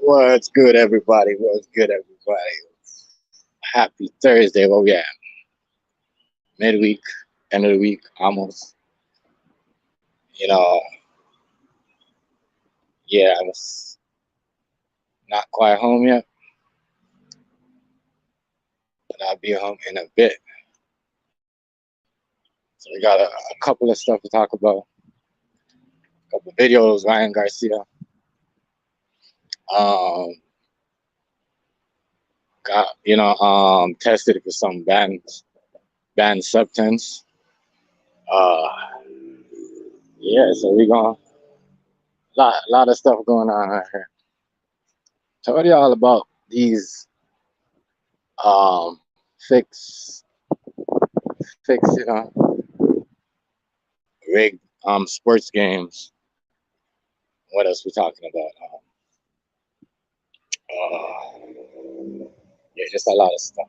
What's good, everybody? What's good, everybody? Happy Thursday. Well, yeah, midweek, end of the week, almost. You know, yeah, I was not quite home yet, but I'll be home in a bit. So we got a couple of stuff to talk about. A couple of videos, Ryan Garcia. Um, tested for some banned substance. Uh, yeah, so we gonna lot of stuff going on right here. Told y'all about these um fix fix rigged sports games. What else we talking about? Yeah, just a lot of stuff.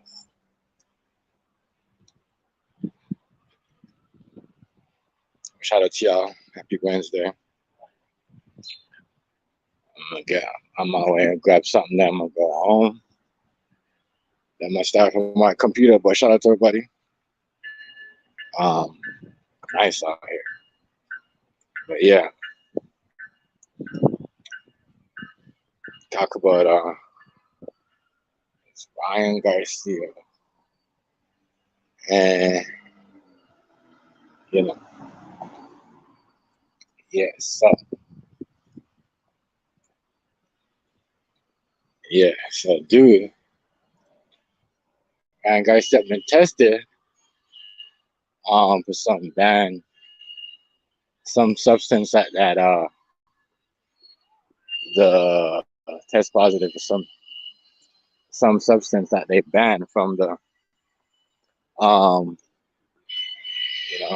Shout out to y'all. Happy Wednesday. I'm on my way and grab something. Then I'm gonna go home. Then I'm gonna start from my computer. But shout out to everybody. Um, nice out here. But yeah, talk about it's Ryan Garcia, and you know, Yeah, so dude, and guys that been tested for some ban, some substance that the test positive for some substance that they banned from the um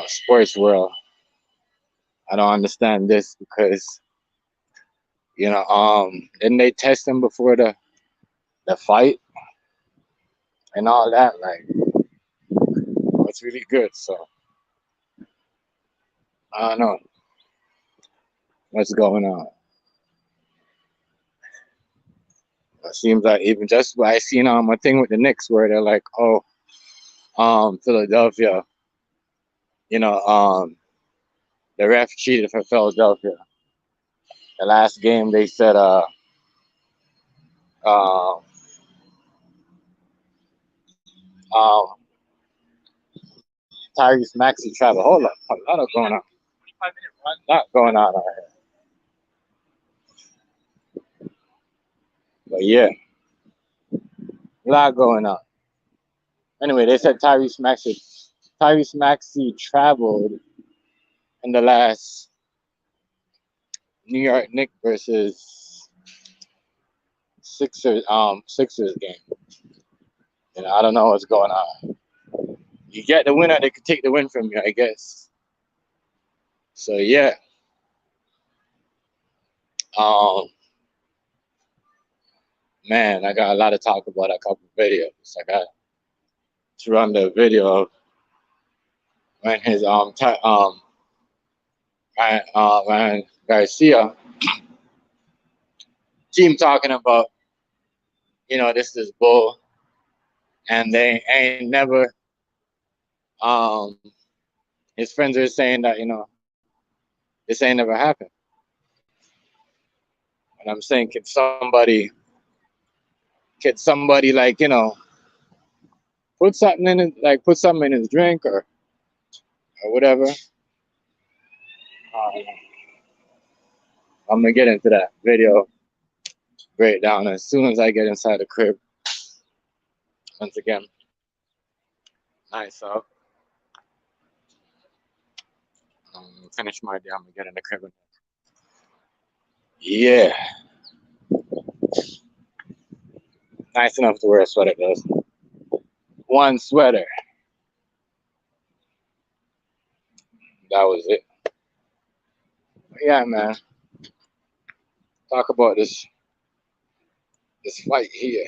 sports world. I don't understand this because didn't they test him before the fight and all that? Like, it's really good. So I don't know what's going on. It seems like even just what I seen a thing with the Knicks where they're like, oh, Philadelphia, you know, um, the ref cheated for Philadelphia. The last game they said, uh, um, Tyrese Maxey travel. Hold up, a lot of going on. Not going on out here. But yeah, a lot going on. Anyway, they said Tyrese Maxey traveled in the last New York Knicks versus Sixers game. And I don't know what's going on. You get the winner, they could take the win from you, I guess. So yeah. Um Man, I got a lot to talk about a couple of videos. I got to run the video of when his Ryan Garcia team talking about, this is bull and they ain't never his friends are saying that, this ain't never happened. And I'm saying could somebody like, put something in his drink or whatever. I'm gonna get into that video breakdown as soon as I get inside the crib. Once again, nice up. Finish my day. I'm gonna get in the crib. Yeah, nice enough to wear a sweater, does. One sweater. That was it. But yeah, man. Talk about this fight here.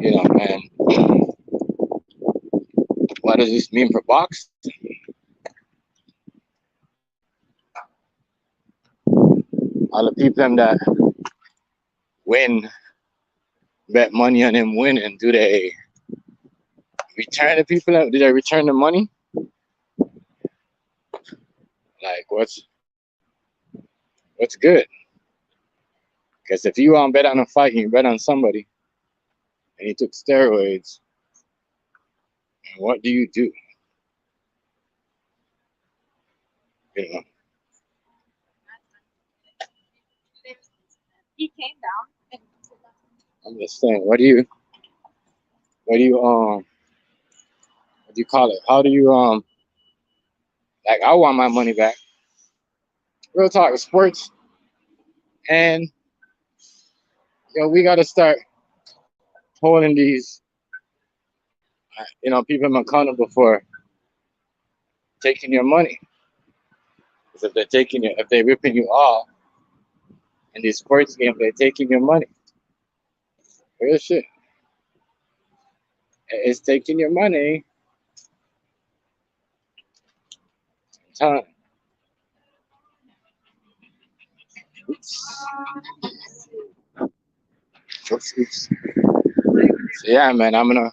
Man. What does this mean for boxing? All the people that win, bet money on him winning, do they return the people? Do they return the money? Like, what's good? Because if you bet on a fight, you bet on somebody, and he took steroids, and what do you do? You know. He came down. I'm just saying, what do you what do you call it? How do you like? I want my money back. Real talk, sports, and we got to start holding these people accountable for taking your money. Because if they're ripping you off in these sports games, they're taking your money. Real shit. It's taking your money. Time. Oops. Oops. So yeah, man, I'm gonna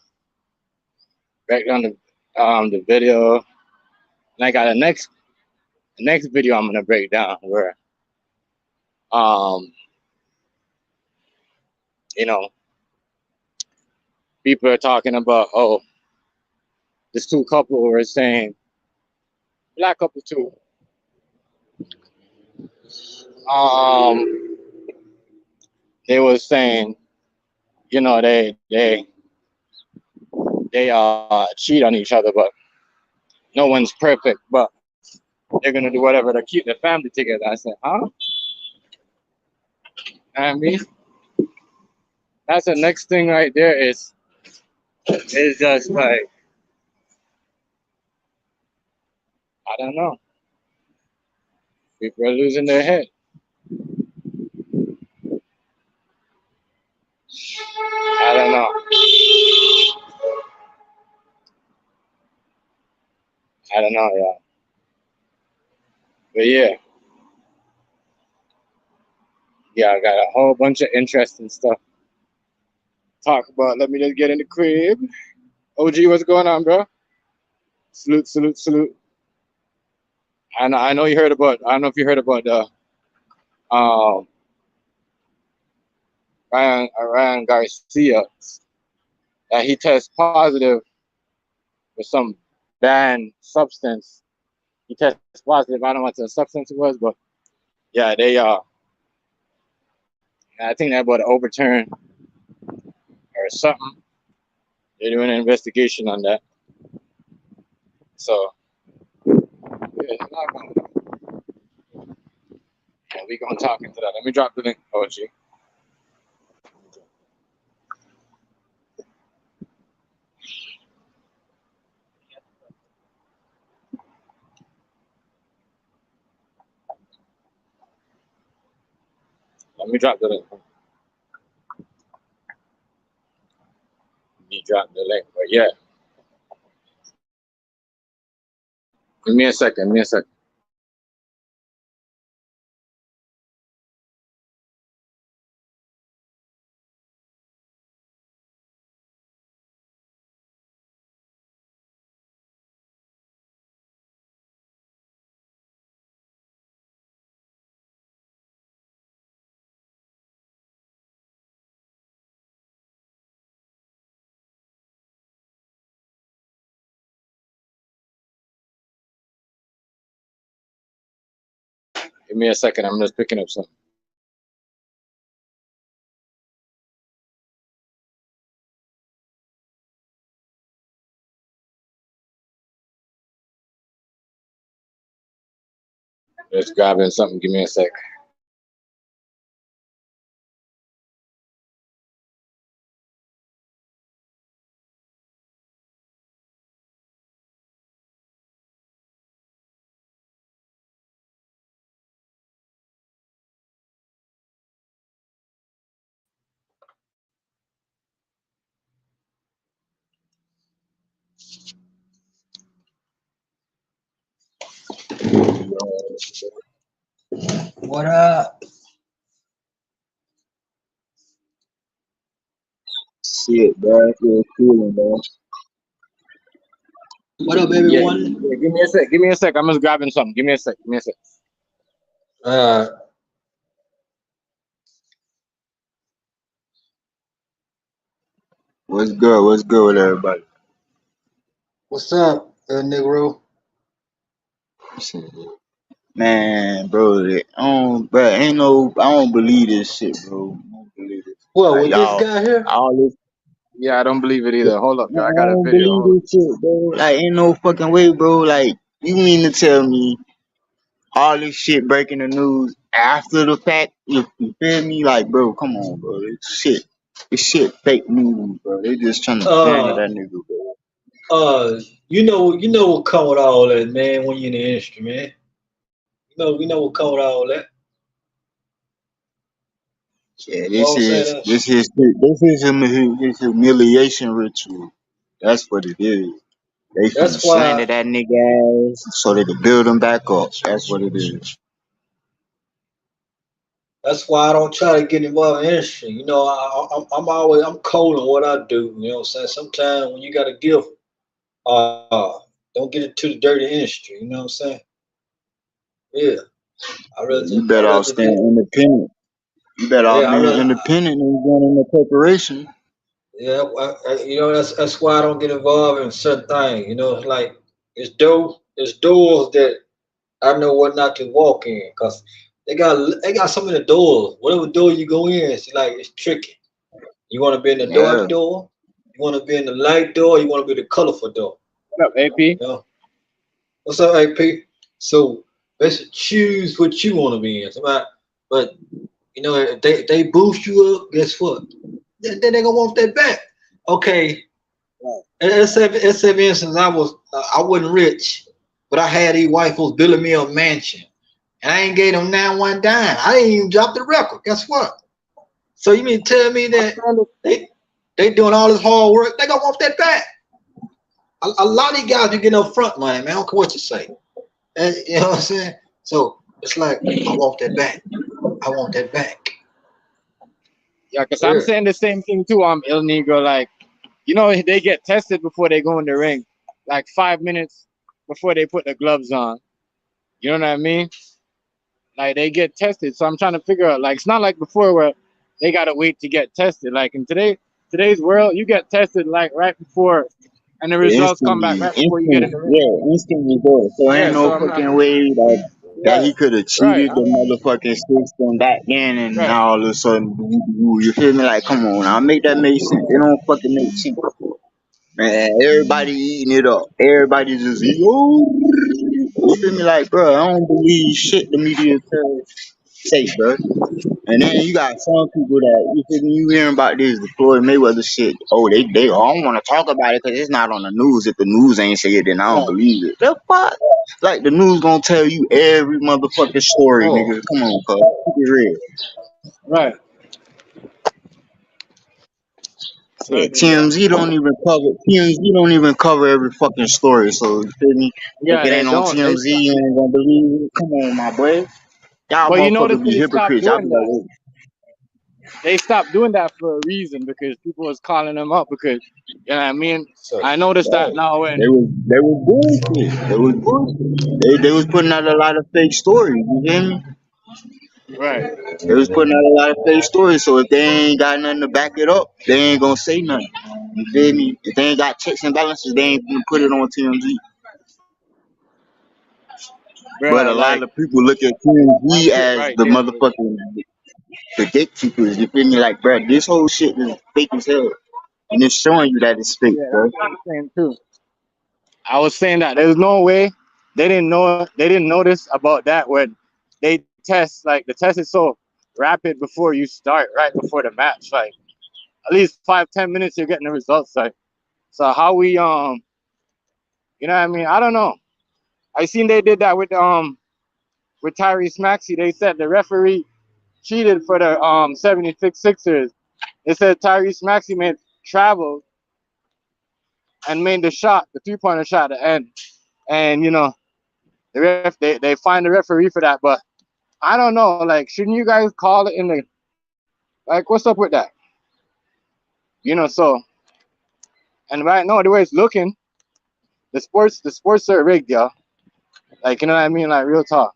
break down the video, and I got the next video I'm gonna break down where um you know people are talking about, oh, this two couple were saying black couple too. Um, they was saying, you know, they cheat on each other, but no one's perfect. But they're gonna do whatever to keep the family together. I said, huh? I mean, that's the next thing right there. Is just like, I don't know. People are losing their head. I don't know. I don't know, yeah. But yeah, I got a whole bunch of interesting stuff to talk about. Let me just get in the crib. OG, what's going on, bro? Salute, salute, salute. I know you heard about. I don't know if you heard about the um Ryan Garcia, that he tests positive for some banned substance. He tests positive. I don't know what the substance it was, but yeah, I think they're about to overturn or something. They're doing an investigation on that. So yeah, it's not gonna, yeah, we gonna talk into that. Let me drop the link, OG. Let me drop the link. Let me drop the link. But yeah, give me a second. Give me a second. Give me a second. I'm just picking up something. Just grabbing something. Give me a sec. What up? Shit, bro. I feel feeling, man. What up, Yeah, everyone? yeah. Give me a sec. Give me a sec. I'm just grabbing something. Give me a sec. Give me a sec. Uh, What's good? What's good with everybody? what's up, Negro? Shit. Man, bro, ain't no, I don't believe this shit, bro. I don't believe it. What, Like with this y'all, guy here? all this, Yeah, I don't believe it either. Hold up, man, yo. I I got a don't video. believe Hold up. this shit, bro. Like, ain't no fucking way, bro. Like, you mean to tell me all this shit breaking the news after the fact? You feel me? Like, bro, come on, bro. This shit fake news, bro. They just trying to slander Uh, that nigga, bro. you know what come with all that, man. When you're in the industry, man. We know what come with all that. Yeah, You know what I'm saying? his humiliation ritual. That's what it is. They finna That's slander why. that nigga ass so they can build him back up. That's what it is. That's why I don't try to get involved in the industry. I'm cold in what I do. You know what I'm saying? Sometimes when you got a gift, don't get into the dirty industry. You know what I'm saying? Yeah, Yeah, you I better off rather staying did. independent. You better Yeah, off I being rather. independent than going in a corporation. Yeah, that's why I don't get involved in certain things. You know, it's like it's dope. it's doors that I know what not to walk in, cause they got so many doors. Whatever door you go in, it's tricky. You want to be in the Yeah. dark door, you want to be in the light door, you want to be the colorful door. What up, AP? You know? What's up, AP? So basically choose what you want to be in. But you know, if they boost you up, guess what? Then they gonna want that back. Okay. Let's say for instance, I wasn't rich, but I had these white folks building me a mansion, and I ain't gave them 9 1 dime. I didn't even drop the record. Guess what? So you mean to tell me that they doing all this hard work? They gonna want that back. A lot of these guys be getting up front money, man. I don't care what you say. And, you know what I'm saying? So it's like I want that back. I want that back. Yeah, because I'm saying the same thing too. El Negro, like, you know, they get tested before they go in the ring, like 5 minutes before they put the gloves on. You know what I mean? Like, they get tested. So I'm trying to figure out, like, it's not like before where they gotta wait to get tested. Like in today's world, you get tested like right before, and the results come back right before you get in the ring. Yeah, instantly go. So ain't no fucking way like that he could have cheated the motherfucking system back then, and now all of a sudden, you feel me? Like, come on, now make that make sense. It don't fucking make sense, man. Everybody eating it up. Everybody just eating. You feel me? Like, bro, I don't believe shit the media say, bro. And then you got some people that you hearing about this, the Floyd Mayweather shit. Oh, they don't want to talk about it because it's not on the news. If the news ain't say it, then I don't believe it. The fuck? Like the news gonna tell you every motherfucking story, nigga. Come on, cuz. Keep it real. Right. Yeah, TMZ don't even cover every fucking story. So you feel me? Yeah, if it they ain't on don't. TMZ, you ain't gonna believe it. Come on, my boy. Y'all But you notice motherfuckers be they stopped hypocrites. Y'all be doing like, that. They stopped doing that for a reason, because people was calling them up because, you know what I mean? I noticed that now when They was bullshit. They was putting out a lot of fake stories. You hear me? right. They was putting out a lot of fake stories. So if they ain't got nothing to back it up, they ain't gonna say nothing. You feel me? If they ain't got checks and balances, they ain't gonna put it on TMZ. But Bruh, a lot like, of people look at that TMZ shit as right the there. motherfucking the gatekeepers. You feel me? Like, bro, this whole shit is fake as hell, and it's showing you that it's fake, Yeah, bro. that's what I'm saying too. I was saying that there's no way they didn't notice about that when they test, like the test is so rapid before you start, right before the match. Like at least 5-10 minutes you're getting the results. Like, so how we you know what I mean? I don't know. I seen they did that with Tyrese Maxey. They said the referee cheated for the 76 Sixers. They said Tyrese Maxey made travel and made the shot, the 3-pointer shot at the end. And you know, the ref they find the referee for that, but I don't know. Like, shouldn't you guys call it in the, like, what's up with that? You know, so, and right now the way it's looking, the sports are rigged, y'all. Like, you know what I mean? Like, real talk.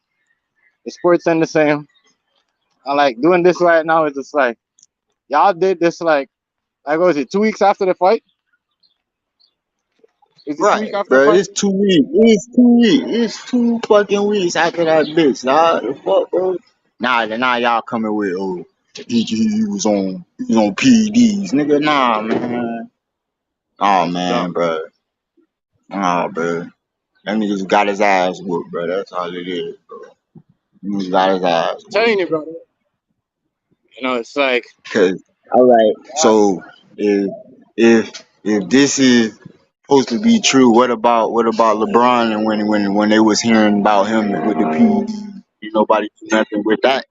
The sports ain't the same. And like doing this right now is just like, y'all did this like what was it, 2 weeks after the fight? Is it 2 weeks Right, after the bro. fight? It's 2 weeks. It's 2 weeks. It's 2 fucking weeks after that bitch. Nah, the fuck, bro. Now y'all coming with he was on PEDs, nigga. Nah, man. Oh That's man, dumb. bro. Oh, bro. That nigga just got his ass whooped, bro. That's all it is, bro. He just got his ass I'm whooped. telling you, brother. You know, it's like, Cause all right, so if this is supposed to be true, what about LeBron and when they was hearing about him with the P, nobody do nothing with that.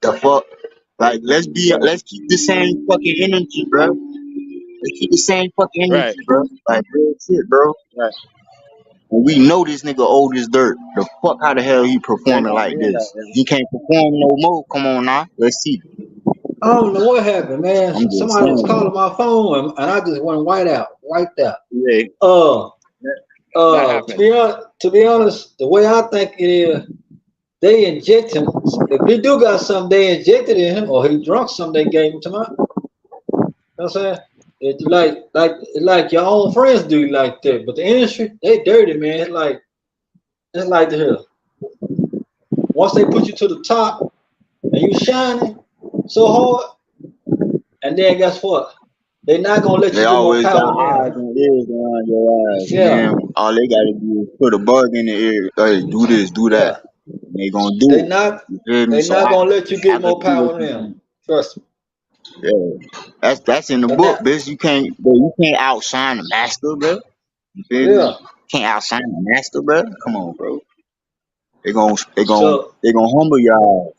The fuck, like let's keep the same fucking energy, bro. Let's keep the same fucking right, energy, bro. Like real shit, bro. right. And we know this nigga old as dirt. The fuck, how the hell he They're performing not like doing that, this? yeah. He can't perform no more. Come on now, let's see. I don't know what happened, man. I'm just Somebody was calling saying. my phone, and I just went wiped out. Yeah, Uh, that to happened. be honest, the way I think it is, they inject him. If they do got something, they injected in him, or he drunk something, they gave him to my. You know what I'm saying? It like your own friends do you like that, but the industry, they dirty, man. Like Just like the here. Once they put you to the top and you shining so hard, and then guess what? They're not gonna let They you get more always got power than eyes them. and ears around your ass, and Yeah, then all they gotta do is put a bug in the ear. Hey, do this, do that. yeah. And they gonna do They it. not You feel me? they So not gonna let you I get can more see what power than you them. saying. Trust me. Yeah, that's in the But book, now, bitch. You can't outshine the master, bro. You feel me? yeah. Can't outshine the master, bro. Come on, bro. So they gonna humble y'all.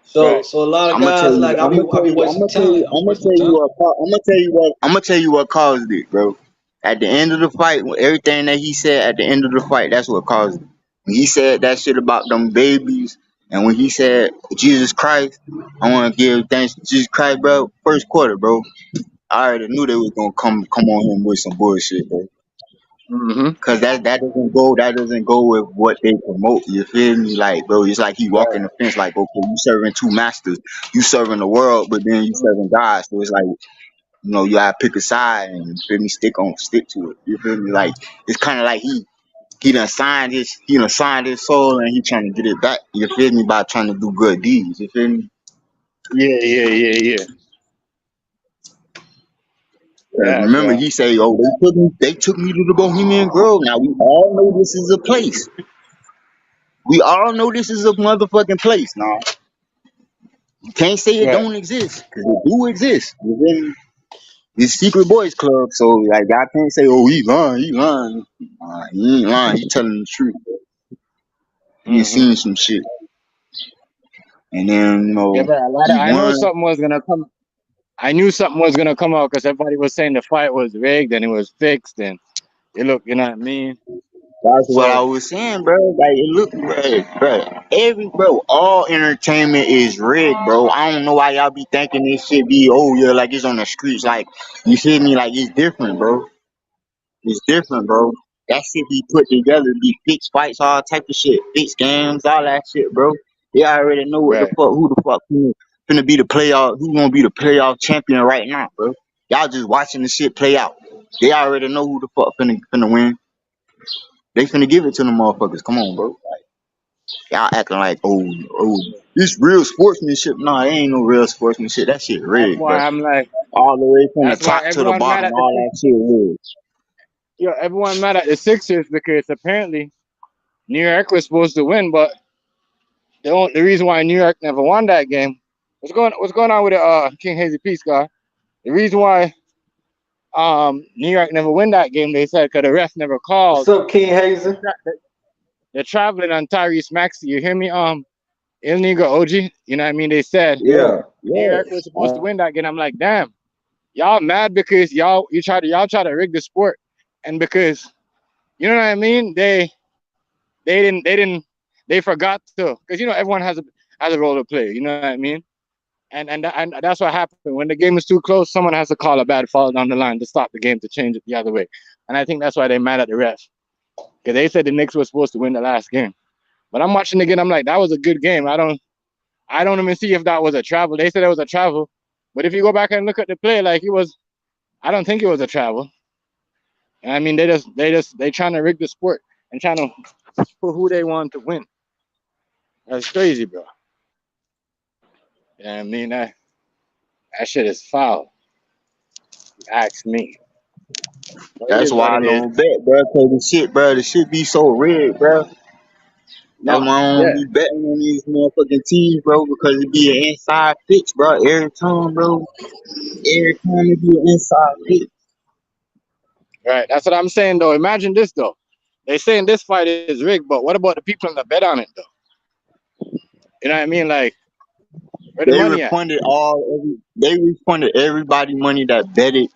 so Right. so a lot of I'm gonna tell guys you. like I'm gonna I tell be you. I'm wasting gonna tell you. time. I'm wasting my time. I'm gonna tell you what. I'm gonna tell you what caused it, bro. At the end of the fight, everything that he said at the end of the fight, that's what caused it. When he said that shit about them babies, and when he said Jesus Christ, I want to give thanks to Jesus Christ, bro. First quarter, bro. I already knew they was gonna come on him with some bullshit, bro. Mm-hmm. Cause that doesn't go with what they promote. You feel me? Like, bro, it's like he walking Right. the fence. Like, okay, you serving two masters. You serving the world, but then you serving God. So it's like, you gotta pick a side and you feel me, stick to it. You feel me? Like, it's kind of like he done signed his soul and he trying to get it back. You feel me? By trying to do good deeds. You feel me? Yeah, yeah, yeah, yeah. Cause Yeah, remember, bro. he say, "Oh, they took me to the Bohemian Grove." Now we all know this is a place. We all know this is a motherfucking place. Now you can't say it Right. don't exist, cause it do exist. You feel me? It's secret boys club, so like I can't say, "Oh, he lying, he lying." He ain't lying. He telling the truth. He ain't Mm-hmm. seen some shit, and then Yeah, but he I know won. something was gonna come. I knew something was gonna come out because everybody was saying the fight was rigged and it was fixed and it looked, you know what I mean? That's what I So, was saying, bro. Like it look, bro. All entertainment is rigged, bro. I don't know why y'all be thinking this shit be, oh yeah, like it's on the streets. Like you feel me? Like it's different, bro. It's different, bro. That shit be put together, be fixed fights, all type of shit, fixed games, all that shit, bro. They already know right. who the fuck finna be the playoff, who gonna be the playoff champion right now, bro. Y'all just watching the shit play out. They already know who the fuck finna win. They finna give it to them motherfuckers. Come on, bro. Like, y'all acting like, oh, this real sportsmanship. Nah, it ain't no real sportsmanship. That shit That's rigged, bro. why I'm like, All the way from the that's why top to the everyone mad bottom, at the all that shit rigged. everyone mad at the Sixers because apparently New York was supposed to win, but the reason why New York never won that game. What's going on with the King Hazy Peace guy? The reason why New York never win that game, they said, because the ref never What's called. up, King Hazen? They're traveling on Tyrese Maxey. You hear me? Il Negro OG. You know what I mean? They said Yeah, Yeah. New yeah. York was supposed to win that game. I'm like, damn, y'all mad because y'all try to rig the sport, and because you know what I mean? They forgot to, because everyone has a role to play. You know what I mean? And that's what happened when the game is too close. Someone has to call a bad foul down the line to stop the game to change it the other way. And I think that's why they mad at the refs, because they said the Knicks were supposed to win the last game. But I'm watching again. I'm like, that was a good game. I don't even see if that was a travel. They said it was a travel, but if you go back and look at the play, like it was, I don't think it was a travel. And I mean, they trying to rig the sport and trying to put who they want to win. That's crazy, bro. Yeah, I mean that shit is foul. Ask me. But it That's is what why I it is. don't bet, bro. Cause the shit be so rigged, bro. That's No, why I don't yeah, be betting on these motherfucking teams, bro. Because it be an inside fix, bro. Every time, bro. Every time it be an inside fix. right. That's what I'm saying though. Imagine this though. They saying this fight is rigged, but what about the people that bet on it though? You know what I mean? Like, where the money at? They refunded everybody money that betted.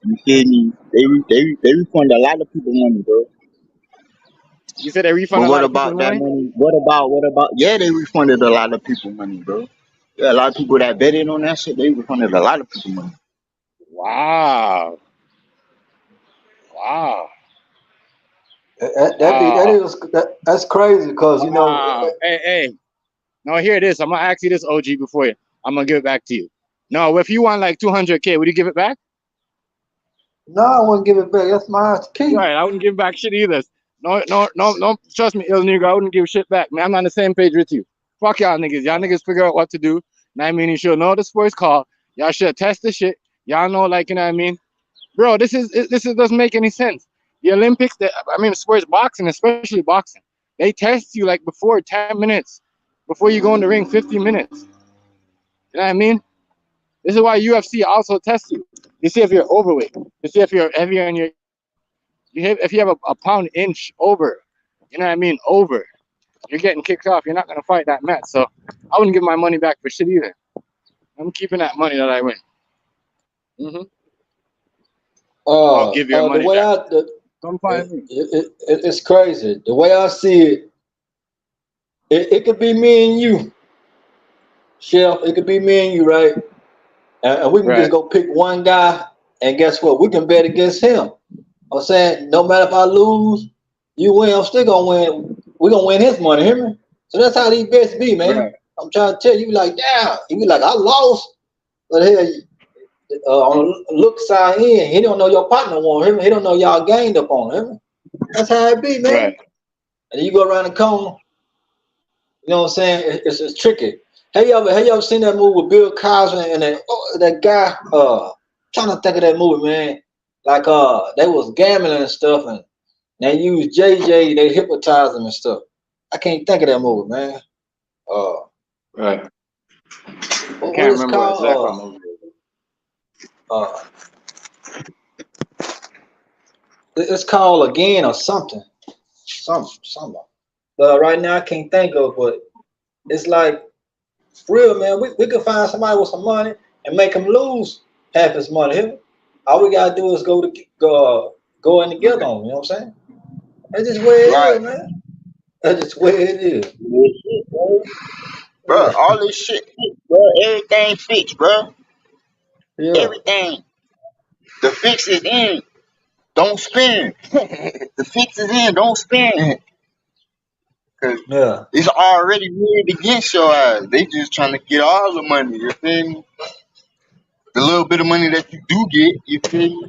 You feel me? They refunded a lot of people money, bro. You said they refund But a what lot of people's about that money? money? What about? Yeah, they refunded a lot of people money, bro. Yeah, a lot of people that betted on that shit, they refunded a lot of people money. Wow. Wow. That Wow. is that's crazy because Wow. Hey, hey. No, here it is. I'm gonna ask you this, OG, before you. I'm gonna give it back to you. No, if you want like 200K, would you give it back? no, I wouldn't give it back. That's mine to keep. Right, I wouldn't give back shit either. No. Trust me, ill nigga. I wouldn't give shit back, man. I'm on the same page with you. Fuck y'all niggas. Y'all niggas figure out what to do. Know what I mean? You should know the sports call. Y'all should test the shit. Y'all know, like, you know what I mean? Bro, this doesn't make any sense. The Olympics, sports boxing, especially boxing, they test you like before 10 minutes before you go in the ring, 15 minutes. You know what I mean? This is why UFC also tests you. You see if you're overweight. You see if you're heavier and if you have a pound inch over. You know what I mean? Over. You're getting kicked off. You're not gonna fight that match. So I wouldn't give my money back for shit either. I'm keeping that money that I win. I'll give your money back. Come find me. It's crazy. The way I see it could be me and you, Chef. It could be me and you, right? And we can just go pick one guy, and guess what? We can bet against him. I'm saying, no matter if I lose, you win, I'm still gonna win. We're gonna win his money, hear me? So that's how these bets be, man. Right. I'm trying to tell you, like, damn. You be like, I lost, but hell, on the look side in, he don't know your partner won him. He don't know y'all gained up on him. That's how it be, man. Right. And you go around the corner, you know what I'm saying? It's tricky. Have you ever seen that movie with Bill Cosby and that guy? Trying to think of that movie, man. Like they was gambling and stuff, and they used JJ. They hypnotized them and stuff. I can't think of that movie, man. Right. What is it called? It's called Again or something. Something. Right now I can't think of, but it's like real, man. We could find somebody with some money and make him lose half his money. All we gotta do is go in together on. You know what I'm saying? That's just where it is, man. That's just where it is. Bro, all this shit, bro, everything fixed, bro. Yeah. Everything. The fix is in. Don't spend. The fix is in. Don't spend. Cause it's already rigged against your ass. They just trying to get all the money. You feel me? The little bit of money that you do get, you feel me?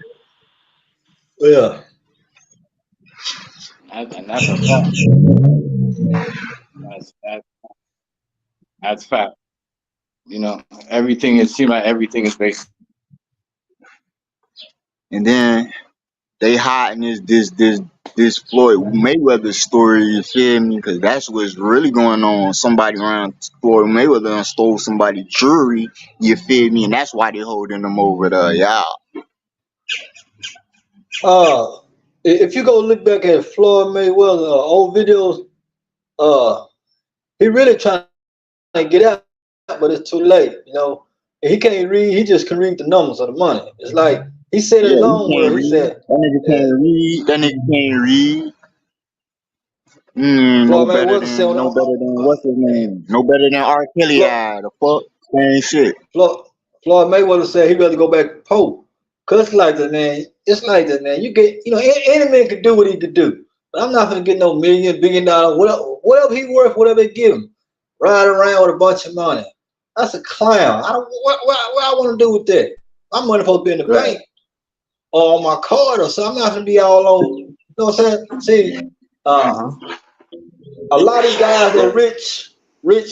Yeah. And that's a fact. That's fact. You know, it seems like everything is based. And then they hiding this Floyd Mayweather story, you feel me? Because that's what's really going on. Somebody around Floyd Mayweather stole somebody's jewelry, you feel me? And that's why they holding them over there, y'all. If you go look back at Floyd Mayweather old videos, he really trying to get out, but it's too late. You know, he can't read. He just can read the numbers of the money. It's like he said it long where he said that nigga can't read. That nigga can't read. No better than what's his name? No better than R. Kelly. The fuck, same shit. Floyd Mayweather said he'd rather go back poor. Cause it's like that, man. It's like that, man. You get, any man could do what he could do. But I'm not gonna get no $1 billion, whatever he worth, whatever they give him. Ride around with a bunch of money. That's a clown. What I want to do with that? My money supposed to be in the bank or on my card or something. I'm not gonna be all on. You know what I'm saying? See, a lot of these guys that are rich, really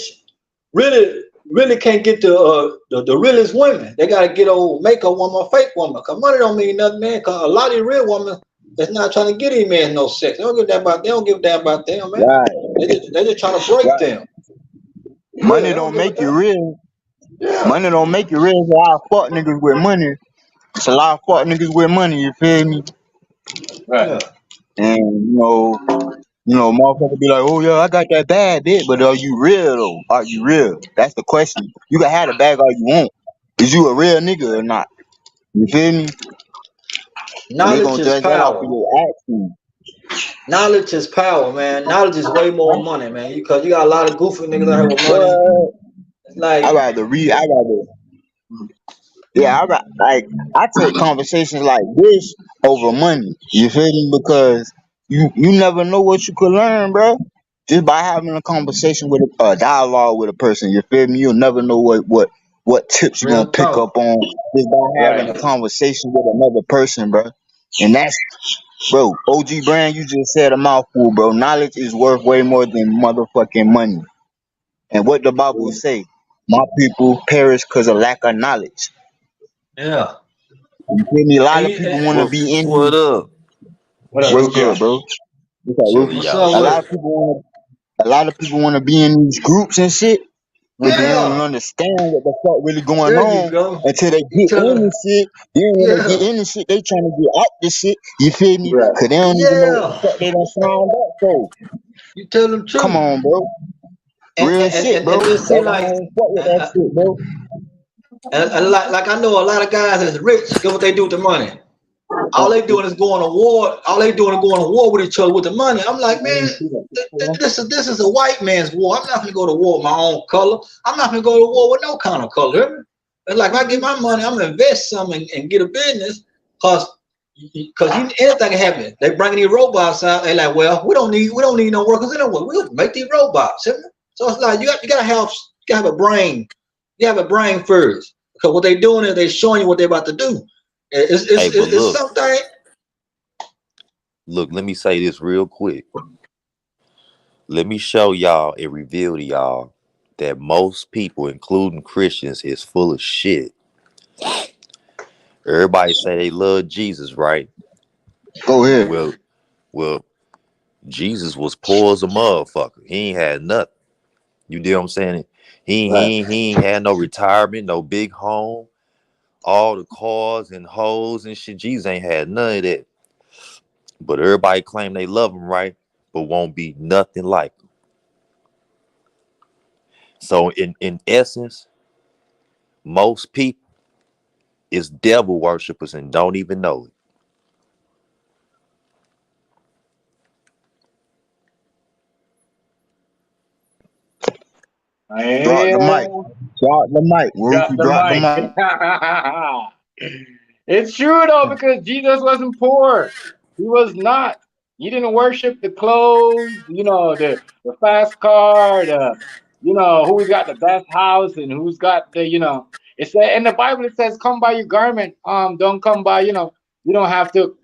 can't get the realest women. They gotta get old makeup woman or fake woman. Cause money don't mean nothing, man. Cause a lot of these real women that's not trying to get any man no sex. They don't give a damn about them, man. Right. They just trying to break them. Money don't make you real. Yeah. Money don't make you real. It's a lot of fuck niggas with money. It's a lot of fuck niggas with money. You feel me? Right. And motherfuckers be like, oh yeah, I got that bad bitch, but are you real though? Are you real? That's the question. You can have the bag all you want. Is you a real nigga or not? You feel me? Knowledge is power. Knowledge is power, man. Knowledge is way more money, man. Because you got a lot of goofy niggas out here with money. It's like I take conversations like this over money. You feel me? Because you never know what you could learn, bro. Just by having a conversation with a dialogue with a person, you feel me? You'll never know what tips you're gonna pick up on just by having a conversation with another person, bro. And Bro, OG Brand, you just said a mouthful, bro. Knowledge is worth way more than motherfucking money. And what the Bible say? My people perish because of lack of knowledge. Yeah. You feel me? A lot And of you, people want to be What in. up? What up, What's Rufio? good, bro? What's up, Chilling, Rufus? what's y'all. up A with lot it? of people want to. A lot of people want to be in these groups and shit, but they don't even Yeah. understand what the fuck really going There you on go. until they You get tell in her. this shit. Then when they get Yeah. in this shit, they trying to get out this shit. You feel me? Right. Cause they don't even know what the Yeah. fuck they done signed up for. You tell them Come truth. on, bro. And Real and, shit, and, bro. and then That's see why I like don't fuck with that shit, bro. like I know a lot of guys that's rich. Get what they do with the money. All they doing is going to war. All they doing is going to war with each other with the money. I'm like, man, this is a white man's war. I'm not gonna go to war with my own color. I'm not gonna go to war with no kind of color. It's like if I get my money, I'm gonna invest some and get a business, cause anything can happen. They bringing these robots out. They like, well, we don't need no workers anyway. We'll make these robots. So it's like you gotta have a brain. You have a brain first, because what they doing is they showing you what they're about to do. Hey, but It's look, something. let me say this real quick. Let me show y'all and reveal to y'all that most people, including Christians, is full of shit. Everybody say they love Jesus, right? Go ahead. Well, well, Jesus was poor as a motherfucker. He ain't had nothing. You know what I'm saying? Right. He ain't had no retirement, no big home, all the cars and hoes and shit. Jesus ain't had none of that. But everybody claim they love him, right? But won't be nothing like him. So in essence, most people is devil worshippers and don't even know it. Drop the mic. Yeah. Drop the mic. Drop Ruthie, the drop the mic. mic. It's true though, because Jesus wasn't poor. He was not. He didn't worship the clothes, the fast car, who's got the best house and who's got it said in the Bible it says, come by your garment. Don't come by, you don't have to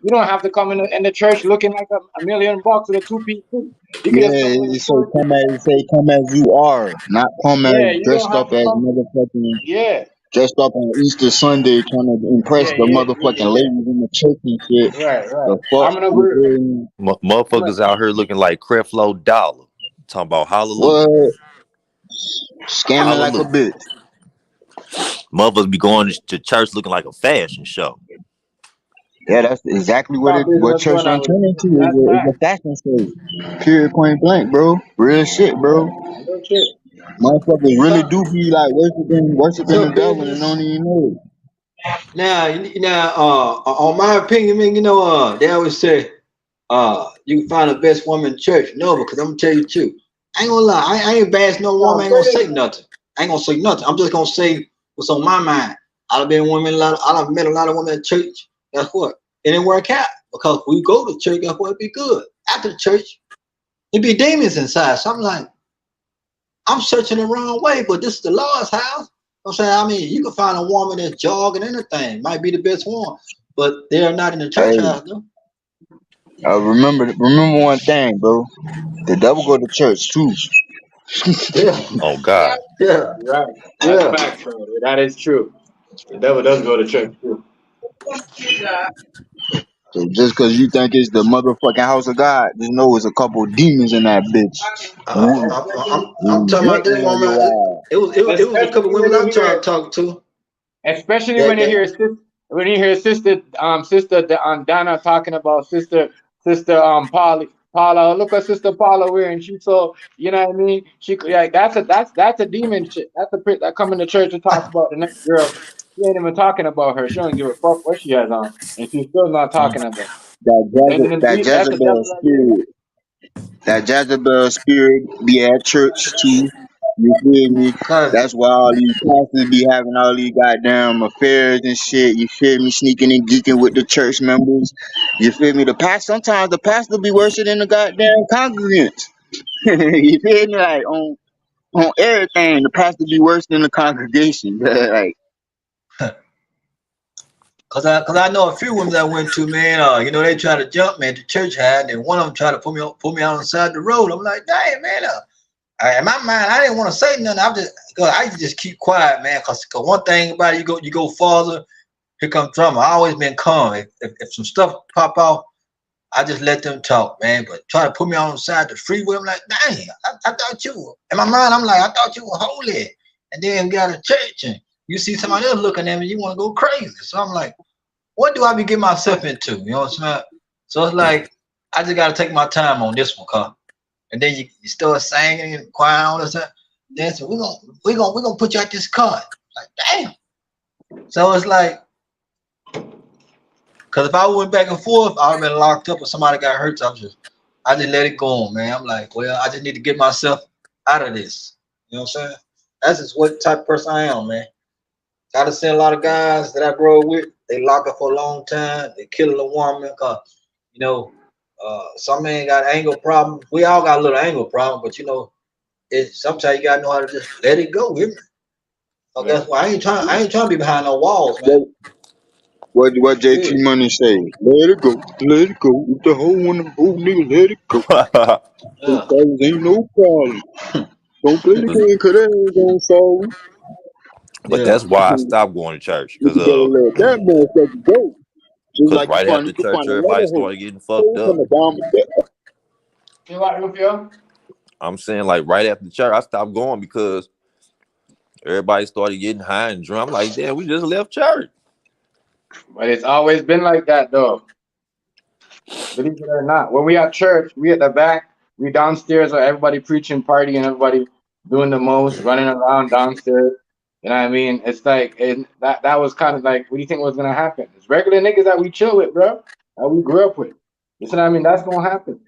come in the church looking like a million bucks with a two-piece suit. You could just come Yeah, in with it a say short. come as you are, not come as Yeah, you don't dressed have up to as come. motherfucking Yeah, dressed up on Easter Sunday trying to impress yeah, the yeah, motherfucking yeah. ladies in the church and shit. Right, right. The fuck? I'm gonna You agree. feel me? Motherfuckers out here looking like Creflo Dollar. Talking about hallelujah. What? Scamming like a Hallelujah. bitch. Motherfuckers be going to church looking like a fashion show. Yeah, that's exactly Stop this. what What's church going done on with turned you? into That's is a fact. fashion show. Period, point blank, bro. Real shit, bro. Real shit. Motherfuckers really So, do be like worshiping so the devil and don't business. even know it. Now, on my opinion, man, they always say, you can find the best woman in church. No, because I'm gonna tell you the truth. I ain't gonna lie. I ain't bash no woman. I No, ain't gonna say say this. nothing. I ain't gonna say nothing. I'm just gonna say what's on my mind. I've been women a lot. I've met a lot of women at church. Guess what? It didn't work out because we go to church. Guess what? It be good. After the church, it be demons inside. So I'm like, I'm searching the wrong way, but this is the Lord's house. I'm saying, I mean, you can find a woman that's jogging anything, might be the best one, but they are not in the church Hey, house, though. remember one thing, bro. The devil go to church too. Yeah, Oh God. yeah, Right. That's yeah. facts, bro. That is true. The devil does go to church too. So just cause you think it's the motherfucking house of God, just know it's a couple demons in that bitch. Woo, I'm talking about this waiting on woman. your ass. It was a couple Especially when women I'm you trying hear, to talk to. especially That when you that hear sister Donna talking about sister Paula. Look at sister Paula wearing. She so you know what I mean. She like that's a demon shit. That's a prick that come into church and talks about the next girl. She ain't even talking about her. She don't give a fuck what she has on, and she's still not talking about. And then That that's the Jezebel devil right there. spirit. That Jezebel spirit be at church too. You feel me? cousin. That's why all these pastors be having all these goddamn affairs and shit. You feel me? Sneaking and geeking with the church members. You feel me? Sometimes the pastor be worse than the goddamn congregants. You feel me? Like on everything, the pastor be worse than the congregation. Like Cause I know a few ones I went to, man. You know, they try to jump me at the church had, and one of them tried to put me on the side of the road. I'm like, dang, man. In my mind, I didn't want to say nothing. I used to just keep quiet, man. Cause one thing about it, you go farther, here comes drama. I always been calm. If some stuff pop off, I just let them talk, man. But try to put me on the side of the freeway, I'm like, dang, I thought you were. In my mind, I'm like, I thought you were holy. And then get out of church and you see somebody else looking at me, you want to go crazy. So I'm like, what do I be getting myself into? You know what I'm saying? So it's like, I just got to take my time on this one, cuz. And then you start singing and crying all this stuff. Then so we're gonna put you at this car. Like, damn. So it's like, cause if I went back and forth, I would have been locked up or somebody got hurt. So I just let it go on, man. I'm like, well, I just need to get myself out of this. You know what I'm saying? That's just what type of person I am, man. I done seen a lot of guys that I grew up with, they lock up for a long time, they kill a woman, cause you know, some man got anger problem. We all got a little anger problem, but you know, sometimes you gotta know how to just let it go, hear me? So that's why I ain't trying to be behind no walls, man. What JT Money say? Let it go, let it go. If the whole one, the whole nigga, let it go. Yeah. Those ain't no problem. Don't play the game, cause that ain't gonna solve it. But Yeah. that's why I stopped going to church. You better let that motherfucker go. Just Cause like right after you can church, find everybody another hoe. started getting fucked From up. the bottom of that. You what, Rufio? I'm saying like right after church, I stopped going because everybody started getting high and drunk. I'm like, damn, we just left church. But it's always been like that, though. Believe it or not. When we at church, we at the back, we downstairs, where everybody preaching, partying, everybody doing the most, running around downstairs. You know what I mean? It's like that was kind of like, what do you think was gonna happen? It's regular niggas that we chill with, bro, that we grew up with. You see what I mean? That's gonna happen.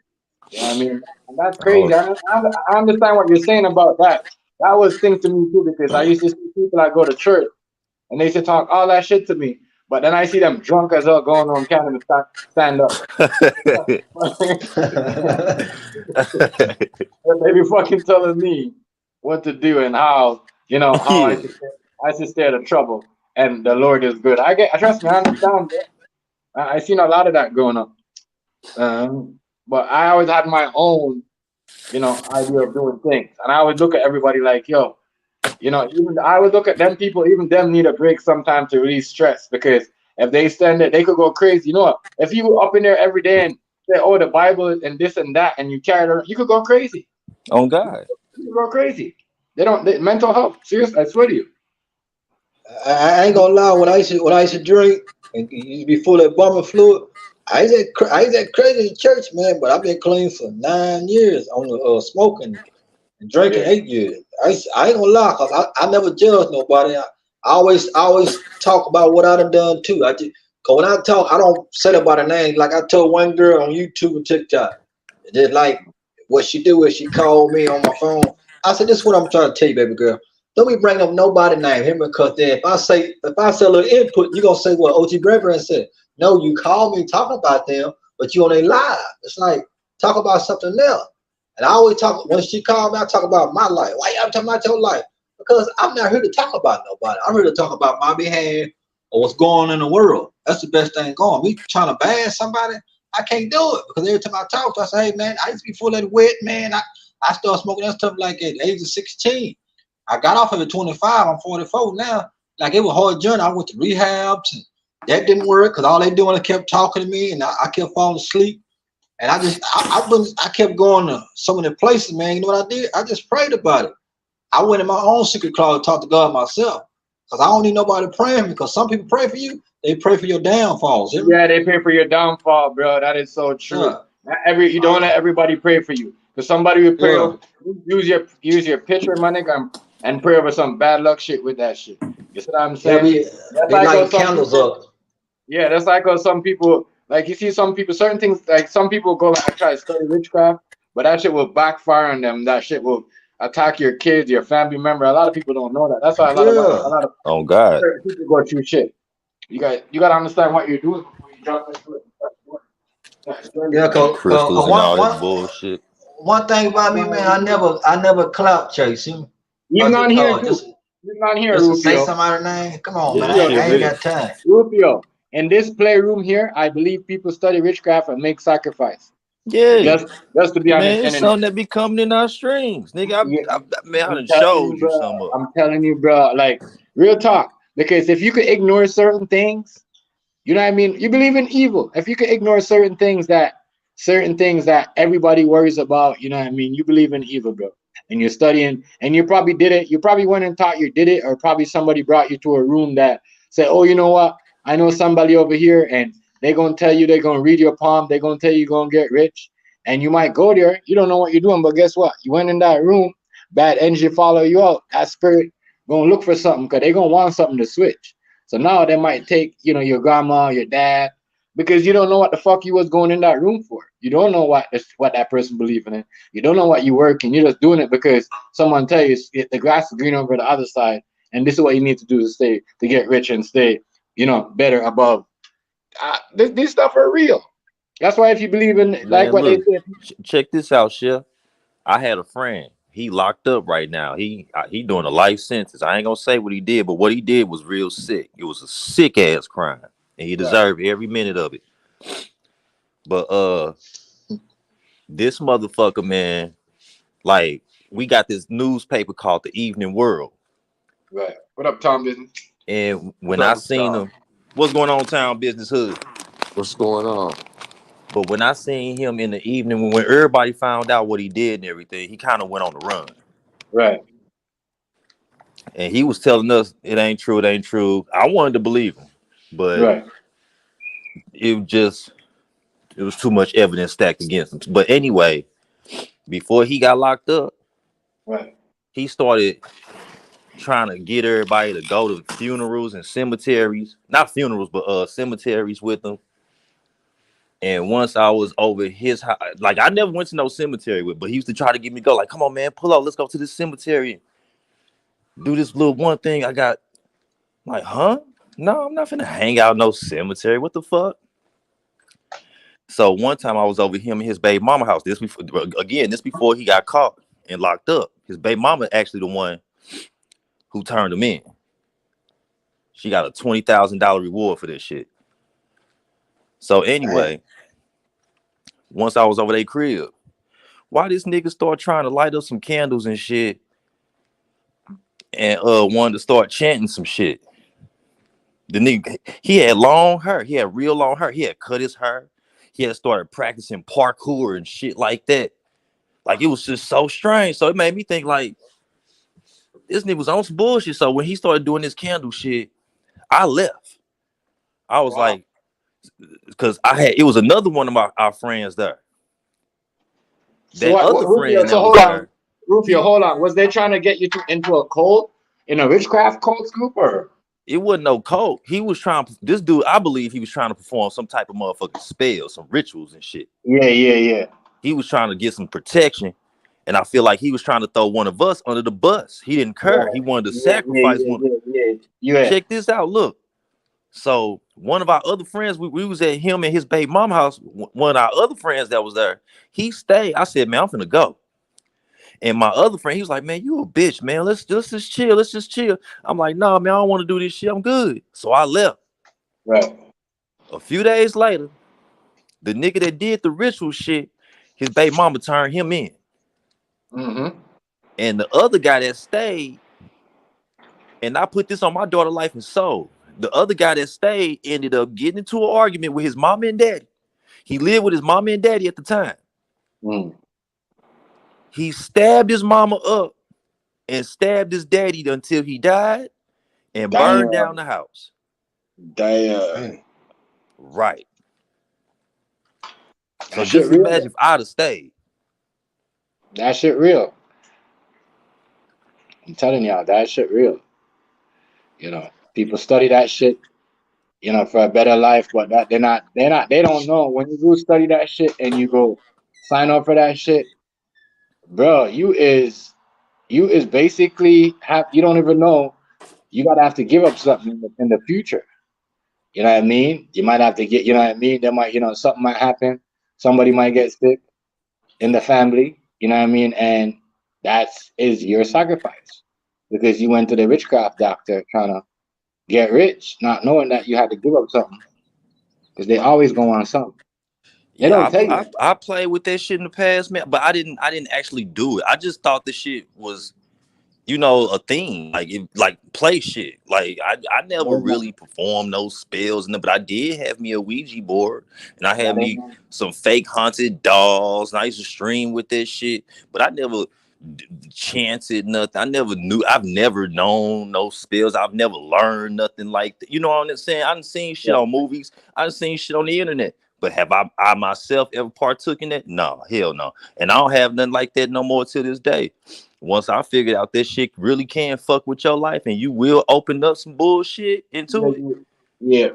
You know what I mean? And that's Oh, crazy. I understand what you're saying about that. That was thing to me too, because I used to see people that go to church and they used to talk all that shit to me. But then I see them drunk as hell going on, can't even stand up. They be fucking telling me what to do and how, how yeah. I should stay out of trouble. And the Lord is good. Trust me, I understand. Bro. I seen a lot of that growing up. But I always had my own, idea of doing things. And I always look at everybody like, yo, even I would look at them people, even them need a break sometimes to release stress, because if they stand there, they could go crazy. You know what? If you were up in there every day and say, oh, the Bible and this and that, and you carry it around, you could go crazy. On God. You could go crazy. Mental health. Seriously, I swear to you. I ain't gonna lie. When I used to drink and before that bomber fluid, I used that crazy in church, man. But I've been clean for 9 years on the smoking and drinking Yeah. 8 years. I ain't gonna lie, cause I never judge nobody. I always talk about what I done too. Cause when I talk, I don't say about a name. Like I told one girl on YouTube and TikTok, just like what she do is she called me on my phone. I said, "This is what I'm trying to tell you, baby girl. Don't be bringing up nobody name here, because then if I say a little input, you gonna say what OG Brethren said. No, you call me talking about them, but you on a live. It's like talk about something else. And I always talk, when she called me, I talk about my life. Why y'all talking about your life? Because I'm not here to talk about nobody. I'm here to talk about my behalf or what's going on in the world. That's the best thing going. Me trying to bash somebody, I can't do it, because every time I talk to her, I say, hey man, I used to be full of that wet, man. I started smoking that stuff like at the age of 16. I got off of it 25. I'm 44 now. Like, it was a hard journey. I went to rehabs and that didn't work, because all they doing, kept talking to me and I kept falling asleep. And I kept going to so many places, man. You know what I did? I just prayed about it. I went in my own secret closet, talked to God myself, because I don't need nobody praying for me. Because some people pray for you, they pray for your downfalls. Yeah, they pray for your downfall, bro. That is so true. You don't let everybody pray for you, because somebody will pray over. Use your picture, my nigga, and pray over some bad luck shit with that shit. You see what I'm saying? That's They like light candles up. Yeah, that's like some people, like you see some people, certain things, like some people go and try to study witchcraft, but that shit will backfire on them. That shit will attack your kids, your family member. A lot of people don't know that. That's why a lot of On God. people go through shit. You got to understand what you're doing before you jump into it. Yeah, cause Crystals and all that bullshit. one thing about me, man, I never clout chase him. Even on here too. Even on here, Just to say Rufio. somebody's name. Come on, Yeah, man. this shit I ain't really. got time. Rufio. in this playroom here, I believe people study witchcraft and make sacrifice. Yeah, Just to be honest, man, it's something that be coming in our streams, nigga. yeah, Man, I I'm done telling you, showed you bro. some of. I'm telling you, bro. Like real talk. Because if you could ignore certain things, you know what I mean? You believe in evil. If you could ignore certain things that everybody worries about, you know what I mean? You believe in evil, bro. And you're studying, and you probably did it. You probably went and thought you did it, or probably somebody brought you to a room that said, "Oh, you know what? I know somebody over here, and they're gonna tell you they're gonna read your palm. They're gonna tell you you're gonna get rich." And you might go there. You don't know what you're doing, but guess what? You went in that room. Bad energy follow you out. That spirit gonna look for something because they're gonna want something to switch. So now they might take, your grandma, your dad, because you don't know what the fuck you was going in that room for. You don't know what that person believing in. You don't know what you working. You're just doing it because someone tell you the grass is green over the other side, and this is what you need to do to get rich and stay, better above. These stuff are real. That's why if you believe in like Man, what they look, say, check this out, Chef. I had a friend. He locked up right now. He doing a life sentence. I ain't gonna say what he did, but what he did was real sick. It was a sick ass crime, and he right, deserved every minute of it. But this motherfucker, man, like we got this newspaper called the Evening World, right. What up, Tom Business? and What when up I with seen y'all? him, what's going on, Town Business Hood? What's going on? But when I seen him in the evening, when everybody found out what he did and everything, he kind of went on the run. Right, And he was telling us it ain't true, it ain't true. I wanted to believe him, but right, it was too much evidence stacked against him. But anyway, before he got locked up, right. he started trying to get everybody to go to funerals and cemeteries. Not funerals, but cemeteries with him. And once I was over his house, like I never went to no cemetery with, but he used to try to get me to go. Like, come on, man, pull up, let's go to this cemetery. Do this little one thing I got. I'm like, huh? No, I'm not finna hang out in no cemetery. What the fuck? So one time I was over him and his baby mama house. This before he got caught and locked up. His baby mama actually the one who turned him in. She got a $20,000 reward for this shit. So Damn. anyway, once I was over their crib, why this nigga start trying to light up some candles and shit and wanted to start chanting some shit. The nigga, he had long hair. He had real long hair. He had cut his hair. He had started practicing parkour and shit like that. Like it was just so strange. So it made me think like this nigga was on some bullshit. So when he started doing this candle shit, I left. I was Wow. like, because it was another one of our friends there. So That what other Rufio? friend So that hold was on, there, Rufio, he hold on. Was they trying to get you into a cult in a witchcraft cult group or? it wasn't no cult. He was trying this dude, I believe he was trying to perform some type of motherfucking spell, some rituals and shit. Yeah, yeah, yeah. He was trying to get some protection. And I feel like he was trying to throw one of us under the bus. He didn't care. Right. He wanted to Yeah, yeah, sacrifice yeah, one. yeah, yeah, yeah. Check this out. Look. So one of our other friends, we was at him and his baby mom house. One of our other friends that was there, he stayed. I said, man, I'm finna go. And my other friend, he was like, man, you a bitch, man. Let's just chill. Let's just chill. I'm like, nah, man, I don't want to do this shit. I'm good. So I left. Right. A few days later, the nigga that did the ritual shit, his baby mama turned him in. Mm-hmm. And the other guy that stayed, and I put this on my daughter life and soul. The other guy that stayed ended up getting into an argument with his mama and daddy. He lived with his mama and daddy at the time. Mm. He stabbed his mama up and stabbed his daddy until he died and burned down Damn. the house. Damn. Right. So That shit just real imagine though. if I'd have stayed. That shit real. I'm telling y'all, that shit real. People study that shit, for a better life, but that they don't know when you go study that shit and you go sign up for that shit, bro. You is basically you don't even know you gotta have to give up something in the future. You know what I mean? You might have to get, you know what I mean? There might, something might happen. Somebody might get sick in the family. You know what I mean? And is your sacrifice because you went to the witchcraft doctor trying to get rich, not knowing that you had to give up something. because they always go on something. They don't Yeah, tell you. I played with that shit in the past, man, but I didn't actually do it. I just thought the shit was, you know, a thing, like like play shit. Like I never really performed those spells, but I did have me a Ouija board, and I had That me ain't some fake haunted dolls, and I used to stream with that shit. But I never chanted nothing. I've never known no spells. I've never learned nothing like that. You know what I'm saying? I done seen shit on movies. I done seen shit on the internet. But have I myself ever partook in that? No, hell no. And I don't have nothing like that no more to this day. Once I figured out this shit really can fuck with your life and you will open up some bullshit into it. yeah.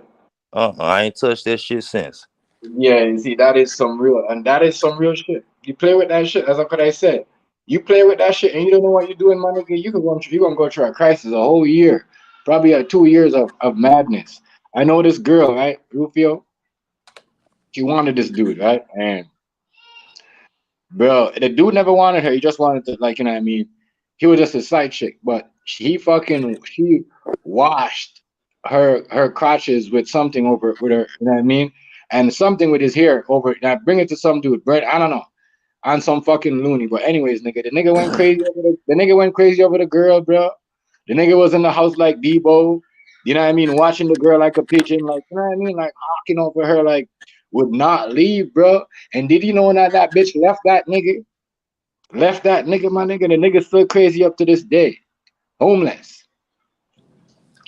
I ain't touched that shit since. Yeah, you see, that is some real, and that is some real shit. You play with that shit, as what I said. You play with that shit, and you don't know what you're doing, my nigga. You gonna go through a crisis, a whole year, probably 2 years of madness. I know this girl, right, Rufio. She wanted this dude, right, and bro, the dude never wanted her. He just wanted to, like, you know what I mean. He was just a side chick, but she washed her crotches with something over with her, you know what I mean, and something with his hair over. Now bring it to some dude, Brett. I don't know, on some fucking loony. But anyways, nigga, the nigga went crazy over the nigga went crazy over the girl, bro. The nigga was in the house like Debo, you know what I mean, watching the girl like a pigeon, like, you know what I mean, like hawking over her, like would not leave, bro. And did you know that bitch left that nigga? Left that nigga, my nigga. The nigga still crazy up to this day. Homeless.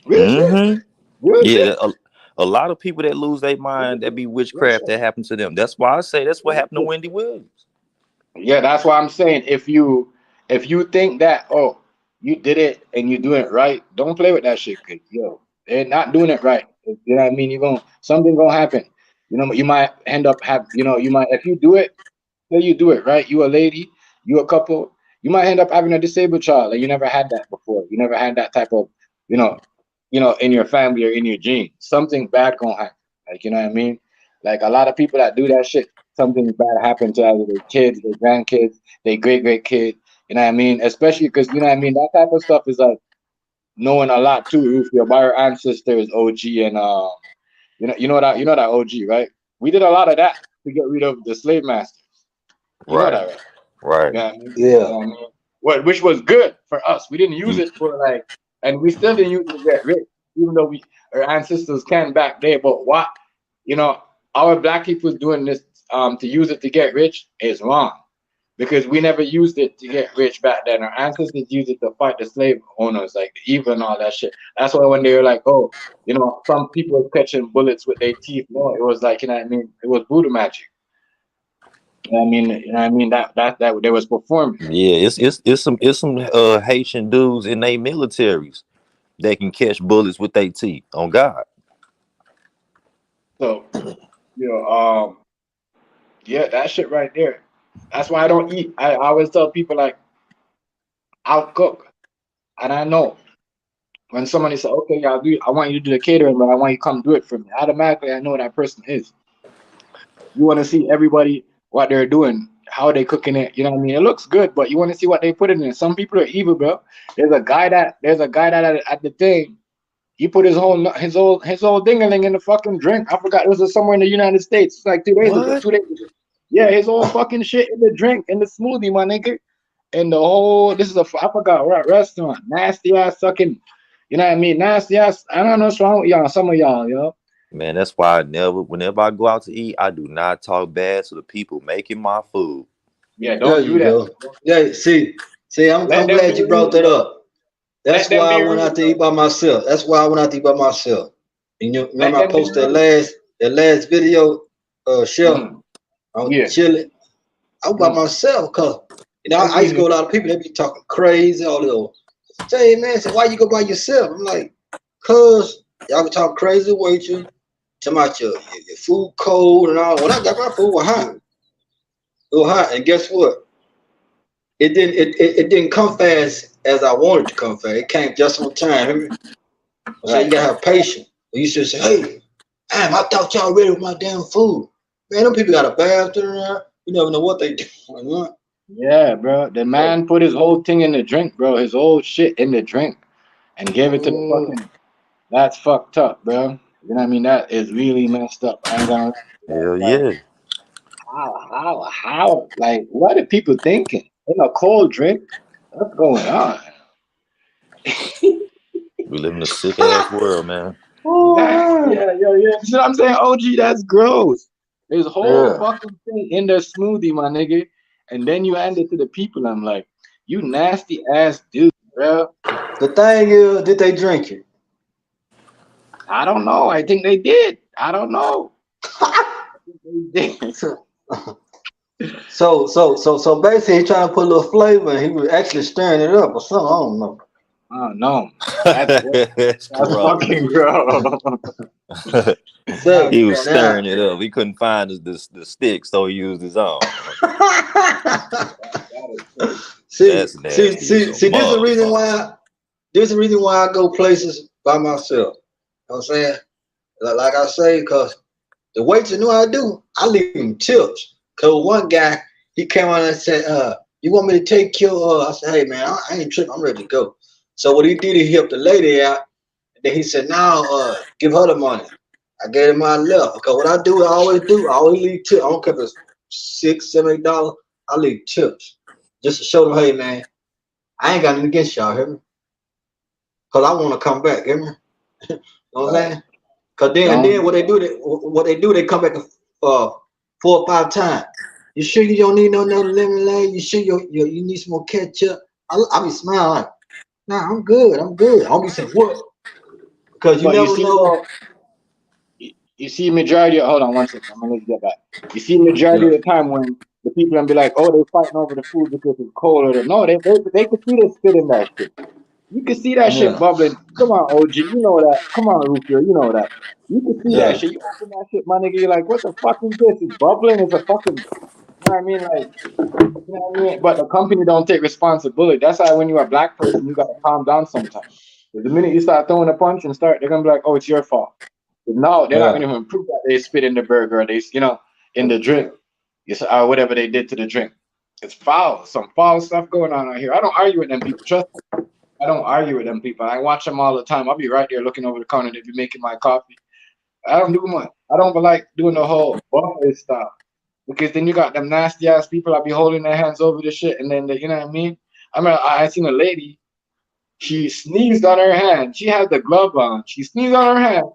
Real shit. Mm-hmm. Real Yeah, shit. a lot of people that lose their mind, that be witchcraft that happened to them. That's why I say that's what happened to Wendy Williams. Yeah, that's why I'm saying if you think that, oh, you did it and you doing it right, don't play with that shit, cause yo, they're not doing it right. You know what I mean? Something gonna happen. You know, you might end up you might, if you do it, say you do it right. You a lady, you a couple, you might end up having a disabled child, and you never had that before. You never had that type of, you know, in your family or in your genes. Something bad gonna happen. Like, you know what I mean? Like a lot of people that do that shit, something bad happened to either their kids, their grandkids, their great kid. You know what I mean? Especially because, you know what I mean, that type of stuff is like knowing a lot too. If you're by your ancestors, OG, and you know that OG, right? We did a lot of that to get rid of the slave masters. You know Right, that, right? right. Yeah, I mean, Yeah. you know what I mean? Which was good for us. We didn't use it for like, and we still didn't use it to get rich, even though our ancestors can back there. But what, you know, our black people doing this to use it to get rich is wrong, because we never used it to get rich back then. Our ancestors used it to fight the slave owners, like the evil and all that shit. That's why when they were like, oh, you know, some people were catching bullets with their teeth. No, it was like, you know what I mean? It was voodoo magic. That they was performing. Yeah, it's some Haitian dudes in their militaries that can catch bullets with their teeth. On God. So, you know, yeah, that shit right there. That's why I don't eat. I always tell people like I'll cook, and I know when somebody says, "Okay, yeah, I want you to do the catering, but I want you to come do it for me." Automatically, I know that person is. You want to see everybody what they're doing, how they cooking it. You know what I mean? It looks good, but you want to see what they put in it. Some people are evil, bro. There's a guy that at the thing. He put his whole dingaling in the fucking drink. I forgot, it was somewhere in the United States. It's like 2 days ago. What? 2 days ago. Yeah, his whole fucking shit in the drink, in the smoothie, my nigga. And the whole, this is I forgot what restaurant. Nasty ass sucking. You know what I mean? Nasty ass. I don't know what's wrong with y'all. Some of y'all, yo. Man, that's why whenever I go out to eat, I do not talk bad to the people making my food. Yeah, There don't do you that. go. Yeah, see, I'm Let them glad be you brought rude, that bro. up. Let That's them why I be went rude, out to bro. eat by myself. That's why I went out to eat by myself. And you Let remember I them be posted that rude. last video, Chef, Mm-hmm. I was Yeah. chilling. I was by Mm-hmm. myself, cause I I used seen to go it. with a lot of people, they be talking crazy, all this. Say, man, say, why you go by yourself? I'm like, cause y'all be talking crazy with you, talking about your food cold and all. When I got my food was hot. Yeah. It was hot. And guess what? It didn't come fast as I wanted to come fast. It came just on time. Hear me? So you Right. gotta have patience. You should say, hey, damn, I thought y'all ready with my damn food. Man, them people got a bathroom there. You never know what they do. Yeah, bro. The man put his whole thing in the drink, bro. His whole shit in the drink and gave it to the Mm, fucking. That's fucked up, bro. You know what I mean? That is really messed up. I ain't gonna lie. Hell Like, yeah. how, like, what are people thinking? In a cold drink? What's going on? We live in a sick ass world, man. Oh man. Yeah. You see what I'm saying? OG, that's gross. There's a whole Yeah. fucking thing in the smoothie, my nigga. And then you hand it to the people. I'm like, you nasty ass dude, bro. The thing is, did they drink it? I don't know. I think they did. I don't know. They did. So basically, he trying to put a little flavor, and he was actually stirring it up or something. I don't know. Oh no. That's gross. That's That's gross. fucking gross. Say That's He was gross. now. stirring it up. He couldn't find the stick, so he used his own. That is crazy. That's nasty as a See. This is the reason motherfucker. why. This is the reason why I go places by myself. You know what I'm saying? Like I say, because the waiter knew how I do. I leave him tips. Cause one guy, he came on and said, you want me to take your I said, hey man, I ain't tripping, I'm ready to go. So what he did, he helped the lady out, and then he said, now give her the money. I gave him my left. Because what I do, I always leave tips. I don't care if it's $6, $7, I leave tips. Just to show them, hey man, I ain't got nothing against y'all, hear me? Cause I want to come back, hear me? You know what I'm Right. saying? Cause then Don't what they come back 4 or 5 times. You sure you don't need no lemonade? You sure you need some more ketchup? I be smiling like, nah, I'm good. I don't be saying what? Because you but you never see know. though, you see majority of, hold on one second, I'm gonna let you get back. You see majority Yeah, of the time when the people gonna be like, oh, they fighting over the food because it's cold or no, they could see they spit in that shit. You can see that shit yeah, bubbling. Come on, OG, you know that. Come on, Rufio, you know that. You can see that yeah, shit. You open that shit, my nigga, you're like, what the fuck is this? It's bubbling. It's a fucking, you know what I mean? Like, you know what I mean? But the company don't take responsibility. That's why when you're a black person, you gotta calm down sometimes. 'Cause the minute you start throwing a punch and start, they're gonna be like, "Oh, it's your fault." But no, they're not yeah, gonna even prove that they spit in the burger or in the drink, yes, or whatever they did to the drink. It's foul. Some foul stuff going on out here. I don't argue with them people. Trust me. I don't argue with them people. I watch them all the time. I'll be right there looking over the counter. They be making my coffee. I don't do much. I don't like doing the whole buffet stuff. Because then you got them nasty ass people that be holding their hands over the shit, and then you know what I mean. I mean, I seen a lady. She sneezed on her hand. She had the glove on. She sneezed on her hand,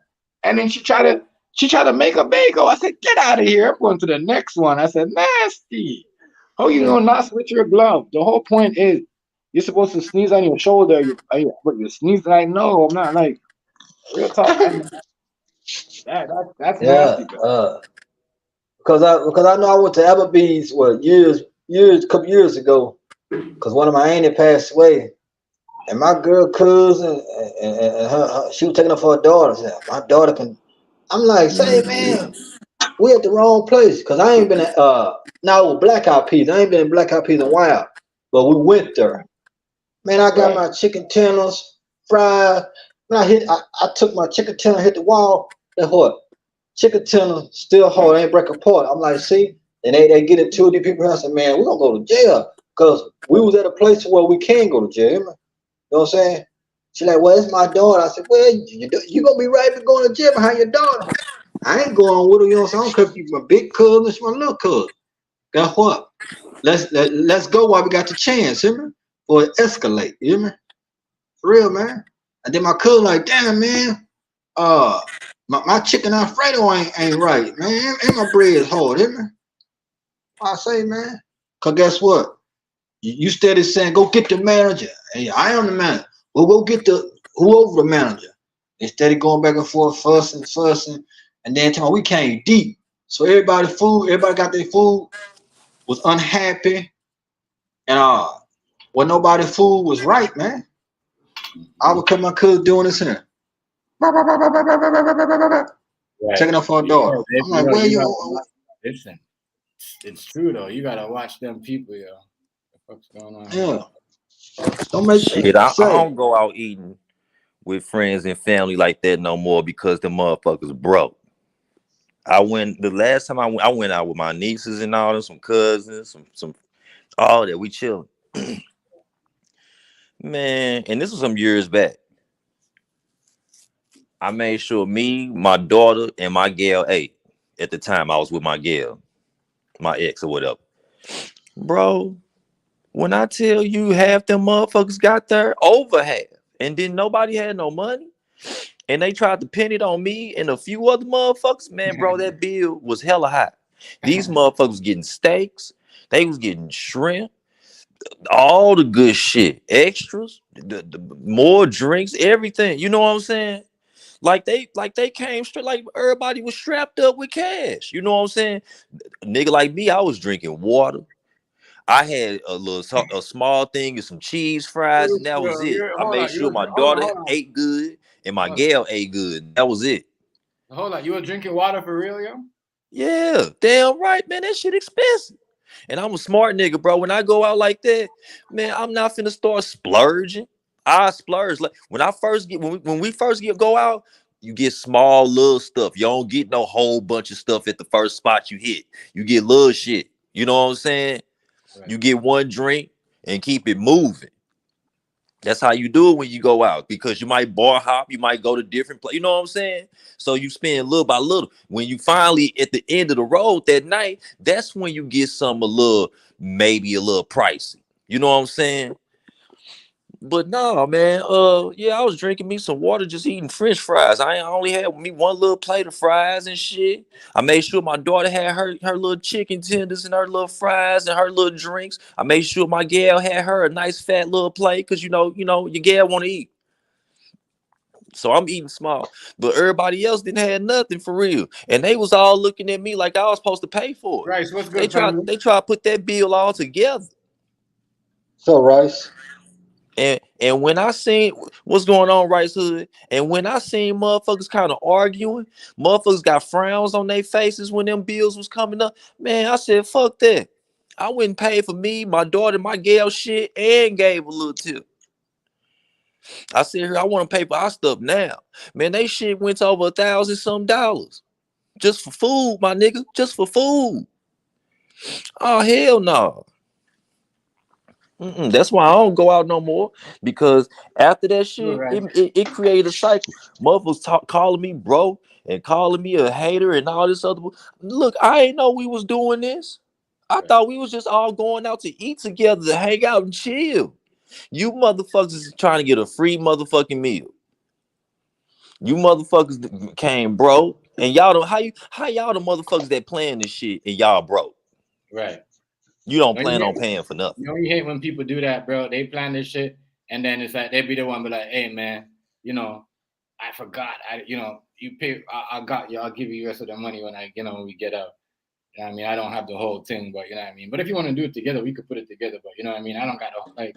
and then she tried to make a bagel. I said, "Get out of here! I'm going to the next one." I said, "Nasty! How you gonna not switch your glove? The whole point is you're supposed to sneeze on your shoulder. But you're sneezing like no, I'm not like real talk. And that's yeah. nasty, bro. Because I know I went to Applebee's a couple years ago. Because one of my auntie passed away, and my girl cousin and she was taking up for her daughter. She said, my daughter can. I'm like, say man, we at the wrong place. Cause I ain't been at now with Black Eyed Peas. I ain't been in Black Eyed Peas in a while, but we went there. Man, I got Right. my chicken tenders fried. When I took my chicken tender, hit the wall. Guess what? Chicken tender still hard, ain't break apart. I'm like, see, and they get it to the people. I said, man, we gonna go to jail because we was at a place where we can go to jail. You know what I'm saying? She like, well, it's my daughter. I said, well, you gonna be right for going to jail behind your daughter. I ain't going with her. You know what I'm saying? I don't care if you my big cousin, it's my little cousin. Guess what? Let's go while we got the chance, you know, or it escalate, you know, for real, man. And then my cousin like, damn, man, uh, my chicken Alfredo ain't right, man, and my bread is hard, you know. I say, man, cause guess what? You steady saying, go get the manager. Hey, I am the manager. Well, go get whoever the manager. Instead of going back and forth, fussing, and then telling we can't deep. So everybody got their food, was unhappy, and when nobody food was right, man. I would cut my cousin doing this here. Right. Checking up for her Yeah, daughter. I'm like, where you you gotta listen. It's true though. You gotta watch them people, yo. What's going on here? yeah. Don't make Shit, I say. don't go out eating with friends and family like that no more because the motherfuckers broke. I went the last time I went out with my nieces and all them, some cousins, some all that. We chilling. Man, and this was some years back. I made sure me, my daughter, and my gal ate. At the time, I was with my gal, my ex or whatever. Bro, when I tell you half them motherfuckers got there, over half, and then nobody had no money, and they tried to pin it on me and a few other motherfuckers, man, bro, that bill was hella high. These motherfuckers was getting steaks, they was getting shrimp, all the good shit, extras, the more drinks, everything. You know what I'm saying? Like they came straight, like everybody was strapped up with cash. You know what I'm saying? A nigga like me, I was drinking water. I had a small thing and some cheese fries, and that was it. I Hold made on, sure my hold on, daughter hold on, ate good and my hold on. gal ate good. That was it. Hold on. You were drinking water for real, yo? Yeah, damn right, man. That shit expensive. And I'm a smart nigga, bro. When I go out like that, man, I'm not finna start splurging. I splurge. Like when I first get when we first go out, you get small little stuff. You don't get no whole bunch of stuff at the first spot you hit. You get little shit. You know what I'm saying? Right. You get one drink and keep it moving. That's how you do it when you go out, because you might bar hop, you might go to different places. You know what I'm saying? So you spend little by little. When you finally at the end of the road that night, that's when you get some maybe a little pricey. You know what I'm saying? But no, man. Yeah, I was drinking me some water, just eating French fries. I only had me one little plate of fries and shit. I made sure my daughter had her little chicken tenders and her little fries and her little drinks. I made sure my gal had her a nice fat little plate, because you know your gal want to eat. So I'm eating small, but everybody else didn't have nothing for real, and they was all looking at me like I was supposed to pay for it. Rice, what's They good, tried family? they tried to put that bill all together. So Rice, And when I seen what's going on, Rice Hood, and when I seen motherfuckers kind of arguing, motherfuckers got frowns on their faces when them bills was coming up. Man, I said, fuck that. I went and paid for me, my daughter, my gal shit, and gave a little tip. I said, here, I want to pay for our stuff now. Man, they shit went to over $1,000 just for food, my nigga, just for food. Oh, hell no. That's why I don't go out no more, because after that Good, shit, Rice. it created a cycle. Motherfuckers calling me bro and calling me a hater and all this other. Look, I ain't know we was doing this. I thought we was just all going out to eat together, to hang out and chill. You motherfuckers is trying to get a free motherfucking meal. You motherfuckers came broke, and y'all don't how y'all the motherfuckers that playing this shit and y'all broke. Right. You don't Don't you plan on hate, paying for nothing. you hate when people do that, bro? They plan this shit, and then it's like they be the one be like, hey, man, I forgot. You pay. I got you. I'll give you the rest of the money when when we get out. You know what I mean? I don't have the whole thing, but you know what I mean? But if you want to do it together, we could put it together. But you know what I mean? I don't got to, like,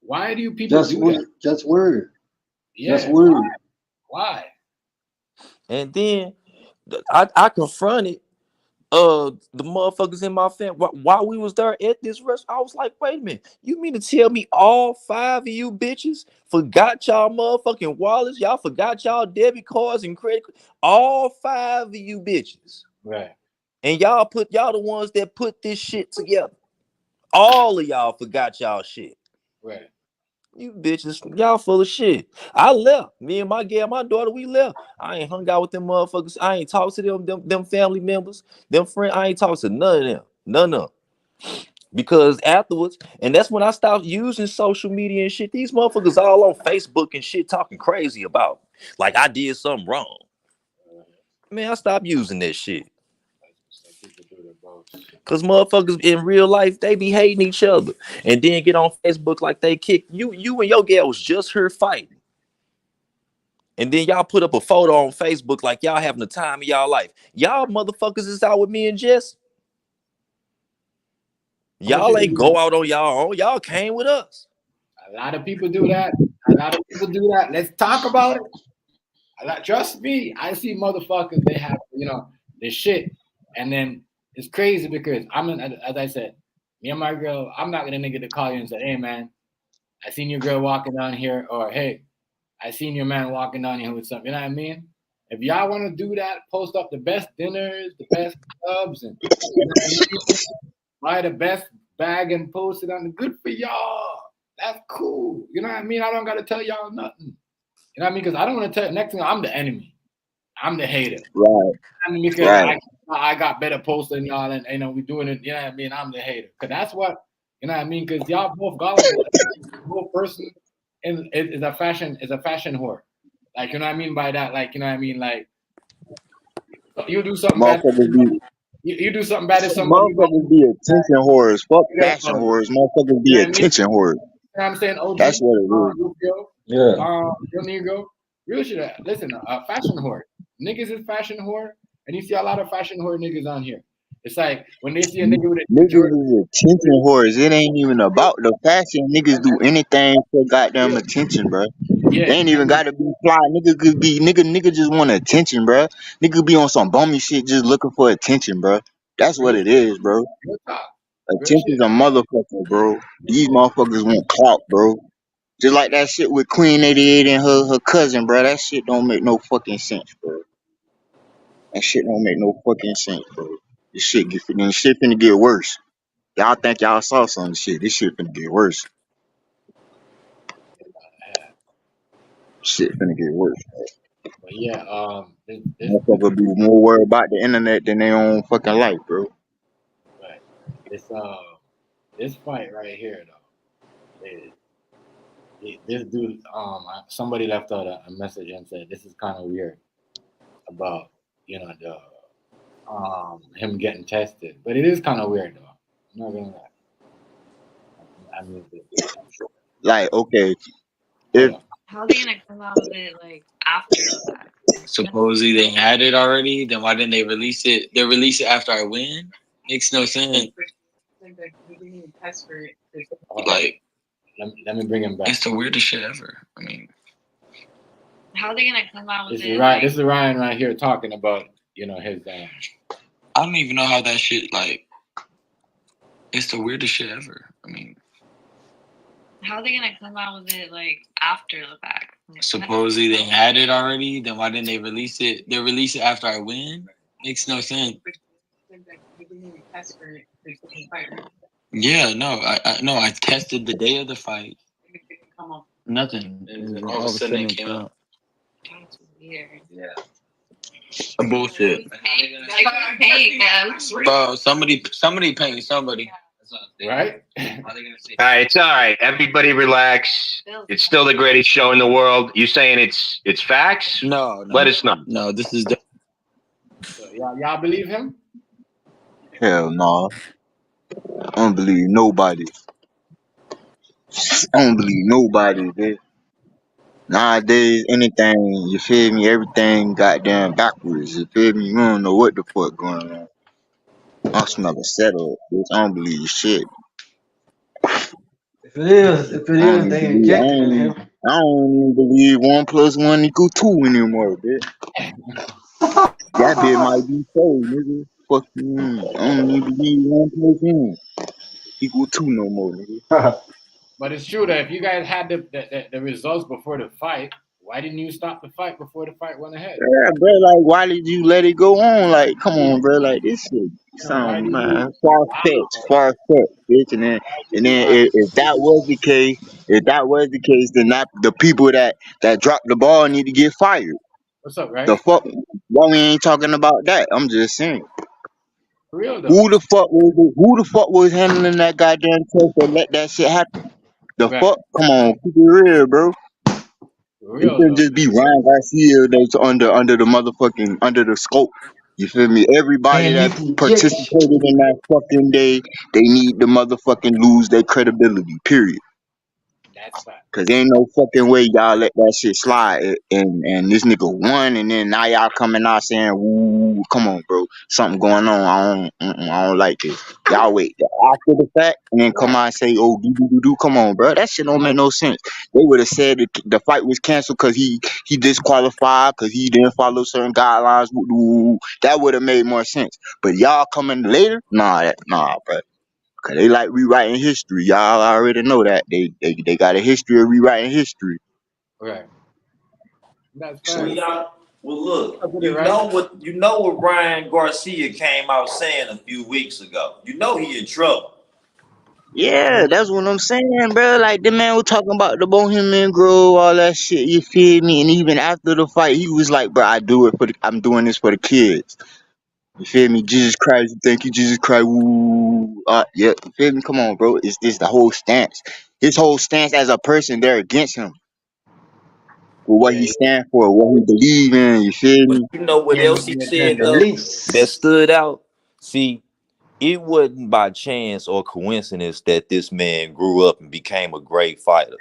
why do people do that? just word. Yeah. Just word. Why? And then I confronted the motherfuckers in my family while we was there at this restaurant. I was like, wait a minute, you mean to tell me all 5 of you bitches forgot y'all motherfucking wallets? Y'all forgot y'all debit cards and credit? All 5 of you bitches. Right. And y'all the ones that put this shit together. All of y'all forgot y'all shit. Right. You bitches, y'all full of shit. I left. Me and my gal, my daughter, we left. I ain't hung out with them motherfuckers. I ain't talked to them family members, them friends. I ain't talked to none of them. None of them. Because afterwards, and that's when I stopped using social media and shit. These motherfuckers all on Facebook and shit talking crazy about like I did something wrong. Man, I stopped using that shit. Cause motherfuckers in real life, they be hating each other, and then get on Facebook like they kick you. You and your gal was just here fighting, and then y'all put up a photo on Facebook like y'all having the time of y'all life. Y'all motherfuckers is out with me and Jess. Y'all ain't go out on y'all own. Y'all came with us. A lot of people do that. A lot of people do that. Let's talk about it. Trust me, I see motherfuckers. They have this shit, and then it's crazy because as I said, me and my girl. I'm not gonna nigga to call you and say, hey man, I seen your girl walking down here, or hey, I seen your man walking down here with something. You know what I mean? If y'all want to do that, post up the best dinners, the best clubs, and buy the best bag and post it on the good for y'all. That's cool. You know what I mean? I don't gotta tell y'all nothing. You know what I mean? Because I don't want to tell. Next thing, I'm the enemy. I'm the hater. Right. I mean, because Right. I got better posts than y'all, and you know we doing it. You know what I mean? I'm the hater. Because that's what you know what I mean. Because y'all both gullible. Both person is a fashion whore. Like you know what I mean by that. Like you know what I mean. Like you do something bad. Motherfuckers be You do something bad to somebody. motherfuckers be attention whores. Fuck You know fashion whores. Motherfuckers be what I mean? attention whores. You know what I'm saying? OG. That's what it is. Rufio, Yeah. Yo Negro. Real shit. Listen, fashion whore. Niggas is fashion whore, and you see a lot of fashion whore niggas on here. It's like when they see a nigga with a Niggas Jordan, is attention whores. It ain't even about the fashion. Niggas do anything for goddamn attention, bro. yeah, They ain't even gotta be fly. Nigga could be nigga just want attention, bro. Nigga be on some bummy shit just looking for attention, bro. That's what it is, bro. real talk. Attention's a motherfucker, bro. These motherfuckers want clout, bro. Just like that shit with Queen 88 and her cousin, bro. That shit don't make no fucking sense, bro. That shit don't make no fucking sense, bro. This shit finna get worse. Y'all think y'all saw some shit. This shit finna get worse. Shit finna get worse. But yeah, this Motherfucker be more worried about the internet than their own fucking life, bro. right. This fight right here though. This dude, somebody left out a message and said this is kind of weird about you know the him getting tested, but it is kind of weird though. I'm not gonna lie. I mean, Like, okay, hold if on. How are they gonna come out with it like after the fact? Supposedly they had it already. Then why didn't they release it? They release it after I win. Makes no sense. Like Let me bring him back. it's the weirdest shit ever. I mean, How are they gonna come out with This it? is right. This is Ryan right here talking about you know his. I don't even know how that shit like. It's the weirdest shit ever. I mean, How are they gonna come out with it like after the fact? supposedly they had it already. Then why didn't they release it? They release it after I win. Makes no sense. Yeah, no, I tested the day of the fight. Nothing. And all of a sudden it came out. That's weird. Yeah. Bullshit. Like, hey, man. Bro, somebody paying somebody. Right? All right, it's all right. Everybody relax. It's still the greatest show in the world. You saying it's facts? No. Let us know. No, this is So, y'all believe him? hell no, I don't believe nobody. I don't believe nobody, bitch. Nowadays, anything, you feel me? Everything goddamn backwards. You feel me? You don't know what the fuck going on. I smell a setup, bitch. I don't believe shit. If it is, I don't even they believe. injected in him. I don't even believe 1 + 1 = 2 anymore, bitch. That bit might be so, nigga. Fuck you mean? I don't even believe 1 + 1 = 2 no more, nigga. But it's true that if you guys had the results before the fight, why didn't you stop the fight before the fight went ahead? Yeah, bro. Like, why did you let it go on? Like, come on, bro. Like, this shit Why sound, did man, you? far fetched, bitch. And then if that was the case, then the people that dropped the ball need to get fired. What's up, right? The fuck? Why we ain't talking about that? I'm just saying. For real though. Who the fuck was handling that goddamn test and let that shit happen? The Right. fuck? Come on, keep it real, bro. For It real shouldn't though. just be Ryan Garcia that's under the motherfucking under the scope. You feel me? Everybody They that need to inject shit. participated in that fucking day, they need to motherfucking lose their credibility. Period. That's fact. Cause ain't no fucking way y'all let that shit slide and this nigga won and then now y'all coming out saying, "Woo, come on, bro, something going on. I don't like this." Y'all wait till after the fact and then come out and say, "Oh, do. Come on, bro, that shit don't make no sense." They would have said that the fight was canceled because he disqualified because he didn't follow certain guidelines. Woo. That would have made more sense. But y'all coming later, nah, bro. Cause they like rewriting history. Y'all already know that. They got a history of rewriting history. Right. That's So fact. Well, look, I put it right. you know what Ryan Garcia came out saying a few weeks ago. You know he in trouble. Yeah, that's what I'm saying, bro. Like the man was talking about the Bohemian Grove, all that shit. You feel me? And even after the fight, he was like, "Bro, I'm doing this for the kids." You feel me? Jesus Christ, thank you, Jesus Christ. Woo. Yeah, you feel me? Come on, bro. It's this the whole stance. His whole stance as a person, they're against him for what Yeah, he stand for, what he believe in. You feel But me? you know what yeah, else with he their said though that beliefs. stood out? See, it wasn't by chance or coincidence that this man grew up and became a great fighter.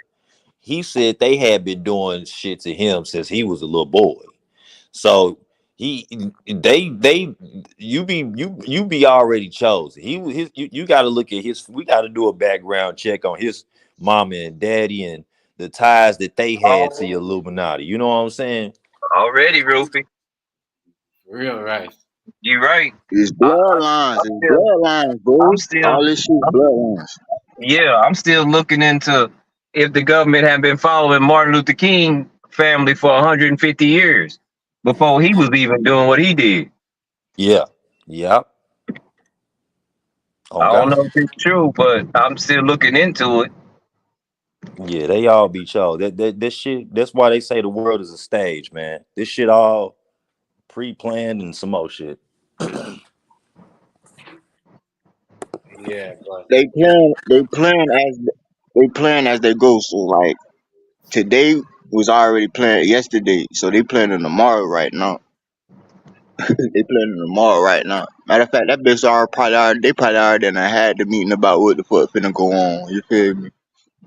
He said they had been doing shit to him since he was a little boy. So he they you be already chosen. You got to look at his. We got to do a background check on his mama and daddy and the ties that they had to the Illuminati. You know what I'm saying? Already, Rufy. Real right. You right. It's I, bloodlines, I'm it's still, bloodlines, I'm bro. still, All this shit I'm, bloodlines. yeah, I'm still looking into if the government had been following Martin Luther King family for 150 years before he was even doing what he did. Yeah, yeah. On I don't God. know if it's true, but I'm still looking into it. Yeah, they all be chose. This shit. That's why they say the world is a stage, man. This shit all pre-planned and some more shit. Yeah, but They plan as they go. So like today was already planned yesterday, so they planning tomorrow right now. They planning tomorrow right now. Matter of fact, that bitch they probably already done had the meeting about what the fuck finna go on. You feel me?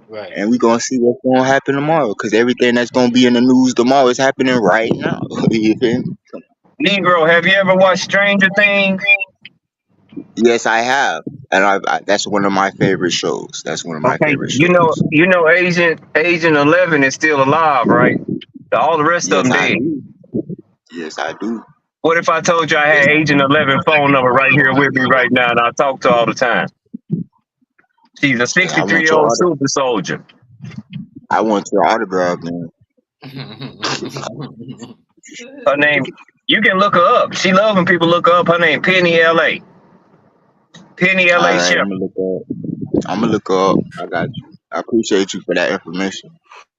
right. And we gonna see what's gonna happen tomorrow, cause everything that's gonna be in the news tomorrow is happening right now. You feel me? Negro, have you ever watched Stranger Things? Yes, I have, and that's one of my favorite shows. That's one of my Okay, favorite shows. you know, Agent 11 is still alive, right? All the rest of Yes, them I dead. do. Yes, I do. What if I told you I had Agent 11 phone number right here with me right now, and I talk to her all the time? She's a Hey, I want 63-year-old super soldier. I want your autograph, man. Her name, you can look her up. She loves when people look her up. Her name Penny LA. Penny All LA right, Shepherd. I'm gonna look up. I got you. I appreciate you for that information.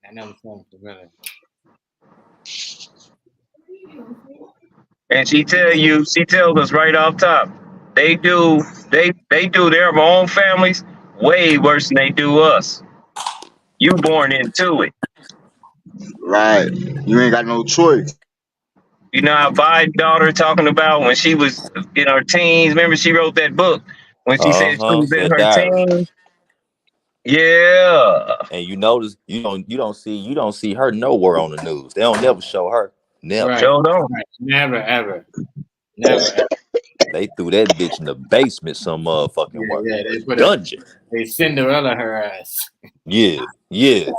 I never saw it really. And she tells us right off top, they do their own families way worse than they do us. You born into it. Right, you ain't got no choice. You know how Biden's daughter talking about when she was in her teens. Remember she wrote that book when she said she was in That her diary. teens. Yeah. And you notice you don't see her nowhere on the news. They don't never show her. Never. Right. Hold on. Right. Never ever. Never ever. They threw that bitch in the basement some motherfucking Yeah, work. yeah. A They put dungeon. they Cinderella her ass. Yeah, yeah.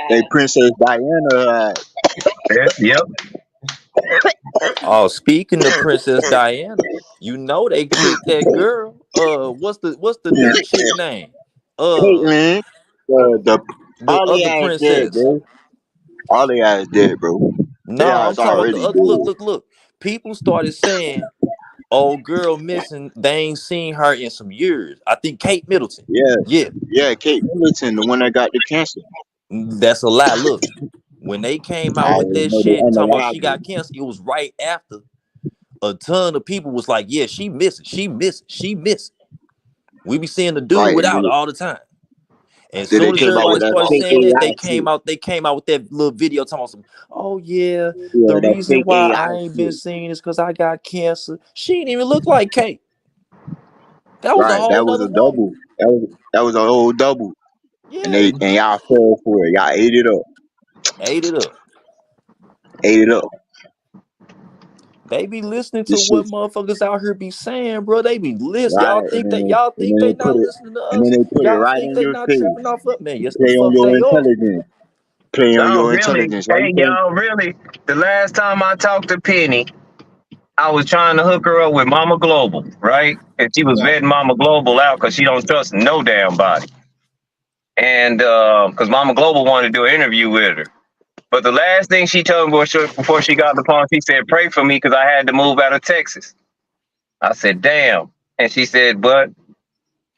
Hey, Princess Diana. Yep. Oh, speaking of Princess Diana, you know they killed that girl. What's the new chick name? Uh Caitlyn. The the all they other ass dead, princess. bro. All they ass dead, bro. They No, I'm ass talking about the already other. Look, dead. look, look. People started saying, "Old girl missing. They ain't seen her in some years." I think Kate Middleton. Yeah, Yeah, yeah. Kate Middleton, the one that got the cancer. that's a lie. Look, when they came I out with already that know they shit talking about she unalive. got cancer, it was right after a ton of people was like, "Yeah, she missing. She missing. She missing." We be seeing the dude Right, and without all the time. And as then they soon as came out everybody with that started fake saying that, AI they shit. came out with that little video talking about some, oh yeah, the Yeah, that reason fake why AI I ain't been shit. seen is because I got cancer. She didn't even look like Kate. That was a Right, whole that was nother a woman. double. That was a whole double, and Yeah. and y'all fell for it. Y'all ate it up, Ate it up. ate it up. They be listening to This what shit, motherfuckers out here be saying, bro. They be listening. right? Y'all And think then they they put not it, listening to and then us? they put it Y'all right think in they your not tripping face. off us? Man, yes the Play on fuck your they are. intelligence. Play on No, your really. intelligence. Why you Hey, think? y'all, really. The last time I talked to Penny, I was trying to hook her up with Mama Global, right? And she was Right. vetting Mama Global out because she don't trust no damn body. And because Mama Global wanted to do an interview with her. But the last thing she told me before she got on the phone, she said, pray for me because I had to move out of Texas. I said, damn. And she said, but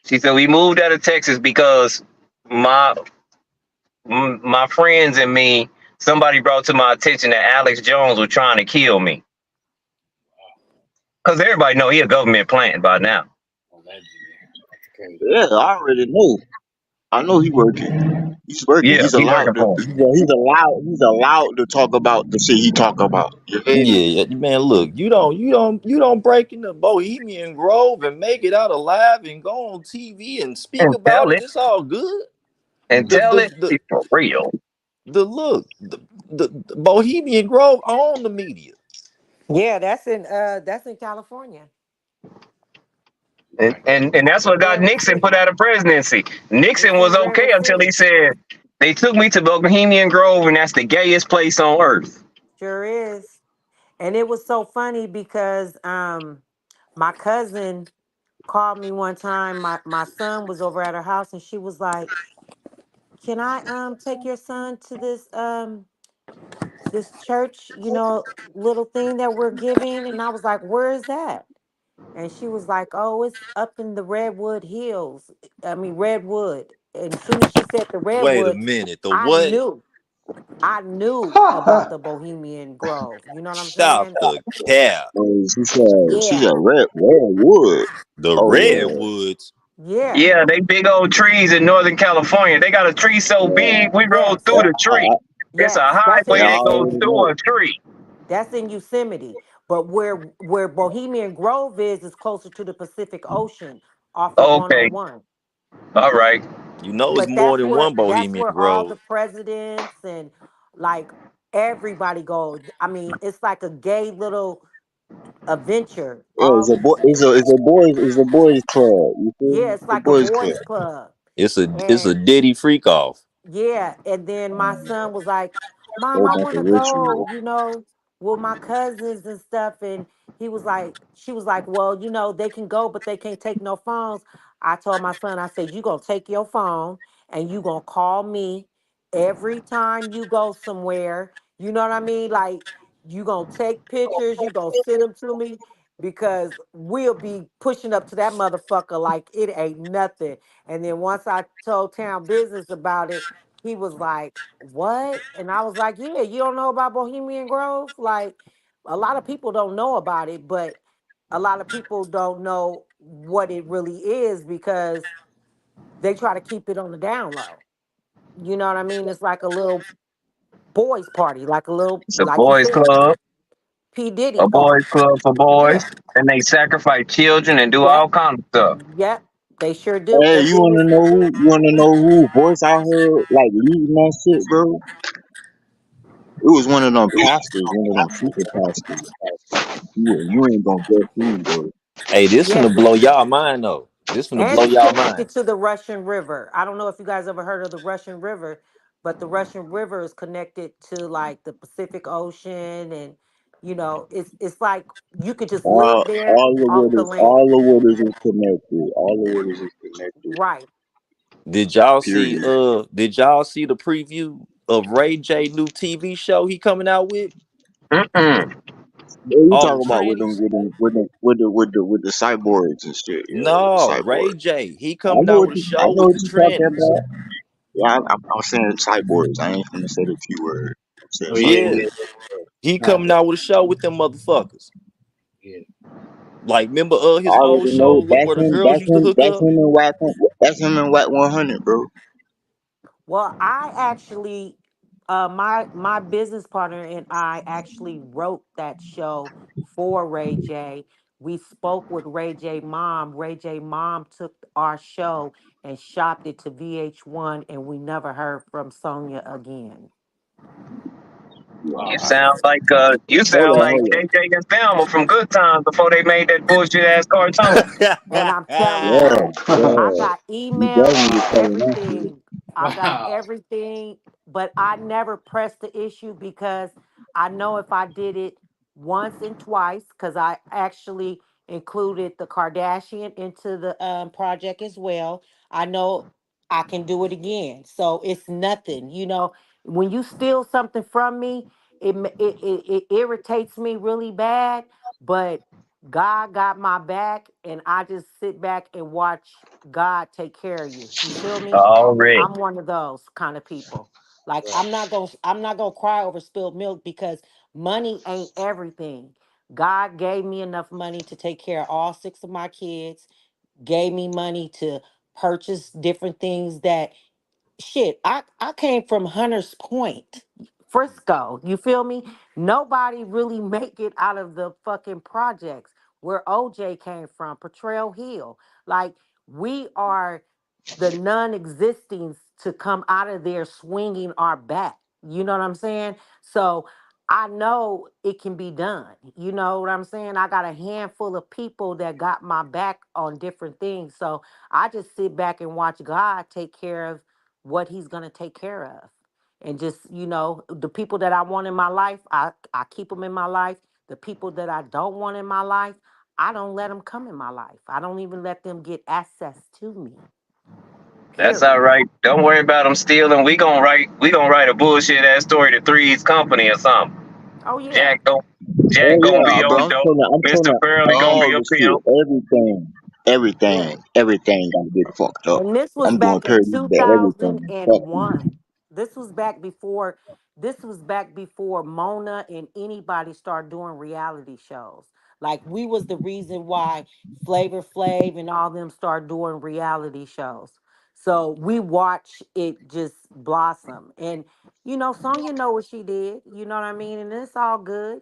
She said we moved out of Texas because my my friends and me, somebody brought to my attention that Alex Jones was trying to kill me. Because everybody know he a government plant by now. Allegedly. That's crazy. Yeah, I already know. I know he working. He's working. Yeah, He's he working allowed to. for him. He's allowed to talk about the shit he talk about. You feel me? Yeah, man. Look, you don't break into Bohemian Grove and make it out alive and go on TV and speak And about tell it. it. It's all good. And The tell the it. the It's for real. the look, the Bohemian Grove own the media. Yeah, that's in California. And that's what got Very Nixon put city. out of presidency. It's Nixon was in River okay until he City. said they took me to Bohemian Grove and that's the gayest place on earth. Sure is. And it was so funny because my cousin called me one time. My son was over at her house and she was like, "Can I take your son to this church, little thing that we're giving?" And I was like, "Where is that?" And she was like, "Oh, it's up in the Redwood Hills. I mean Redwood." And as soon as she said the Wait a Redwood, minute. The I what? knew. I knew about the Bohemian Grove. You know what I'm Stop saying? the cap. She said Yeah. redwood. The Oh yeah, redwoods. Yeah. Yeah, they big old trees in Northern California. They got a tree so yeah, big we rode Yes. through yeah. the tree. It's a Yes. That's Yeah, in highway I that goes already Yosemite. through know. a tree. That's in Yosemite. But where Bohemian Grove is closer to the Pacific Ocean off of Okay, 101. all right. You know it's But more than one that's Bohemian where all Grove. the presidents and like everybody goes. I mean, it's like a gay little adventure. Yeah, All these it's a boys club. You feel Yeah, me? it's The like a boys club. boys club. It's a And Diddy freak off. yeah, and then my son was like, "Mom, Whole I bunch want of to rituals. go, with my cousins and stuff." And she was like, "Well, they can go, but they can't take no phones." I told my son, I said, "You gonna take your phone and you gonna call me every time you go somewhere. You know what I mean? Like you gonna take pictures, you gonna send them to me." Because we'll be pushing up to that motherfucker like it ain't nothing. And then once I told town business about it, he was like, "What?" And I was like, "Yeah, you don't know about Bohemian Grove? Like, a lot of people don't know about it, but a lot of people don't know what it really is because they try to keep it on the down low. You know what I mean? It's like a little boys' party, like a little, It's a like you boys said, club, P. Diddy a boys party. club for Yeah. boys, and they sacrifice children and do Yep. all kinds of stuff. Yep. They sure do. Hey, And you then wanna it's know who? You wanna know who voice I heard like leading that shit, bro? It was one of them pastors, one of them super pastors. Yeah, you ain't gonna guess who though. Hey, this yeah. finna blow y'all mind though. This finna And blow it's y'all mind. connected to the Russian River. I don't know if you guys ever heard of the Russian River, but the Russian River is connected to like the Pacific Ocean, and it's like you could just live there off the land. All the waters is connected. All the waters is connected. Right. Period. Did y'all see the preview of Ray J new TV show he coming out with? Mm-mm. What you All the talking about with them trannies? with the cyborgs and shit? Yeah, with the No, Ray cyborgs. J. He coming out with a I show know with what the you talking trannies. about. Yeah, I'm saying cyborgs. I ain't finna say the T word. I'm saying Oh yeah, Yeah. cyborgs. yeah. He Nah, coming out with a show with them motherfuckers. yeah. Like, remember I his old already show know where the girls used to hook That's up? him and Whack. That's him and Whack 100, bro. Well, I actually, my business partner and I actually wrote that show for Ray J. We spoke with Ray J mom. Ray J mom took our show and shopped it to VH1, and we never heard from Sonya again. Wow. You sound like Hold on. JJ and Thelma from Good Times before they made that bullshit ass cartoon. And I'm telling Yeah, you, I yeah. got You emails definitely and was telling that shit. everything. I got Wow. everything, but I never pressed the issue because I know if I did it once and twice, because I actually included the Kardashian into the project as well. I know I can do it again. So it's nothing. When you steal something from me, it irritates me really bad, but God got my back, and I just sit back and watch God take care of you. You feel me? Already. I'm one of those kind of people. Like Right. I'm not gonna cry over spilled milk because money ain't everything. God gave me enough money to take care of all six of my kids, gave me money to purchase different things that shit, I came from Hunters Point, Frisco. You feel me? Nobody really make it out of the fucking projects where OJ came from, Potrero Hill. Like we are the non-existings to come out of there swinging our bat. You know what I'm saying? So I know it can be done. You know what I'm saying? I got a handful of people that got my back on different things. So I just sit back and watch God take care of what he's going to take care of. And just, the people that I want in my life, I keep them in my life. The people that I don't want in my life, I don't let them come in my life. I don't even let them get access to me. That's all Period. right. Don't worry about them stealing. We gonna write a bullshit ass story to Three's company or something. Oh yeah. Jack don't Oh Jack gonna be yeah, bro. on dope. I'm Mr. telling Fairley gonna all be a the shit, pimp. Yeah. everything gotta get fucked up. And this was I'm doing back in parody, but everything. Fuck you. 2001. This was back before Mona and anybody started doing reality shows. Like we was the reason why Flavor Flav and all them started doing reality shows. So we watch it just blossom. And Sonya know what she did. You know what I mean? And it's all good.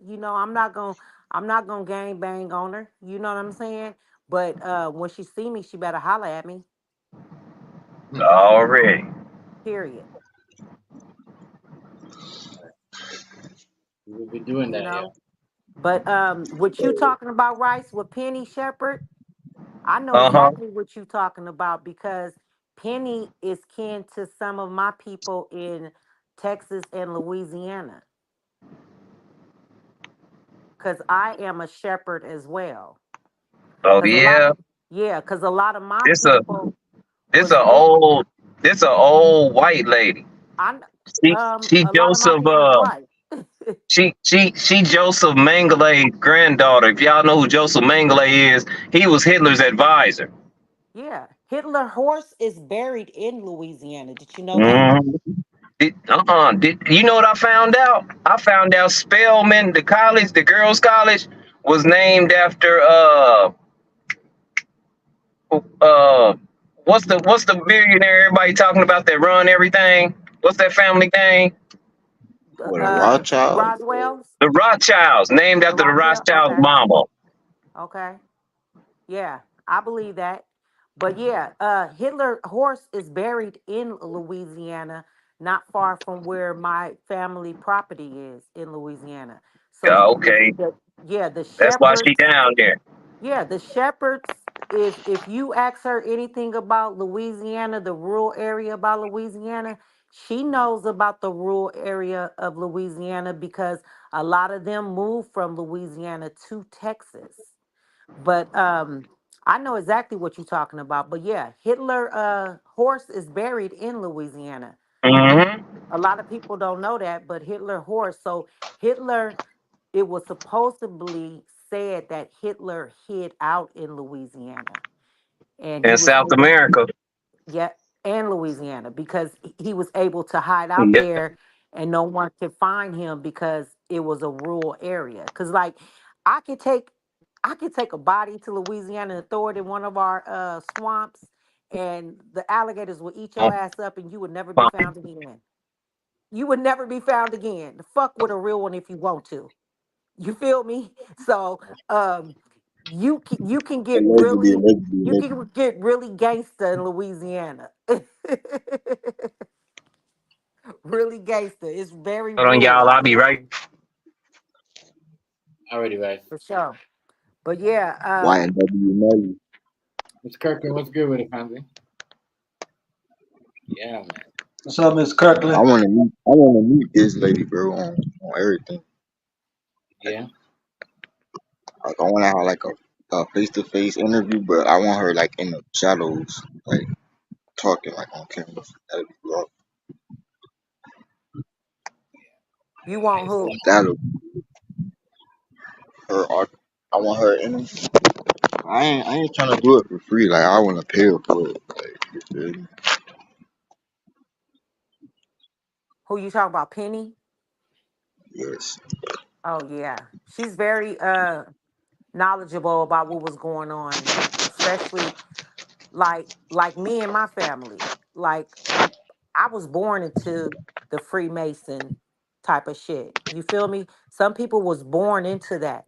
I'm not gonna gang bang on her. You know what I'm saying? But when she see me, she better holler at me. Already. Period. We will be doing You that, yeah. know. But what you talking about, Rice, with Penny Shepherd, I know Uh-huh. exactly what you talking about because Penny is kin to some of my people in Texas and Louisiana. Cause I am a shepherd as well. Oh Cause a lot yeah. of yeah, cause a lot of my This a people this was a moved. old this a old white lady. I She a lot of my Joseph people's white. she Joseph Mengele's granddaughter. If y'all know who Joseph Mengele is, he was Hitler's advisor. Yeah, Hitler horse is buried in Louisiana. Did you know that? Mhm. Did you know what I found out? I found out Spelman, the college, the girls' college, was named after uh what's the billionaire everybody talking about that run everything? What's that family name? What a Rothschild? Roswell's, The Rothschilds, named the after the Rothschild. Rothschilds' Okay, mama. okay, yeah, I believe that. But yeah, Hitler horse is buried in Louisiana, not far from where my family property is in Louisiana. So Yeah, the, okay. the yeah, the That's why she shepherds. down there. Yeah, the shepherds, if you ask her anything about Louisiana, the rural area about Louisiana, she knows about the rural area of Louisiana because a lot of them moved from Louisiana to Texas. But I know exactly what you're talking about. But yeah, Hitler horse is buried in Louisiana. Hmm. A lot of people don't know that, but Hitler horse. So Hitler, it was supposedly said that Hitler hid out in Louisiana, and he In was South able, America. yeah, and Louisiana because he was able to hide out Yeah. there, and no one could find him because it was a rural area. Cause like I could take, I could take a body to Louisiana and throw it in one of our swamps, and the alligators will eat your ass up, and you would never be found again. You would never be found again. The fuck with a real one if you want to. You feel me? So you can get Allegedly, really allegedly, you allegedly. can get really gangster in Louisiana. Really gangster. It's very Hold on, rural y'all. I'll out be there right. Already, right. for sure. But yeah, YNW Melly. Mr. Kirkland, what's good with it, family? Yeah, man. What's up, Miss I Kirkland? wanna meet this lady, bro, on everything. Yeah. Like I wanna have like a face to face interview, but I want her like in the shadows, like talking like on camera. That'd be rough. you want who? That'll her art. I want her in it. I ain't trying to do it for free. Like I want to pay her for it. Like, you feel me? Who you talking about, Penny? Yes. Oh yeah, she's very knowledgeable about what was going on, especially like me and my family. Like I was born into the Freemason type of shit. You feel me? Some people was born into that.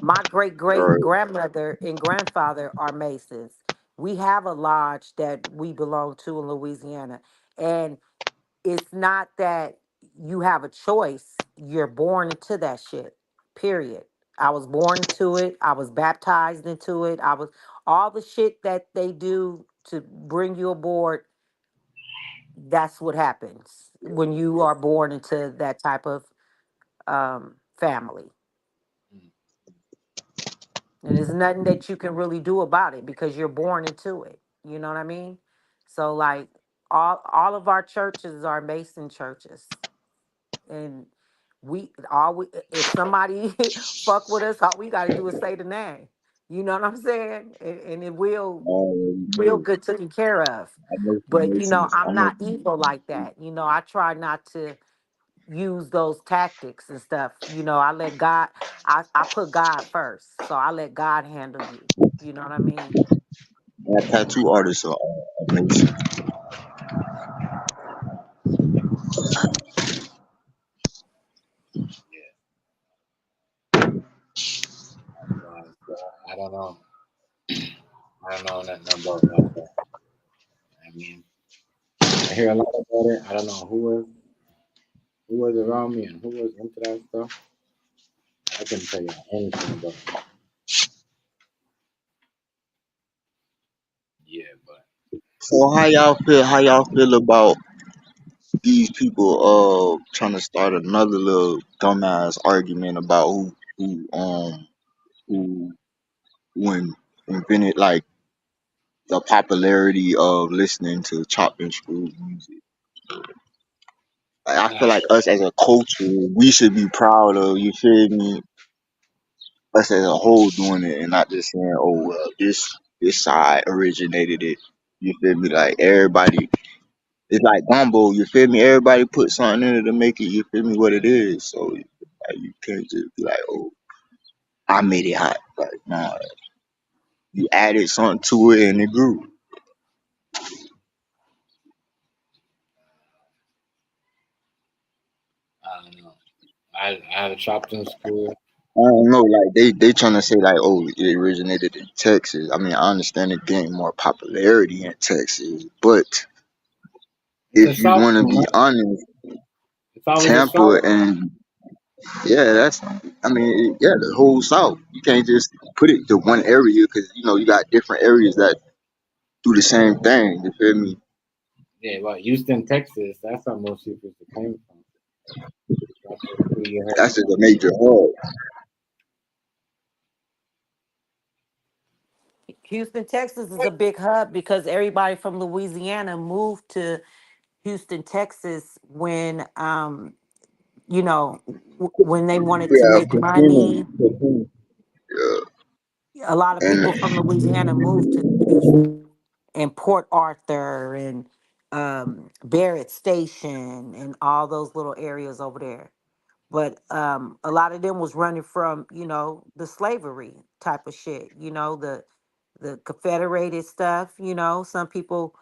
My great great Right. grandmother and grandfather are Masons. We have a lodge that we belong to in Louisiana. And it's not that you have a choice. You're born into that shit. Period. I was born into it. I was baptized into it. I was all the shit that they do to bring you aboard. That's what happens when you are born into that type of family. And there's nothing that you can really do about it because you're born into it. You know what I mean? So like all of our churches are Mason churches. And if somebody fuck with us, all we gotta do is say the name. You know what I'm saying? And it will real No, good taken care of. I know some But Masons. I I'm know not some evil like that. I try not to use those tactics and stuff. I let God, I put God first. So I let God handle you. You know what I mean? tattoo artists are Masons. I don't know. I don't know nothing about that. I mean, I hear a lot about it. I don't know who was around me and who was into that stuff. I couldn't tell you anything about it. Yeah, but So how y'all feel? How y'all feel about these people trying to start another little dumbass argument about who when invented like the popularity of listening to chopped and screwed music. Like, I feel nah, like us as a culture, we should be proud of, you feel me, us as a whole doing it and not just saying, oh well, this side originated it. You feel me? Like everybody, it's like gumbo. You feel me? Everybody put something in it to make it. You feel me? What it is. So like, you can't just be like, oh, I made it hot. Like nah, you added something to it and it grew. I don't know. I had a chopped in school. I don't know, like they trying to say like, oh, it originated in Texas. I mean, I understand it gained more popularity in Texas, but It's a if you South, want to man. be honest, It's always a Tampa South. and yeah, I mean, yeah, the whole South. You can't just put it to one area because you got different areas that do the same thing. You feel me? Yeah, but Houston, Texas. That's how most people came from. That's who you heard That's just about. a major hub. Houston, Texas is a big hub because everybody from Louisiana moved to Houston, Texas when when they wanted to Yeah, make money. Katrina. Yeah, A lot of and people from Louisiana moved to Houston and Port Arthur and Barrett Station and all those little areas over there. But a lot of them was running from the slavery type of shit. The Confederated stuff. Some people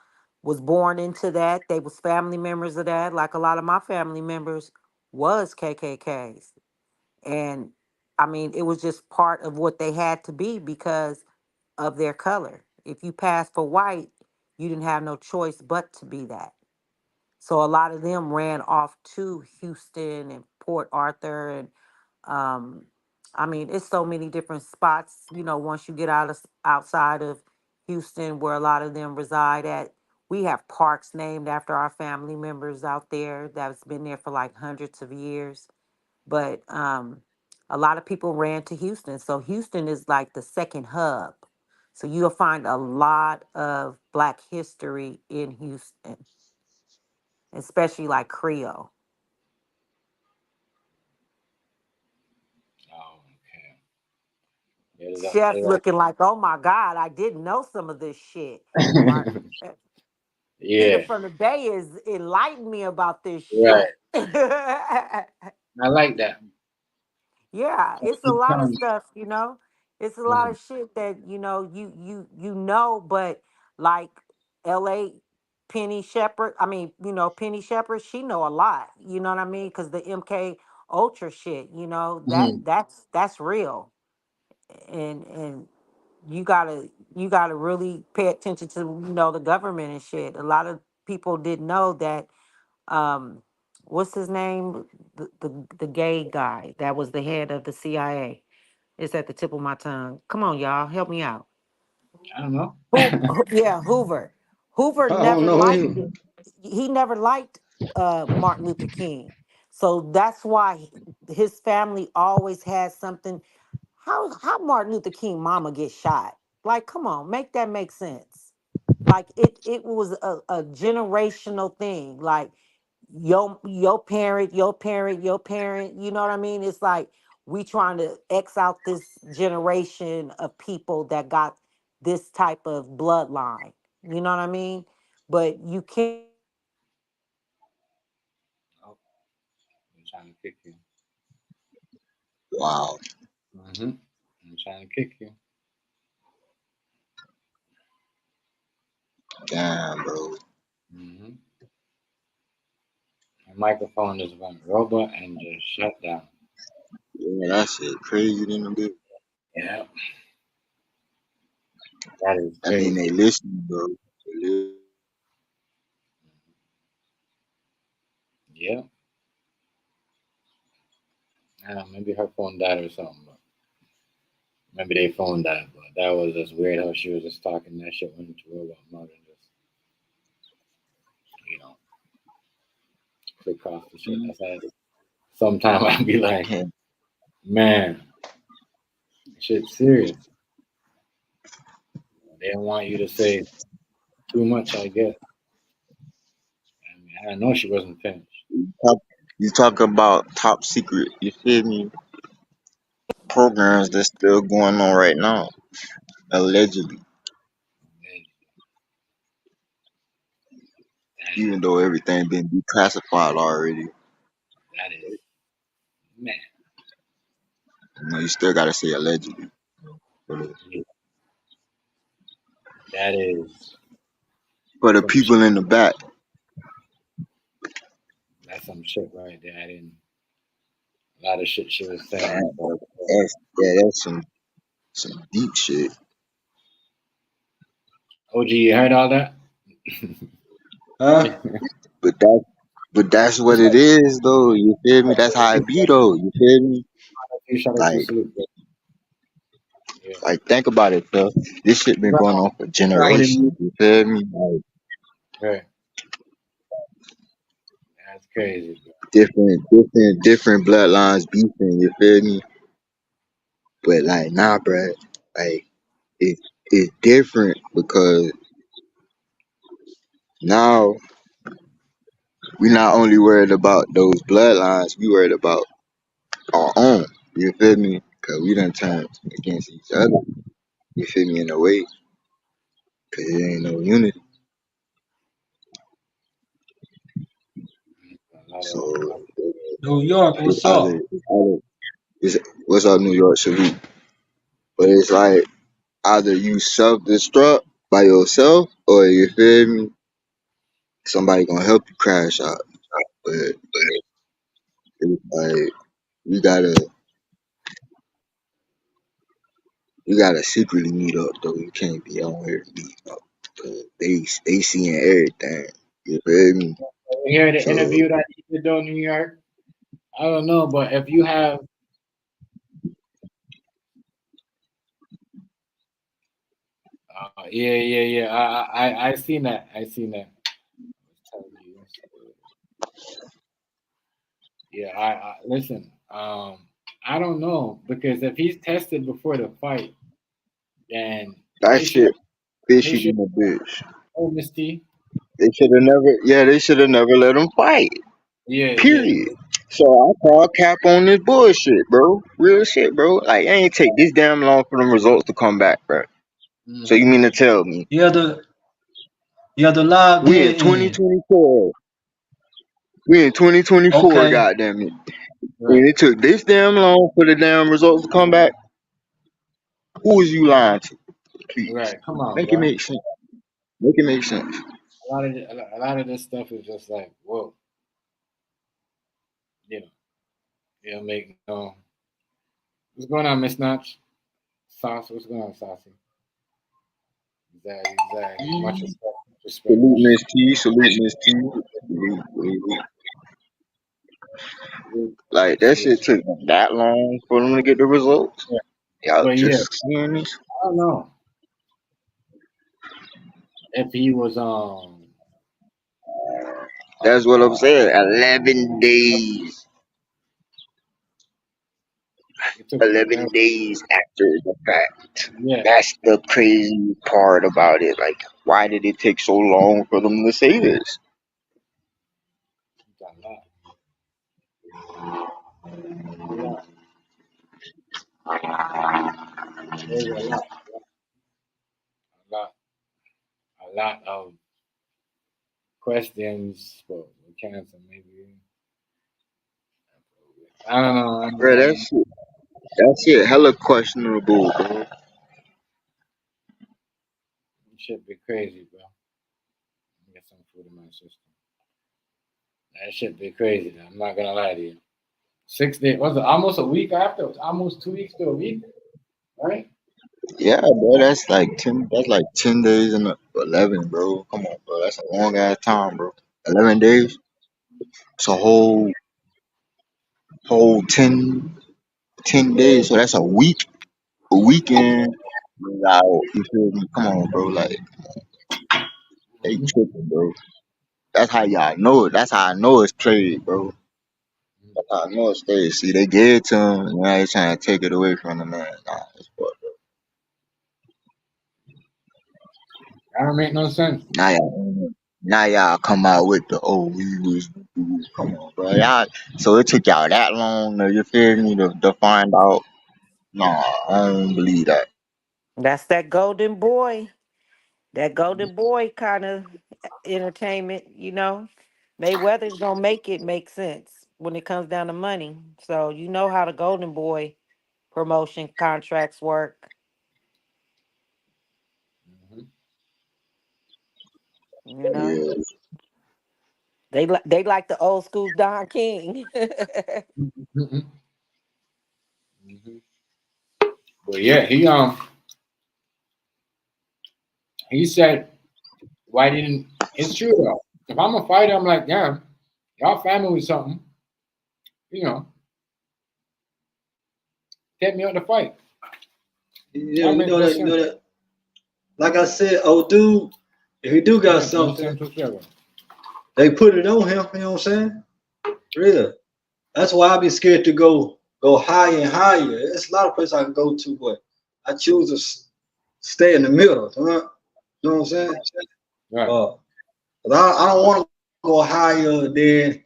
was born into that. They was family members of that. Like a lot of my family members was KKKs. And I mean, it was just part of what they had to be because of their color. If you passed for white, you didn't have no choice but to be that. So a lot of them ran off to Houston and Port Arthur and um I mean, it's so many different spots, once you get outside of Houston where a lot of them reside at. We have parks named after our family members out there that's been there for like hundreds of years. But a lot of people ran to Houston. So Houston is like the second hub. So you'll find a lot of Black history in Houston, especially like Creole. Oh, okay. Chef looking like, oh my God, I didn't know some of this shit. Mark, nigga Yeah, from the Bay is enlightened me about this right. shit. I like that. Yeah, it's a Keep lot of telling stuff, you know. It's a me. lot of shit that, you know, but like LA Penny Shepherd, I mean, Penny Shepherd, she know a lot, you know what I mean? Cause the MK Ultra shit, Mhm. that's real. And you gotta really pay attention to, the government and shit. A lot of people didn't know that um what's his name? The gay guy that was the head of the CIA. It's at the tip of my tongue. Come on, y'all, help me out. I don't know. Yeah, Hoover. Hoover I don't never know liked him. he never liked Martin Luther King. So that's why his family always had something. How Martin Luther King mama get shot? Like, come on, make that make sense. Like it was a generational thing. Like your parent, you know what I mean? It's like we trying to X out this generation of people that got this type of bloodline. You know what I mean? But you can't Oh, I'm trying to kick you. Wow. Mm-hmm. I'm trying to kick you. Damn, bro. Mm-hmm. My microphone just went robot and just shut down. Yeah, that shit crazy than a bit. Yeah, that is I mean, they crazy. listen, bro. They li- Yeah, I don't know, maybe her phone died or something. But maybe their phone died. But that was just weird how she was just talking that shit went into robot mode and just you know click off the shit. That's how. Sometimes I'd be like, man, shit's serious. They don't want you to say too much. I guess. I mean, I know she wasn't finished. talk, you talk about top secret, you feel me? Programs that's still going on right now, allegedly, That even is, though everything been declassified already. that is, man. You know, you still gotta say allegedly. For Yeah, that is the some shit. people in the back, That's some shit right there. I didn't. A lot of shit she was saying man, before. that's some deep shit. OG, you heard all that? Huh? But that's what it is though, you feel me? That's how it be though, you feel me? You shut up to Like sleep. Yeah. like think about it, bro. This shit been No, going on for not what it generations, means. you feel me? Like Right. That's crazy, bro. different bloodlines beefing, you feel me? But like nah, bruh. Like it's different because now we not only worried about those bloodlines, we worried about our own. You feel me? Cause we done turned against each other. You feel me in a way? Cause there ain't no unity. A lot So of, New York, it's what's either, up? it's, what's up, New York Shavit? But it's like either you self destruct by yourself, or you feel me? Somebody gonna help you crash out. But it's like we gotta we gotta secretly meet up though. We can't be on here meeting up. 'Cause they seeing everything. You feel me? you hear the So interview that he did on New York? I don't know, but if you have, yeah. I seen that. I seen that. I was telling you yesterday. Yeah, I listen. I don't know because if he's tested before the fight, then that they should shit they fishy should than a bitch. honesty. They should have never. Yeah, they should have never let him fight. Yeah, Period. So I call cap on this bullshit, bro. Real shit, bro. Like, it ain't take this damn long for them results to come back, bro. So you mean to tell me You have to log we in in. 2024? We in 2024, Okay. goddamn it. Right. And it took this damn long for the damn results to come back. Who is you lying to? Please. Right. Come on, Make it bro. make sense. Make it make sense. A lot of this stuff is just like, whoa, you know, it'll make no. What's going on, Miss Notch? Sauce, what's going on, Saucy? Exactly. Much respect. Salute Miss T. Salute Miss T. Like, that shit took that long for them to get the results. Yeah. Y'all But yeah, just seeing this? I don't know if he was That's what I'm saying. 11 days. it took 11 days after the fact. yeah. That's the crazy part about it. Like, why did it take so long for them to say this? There's a lot of questions for cancer, maybe. I don't know. Bro, that shit hella questionable, bro. It should be crazy, bro. Let me get some food in my system. That should be crazy. Though. I'm not gonna lie to you. 6 days was it almost a week after? It was almost 2 weeks to a week, right? Yeah, bro, that's like 10. That's like 10 days and 11, bro. Come on, bro. That's a long ass time, bro. 11 days. It's a whole 10 days. So that's a week. A weekend. Without, you feel me? Come on, bro. Like, they tripping, bro. That's how y'all know it. That's how I know it's played, bro. That's how I know it's played. See, they gave it to him, and now they trying to take it away from the man. Nah, it's fucked up. That don't make no sense. Now y'all come out with the we was come on, bro. Y'all, so it took y'all that long to, you feel me, to find out. Nah, I don't believe that. That's that golden boy. That golden boy kind of entertainment, you know. Mayweather's gonna make it make sense when it comes down to money. So you know how the golden boy promotion contracts work. You know, Yeah, they like the old school Don King. Mm-hmm. But yeah, he said, why didn't it's true though. If I'm a fighter, I'm like, damn, y'all family with something, you know, take me out to fight. Yeah, you know that. Like I said, old dude, if he do got something, they put it on him. You know what I'm saying? Real. That's why I be scared to go higher and higher. There's a lot of places I can go to, but I choose to stay in the middle. You know what I'm saying? Right. I don't want to go higher than,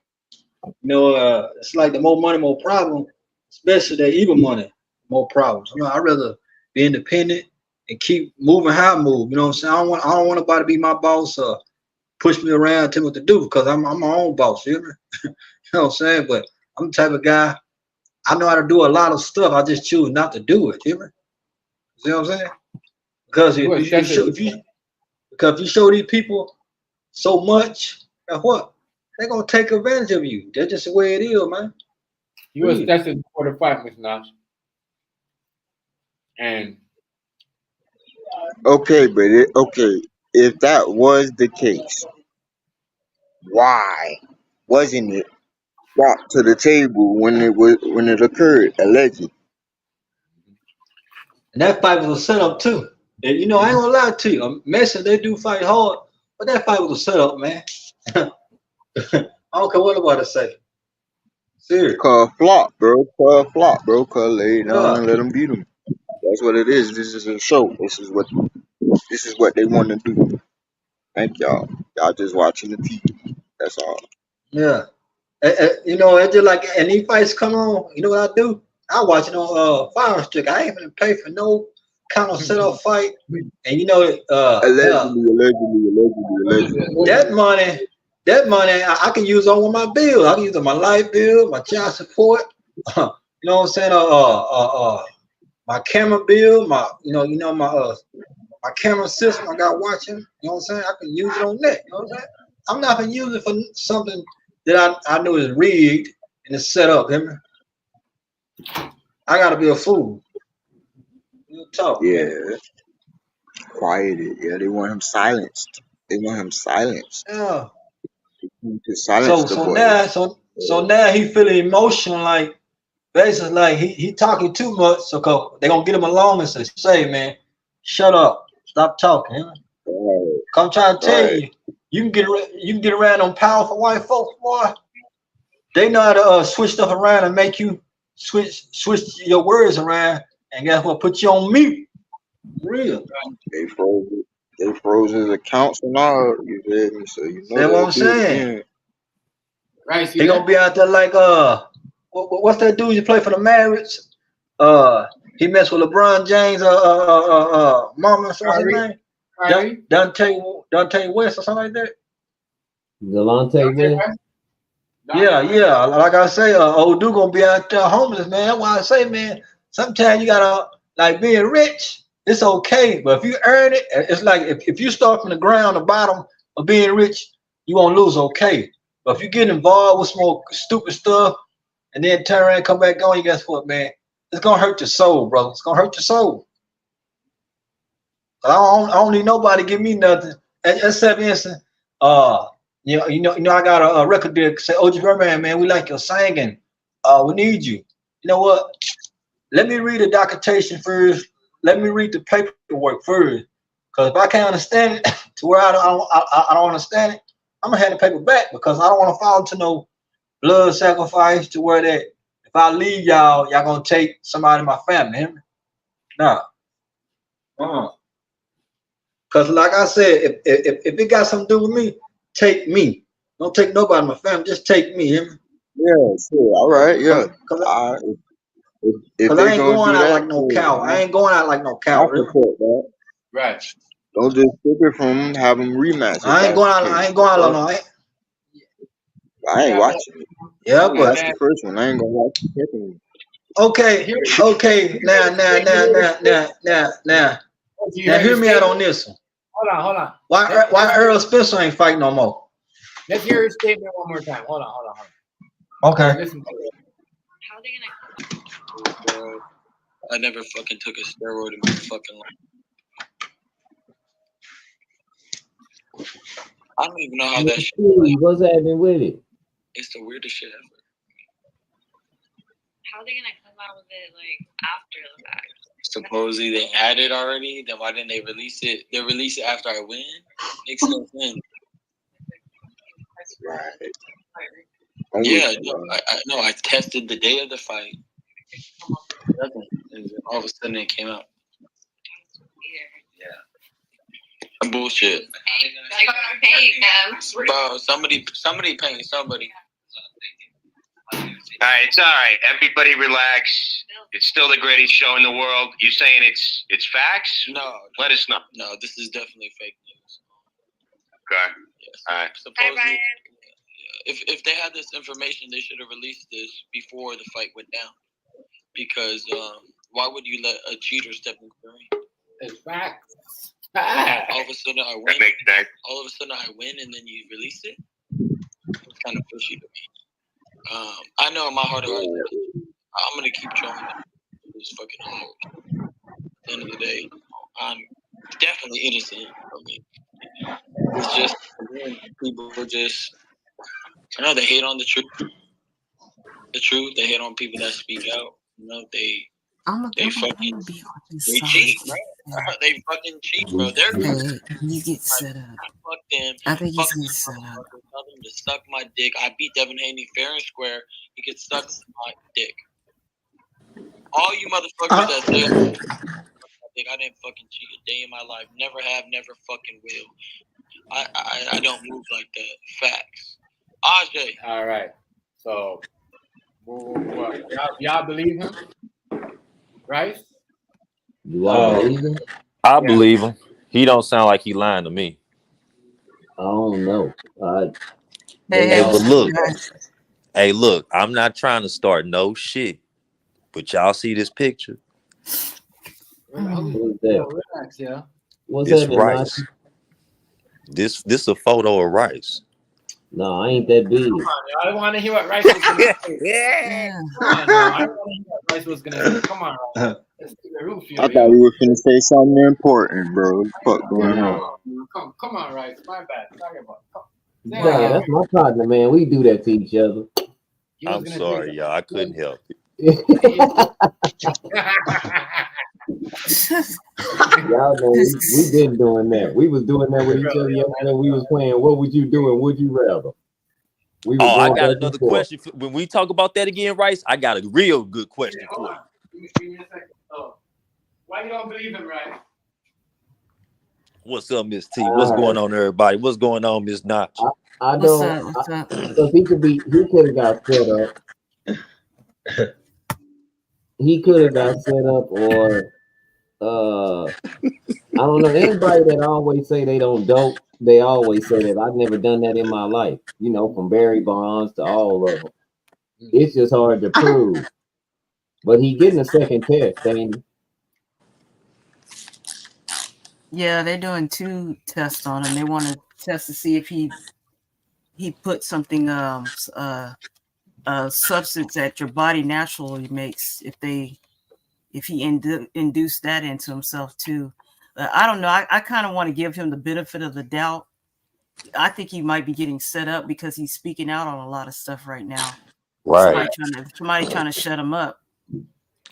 it's like the more money, more problem, especially the evil money, more problems. I'd rather be independent and keep moving how I move. You know what I'm saying? I don't want nobody to be my boss or push me around, tell me what to do, because I'm my own boss. You know what I'm saying? But I'm the type of guy, I know how to do a lot of stuff. I just choose not to do it. You see what I'm saying? Because if you show these people so much, what? They're gonna take advantage of you. That's just the way it is, man. You was tested before the fight, Miss Notch. And okay, but if that was the case, why wasn't it brought to the table when it occurred, allegedly? And that fight was a setup too. And I ain't gonna lie to you. Messi, they do fight hard, but that fight was a setup, man. I don't care what nobody say. Serious. Cause flop, bro. Cause lay down and let them beat them. That's what it is. This is a show. This is what they want to do. Thank y'all. Y'all just watching the TV. That's all. Yeah. You know, it's just like, and these fights come on, you know what I do? I watch it on Fire Stick. I ain't gonna pay for no kind of setup fight. And you know, allegedly. that money I can use on my bills. I can use on my light bill, my child support. You know what I'm saying? My camera bill, my camera system I got watching. You know what I'm saying? I can use it on that. You know what I'm saying? I'm not gonna use it for something that I know is rigged and it's set up. Hear me? I gotta be a fool. You talk. Yeah, Man. quieted. Yeah, they want him silenced. They want him silenced. Yeah. To silence the boy. So now he feeling emotional, like basically like he talking too much. So they gonna get him along and say, man, shut up, stop talking. Huh? Right. Come try to tell you, you can get around on powerful white folks, boy. They know how to switch stuff around and make you switch your words around, and guess what? Put you on mute. Real. They froze it. They froze his accounts and all. You feel me? So you know That's what they'll I'm do it saying. again. Right. He gonna be out there like what's that dude you play for the Mavericks? He messed with LeBron James mama or something his name? Dante West or something like that. Delonte West. Yeah. Like I say, old dude gonna be out there homeless, man. That's why I say, man, sometimes you gotta like being rich, it's okay. But if you earn it, it's like if you start from the ground, the bottom of being rich, you won't lose, okay. But if you get involved with some more stupid stuff and then turn around and come back on, you guess what, man? It's gonna hurt your soul, brother. It's gonna hurt your soul. I don't need nobody to give me nothing. And say, for instance, you know, I got a record deal say, OG Birdman, man, we like your singing. We need you. You know what? Let me read the documentation first. Let me read the paperwork first. Because if I can't understand it to where I don't understand it, I'm gonna have the paper back because I don't want to fall into no blood sacrifice to where that if I leave y'all gonna take somebody in my family. Nah. Cause like I said, if it got something to do with me, take me. Don't take nobody in my family. Just take me. Hear me? Yeah, sure. All right. Yeah. Cause If I they ain't gonna going do out that, like no cow. I ain't going out like no cow. I support that. Right. Don't just skip it from having rematches. I ain't going out. I ain't going out like no. I ain't watching it. Yeah, but that's the first one. I ain't gonna watch the second one. Okay. Now hear me out on this one. Hold on. Why Earl Spencer ain't fighting no more? Let's hear his statement one more time. Hold on. Okay. Listen to it. How are they gonna? I never fucking took a steroid in my fucking life. I don't even know how that shit. What's happening with it? It's the weirdest shit ever. How are they gonna come out with it like after the fact? Supposedly they had it already. Then why didn't they release it? They release it after I win. Makes no sense. Right. Yeah, I tested the day of the fight. Nothing. And all of a sudden it came out. Yeah. Bullshit. Bro, somebody paying somebody. All right, it's all right. Everybody relax. It's still the greatest show in the world. You saying it's facts? No. Let us know. No, this is definitely fake news. Okay. Yes. All right. Supposedly, if they had this information, they should have released this before the fight went down. Because why would you let a cheater step in the ring? It's facts. All of a sudden I win. That makes sense. All of a sudden I win, and then you release it. It's kind of fishy to me. I know in my heart of hearts, I'm gonna keep showing it. It's fucking hard. At the end of the day, I'm definitely innocent. I mean, it's just people just, I know they hate on the truth. They hate on people that speak out. You know, they fucking cheat, right? They fucking cheat, bro. They're You get set up. Fuck them. I think Fuck he's set up. Tell them to suck my dick. I beat Devin Haney fair and square. He could suck my dick. All you motherfuckers that say I didn't fucking cheat a day in my life. Never have, never fucking will. I don't move like that. Facts. Ajay. All right. So, y'all believe him, right? You all believe him? I believe him. He don't sound like he lying to me. I don't know. Hey, but look. Hey, look. I'm not trying to start no shit. But y'all see this picture? Who's that? Relax, yeah. What's It's that, Rice. This a photo of Rice. No, I ain't that big. Come on, I want to hear what Rice was gonna say. Yeah. Come on, now. I want to hear what Rice was gonna say. Come on, Rice. Let's do the roof here. I thought we were finna say something important, bro. What the fuck going on? Come on, Rice. My bad. Sorry about it. Nah, that's my partner, man. We do that to each other. I'm sorry, y'all. I couldn't help it. Y'all know we been doing that. We was doing that with each other yesterday. We was playing What Would You Do and Would You Rather. I got another question. When we talk about that again, Rice, I got a real good question for you. Give me a second. Oh. Why you don't believe him, Rice? What's up, Miss T? What's going on, everybody? What's going on, Miss Notch? I don't. What's up? Because he could have got set up. He could have got set up, or I don't know. Anybody that always say they don't dope, they always say that I've never done that in my life. You know, from Barry Bonds to all of them. It's just hard to prove. But he getting a second test, ain't he? Yeah, they're doing 2 tests on him. They want to test to see if he put something substance that your body naturally makes, if he induced that into himself too. I don't know. I kind of want to give him the benefit of the doubt. I think he might be getting set up because he's speaking out on a lot of stuff right now. Right. Somebody trying to shut him up.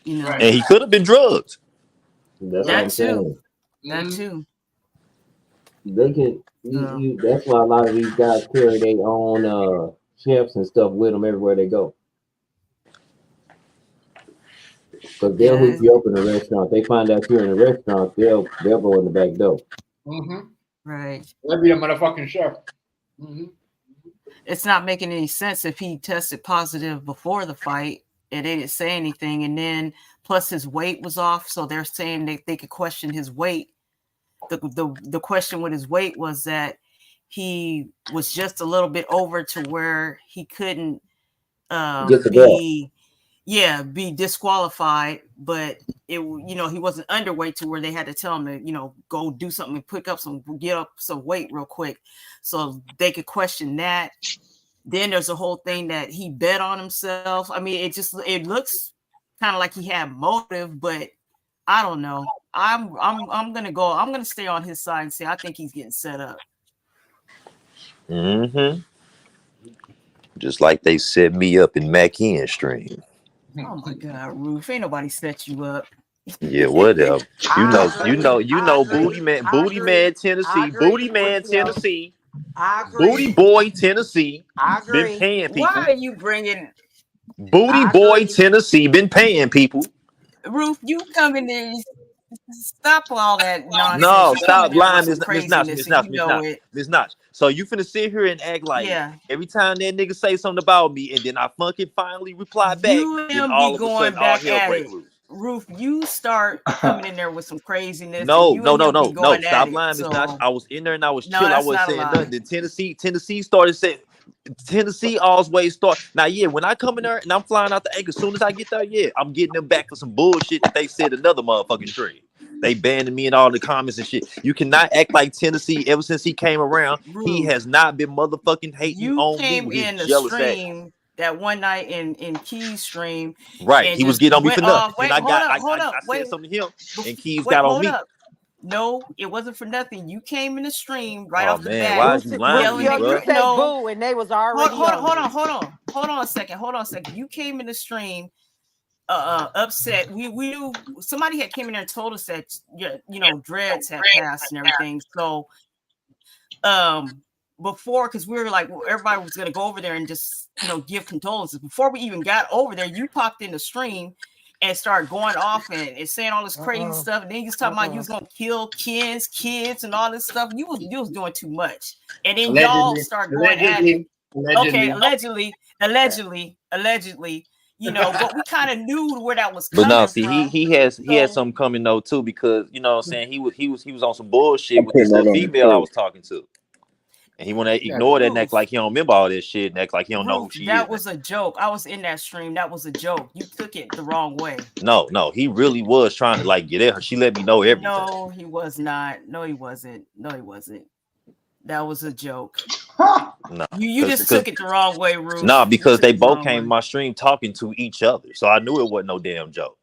You know. And he could have been drugged. That's too. That too. They can. That's why a lot of these guys carry their own chefs and stuff with them everywhere they go. Because they'll hook you up in a restaurant. They find out you're in a restaurant, they'll go in the back door. Right. They'll be a motherfucking chef. It's not making any sense if he tested positive before the fight and they didn't say anything, and then plus his weight was off, so they're saying they could question his weight. The question with his weight was that he was just a little bit over to where he couldn't be disqualified, but he wasn't underweight to where they had to tell him to go do something and get up some weight real quick, so they could question that. Then there's a whole thing that he bet on himself. I mean, it looks kind of like he had motive, but I don't know. I'm gonna stay on his side and say I think he's getting set up. Just like they set me up in Mac stream. Oh my God, Roof! Ain't nobody set you up. Yeah, whatever. You know, Booty Man, Tennessee, Booty Man, Tennessee, Booty Boy, Tennessee. I agree. Been paying people. Why are you bringing Booty Boy, Tennessee? Been paying people. Roof? You come in there. Stop all that nonsense. No, stop lying, Miss Notch. So you finna sit here and act like every time that nigga say something about me, and then I fucking finally reply back, then all of a sudden all hell break loose. Roof, you start coming in there with some craziness. No. Stop lying, Miss Notch. I was in there and I was chilling. I wasn't saying nothing. Then Tennessee started saying. Tennessee always start. Now, when I come in there and I'm flying out the egg, as soon as I get there, I'm getting them back for some bullshit that they said another motherfucking tree. They banning me in all the comments and shit. You cannot act like Tennessee. Ever since he came around, he has not been motherfucking hating on me with his jealous ass. That one night in Key's stream, right? He was getting on me for nothing. And I said something to him, and Keys got on me. No, it wasn't for nothing. You came in the stream right off the bat. Why is you lying? You said boo, and they was already. Hold on a second. You came in the stream upset. We knew somebody had came in there and told us that dreads had passed and everything. So before, because we were like, everybody was gonna go over there and just give condolences. Before we even got over there, you popped in the stream and started going off and saying all this crazy stuff. And then you was talking about you was gonna kill kids and all this stuff. You was doing too much. And then y'all start going at it. Okay, allegedly. allegedly, you know, but we kind of knew where that was But coming no, see, from. he had So something coming though too, because you know what I'm saying, he was on some bullshit with putting this that on the female I table. was talking to. And he wanna Yeah. ignore that and act Ruth, like he don't remember all this shit and act like he don't know who Ruth, she that is. was a joke. I was in that stream. That was a joke. You took it the wrong way. No, he really was trying to like get at her. She let me know everything. No, he was not. No, he wasn't. No, he wasn't. That was a joke. No, You just took it the wrong way, Ruth. Nah, because took they it the both wrong came way. in my stream talking to each other, so I knew it wasn't no damn joke.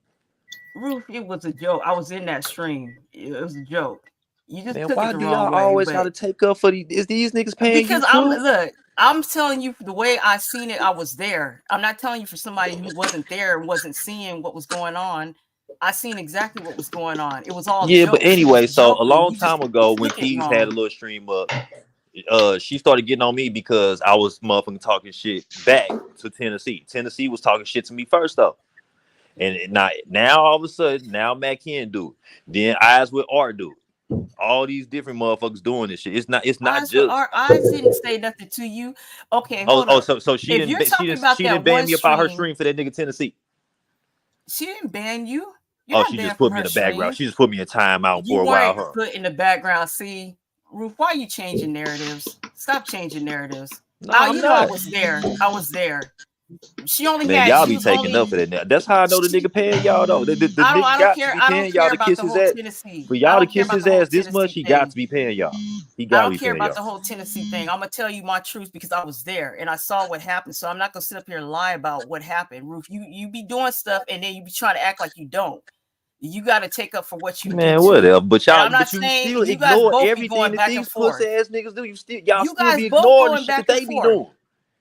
Ruth, it was a joke. I was in that stream. It was a joke. You just Man, took why it the do wrong y'all way. always But gotta take up for these? Is these niggas paying because you too? I'm telling you the way I seen it, I was there. I'm not telling you for somebody who wasn't there and wasn't seeing what was going on. I seen exactly what was going on. It was all Yeah, jokes. but anyway, so a Joking. long You just time ago when took it Keys wrong. had a little stream up, she started getting on me because I was motherfucking talking shit back to Tennessee. Tennessee was talking shit to me first though. And now all of a sudden, now Matt Ken do it. Then Eyes with Art do it. All these different motherfuckers doing this shit. It's not Eyes just Eyes didn't say nothing to you. Okay, hold up. so she If you're talking about she that didn't ban one me about her stream, stream for that nigga Tennessee. she didn't ban you. You're Oh, not she banned just put from me in her the background. stream. She just put me in timeout You for a while, weren't put in the background. See, Ruth, why are you changing narratives? Stop changing narratives. No, I'm you know I not. was there. I was there. She only Man, had. y'all She be was taking only. up for that now. That's how I know the nigga paying y'all though. The nigga I don't got care. to be I don't paying y'all care to about kiss the his whole ass. Tennessee. For I y'all to don't care kiss about his the whole ass this much, Tennessee he got thing. to be paying y'all. He I got to don't be care paying about y'all. the whole Tennessee thing. I'm gonna tell you my truth because I was there and I saw what happened. So I'm not gonna sit up here and lie about what happened. Ruth, you be doing stuff and then you be trying to act like you don't. You got to take up for what you Man, do too. whatever. But And y'all, I'm not but you saying still you guys ignore both be everything going that back and these pussy forth. ass niggas do. Y'all You still guys be both ignoring the going shit back that and they be forth. doing.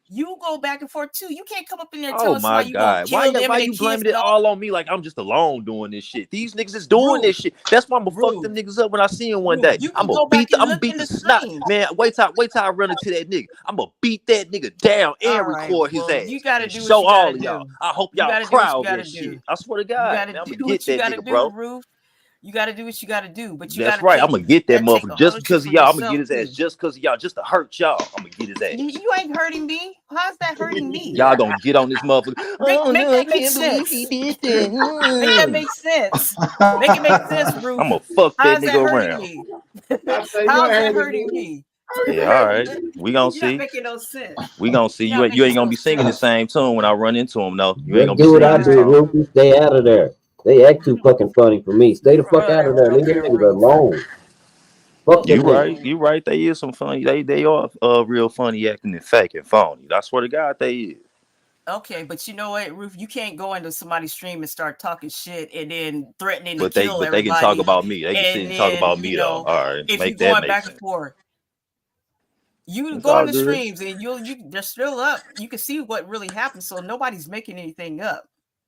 You go back and forth too. You can't come up in there Oh telling my somebody you gonna God. kill them Why and their you kids blaming it and all. all on me like I'm just alone doing this shit? These niggas is doing this shit. That's why I'm gonna fuck them niggas up when I see them one day. You I'm can gonna go back and I'm look beat in the the snot. stream. Man, wait till I run into that nigga. I'm gonna beat that nigga down and All right, record his well, ass. you gotta And do what show you gotta all of do. y'all. I hope You y'all gotta do cry what you over gotta that do. shit. I swear to You God, gotta man, I'm do gonna what get you that gotta nigga, do, bro. Ruth. You gotta do what you gotta do, but you That's gotta right. I'm gonna get that take motherfucker just ownership because of for y'all. I'm gonna yourself get his ass too. just because of y'all, just to hurt y'all. I'm gonna get his ass. You ain't hurting me. How's that hurting me? Y'all gonna get on this motherfucker. Oh Make no, I that make can't believe sense. he did that. Make that make sense. Make it make sense, Ruth. I'm gonna fuck that How's that nigga hurting around. me? I say you How's ain't that hurting hurting me. me? Yeah, all right. We gonna You're not see. making no sense. We gonna see. You're not You ain't making gonna no be singing the sense. same tune when I run into him. No, you ain't Just gonna be do what singing I this do, tune. Ruthie. Stay out of there. They act too fucking funny for me. Stay the fuck out of there. Leave them niggas alone. Fuck them You niggas. right. You right. They is some funny. They are real funny acting and fake and phony. I swear to God, they is. Okay, but you know what, Ruth? You can't go into somebody's stream and start talking shit and then threatening to But they kill can everybody. talk about me. They can sit And and talk then, about me though. All right, if make you're that going make back sense. and forth, you It's go all in the good. streams and they're still up. You can see what really happened. So nobody's making anything up.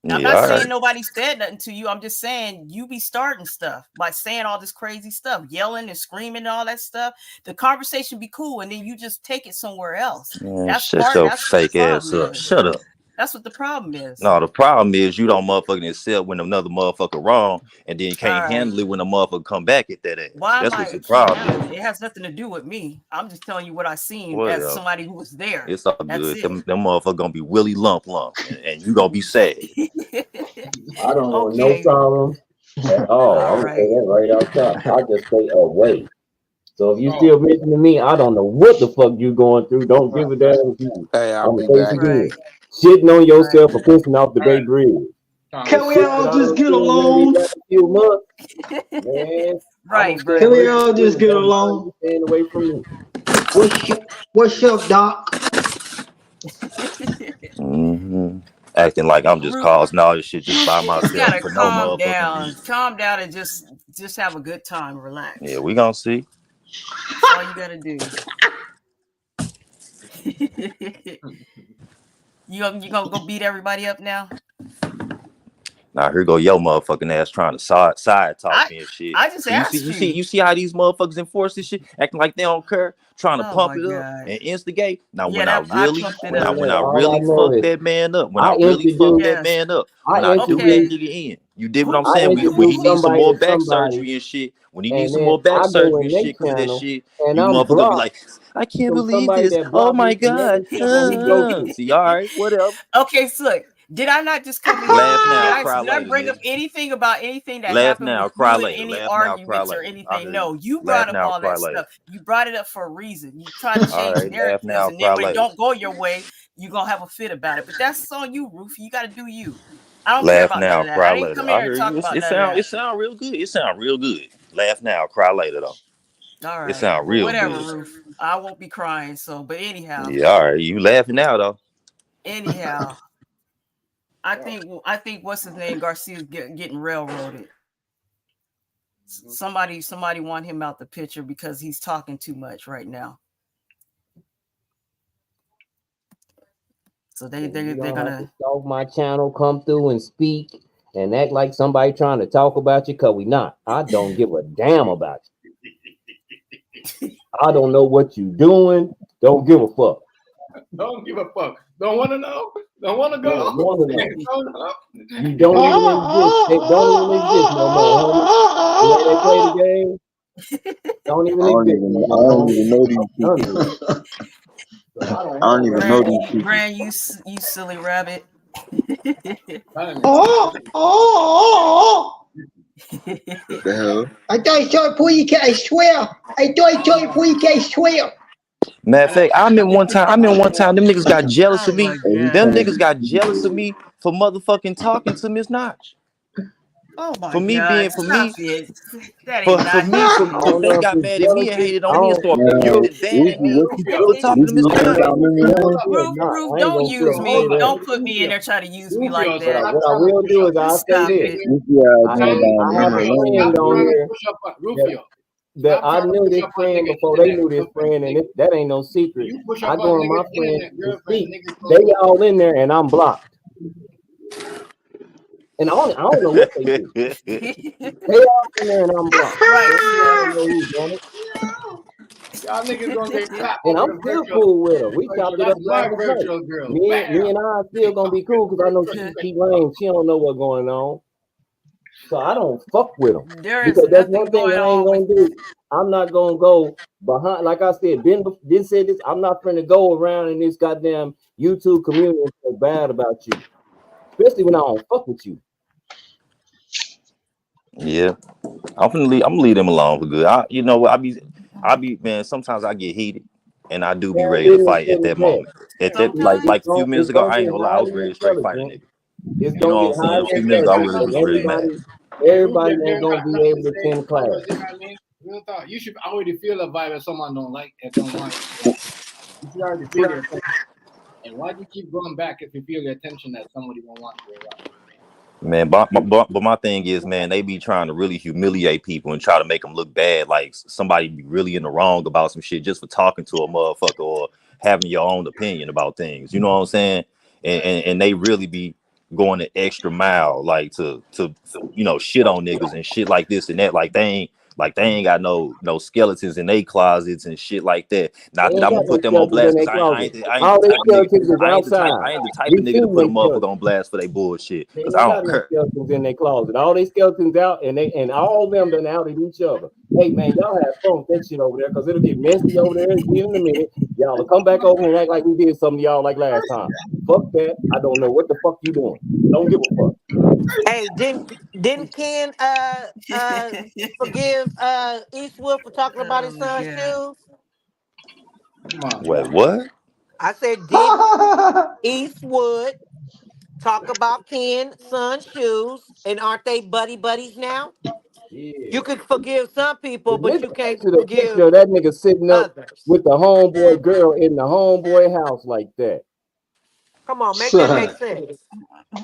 I'm Yeah, not all saying right. nobody said nothing to you. I'm just saying you be starting stuff by saying all this crazy stuff, yelling and screaming and all that stuff. The conversation be cool, and then you just take it somewhere else. Man, That's shut your That's what the fake ass problem up. is. Shut up. That's what the problem is. No, the problem is you don't motherfucking accept when another motherfucker wrong, and then you can't All right. handle it when a motherfucker come back at that ass. Why That's am what I the can't problem handle is. it? It has nothing to do with me. I'm just telling you what I seen as Whatever. somebody who was there. It's all That's good. it. Them motherfuckers gonna be Willie lump, and you gonna be sad. I don't want no Okay. problem at all. All I'm gonna say right. that right out top. I just stay away. So if you still mentioning me, I don't know what the fuck you going through. Don't give a damn if you. Hey, I'll I'm be gonna say it back. again. Shitting on yourself for pissing off the Bay Bridge. Can we all just get along? Man, Right, bro. Can we all just get along? Staying away from me. What's up, Doc? Mm-hmm. Acting like I'm just causing all this shit just by You just myself gotta for no calm motherfucking down. reason. Calm down and just have a good time. Relax. Yeah, we gonna see. That's all you gotta do. You gonna go beat everybody up now? Now here go your motherfucking ass trying to side talk me and shit. I just So asked you see how these motherfuckers enforce this shit, acting like they don't care, trying to Oh pump my it up God. and instigate. Now Yeah, when I pumped it up. when I All I really know fuck is that man up, when I I really fuck introduced- that man up, I when I do that introduced- nigga in, you did what I'm I saying? When he introduced needs some somebody more to back somebody, surgery and shit, when he and needs some then more back I go surgery in and their shit, cause of that channel, shit, and you I'm motherfucker be blocked. like, I can't from believe somebody this. that Oh probably my never God. seen what we go through. See, all right, whatever. Okay, so look, did I not just come in here? Laugh now, cry Did I later, bring up nigga. anything about anything that Laugh happened now, with cry you in later. any Laugh now, cry arguments or later. I anything? heard No, you. you Laugh brought up now, all cry that later. stuff. You brought it up for a reason. You try to All change right, laugh narratives, now, and cry then when it later. don't go your way, you're gonna have a fit about it. But that's on you, Rufy. You gotta do you. I don't care Laugh about none now, of that. cry I didn't later. come I here and heard talk you. about none of It that. sound real good. It sound real good. Laugh now, cry later though. All It right. sound Well, real whatever, good. Roof. I won't be crying. So, but anyhow, Yeah, all right. You laughing now though. I think what's his name, Garcia's getting railroaded. Somebody want him out the picture because he's talking too much right now. So they're gonna have to stalk my channel, come through and speak and act like somebody trying to talk about you, because we not. I don't give a damn about you. I don't know what you doing. Don't give a fuck. Don't give a fuck. Don't want to know. Don't want to go. Don't want to know. Don't know. You don't even exist. They don't even exist no more, homie. The way they play the game, don't even exist no I more, don't homie. even know these I'm done people. with it. I don't even know these people. Gran, you silly rabbit. What the hell? I die joy before you get, I swear. I die joy before you get, I swear. Matter of fact, I remember one time them niggas got jealous of me. Them niggas got jealous of me for motherfucking talking to Miss Notch. Oh my For me God! being for me Stop it. That for ain't not me I shit. don't they know if got it's mad at me and jealousy. hated I on me and don't, started banned Ruthie, me for talking to Miss you think Notch. I remember that? Roof, I ain't don't gonna use feel me. all that. Don't put me in there trying to use me like But that. what I will do is I'll say Stop this. it. Ruthie, I have a friend on here that I knew this friend before they knew this friend, and that ain't no secret. I go on my friends to speak. They all in there, and I'm blocked. And I don't know what they do. They all in there, and I'm blocked. Right, So I yeah. don't know who's on it. Y'all niggas gonna get clapped And over I'm the still virtual. cool with her. We chopped it up That's my last night. virtual girl. Me and I are still gonna be cool because I know she keep lame. She don't know what's going on. So I don't fuck with them. There is Because that's nothing one thing going I ain't on gonna do. I'm not gonna go behind, like I said, Ben said this. I'm not gonna go around in this goddamn YouTube community and feel bad about you. Especially when I don't fuck with you. Yeah. I'm gonna leave them alone for good. You know what? I be man, sometimes I get heated and I do be Their ready to business fight at is that that. moment. At that Sometimes like a few minutes It's ago, gonna I get ain't gonna lie, I was highly ready to straight fight a intelligent. nigga. It's You know gonna what I'm get saying? A highly few minutes ago, I intelligent, was really mad. everybody ain't gonna be able to attend class. You know what I mean? Real talk. You should already feel a vibe if someone don't like it, don't want it. You should already feel it. And why do you keep going back if you feel the attention that somebody don't want you? Man, but my thing is, man, they be trying to really humiliate people and try to make them look bad, like somebody be really in the wrong about some shit just for talking to a motherfucker or having your own opinion about things. You know what I'm saying? And they really be going the extra mile, like to you know, shit on niggas and shit like this and that. Like they ain't got no skeletons in their closets and shit like that. Not They that ain't I'm got gonna no put them on skeletons in blast their because closet. I ain't the All they type of nigga. skeletons is outside. I ain't the type We of nigga to seen put a they motherfucker skeletons. on blast for their bullshit. They Cause ain't I got don't no care. skeletons in their closet. All they skeletons out, and all of them done outed each other. Hey man, y'all have fun with that shit over there, cause it'll get messy over there in a minute. Y'all will come back over and act like we did something to y'all like last time. Fuck that. I don't know what the fuck you doing. Don't give a fuck. Hey, didn't Ken forgive Eastwood for talking about his son's shoes? Come on. Wait, what? I said, didn't Eastwood talk about Ken's son's shoes? And aren't they buddies now? Yeah. You can forgive some people, The but nigga you can't posted a forgive picture of that nigga sitting up others. with the homeboy girl in the homeboy house like that. Come on, make that make sense.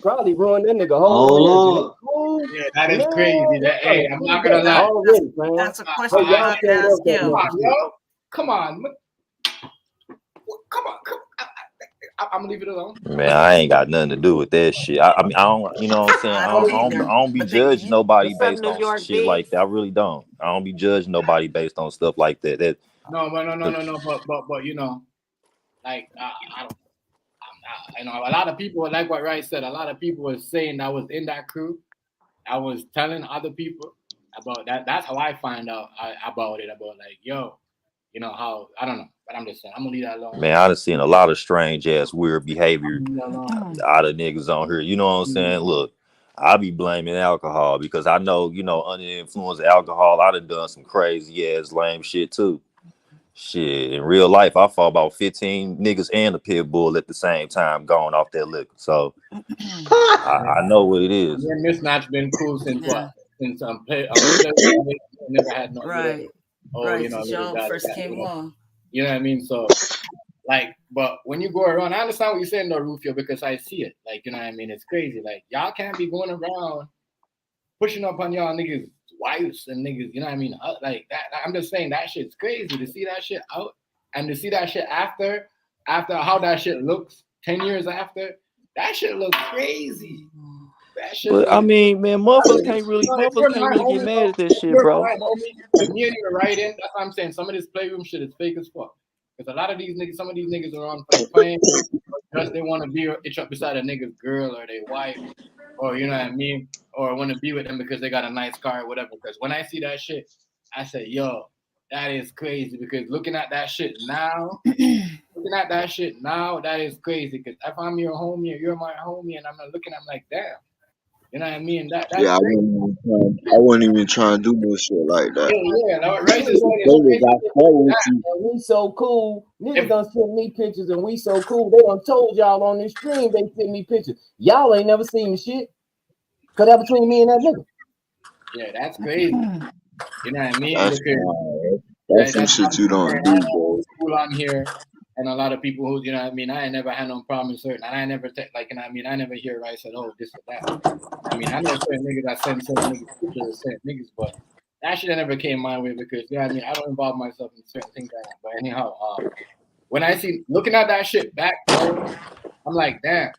Probably ruined that nigga whole marriage. And they Oh cool. Yeah, that is Man, crazy. y'all Hey, done I'm screwed not gonna up lie. already, man. That's a Hey, question you y'all have to covered ask up that him. Come on, nigga yo. shit. Come on. Come on. I'm gonna leave it alone. Man, I ain't got nothing to do with that shit. I mean, I don't, you know what I'm saying? I I don't don't, either. I don't be But judging nobody What's up, based New on York shit like Beats? that. I really don't. I don't be judging nobody based on stuff like that. No. But you know, like you know, a lot of people, like what Rice said, a lot of people were saying I was in that crew. I was telling other people about that. That's how I find out about it. About like, yo, you know how I don't know. But I'm just saying, I'm gonna leave that alone. Man, I done seen a lot of strange ass weird behavior Alone. out of niggas on here. You know what I'm saying? Look, I be blaming alcohol because I know, under the influence of alcohol, I done some crazy ass lame shit too. Shit, in real life, I fought about 15 niggas and a pit bull at the same time going off that liquor. So I know what it is. Me and Mismatch been cool since what? Since play never had no right. Since y'all first came on. You know what I mean? So like, but when you go around, I understand what you're saying though, Rufio, because I see it. Like, you know what I mean? It's crazy. Like, y'all can't be going around pushing up on y'all niggas' wives and niggas, you know what I mean? Like that. I'm just saying that shit's crazy to see that shit out and to see that shit after how that shit looks 10 years after. That shit looks crazy. That shit. But I mean, man, motherfuckers can't really get mad at that shit, bro. If me and you are right in, that's what I'm saying. Some of this playroom shit is fake as fuck. Because a lot of these niggas, some of these niggas are on playing because they want to be beside a nigga's girl or their wife, or you know what I mean, or want to be with them because they got a nice car or whatever. Because when I see that shit, I say, yo, that is crazy. Because looking at that shit now, that is crazy. Because if I'm your homie or you're my homie, and I'm not looking, I'm like, damn. You know what I mean? That's I wasn't even trying to do no shit like that. We so cool. Niggas done send me pictures and we so cool. They done told y'all on this stream they sent me pictures. Y'all ain't never seen the shit. Cause that between me and that nigga. Yeah, that's crazy. You know what I mean? That's some shit you don't do, bro. School on here. And a lot of people who, you know what I mean, I ain't never had no problem certain, and I never like, you know what I mean, I never hear Rice said, oh, this or that. I mean, I know certain niggas that send certain niggas pictures of certain niggas, but that shit never came my way because, you know what I mean, I don't involve myself in certain things like that. But anyhow, when I see, looking at that shit back, bro, I'm like, damn.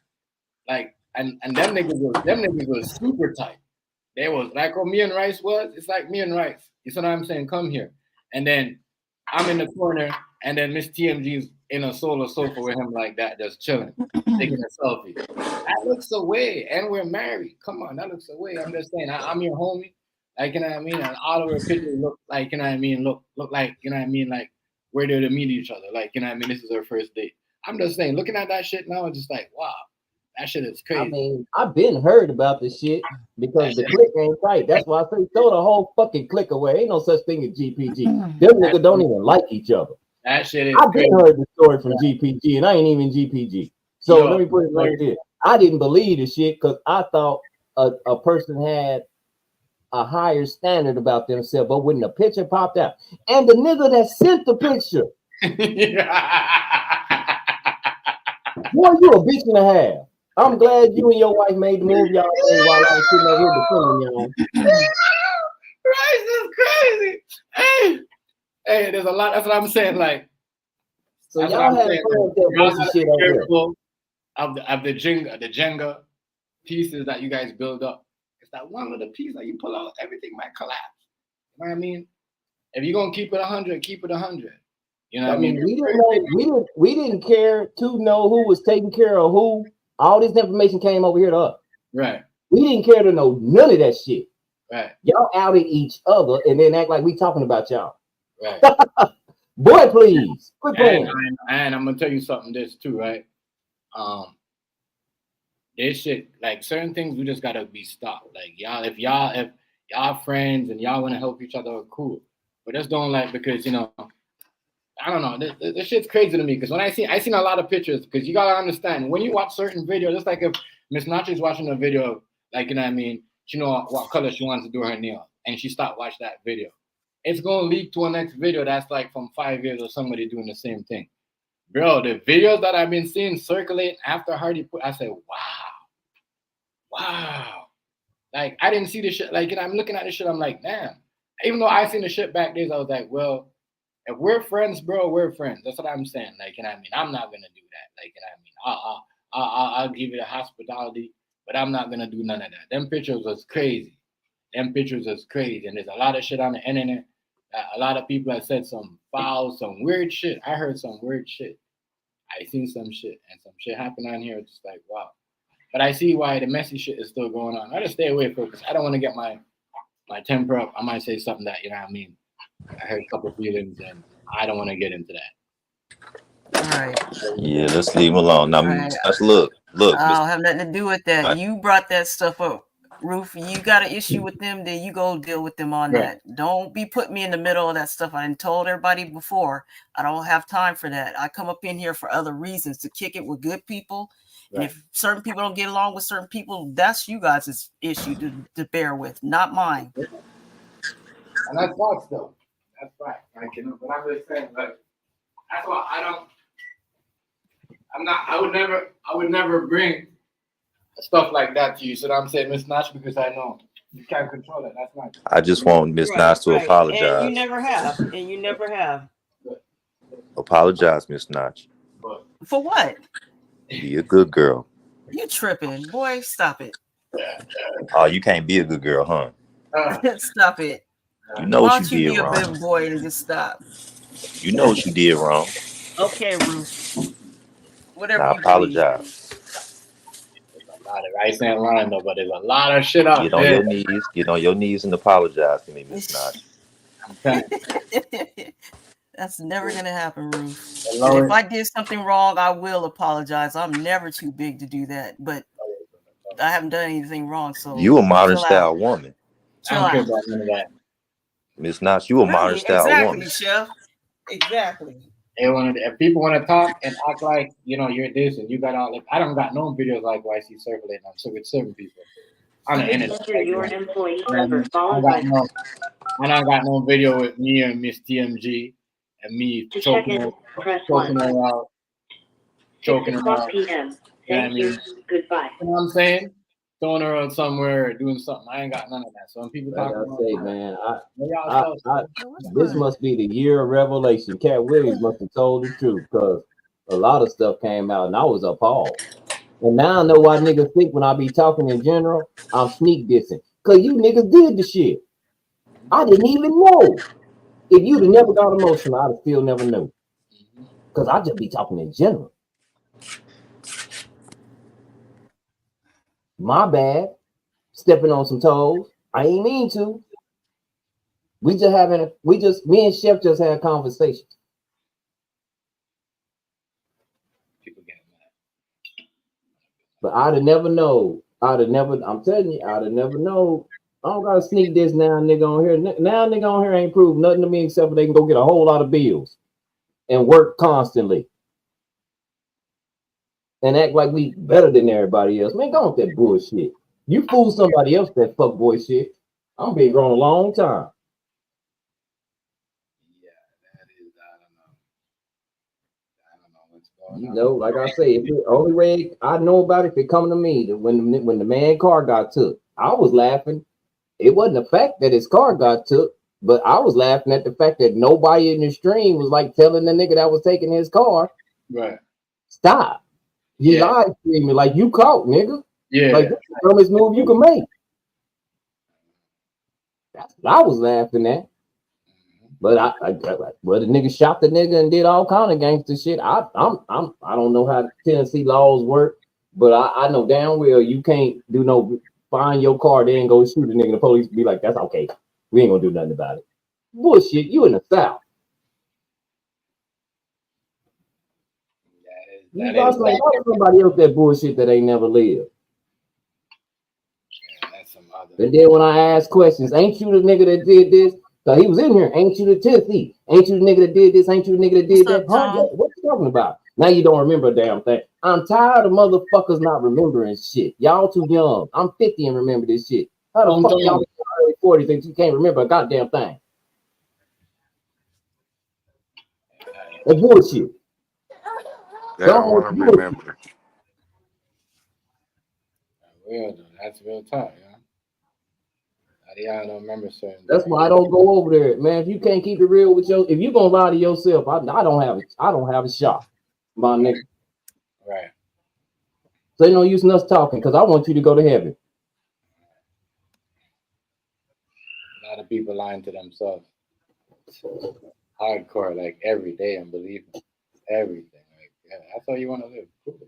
Like, and them niggas was super tight. They was like, oh, me and Rice was, it's like me and Rice. You see what I'm saying? Come here. And then I'm in the corner, and then Miss TMG's in a solo sofa with him like that, just chilling, taking a selfie. That looks away, and we're married. Come on, that looks away. I'm just saying, I'm your homie. Like, you know what I mean? And all of our pictures look like, you know what I mean? Look like, you know what I mean? Like, we're there to meet each other. Like, you know what I mean? This is our first date. I'm just saying, looking at that shit now, it's just like, wow, that shit is crazy. I mean, I've been heard about this shit because the click ain't right. That's why I say throw the whole fucking click away. Ain't no such thing as GPG. Them niggas don't even like each other. That shit is I've been heard the story from GPG, and I ain't even GPG. So let me put it like this. I didn't believe the shit because I thought a person had a higher standard about themselves, but when the picture popped out, and the nigga that sent the picture, boy, you a bitch and a half. I'm glad you and your wife made the move y'all made while I was sitting over here defending y'all. Rice is crazy. Hey, there's a lot. That's what I'm saying. Like, so y'all have fun with that bunch of shit over there. Of the Jenga pieces that you guys build up. It's that one little piece that you pull out, everything might collapse. You know what I mean? If you're gonna keep it 100, keep it 100. You know what I mean? We didn't care to know who was taking care of who. All this information came over here to us. Right. We didn't care to know none of that shit. Right. Y'all outed each other and then act like we talking about y'all. Right. Boy, please quit playing. And I'm gonna tell you something. This too, right? This shit, like certain things, we just gotta be stopped. Like if y'all friends and y'all want to help each other, cool. But just don't like because I don't know. This shit's crazy to me because when I seen a lot of pictures because you gotta understand when you watch certain videos, just like if Miss Nachi's watching a video of like you know what I mean, she know what color she wants to do her nail and she stopped watching that video. It's gonna leak to a next video that's like from 5 years of somebody doing the same thing. Bro, the videos that I've been seeing circulate after Hardy I said, wow. Like I didn't see this shit. Like I'm looking at this shit, I'm like, damn. Even though I seen the shit back days, I was like, well, if we're friends, bro, we're friends. That's what I'm saying. Like, you know what I mean? I'm not gonna do that. Like, you know what I mean? I'll give it a hospitality, but I'm not gonna do none of that. Them pictures was crazy. And there's a lot of shit on the internet. A lot of people have said some foul, some weird shit. I heard some weird shit. I seen some shit, and some shit happened on here. It's just like, wow. But I see why the messy shit is still going on. I just stay away from it because I don't want to get my temper up. I might say something that, you know what I mean? I heard a couple of feelings, and I don't want to get into that. All right. Yeah, let's leave him alone. Now, Right. look, I don't have nothing to do with that. Right. You brought that stuff up, Roof. You got an issue with them, then you go deal with them on that. Don't be putting me in the middle of that stuff. I told everybody before, I don't have time for that. I come up in here for other reasons, to kick it with good people. And if certain people don't get along with certain people, that's you guys' issue to bear with, not mine. And that's facts, though. That's right. Like, you know, but I'm just saying, like, that's why I would never bring stuff like that to you. So I'm saying, Miss Nash, because I know you can't control it. That's not. I just want Miss Nash to apologize. And you never have. Apologize, Miss Nash. For what? Be a good girl. You tripping, boy? Stop it. Oh, you can't be a good girl, huh? Stop it. You know what you did be wrong. A big boy and just stop. You know what you did wrong. Okay, Ruth. Whatever I apologize. I ain't lying though, but there's a lot of shit out there. Get on your knees and apologize to me, Miss Nash. That's never gonna happen, Ruth. And if I did something wrong, I will apologize. I'm never too big to do that, but I haven't done anything wrong. So you a modern style woman. I don't care about none of that. Miss Nash, you a modern style woman. Exactly, Chef. Exactly. If people want to talk and act like, you know, you're this and you got all, like, I don't got no videos like what I see circulating on with certain people on the internet. Your employee number followed by. I don't got no video with me and Miss TMG and me choking her out. PM. Thank you. Goodbye. You know what I'm saying? Throwing her on somewhere, doing something. I ain't got none of that. So when people talk about man, this must be the year of revelation. Cat Williams must have told the truth, because a lot of stuff came out and I was appalled. And now I know why niggas think when I be talking in general, I'm sneak dissing. Because you niggas did the shit. I didn't even know. If you'd have never got emotional, I'd have still never knew. Because I just be talking in general. My bad. Stepping on some toes. I ain't mean to. Me and Chef just had a conversation. But I'd have never known. I'm telling you, I'd have never known. I don't gotta sneak this now, nigga on here. Now nigga on here ain't proved nothing to me except for they can go get a whole lot of bills and work constantly. And act like we better than everybody else. Man, go with that bullshit. You fool somebody else that fuck boy shit. I'm been grown a long time. Yeah, that is, I don't know what's going on. You know, like I say, if the only way I know about it, if it come to me, that when the man car got took, I was laughing. It wasn't the fact that his car got took, but I was laughing at the fact that nobody in the stream was like telling the nigga that was taking his car, right, stop. You live streaming like you caught, nigga. Yeah, like this is the dumbest move you can make. That's what I was laughing at. But the nigga shot the nigga and did all kind of gangster shit. I don't know how Tennessee laws work, but I know damn well you can't do no find your car then go shoot a nigga. The police be like, that's okay. We ain't gonna do nothing about it. Bullshit. You in the South. You got somebody else that bullshit that ain't never lived. And then when I ask questions, ain't you the nigga that did this? So he was in here. Ain't you the Tennessee? Ain't you the nigga that did this? Ain't you the nigga that did that? What you talking about? Now you don't remember a damn thing. I'm tired of motherfuckers not remembering shit. Y'all too young. I'm 50 and remember this shit. How the fuck y'all in your early 40s think you can't remember a goddamn thing? That's bullshit. They don't want to remember. Real, that's real talk, yeah. I don't remember certain. That's why I don't go over there, man. If you can't keep it real with if you gonna lie to yourself, I don't have a shot, my nigga. Right. So ain't no use in us talking, because I want you to go to heaven. A lot of people lying to themselves. Hardcore, like every day, and believing everything. Like, yeah, that's how you want to live. Cool.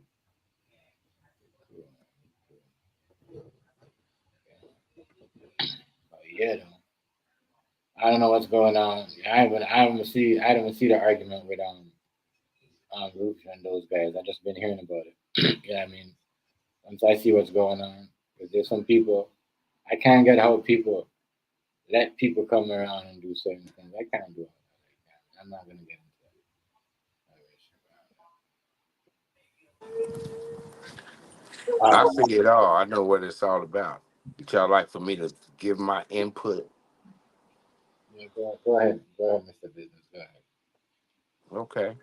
Yeah, though. I don't know what's going on. I didn't see the argument with Rufus and those guys. I just been hearing about it. Yeah, I mean, once I see what's going on, because there's some people I can't get how people let people come around and do certain things. I can't do it. I'm not gonna get into I that. see it all. I know what it's all about. Would y'all like for me to give my input? Yeah, go ahead, Mr. Business. Go ahead. Okay.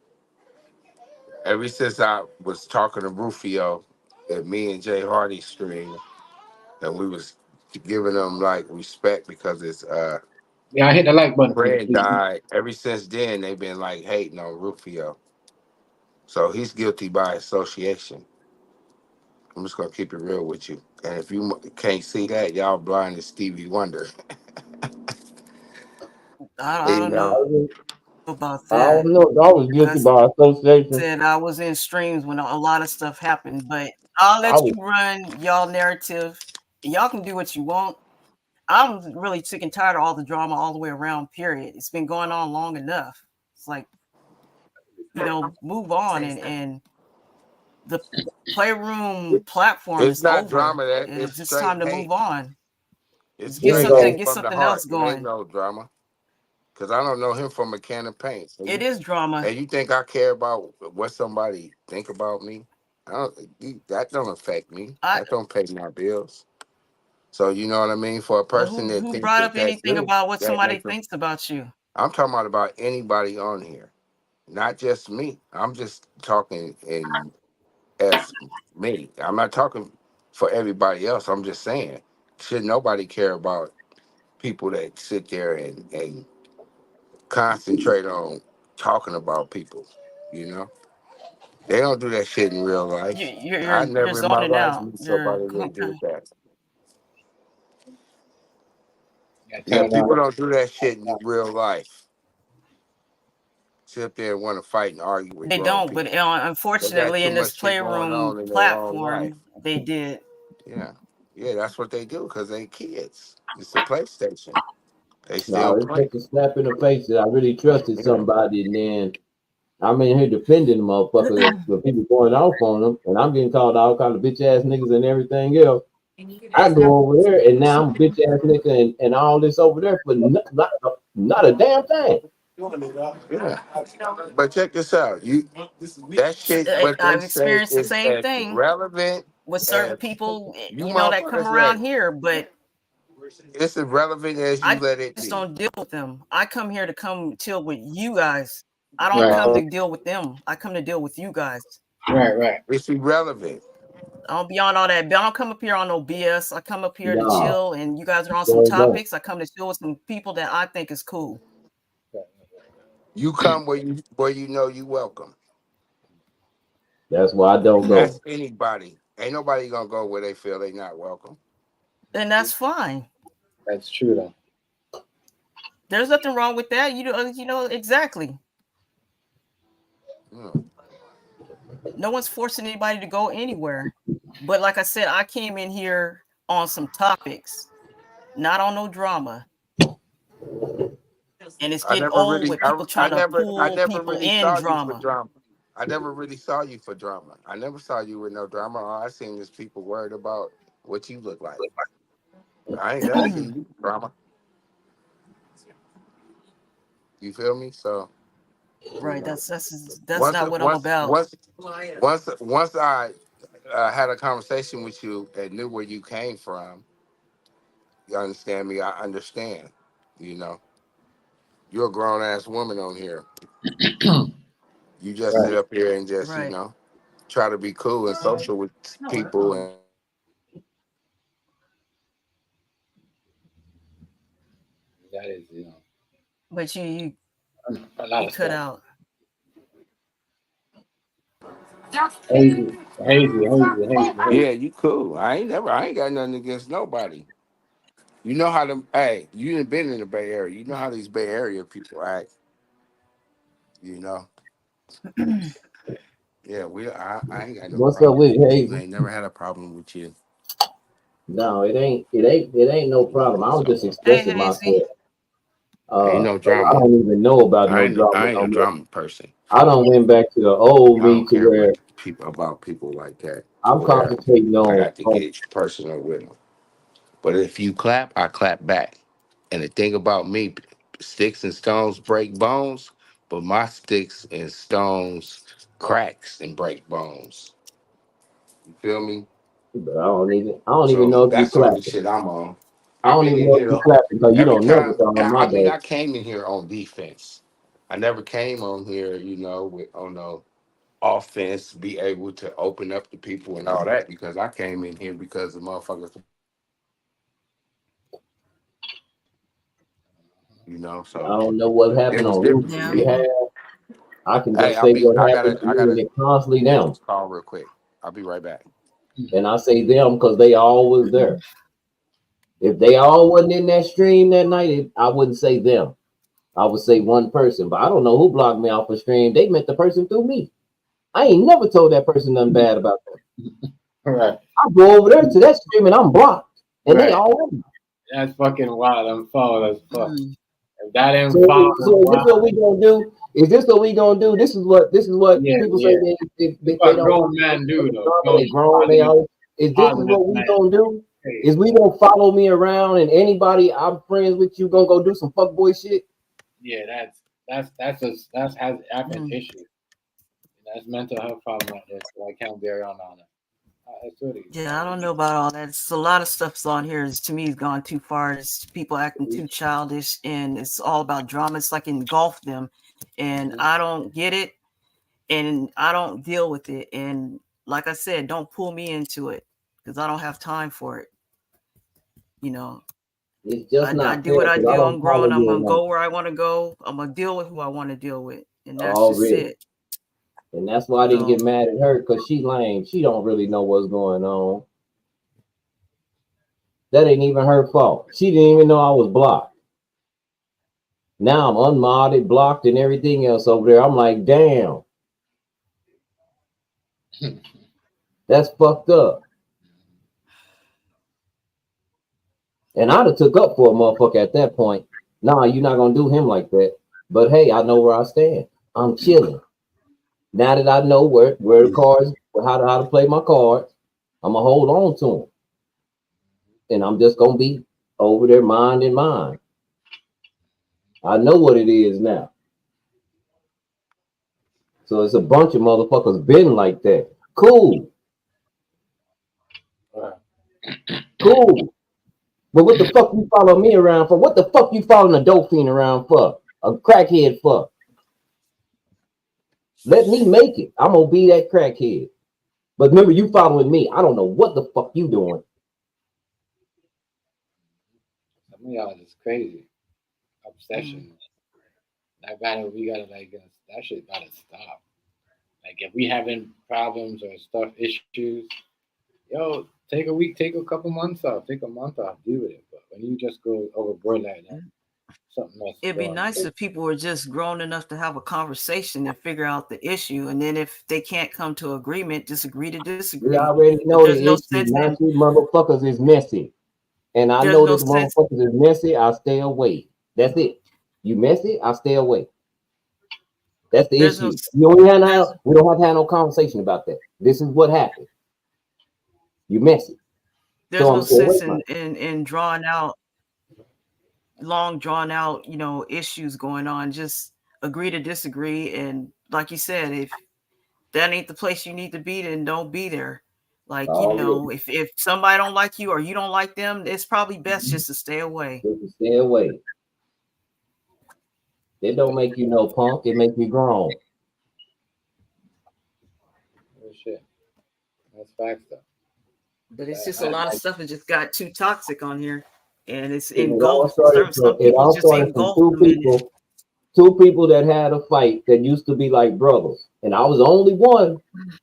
Ever since I was talking to Rufio and me and Jay Hardy stream, and we was giving them like respect because his Yeah, I hit the like button for you, friend please. died. Ever since then, they've been like hating on Rufio. So he's guilty by association. I'm just gonna keep it real with you. And if you can't see that, y'all blind as Stevie Wonder. I You don't know. know about I that. don't know. I was guilty by association. Said I was in streams when a lot of stuff happened, but I'll I let was. you run y'all narrative. Y'all can do what you want. I'm really sick and tired of all the drama all the way around, period. It's been going on long enough. It's like, move on, and the playroom platform It's is not over. drama. That it's It's just straight time to move hate. on. It's Let's get straight something hate get from the something else heart. It ain't going. no drama. Cause I don't know him from a can of paint. It is drama. And you think I care about what somebody think about me? That don't affect me. That don't pay my bills. So you know what I mean? For a Well, person that who thinks brought that up that anything do, about what that somebody makes them. thinks about you? I'm talking about anybody on here, not just me. I'm just talking in as me. I'm not talking for everybody else. I'm just saying, should nobody care about people that sit there and concentrate on talking about people? You know, they don't do that shit in real life. I You're never in my zoning life out. knew You're somebody that did that. Yeah, Yeah, turn it people down. don't do that shit in real life. Sit up there and want to fight and argue with They grown don't, but people. They got unfortunately, too in this much shit going playroom on in their own life. platform, they did. Yeah, yeah, that's what they do because they kids. It's a PlayStation. They still No, it's play. just a slap in the face that I really trusted Yeah. somebody, and then I'm in here defending the motherfucker for people going off on them, and I'm getting called all kind of bitch ass niggas and everything else. I go over there, and now I'm a bitch ass nigga and all this over there for not a damn thing. Yeah. But check this out. That shit what they I've say experienced the is same as thing relevant with certain as people, you that come motherfuckers let around it. here, but It's as relevant as you I let it just be. don't deal with them. I come here to come deal with you guys. I don't Right, come to deal with them. I come to deal with you guys. right. It's irrelevant. I don't be on all that. I don't come up here on no BS. I come up here to No, chill, and you guys are on some so don't. topics. I come to chill with some people that I think is cool. You come where you know you welcome. That's why I don't go. That's anybody. Ain't nobody gonna go where they feel they not welcome. Then that's fine. That's true, though. There's nothing wrong with that. You know exactly. Mm. No one's forcing anybody to go anywhere. But like I said, I came in here on some topics, not on no drama. And it's I getting never old really, with people I trying to never, I pull never people really in saw you for drama. drama. I never really saw you for drama. I never saw you with no drama. All I seen is people worried about what you look like. I ain't never seen you for drama. You feel me? So you Right. know, That's once, not what I'm once, about. once I had a conversation with you and knew where you came from, you understand me. I understand. You know, you're a grown ass woman on here. You just sit Right. up here and just, Right. try to be cool and social with people. And That is, But you a lot you of cut stuff. out. Hazy. yeah, you cool. I ain't got nothing against nobody. You know how them, hey, you done been in the Bay Area. You know how these Bay Area people act, you know? Yeah, I ain't got no What's up problem with with it, you. I Hazy? ain't never had a problem with you. No, it ain't no problem. I was just So Hey, expressing Hazy. myself. ain't no I drama. don't even know about no drama I ain't no a more. drama person. I don't went back to the old I me don't to care where about people like that to I'm where concentrating I on, got to get personal with them. But if you clap, I clap back. And the thing about me, sticks and stones break bones, but my sticks and stones cracks and break bones. You feel me? but I don't even So know if you that's sort of the clapping. shit I'm on. I I've don't been even in know if here you clapping because you every don't never time. start on my I mean, day. I came in here on defense. I never came on here, you know, with on no offense, be able to open up to people and all that because I came in here because the motherfuckers, you know. I So don't know what it happened was on different Ruth's for Yeah. me. behalf. I can Hey, just say what I happened gotta, to me and it's constantly take them. this call real quick. I'll be right back. And I say them because they all was there. If they all wasn't in that stream that night, I wouldn't say them. I would say one person, but I don't know who blocked me off the stream. They met the person through me. I ain't never told that person nothing bad about them. Right. I go over there to that stream and I'm blocked. And they Right. all in. That's fucking wild. I'm followed as fuck. Mm. If that ain't So, followed, so is this wow. what we gonna do? Is this what we gonna do? This is what Yeah, people yeah. say they What don't grown man do though? they grown, they all is this is Positive what we man. gonna do? Hey, Is we gonna follow me around and anybody I'm friends with you gonna go do some fuckboy shit? yeah, that's has an issue. That's mental health problem right there. So I can't be around on it. That's what it is. Yeah, I don't know about all that. It's a lot of stuff's on here. Is to me, has gone too far. It's people acting too childish, and it's all about drama. It's like engulfed them, and I don't get it, and I don't deal with it. And like I said, don't pull me into it because I don't have time for it. You know, It's just I not do fair what I because I do. don't I'm follow grown. I'm you gonna around go where I want to go. I'm gonna deal with who I want to deal with, and that's just already. it. And that's why I didn't So get mad at her because she lame. She don't really know what's going on. That ain't even her fault. She didn't even know I was blocked. Now I'm unmodded, blocked, and everything else over there. I'm like, damn, that's fucked up. And I'd have took up for a motherfucker at that point. Nah, you're not gonna do him like that. But hey, I know where I stand. I'm chilling. Now that I know where the cards, how to play my cards, I'm gonna hold on to them. And I'm just gonna be over there minding mine. I know what it is now. So it's a bunch of motherfuckers been like that. Cool. Cool. But what the fuck you follow me around for? What the fuck you following a dope fiend around for? A crackhead for? Let me make it. I'm gonna be that crackhead. But remember, you following me. I don't know what the fuck you doing. Some of y'all is crazy. Obsession. We gotta that shit gotta stop. Like if we having problems or stuff, issues, yo, take a week, take a couple months off, take a month off, deal with it. But when you just go overboard like that, something else is it'd be going on. nice if people were just grown enough to have a conversation and figure out the issue. And then if they can't come to agreement, just agree to disagree. We already But know there's the no issue. sense Not in you motherfuckers is messy. And I there's know no that the sense motherfuckers is messy. I stay away. That's it. You messy, I stay away. That's the there's no issue. We don't have there's to have no conversation about that. This is what happened. You messy. there's So no I'm stay away sense from in drawing out long drawn out, issues going on. Just agree to disagree. And like you said, if that ain't the place you need to be, then don't be there. it. Like, Already. if somebody don't like you or you don't like them, it's probably best just to stay away. Just stay away. It don't make you no punk. It makes you grown. Oh, shit. That's facts though. But it's just a lot of stuff that just got too toxic on here. And it's It all engulfed. started Some it people all just started from engulf them in it. two people that had a fight that used to be like brothers. And I was the only one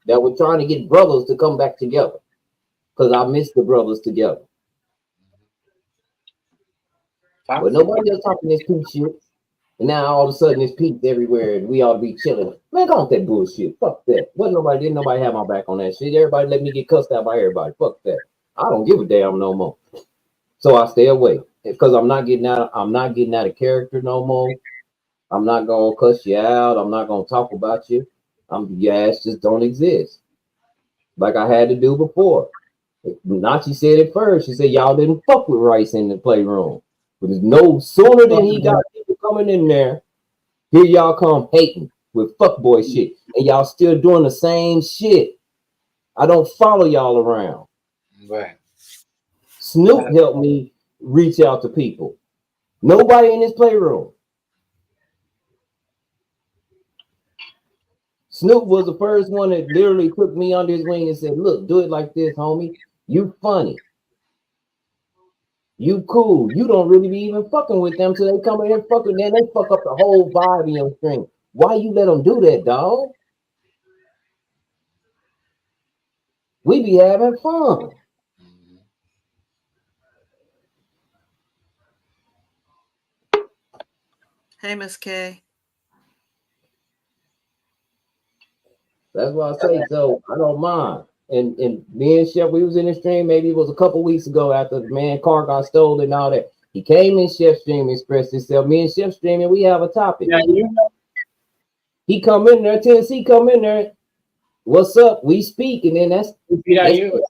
that was trying to get brothers to come back together. Because I missed the brothers together. But nobody else talking this peace shit. And now all of a sudden it's peace everywhere and we ought to be chilling. Man, go on with that bullshit. Fuck that. Didn't nobody have my back on that shit. Everybody let me get cussed out by everybody. Fuck that. I don't give a damn no more. So I stay away. Because I'm not getting out of character no more. I'm not gonna cuss you out. I'm not gonna talk about you. Your ass just don't exist. Like I had to do before. Nachi said it first. She said y'all didn't fuck with Rice in the playroom. But no sooner than he got people coming in there, here y'all come hating with fuckboy shit. And y'all still doing the same shit. I don't follow y'all around. Right. Snoop helped me reach out to people. Nobody in this playroom. Snoop was the first one that literally took me under his wing and said, look, do it like this, homie. You funny. You cool. You don't really be even fucking with them till they come in here fucking. Then they fuck up the whole vibe in your stream. Why you let them do that, dog? We be having fun. Hey, Miss K. That's what I say. So I don't mind. And me and Chef, we was in the stream. Maybe it was a couple weeks ago after the man car got stolen and all that. He came in Chef's stream, expressed himself. Me and Chef stream, and we have a topic. Yeah, He come in there, Tennessee come in there. What's up? We speak, and then that's you.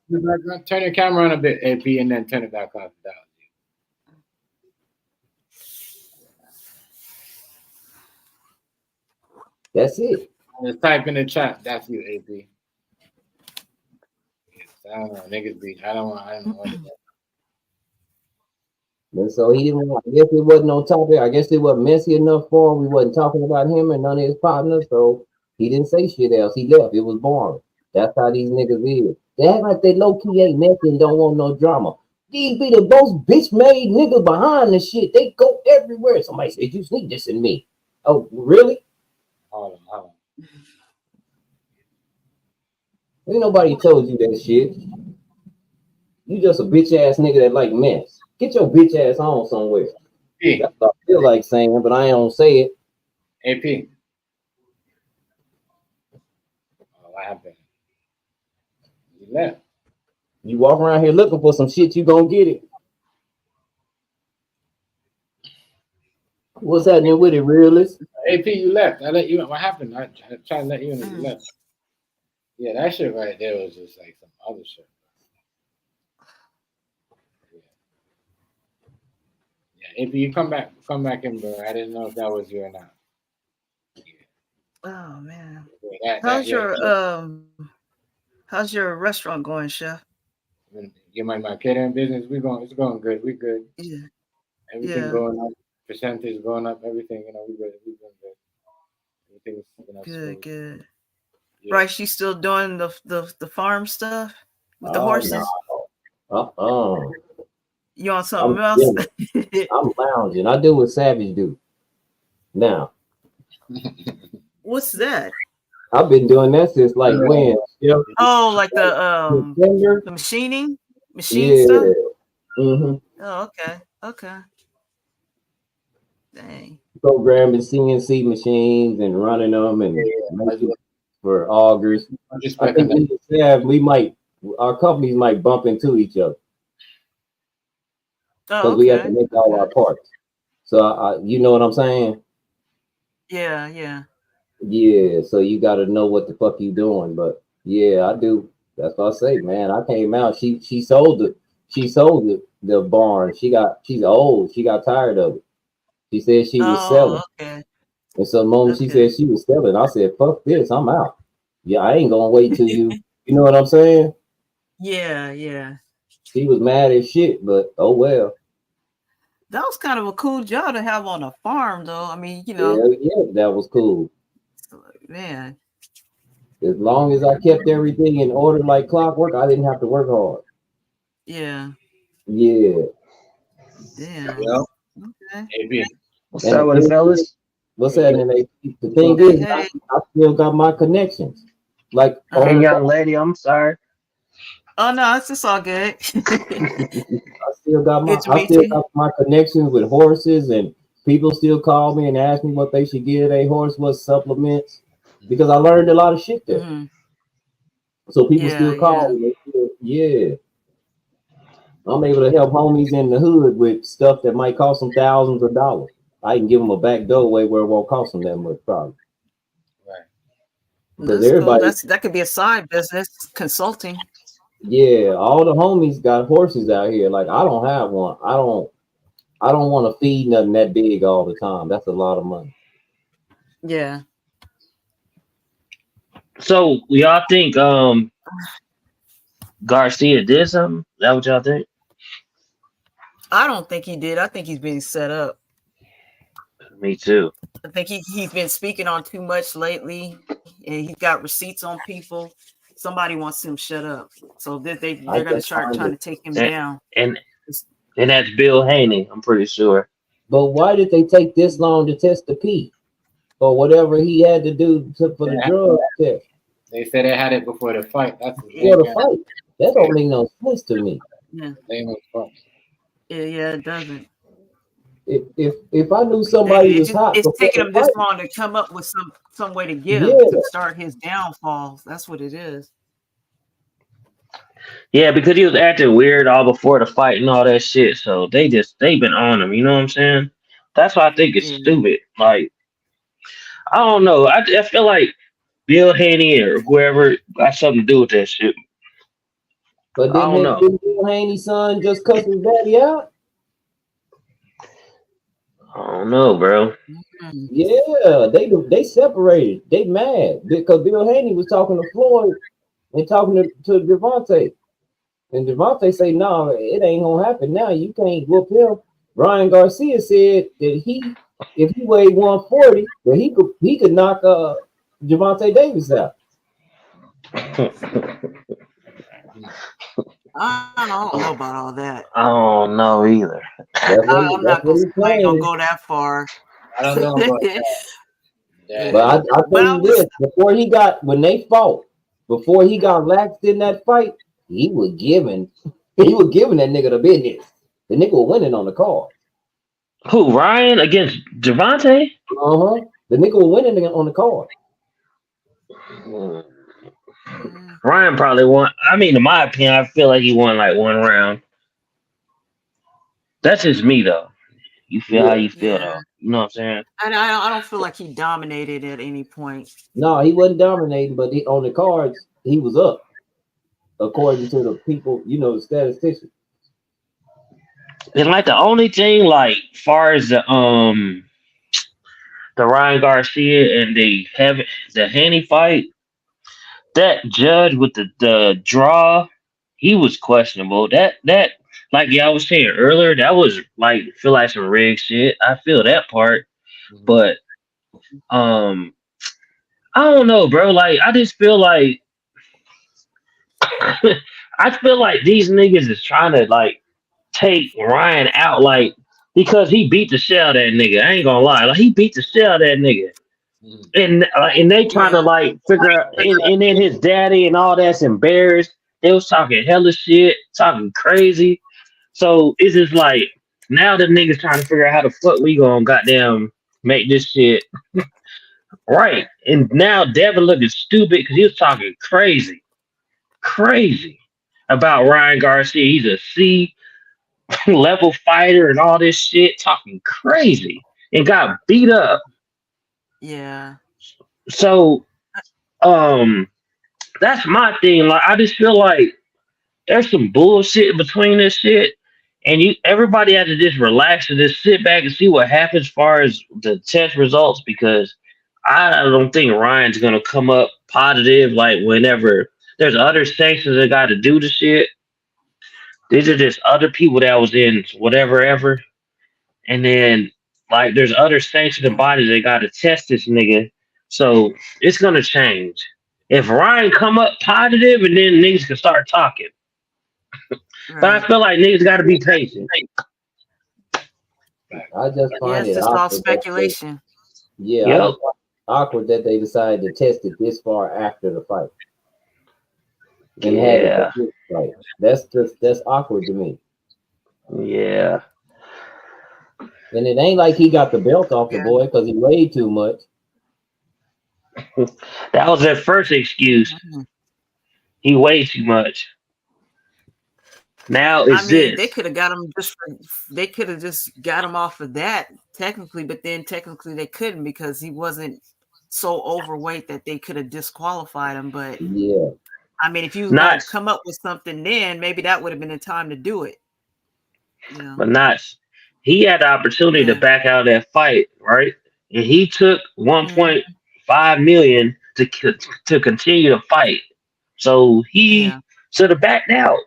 Turn your camera on a bit, AP, and then turn it back off. That's it. Just type in the chat. That's you, AP. I don't know, niggas be. I don't know. And so he didn't want. I guess it wasn't on topic. I guess it wasn't messy enough for him. We wasn't talking about him and none of his partners, so he didn't say shit else. He left. It was boring. That's how these niggas is. They act like they low key ain't messy and don't want no drama. These be the most bitch made niggas behind the shit. They go everywhere. Somebody said you sneak this in me. Oh, really? Hold on. Ain't nobody told you that shit. You just a bitch ass nigga that like mess. Get your bitch ass on somewhere. That's what I feel like saying, but I ain't gonna say it. AP. What happened? You left. You walk around here looking for some shit, you gonna get it. What's happening with it, realist? AP, you left. I let you in. What happened? I tried to let you in and you left. Yeah, that shit right there was just like some other shit. Yeah, AP, you come back in, bro. I didn't know if that was you or not. Oh man. Yeah, how's your restaurant going, Chef? You my catering business, it's going good. We good. Yeah. Everything going up, percentage going up, everything, we good. We doing good. Everything's good, good. Yeah. Right, she's still doing the farm stuff with the horses. No. You on something else? I'm lounging. I do what Savage do. Now. What's that? I've been doing that since like when? Oh, like the machine stuff. Mm-hmm. Oh, okay. Dang. Programming CNC machines and running them and making for augers. I think our companies might bump into each other because we have to make all our parts. So you know what I'm saying? Yeah. Yeah, so you got to know what the fuck you doing, but yeah, I do. That's what I say, man. I came out. She sold it. She sold it. The barn. She's old. She got tired of it. She said she was selling. Okay. And so the moment she said she was selling, I said, "Fuck this, I'm out." Yeah, I ain't gonna wait till you. You know what I'm saying? Yeah. She was mad as shit, but oh well. That was kind of a cool job to have on a farm, though. I mean, Yeah, that was cool. Man. As long as I kept everything in order like clockwork, I didn't have to work hard. Yeah. Yeah. Damn. Yeah. Okay. What's up with it, fellas? What's happening? The thing is, I still got my connections. Like, hey, young lady, I'm sorry. Oh no, it's just all good. I still got my connections with horses, and people still call me and ask me what they should give their horse, what supplements, because I learned a lot of shit there. Mm-hmm. So people still call me. I'm able to help homies in the hood with stuff that might cost them thousands of dollars. I can give them a back doorway where it won't cost them that much probably. Right. Because That's cool. everybody, That could be a side business, consulting. yeah, all the homies got horses out here. Like I don't have one. I don't want to feed nothing that big all the time. That's a lot of money. Yeah. So y'all think Garcia did something? Is that what y'all think? I don't think he did. I think he's being set up. Me too. I think he's been speaking on too much lately, and he's got receipts on people. Somebody wants him shut up, so they're gonna start trying to take him down. And that's Bill Haney, I'm pretty sure. But why did they take this long to test the P or whatever he had to do for the drug test? They said they had it before the fight. That's before the fight. That don't make no sense to me. Yeah. Yeah, it doesn't. If I knew somebody was hot, it's taking him this long to come up with some way to get him to start his downfall. That's what it is. Yeah, because he was acting weird all before the fight and all that shit. So they've been on him. You know what I'm saying? That's why I think it's stupid. Like, I don't know. I feel like Bill Haney or whoever got something to do with that shit. But I don't know. Bill Haney's son just cuss his daddy out? I don't know, bro. Yeah, they separated. They mad because Bill Haney was talking to Floyd and talking to Devontae. And Devontae say, no, it ain't gonna happen now. You can't whoop him. Ryan Garcia said that if he weighed 140, that he could knock Devontae Davis out. I don't know about all that. I don't know either. I'm not gonna go that far. I don't know about that. Yeah. But I tell you this, when they fought, before he got laxed in that fight, he was giving that nigga the business. The nigga was winning on the card. Who, Ryan against Devontae? The nigga was winning on the card. Ryan probably won. I mean, in my opinion, I feel like he won like one round. That's just me, though. You feel how you feel, though. You know what I'm saying? I don't feel like he dominated at any point. No, he wasn't dominating, but on the cards, he was up. According to the people, the statisticians. And like the only thing, like, far as the Ryan Garcia and the Haney fight, that judge with the draw, he was questionable. That like y'all was saying earlier, that was like feel like some rigged shit. I feel that part, but I don't know, bro. Like I just feel like I feel like these niggas is trying to like take Ryan out, like because he beat the shit out of that nigga. I ain't gonna lie, like he beat the shit out of that nigga. And they trying to like figure out, and then his daddy and all that's embarrassed. They was talking hella shit, talking crazy. So it's just like now the niggas trying to figure out how the fuck we gonna goddamn make this shit right. And now Devin looking stupid because he was talking crazy about Ryan Garcia. He's a C level fighter and all this shit, talking crazy and got beat up. Yeah. So, that's my thing. Like, I just feel like there's some bullshit between this shit, and everybody has to just relax and just sit back and see what happens as far as the test results. Because I don't think Ryan's gonna come up positive. Like whenever there's other sanctions that got to do the shit. These are just other people that was in whatever ever, and then. Like, there's other sanctioned bodies that got to test this nigga. So, it's going to change. If Ryan come up positive, and then niggas can start talking. Right. But I feel like niggas got to be patient. I just find it just all speculation. I just find it awkward that they decided to test it this far after the fight. And had it fight. That's awkward to me. Yeah. And it ain't like he got the belt off the boy because he weighed too much. That was their first excuse. He weighed too much. Now I it's mean, they this. could have got him they could have just got him off of that technically, but then technically they couldn't because he wasn't so overweight that they could have disqualified him. But Yeah. I mean, if you was Not, gonna come up with something, then maybe that would have been the time to do it. You know? but not. He had the opportunity to Yeah. back out of that fight, right? And he took Mhm. 1.5 million to continue to fight. So he Yeah. should have backed out.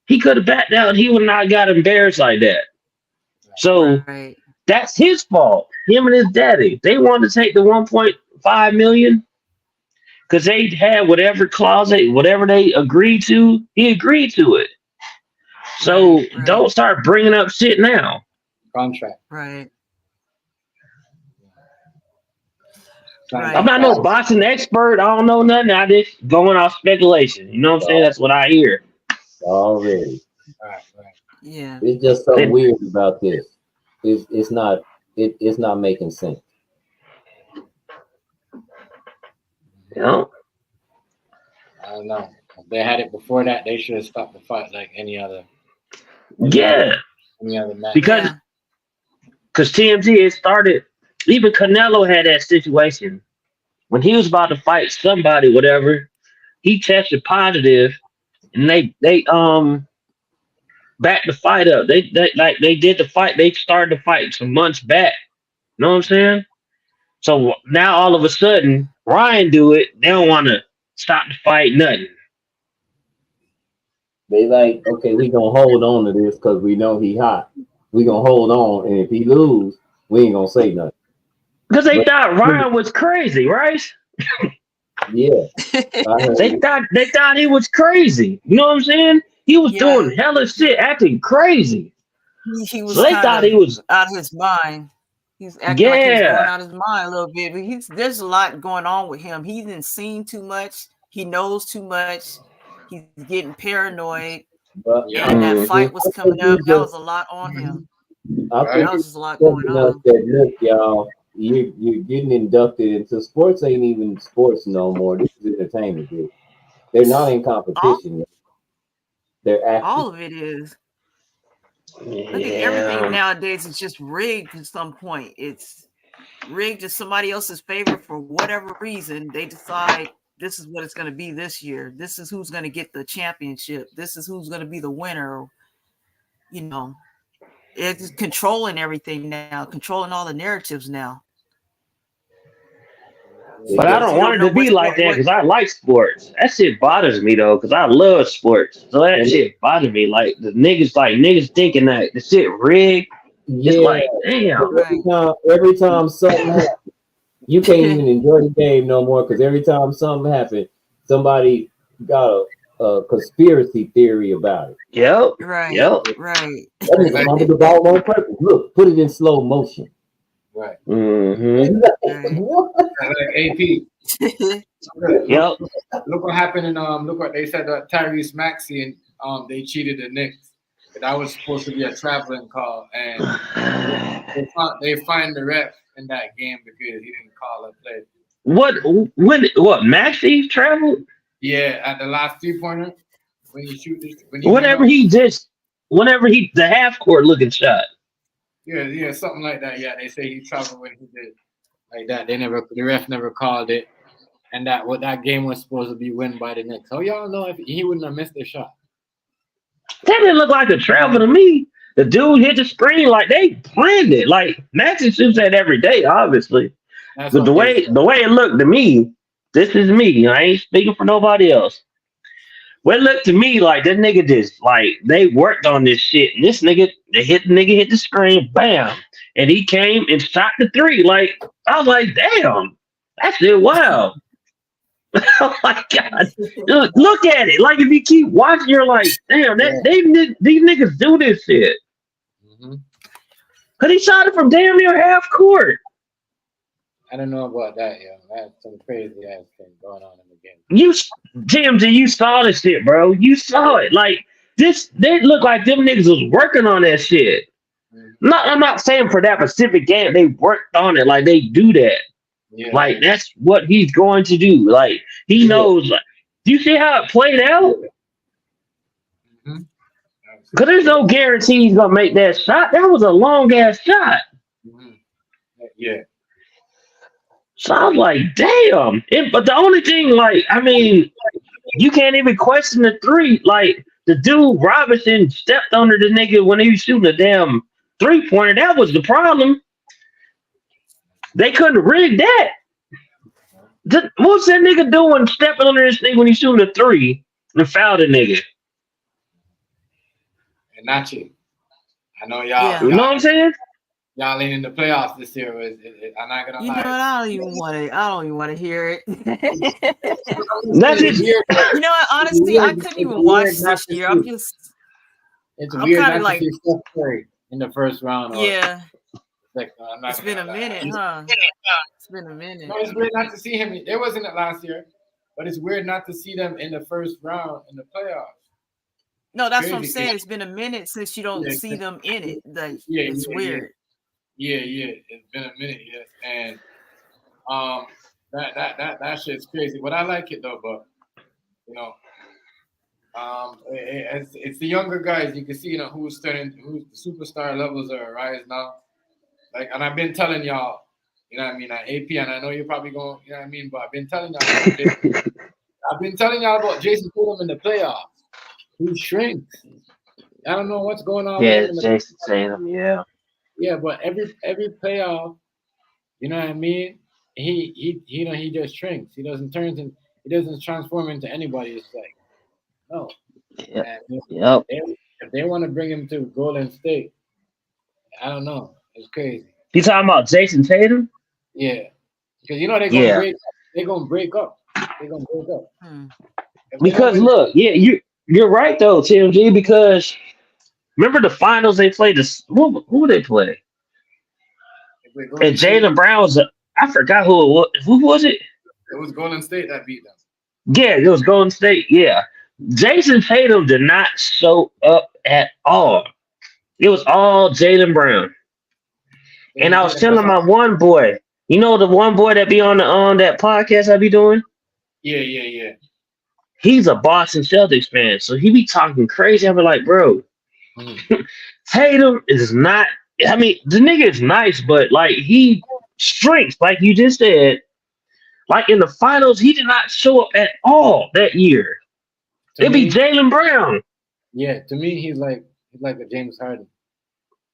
He could have backed out and he would not got embarrassed like that. So Right. that's his fault. Him and his daddy. They wanted to take the 1.5 million because they had whatever clause, whatever they agreed to, he agreed to it. So Right. don't start bringing up shit now. Contract. Right. Right. I'm not no boxing expert. I don't know nothing. I just going off speculation. You know what I'm saying? That's what I hear. Already. Right. Yeah. It's just something weird about this. It's not making sense. You know? I don't know. If they had it before that, they should have stopped the fight like any other. Yeah. Any other match. Because TMZ, it started, even Canelo had that situation. When he was about to fight somebody, whatever, he tested positive and they backed the fight up. They did the fight, they started the fight some months back. You know what I'm saying? So now all of a sudden, Ryan do it, they don't want to stop the fight, nothing. They like, okay, we gonna hold on to this because we know he hot. We gonna hold on, and if he lose, we ain't gonna say nothing. Because they thought Ryan was crazy, right? Yeah. They thought he was crazy. You know what I'm saying? He was doing hella shit, acting crazy. He was So they thought he was out of his mind. He's acting like he's going out of his mind a little bit. But there's a lot going on with him. He didn't seen too much. He knows too much. He's getting paranoid. And that fight was coming up. That was a lot on him. I think that was just a lot going on. That, look, y'all, you're getting inducted into sports. Ain't even sports no more. This is entertainment, dude. They're not in competition yet. They're acting. All of it is. I think everything nowadays is just rigged at some point. It's rigged to somebody else's favor for whatever reason. They decide this is what it's going to be this year. This is who's going to get the championship. This is who's going to be the winner. You know, it's controlling everything now, controlling all the narratives now. But I don't want it to be like that because I like sports. That shit bothers me though because I love sports. So that shit bothers me. Like the niggas thinking that the shit rigged. It's like, damn. Every time something happens, you can't even enjoy the game no more because every time something happens, somebody got a conspiracy theory about it. Yep. Right. Yep. Right. The ball on purpose. Look, put it in slow motion. Right. Mm-hmm. Like AP. Yep. Look what happened in look what they said that Tyrese Maxey and they cheated the Knicks. That was supposed to be a traveling call, and they fined the ref in that game because he didn't call a play. What Maxey traveled? Yeah, at the last 3-pointer when you shoot this. Whenever the half court looking shot. Yeah, something like that. Yeah, they say he traveled when he did like that. The ref never called it, and that game was supposed to be won by the Knicks. So y'all know if he wouldn't have missed the shot. That didn't look like a travel to me. The dude hit the screen like they planned it. Like Maxey shoots that every day, obviously. But the way it looked to me, this is me. I ain't speaking for nobody else. Well, it looked to me like that nigga just like they worked on this shit. And this nigga, hit the screen, bam. And he came and shot the 3. Like, I was like, damn, that shit wild. Oh my God. Look at it. Like if you keep watching, you're like, damn, these niggas do this shit. Mm-hmm. Cause he shot it from damn near half court. I don't know about that, yo. That's some crazy ass thing going on in the game. TMZ, you saw this shit, bro. You saw it. Like this, they look like them niggas was working on that shit. Mm-hmm. I'm not saying for that specific game, they worked on it. Like they do that. Yeah, like that's what he's going to do. Like he knows. Like, do you see how it played out? Mm-hmm. Because there's no guarantee he's gonna make that shot. That was a long ass shot. Mm-hmm. Yeah. So I was like, damn. But the only thing, like, I mean, you can't even question the three. Like, the dude Robinson stepped under the nigga when he was shooting a damn 3-pointer. That was the problem. They couldn't rig that. What's that nigga doing stepping under this thing when he's shooting a 3 and fouled a nigga? And not you. I know y'all. You know what I'm saying? Y'all ain't in the playoffs this year. I'm not gonna lie. You know what? I don't even want to hear it. That's it. You know what? Honestly, I couldn't even watch this year. It's I'm weird kind not of like, to see Steph Curry in the first round. yeah. Like, It's been a minute, huh? It's been a minute. No, it's weird not to see him. It wasn't it last year, but it's weird not to see them in the first round in the playoffs. No, that's what I'm saying. It's been a minute since you don't see them in it. Like, it's weird. Yeah, it's been a minute, yes, and that shit's crazy. But I like it though, but you know, it's the younger guys. You can see, who's the superstar levels are rising now. Like, and I've been telling y'all, you know what I mean, at AP, and I know you're probably going, you know what I mean, but I've been telling y'all about Jason Tatum in the playoffs. He shrinks. I don't know what's going on. Yeah, Jason Tatum. Yeah. Yeah, but every playoff, you know what I mean. He just shrinks. He doesn't transform into anybody. It's like, no. Yep. If they want to bring him to Golden State, I don't know. It's crazy. You talking about Jason Tatum? Yeah, because they're gonna break up. They're gonna break up. Because look, you're right though, TMG. Because remember the finals they played. Who they play? And Jaylen Brown was. I forgot who it was. Who was it? It was Golden State that beat them. Yeah, it was Golden State. Yeah, Jason Tatum did not show up at all. It was all Jaylen Brown. And I was telling my one boy, the one boy that be on that podcast I be doing? Yeah. He's a Boston Celtics fan, so he be talking crazy. I be like, bro, Tatum is not. I mean, the nigga is nice, but like he shrinks, like you just said. Like in the finals, he did not show up at all that year. It'd be Jaylen Brown. Yeah, to me, he's like a James Harden.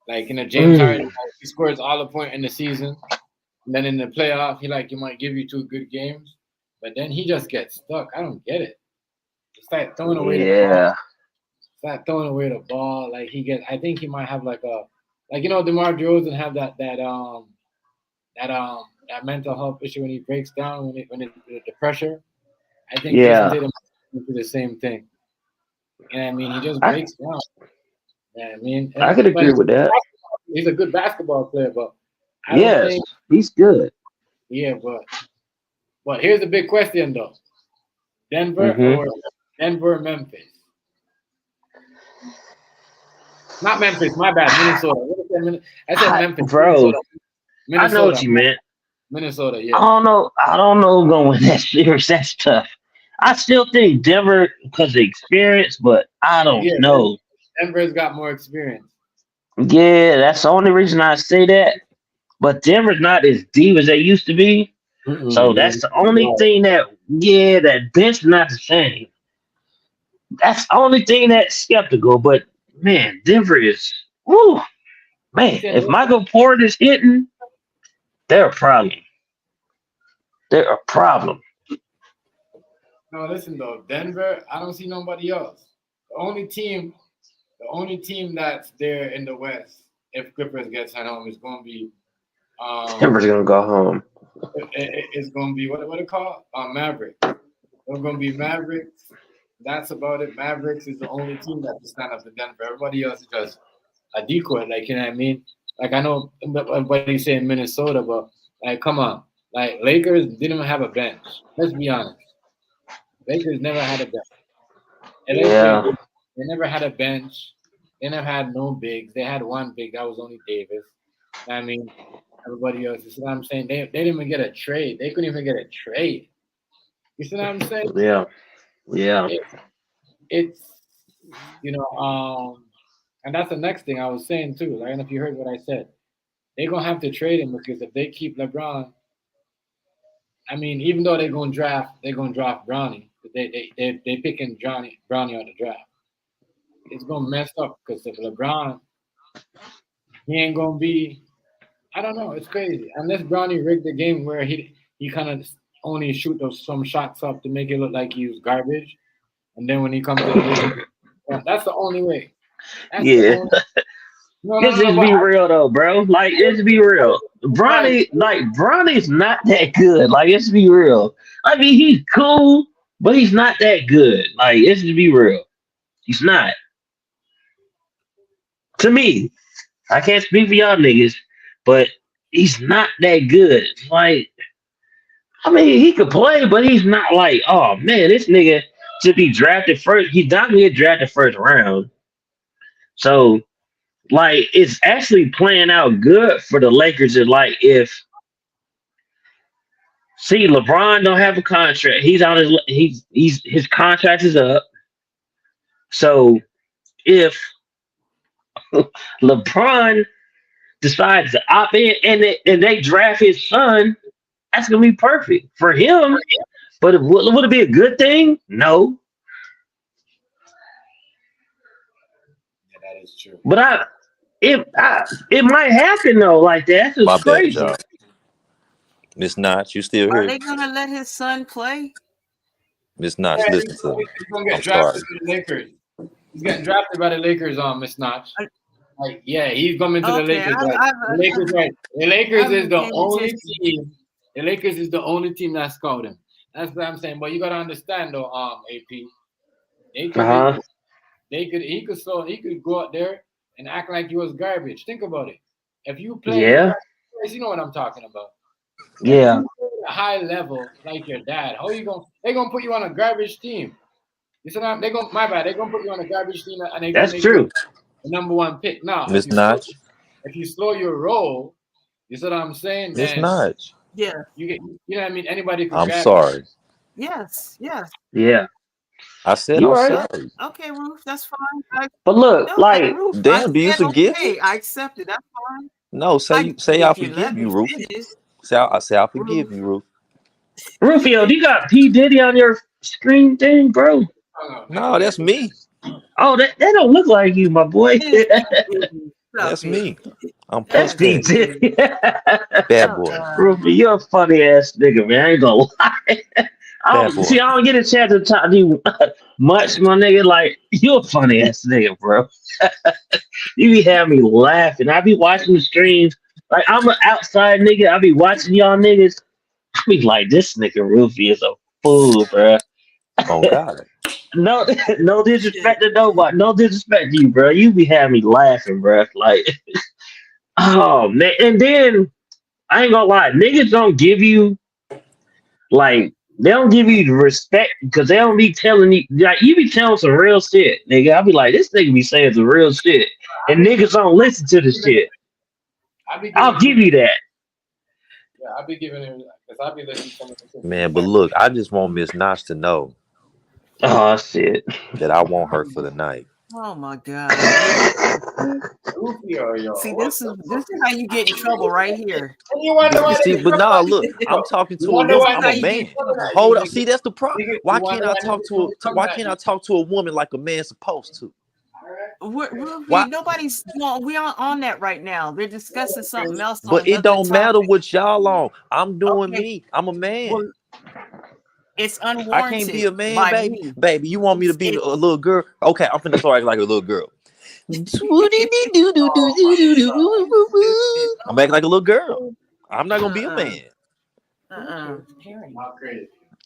Like in a James Harden, he scores all the point in the season, and then in the playoff, he might give you 2 good games, but then he just gets stuck. I don't get it. Start throwing away the ball. Like I think he might have DeMar DeRozan have that mental health issue when he breaks down when the pressure. I think Jason Tatum do the same thing. You know what I mean? He just breaks down. You know what I mean? I could agree with that. He's a good basketball player, but he's good. Yeah, but here's the big question though: Denver or Memphis? Not Memphis. My bad. Minnesota. I said Memphis, bro. Minnesota. I know what you meant. Minnesota. Yeah. I don't know who's gonna win that series. That's tough. I still think Denver because of experience, but I don't know. Denver's got more experience. Yeah, that's the only reason I say that. But Denver's not as deep as they used to be. So that's the only thing that bench not the same. That's the only thing that's skeptical. But man, Denver is if Michael Porter is hitting, they're a problem. They're a problem. No, listen though, Denver, I don't see nobody else. The only team that's there in the West, if Clippers get sent home, is going to be Denver's gonna go home. It's going to be what it called? Mavericks. They're going to be Mavericks. That's about it. Mavericks is the only team that can stand up to Denver. Everybody else is just a decoy. Like, you know what I mean? Like, I know everybody's saying Minnesota, but like, come on. Like, Lakers didn't even have a bench. Let's be honest. Lakers never had a bench. They never had a bench. They never had no bigs. They had one big. That was only Davis. I mean, everybody else. You see what I'm saying? They didn't even get a trade. They couldn't even get a trade. You see what I'm saying? Yeah. It's And that's the next thing I was saying too. Like, I don't know if you heard what I said. They're gonna have to trade him because if they keep LeBron, I mean, even though they're gonna draft Bronny. But they picking Bronny out the draft. It's gonna mess up because if LeBron, he ain't gonna be. I don't know. It's crazy. Unless Bronny rigged the game where he kind of only shoot some shots up to make it look like he was garbage, and then when he comes to the league, that's the only way. That's the Yeah. only. No, Let's just be real though, bro. Like, let's be real. Bronny's not that good. Like, let's be real. I mean, he's cool, but he's not that good. Like, let's just be real. He's not. To me, I can't speak for y'all niggas, but he's not that good. Like, I mean, he could play, but he's not like, oh man, this nigga should be drafted first. He's not gonna get drafted first round. So, like, it's actually playing out good for the Lakers. Is like, if LeBron don't have a contract, he's on his contract is up. So if LeBron decides to opt in and they draft his son, that's gonna be perfect for him. But would it be a good thing? No. Yeah, that is true. But it might happen though, like that. That's My just bad, crazy. y'all. Miss Notch, you still Are here? they gonna let his son play? Miss Notch, Yeah, listen to me. he's gonna get I'm drafted sorry. to the Lakers. He's getting drafted by the Lakers on Miss Notch. Like, yeah, he's coming to the Okay, Lakers. The Lakers, right? The Lakers is the only team. The Lakers is the only team that scout him. That's what I'm saying. But you gotta understand though, AP. He could go out there and act like he was garbage. Think about it. If you play, Yeah. you know what I'm talking about. Yeah. If you play at a high level like your dad, how you gonna? They're gonna put you on a garbage team. You said they're gonna. My bad. They're gonna put you on a garbage team, and they're gonna That's make true. you the number one pick. Now, Miss Notch. if you slow your roll, you see what I'm saying? Miss Then Notch. yeah, you get. You know what I mean? Anybody could. I'm grab sorry. Yes, yes. Yeah. I said You I'm right. sorry. Okay, Ruth, that's fine. But look, like, Ruth, Damn, do you forgive okay, me? I accept it. That's fine. No, say I if you forgive let me you, Ruth. finish, Say I forgive you, Ruth. Rufio, do you got P. Diddy on your screen thing, bro? No, that's me. Oh, that don't look like you, my boy. That's me. I'm That's Puff P. Daddy. Diddy. Bad boy. Rufio, you're a funny ass nigga, man. I ain't gonna lie. Bad boy. I don't get a chance to talk to you much, my nigga. Like, you a funny ass nigga, bro. You be having me laughing. I be watching the streams. Like, I'm an outside nigga. I be watching y'all niggas. I be like, this nigga Rufio is a fool, bro. Oh God. No disrespect to nobody. No disrespect to you, bro. You be having me laughing, bro. Like, oh man. And then I ain't gonna lie, niggas don't give you like they don't give you the respect because they don't be telling you like you be telling some real shit, nigga. I be like, this nigga be saying some real shit, and niggas don't listen to the shit. I'll give you that. Yeah, I'll be giving him because I'll be listening to some of the Man, but look, I just want Miss Notch to know Oh shit. that I want her for the night. Oh my God. See, this is how you get in trouble right here. See, but nah, look, I'm talking to a woman. I'm a man. Hold up. See, that's the problem. Why can't I talk to a woman like a man's supposed to? Nobody's we aren't on that right now. They're discussing something else. But it don't matter what y'all on. I'm doing me. I'm a man. Well, it's unwarranted. I can't be a man, baby. Baby, you want me to be a little girl? Okay, I'm finna start acting like a little girl. I'm acting like a little girl. I'm not gonna be a man.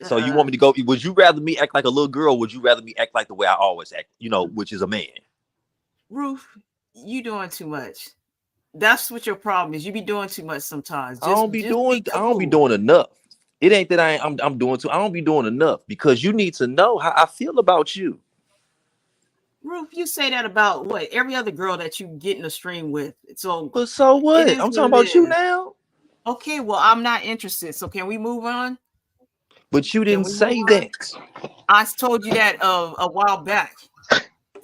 So you want me to go? Would you rather me act like a little girl? Or would you rather me act like the way I always act? You know, which is a man. Ruth, you doing too much. That's what your problem is. You be doing too much sometimes. I don't be doing enough. It ain't that I'm doing too. I don't be doing enough because you need to know how I feel about you. Ruth, you say that about what every other girl that you get in the stream with. But so what? I'm talking about you now. Okay, well, I'm not interested. So can we move on? But you didn't say that. I told you that a while back.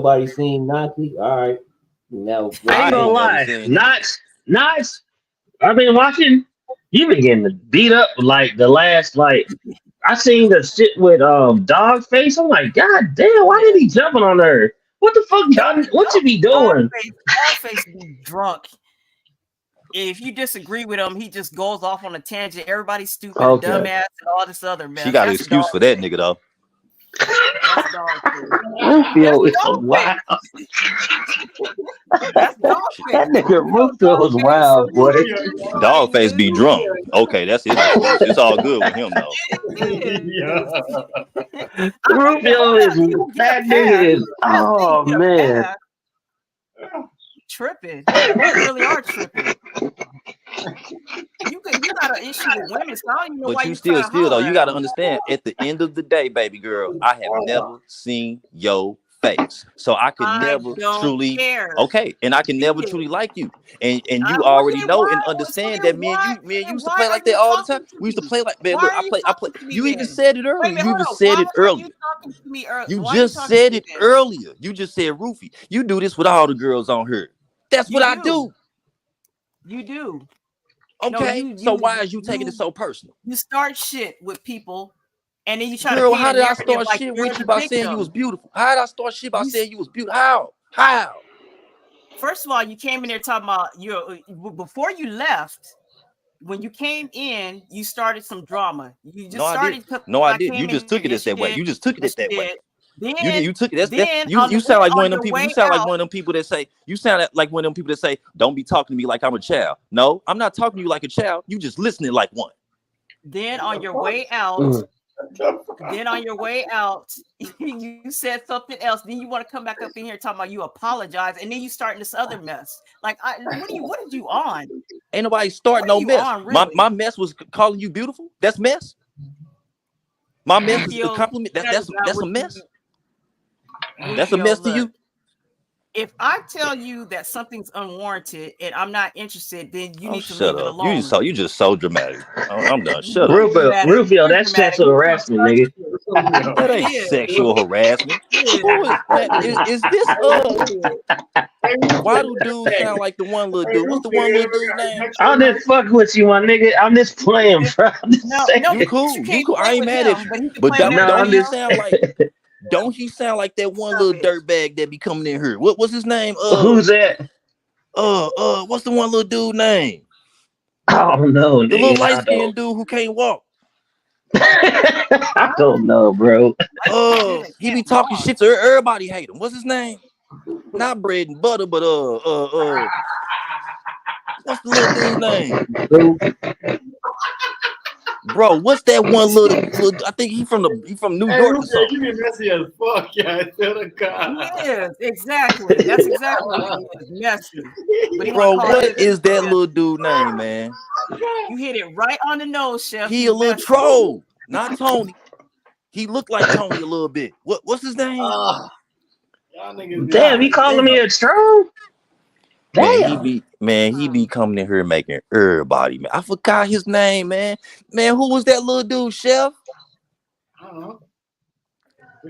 Nobody seen Naki. All right. No, I ain't I gonna ain't never lie. seen him. Knox. I've been watching. You been getting beat up like the last I seen the shit with dog face. I'm like, God damn, why did he jumping on her? What the fuck, y'all? What you be doing? Dogface be drunk. If you disagree with him, he just goes off on a tangent. Everybody's stupid, a Okay. dumbass, and all this other mess. She got an That's excuse for that nigga though. That's Dogface. Rufio is Dogface. wild. That's Dogface. That nigga Rufio is wild, boy. Dogface be drunk. Okay, that's his excuse. It's all good with him though. Rufio is that nigga is. Oh man. Tripping. You really are tripping. You got an issue with women, so I don't even know why But you you still though, holler you at gotta them. understand, at the end of the day, baby girl, I have never seen your face. So I could never don't truly care. okay, and I can never truly like you. And you Well, already then know why- and so understand then that me and why- you then used to why play are like you that all the talking time. to We used to me? play like man, Why look, are you I play. talking to me You even then? said it Wait a earlier. minute, You hold just on. said Why it are earlier. you talking to me earlier? You Why are you just talking said to me it then? earlier. You just said Roofy. You do this with all the girls on here. That's what I do. You do. Okay. No, so why is you taking it so personal? You start shit with people, and then you try Girl, to paint how a did I narrative start like shit you're with you the by saying you was victim. beautiful? How did I start shit by saying you was beautiful? How? First of all, you came in there talking about before you left. When you came in, you started some drama. You just started. No, I I didn't. You came in just took here. it as that way. You just took it that way. Then, You took it. That's on you sound like one of them your people. way You sound like out, one of them people that say you sound like one of them people that say, "Don't be talking to me like I'm a child." No, I'm not talking to you like a child. You just listening like one. Then on your way out, you said something else. Then you want to come back up in here talking about you apologize, and then you starting this other mess. Like, what did you on? Ain't nobody starting no mess. On, really? My mess was calling you beautiful. That's mess. My mess is a compliment. That's a mess. That's a mess to you. If I tell you that something's unwarranted and I'm not interested, then you need to Shut leave it up. alone. You just so dramatic. I'm done. Shut up. Rufio, that's sexual harassment, nigga. That ain't sexual harassment. Who is man? Is this why do dudes sound like the one little dude? What's the one little dude name? I'm just fucking with you, my nigga. I'm just playing, bro. You cool. You cool. I ain't mad at you. But don't he sound like that one little dirtbag that be coming in here? What's his name? Who's that? What's the one little dude name? I don't know. The little light skinned dude who can't walk. I don't know, bro. He be talking shit to everybody. Hate him. What's his name? Not bread and butter, but what's the little dude's name? Bro, what's that one little? I think he from New York or something. You be messy as fuck, yeah. Yes, exactly. That's exactly what he is. Messy. Bro, what is that little dude name, man? You hit it right on the nose, Chef. He a little troll, not Tony. He looked like Tony a little bit. What's his name? Damn, he calling me a troll? Man, he be coming in here making everybody, man. I forgot his name, man. Man, who was that little dude, Chef? I don't know.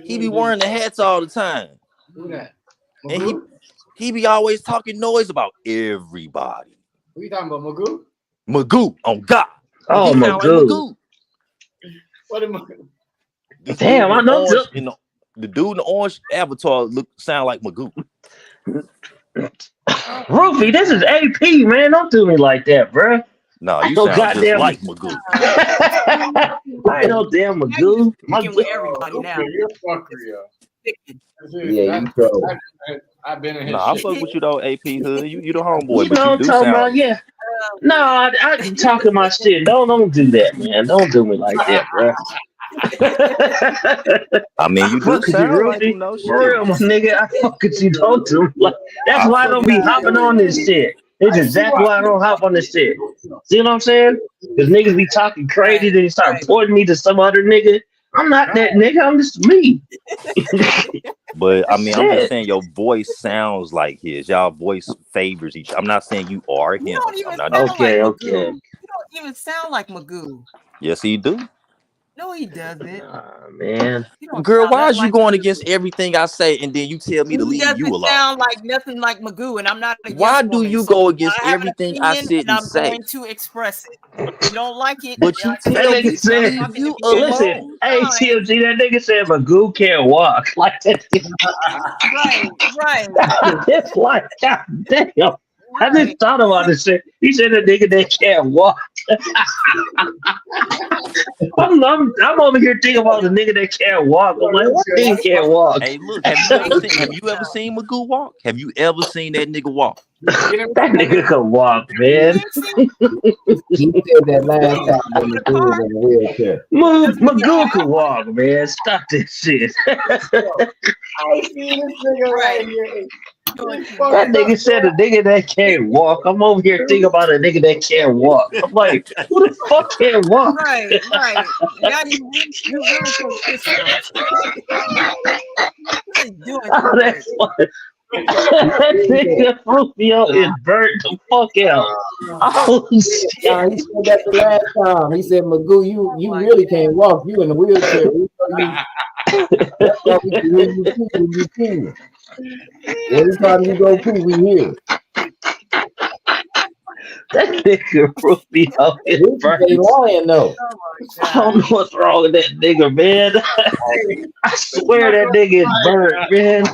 He be wearing the hats all the time. Who that? And he be always talking noise about everybody. Who you talking about, Magoo? Magoo, on God. Oh, he sound like Magoo. What am I? Damn, I know the dude in the orange avatar sound like Magoo. Rufy, this is AP, man. Don't do me like that, bro. No, you sound just like Magoo. I ain't no damn Magoo. With everybody now. You're a fucker, yo. Yeah, you troll. I've been in his I shit. fuck with you though, AP Hood. You the homeboy, You but know you do what I'm talking sound. about, yeah. No, I talking my shit. Don't do that, man. Don't do me like that, bro. I mean, you do sound like him, no shit. For real, my nigga. I fuck with you. Don't do me like. That's why I don't be hopping on this shit. It's exactly why I don't hop on this shit. See what I'm saying? Because niggas be talking crazy, then they start pointing me to some other nigga. I'm not that nigga. I'm just me. But I mean, I'm just saying your voice sounds like his. Y'all voice favors each. I'm not saying you are him. You don't even I'm not. sound Okay. like Magoo. You don't even sound like Magoo. Yes, he do. No, he doesn't. Man. He don't Girl, sound why nothing is you like going Magoo. against everything I say and then you tell me to He leave you doesn't alone? sound like nothing like Magoo, and I'm not a Why yes do woman, you so go against I have an everything I opinion, sit and and I'm say? going to express it. If you don't like it, But you like I That tell said, me nigga you to stop said, leave talking to you me at the listen, alone. same hey, time. TMG, that nigga said Magoo can't walk. Like that. Right. It's like, God damn. I Right. just thought about this shit. He said a nigga that can't walk. I'm over here thinking about the nigga that can't walk. I'm like, what nigga can't walk? Hey, look, have you ever seen Magoo walk? Have you ever seen that nigga walk? That nigga can walk, man. He said that last time when the dude was in a wheelchair. Magoo can walk, man. Stop this shit. I see this nigga right here. That nigga said a nigga that can't walk. I'm over here thinking about a nigga that can't walk. I'm like, who the fuck can't walk? Right. Now you really so physical. What are you doing Oh, tonight? that's funny. That nigga Rufio is burnt the fuck out. Oh shit. Nah, he said that the last time. He said, Magoo, you really can't walk. You in a wheelchair. That's why we can hear you pee when you pee. Anytime you go pee, we hear. That nigga Rufio is burnt. They lying though. I don't know what's wrong with that nigga, man. I swear that nigga is burnt, man.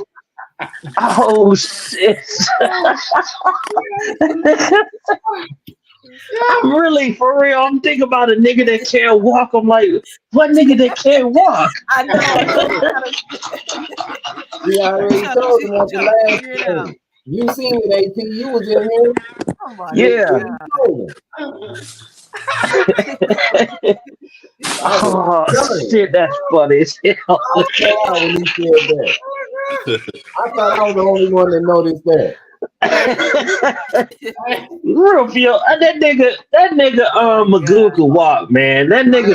Oh shit. I'm really for real. I'm thinking about a nigga that can't walk. I'm like, what nigga that can't walk? I know. We already told him at the last time. You seen it, AP. You was in here. Oh my Yeah. Oh shit, that's funny as hell. When he said that. I thought I was the only one that noticed that. Rufio, that nigga Magoo could walk, man. That nigga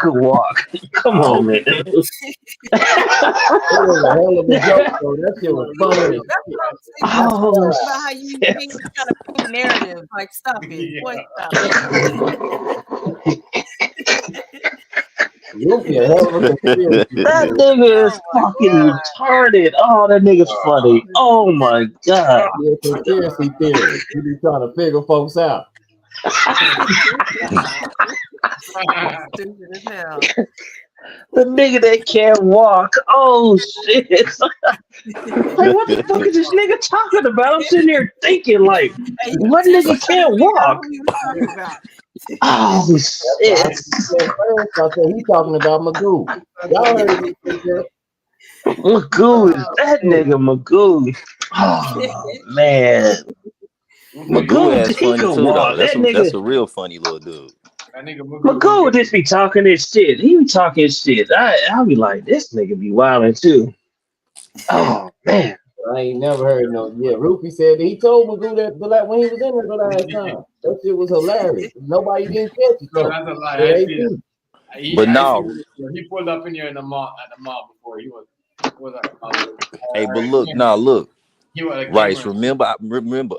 could walk. Come on, man. That was a hell of a joke, though. That shit was funny. Oh, about how you trying to prove narrative. Like, stop it. Boy, stop. That nigga is fucking retarded. Oh, that nigga's funny. Oh my god. Yeah, conspiracy theory. You be trying to figure folks out. Stupid as hell. The nigga that can't walk. Oh shit. Like, what the fuck is this nigga talking about? I'm sitting here thinking, like, what nigga can't walk? Oh shit. I said he's talking about Magoo. Y'all heard me say that. Magoo is that nigga Magoo. Oh man. Magoo is he funny can too, walk. though. That nigga, That's a real funny little dude. Magoo would just be talking this shit. He be talking shit. I'll be like, this nigga be wilding too. Oh man. I ain't never heard no. Yeah, Rufy said he told Magoo that when he was in there the last time. That shit was hilarious. Nobody didn't catch it though. That's a lie. I see it. But no. He pulled up in here in the mall before. He was Hey, but look. He was Rice, remember,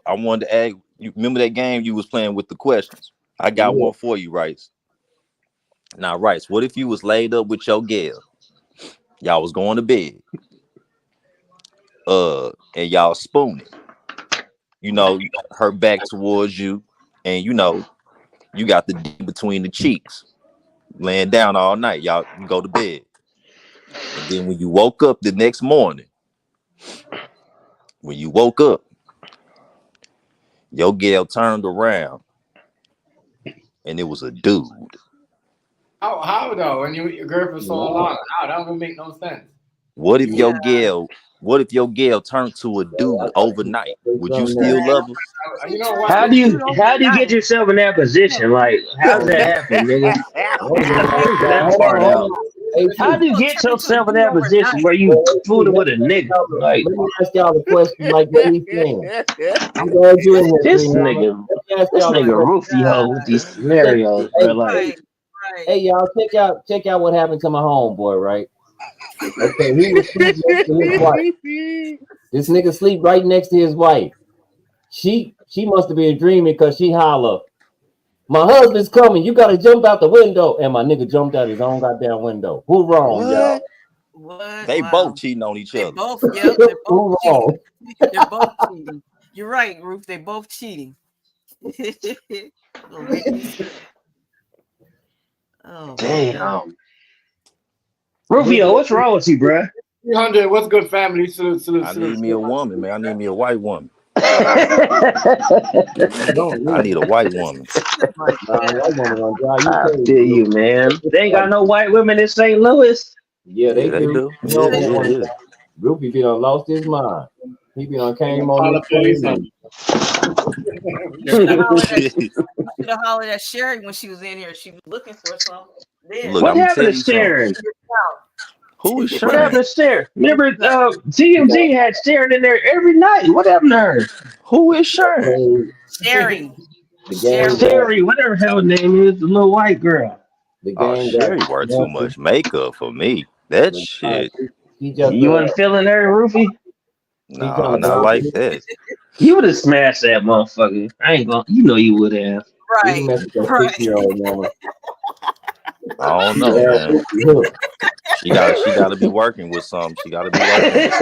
I wanted to ask you. Remember that game you was playing with the questions? I got one for you, Rice. Now, Rice, what if you was laid up with your gal? Y'all was going to bed. And y'all spooning. You know, her back towards you, and you know, you got the D between the cheeks, laying down all night. Y'all go to bed. And then when you woke up the next morning, your gal turned around and it was a dude. How though? When you with your girl for so long, how that don't make no sense. What if your gal turned to a dude overnight? Would you still love her? You know what? How do you get yourself in that position? Like, how does that happen, nigga? That part out. How do you get yourself in that position where you fooling with a nigga? Like, let me ask y'all a question like what he's saying. I'm glad you in here. This nigga Rufio with these scenarios, bro. Like, hey y'all, check out what happened to my homeboy, right? Okay, he was sleeping next to his wife. This nigga sleep right next to his wife. She must have been dreaming because she holler, My husband's coming. You gotta jump out the window. And my nigga jumped out his own goddamn window. Who wrong, y'all? What? They both cheating on each other. Both, yep, they're both wrong? cheating. They're both cheating. You're right, Ruth. They're both cheating. It'll make me sick. Oh, damn. Rufio, what's wrong with you, bruh? 300, what's good, family? Salute. I need me a woman, man. I need me a white woman. I need a white woman. I feel you, man. They ain't got no white women in St. Louis. Yeah, they do. Yeah. Ruby be done lost his mind. He be done came on this thing. Should have hollered at Sherry when she was in here. She was looking for something. Look, what happened to Sharon? Who is Sharon? What happened to Sharon? Remember, TMZ had Sharon in there every night. What happened to her? Who is Sharon? Sherry. Sherry, whatever her name is, the little white girl. Sherry wear too much makeup for me. That shit. You wasn't feeling her, Rufy? No, not like that. You would have smashed that motherfucker. I ain't gonna. You know you would have. Right. I don't know, man. She gotta be working with something. She gotta be working with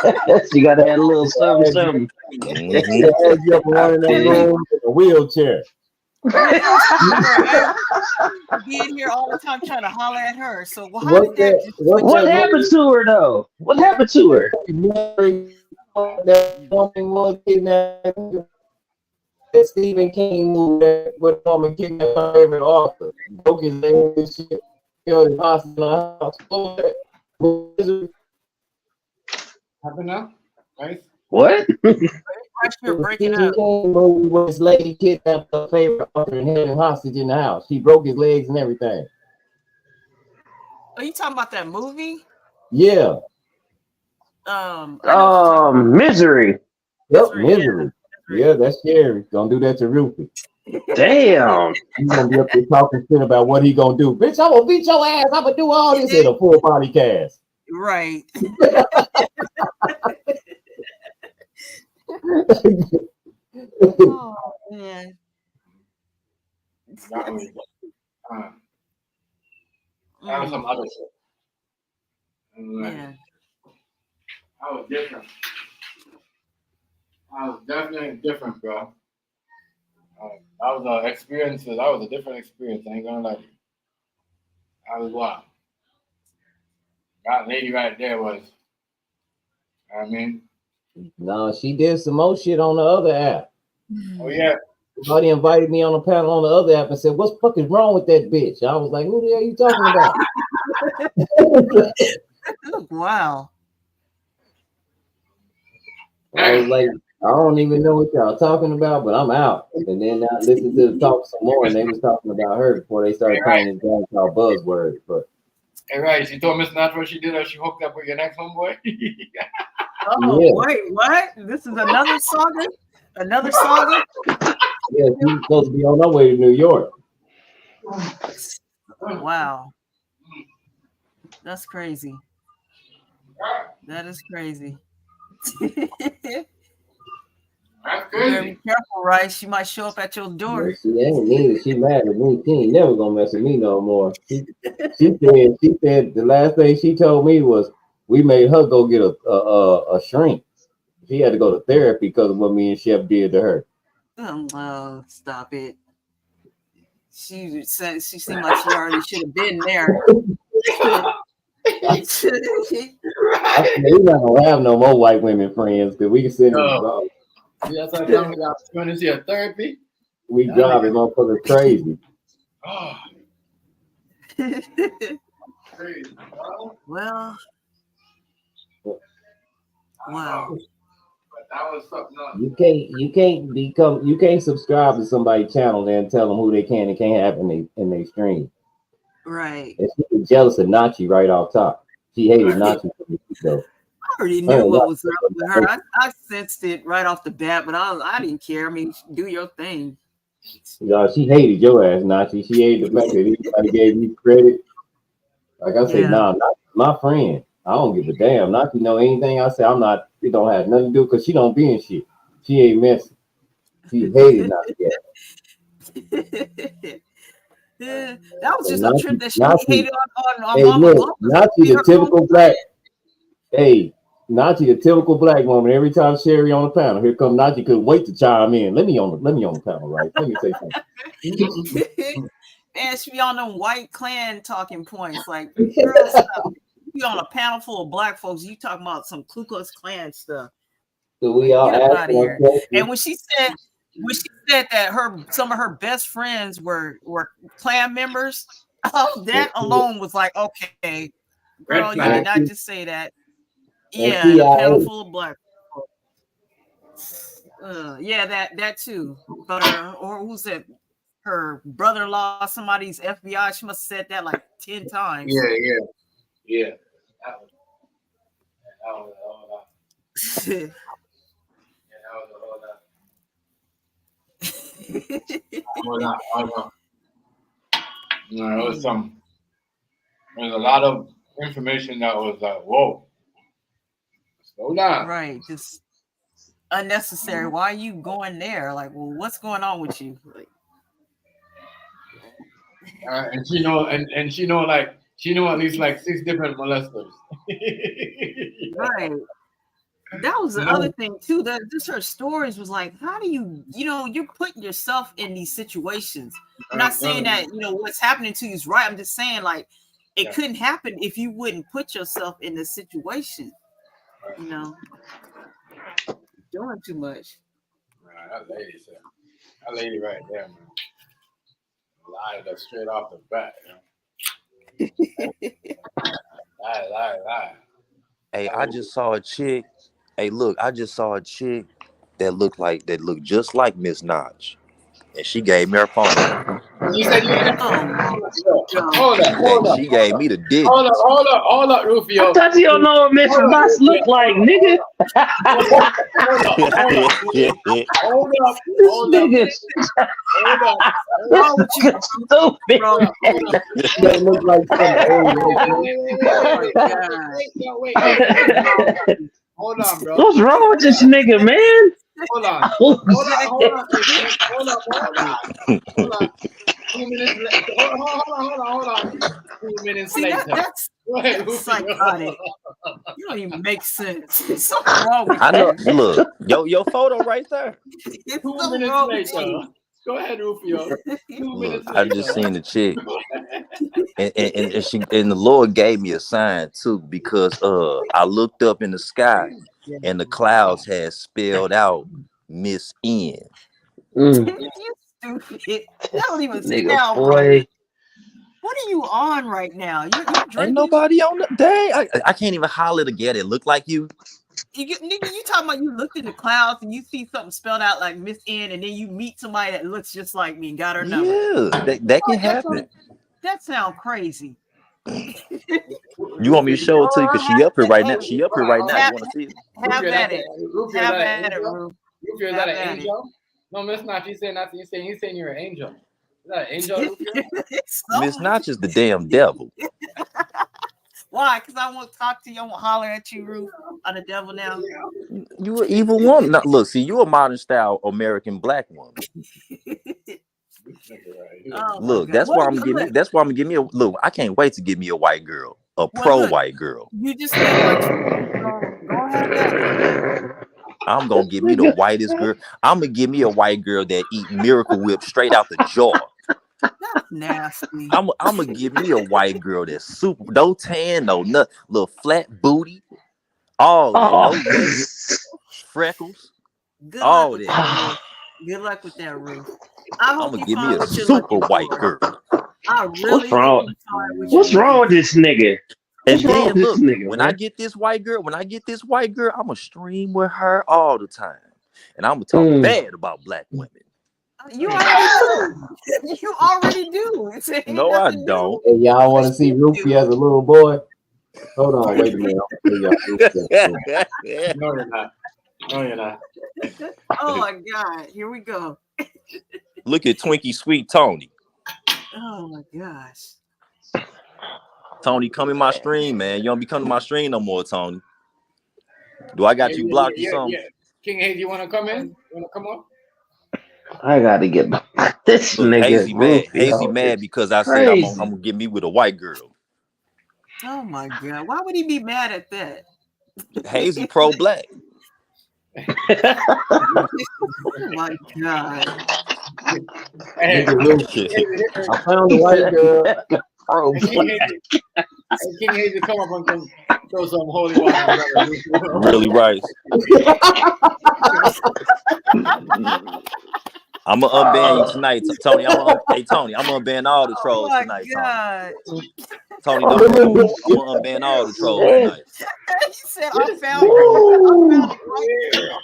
something. She gotta have a little something. A wheelchair. Be in here all the time trying to holler at her. So what happened to her though? What happened to her? Stephen King movie with woman kidnapped my favorite author. Broke his leg and shit. Killed his hospital house. Happened now? Right? What? You're breaking up. Movie where this lady kidnapped her favorite author and held him hostage in the house. She broke his legs and everything. Are you talking about that movie? Yeah. Misery. Yep, Misery. Yeah, that's scary. Don't do that to Rufy. Damn. He's gonna be up there talking shit about what he gonna do. Bitch, I'm gonna beat your ass. I'm gonna do all this in a full body cast. Right. Oh man. That was some other shit. Yeah. I was different. I was definitely different, bro. That was experiences. That was a different experience. I ain't gonna lie to you. I was wild. That lady right there was. I mean. No, she did some more shit on the other app. Oh yeah. Somebody invited me on a panel on the other app and said, "What the fuck is wrong with that bitch?" I was like, "Who the hell are you talking about?" Wow. I was like, I don't even know what y'all talking about, but I'm out. And then I listened to the talk some more, and they was talking about her before they started playing this game called Buzzword. But hey, right, she told Miss Natural she did her. She hooked up with your next homeboy. Oh yeah. Wait, what? This is another saga? Another saga? Yeah, she's supposed to be on her way to New York. Wow. That's crazy. That is crazy. That's crazy. You better be careful, right? She might show up at your door. Yeah, she ain't neither. She mad at me. She ain't never gonna mess with me no more. She said the last thing she told me was we made her go get a shrink. She had to go to therapy because of what me and Chef did to her. Oh, stop it. She seemed like she already should have been there. I said, we're not gonna have no more white women friends because we can send them. That's how come we got to see a therapy. We drive it motherfuckers crazy. Oh. Well, wow. That was something else. You can't subscribe to somebody's channel and tell them who they can and can't have in their stream. Right. And she was jealous of Nachi right off top. She hated Nachi from the show. I already knew what was wrong with her. I sensed it right off the bat, but I didn't care. I mean, do your thing. She hated your ass, Nachi. She hated the fact that anybody gave you credit. Like I say, nah, Nachi's my friend. I don't give a damn. Nachi know anything I say. It don't have nothing to do because she don't be in shit. She ain't messy. She hated Nachi. Yeah, that was And just a trip that she Nazi, hated on hey, Mama look, Global. Nazi, Be the her own typical black. Hey, Nazi, the typical black woman. Every time Sherry on the panel, here come Nazi. Couldn't wait to chime in. Let me on the panel, right? Let me say something. Man, she be on them white clan talking points. Like, girl, stop. You be on a panel full of black folks. You talking about some Ku Klux Klan stuff. So we Like, all get up ask out of one here. question. And when she said that some of her best friends were Klan members, that alone was like, okay, girl, you did not just say that. Yeah, and a panel full of black folks. Yeah, that too. But or who's that? Her brother-in-law, somebody's FBI. She must have said that like 10 times. Yeah. There's a lot of information that was like, whoa, slow down. Right, just unnecessary. Why are you going there? Like, well, what's going on with you? Like, and she know at least like 6 different molesters. right. That was the other thing too. That just her stories was like, how do you're putting yourself in these situations. I'm not saying that what's happening to you is right. I'm just saying like it couldn't happen if you wouldn't put yourself in the situation. Doing too much. That lady right there, man. Lied us straight off the bat. Lie. Hey, I just saw a chick. Hey, look, I just saw a chick that looked just like Miss Notch, and she gave me her phone number. You said you hold up. She gave me the dick. Hold up, Rufio. I thought you don't know what Miss Boss look like, nigga. Hold up. Stupid. That look like Wait. Hold on, bro. What's wrong with this nigga, man? Hold on. 2 minutes later. Hold on. 2 minutes later. That's psychotic. You don't even make sense. Something wrong with you. I know. Look, your photo right there. 2 minutes later. Go ahead, Rufio. 2 minutes later. I just seen the chick, and the Lord gave me a sign too, because I looked up in the sky, and the clouds had spelled out Miss N. You stupid. That don't even sound right. What are you on right now? You're drinking? Ain't nobody on the dang. I can't even holler to get it. Look like you. Nigga, you talking about you looked in the clouds and you see something spelled out like Miss N, and then you meet somebody that looks just like me and got her number. Yeah, that can happen. That sounds crazy. You want me to show it to you? Because she up here right now. You want to see it? Have at it. Have at it, Rufio. Rufio, is that an angel? No, Miss Notch, he's saying nothing. He's saying you're an angel. Is that an angel, Rufio? Miss Notch is the damn devil. Why? Because I won't talk to you. I won't holler at you, Rufio. I'm the devil now. You an evil woman. Now, look, see, you a modern style American black woman. Look, that's why I'm gonna give me a look. I can't wait to give me a white girl, white girl. You just go ahead. I'm gonna give me the whitest girl. I'm gonna give me a white girl that eat Miracle Whip straight out the jar. That's nasty. I'm gonna give me a white girl that's super, no tan, no nut, little flat booty, all that, no lips, freckles, Good all luck that. Good luck with that, Ruth. I hope I'm gonna you give me find a what you're super looking white for. girl. I really What's wrong with this nigga? And then look, when I get this white girl, I'm gonna stream with her all the time, and I'm gonna talk bad about black women. You already do. No, I don't. Hey, y'all want to see Rufio as a little boy? Hold on, wait a minute. No, you're not. Oh my God, here we go. Look at Twinkie Sweet Tony. Oh my gosh. Tony, come in my stream, man. You don't be coming to my stream no more, Tony. Do I got you blocked or something? Yeah. King Hayes, you want to come in? You want to come on? I gotta get this Look, nigga Hazy mad. Hazy Rufio mad is because I said I'm crazy. gonna get me with a white girl. Oh my god, why would he be mad at that? Hazy pro-black. Oh my god. Hey, Nigga, Luke, I found a white girl. King Hazy, come up and come throw some holy water on brother. Really Rice. I'm gonna unban you tonight, Tony. Hey Tony, I'm gonna unban all the Oh trolls my tonight, god. Tony. Don't move. I'm gonna unban all the trolls tonight. He said, I found a white girl.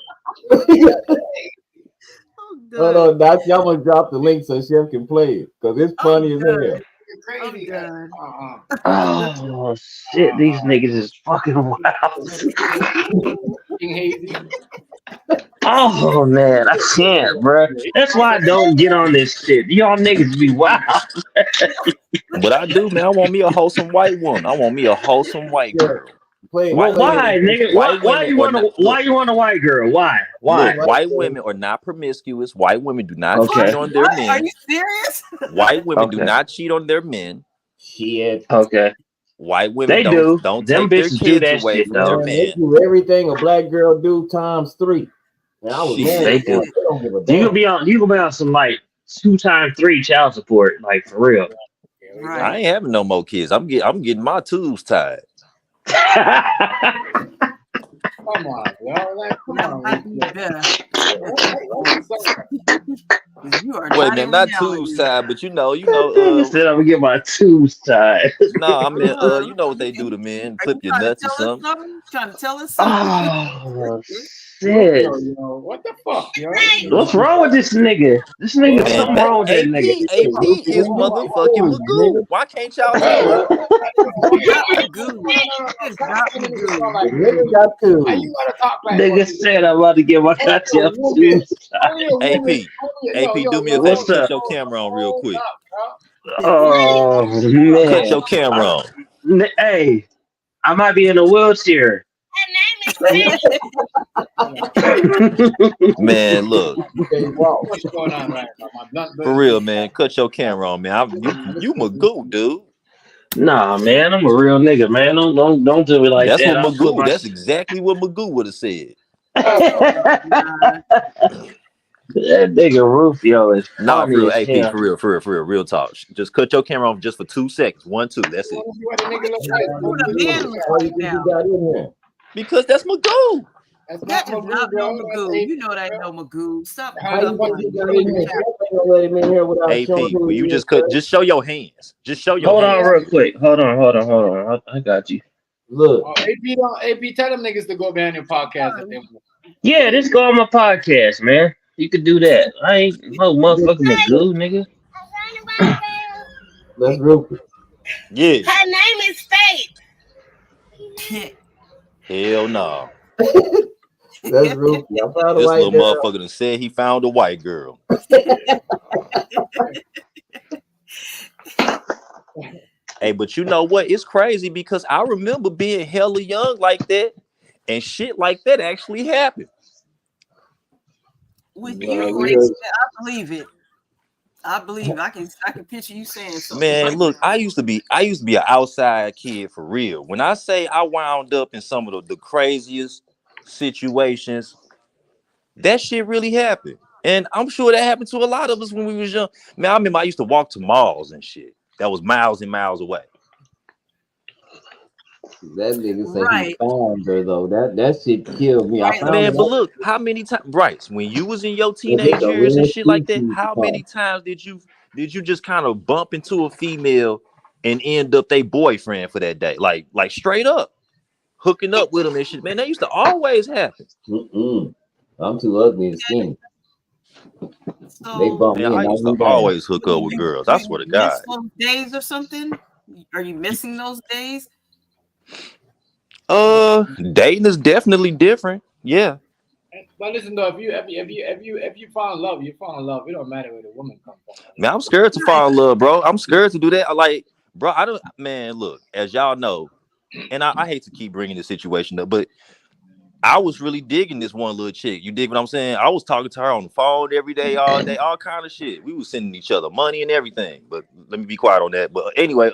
Hold on, Doc. Y'all gonna drop the link so Chef can play it because it's funny as hell. Crazy. Oh shit, these niggas is fucking wild. King Hazy. Oh man, I can't, bro. That's why I don't get on this shit. Y'all niggas be wild. What I do, man, I want me a wholesome white woman. I want me a wholesome white girl. Well, why, nigga? Why you want a white girl? Why? Look, white women are not promiscuous. White women do not cheat on their men. Are you serious? White women do not cheat on their men. Shit. Okay. White women They don't Them take their bitches do kids that away shit, from their though. men. They do everything a black girl do times 3. And I was mad. They do. They don't give a You damn. gonna be on some like 2 times 3 child support, like for real. I ain't having no more kids. I'm getting my tubes tied. Come on, yo. Come on. Wait a minute, not tubes tied, but Nigga said I'm gonna get my tubes tied. No, I mean, you know what they do to men? Clip your nuts or something. Trying to tell us something? Oh shit! Yo, what the fuck, yo? What's wrong with this nigga? This nigga, Man, something wrong with that nigga. AP is motherfucking Magoo. Why can't y'all tell it? Nigga got 2. Nigga said I'm about to get my goddamn tubes tied. AP, do me a favor. What's Cut up? your camera on real quick. Oh man! Cut your camera on. Hey, I might be in a wheelchair. Man, look. What's going on right now? For real, man. Cut your camera on, man. You Magoo, dude. Nah, man, I'm a real nigga, man. Don't do it like That's that. what I'll put Magoo. my That's exactly what Magoo would have said. That nigga Rufio is No, for funny real, as AP, hell. for real, real talk. Just cut your camera off just for 2 seconds. 1, 2. That's it. What a man looks like now. Because that's Magoo. That is not no Magoo. You know that ain't no Magoo. Stop. AP, will you just show your hands? Just show your Hold hands. on real quick. Hold on. I got you. Look. AP, tell them niggas to go behind your podcast. Yeah, this go on my podcast, man. You could do that. I ain't no motherfucking Magoo, nigga. Let's group it. Yeah. Her name is Faith. Hell no. That's Rufy. I found a This white little girl. motherfucker done said he found a white girl. Hey, but you know what? It's crazy because I remember being hella young like that, and shit like that actually happened. With you, I believe it. I believe I can picture you saying something. Man, look, I used to be an outside kid for real. When I say I wound up in some of the craziest situations, that shit really happened. And I'm sure that happened to a lot of us when we was young. Man, I remember I used to walk to malls and shit. That was miles and miles away. That nigga said he found her though. That shit killed me. I found Man, but look, how many times, Bryce, when you was in your teenage years and shit like that, how many times did you just kind of bump into a female and end up their boyfriend for that day? Like straight up hooking up with them and shit. Man, that used to always happen. I'm too ugly and skinny. So, they bump me. I used to always hook up with girls. I swear to God. Miss those days or something? Are you missing those days? Dating is definitely different. Yeah. But listen though, if you fall in love, you fall in love. It don't matter where the woman comes from. Man, I'm scared to fall in love, bro. I'm scared to do that. Like, bro, I don't. Man, look, as y'all know, and I hate to keep bringing this situation up, but I was really digging this one little chick. You dig what I'm saying? I was talking to her on the phone every day, all day, all kind of shit. We was sending each other money and everything. But let me be quiet on that. But anyway,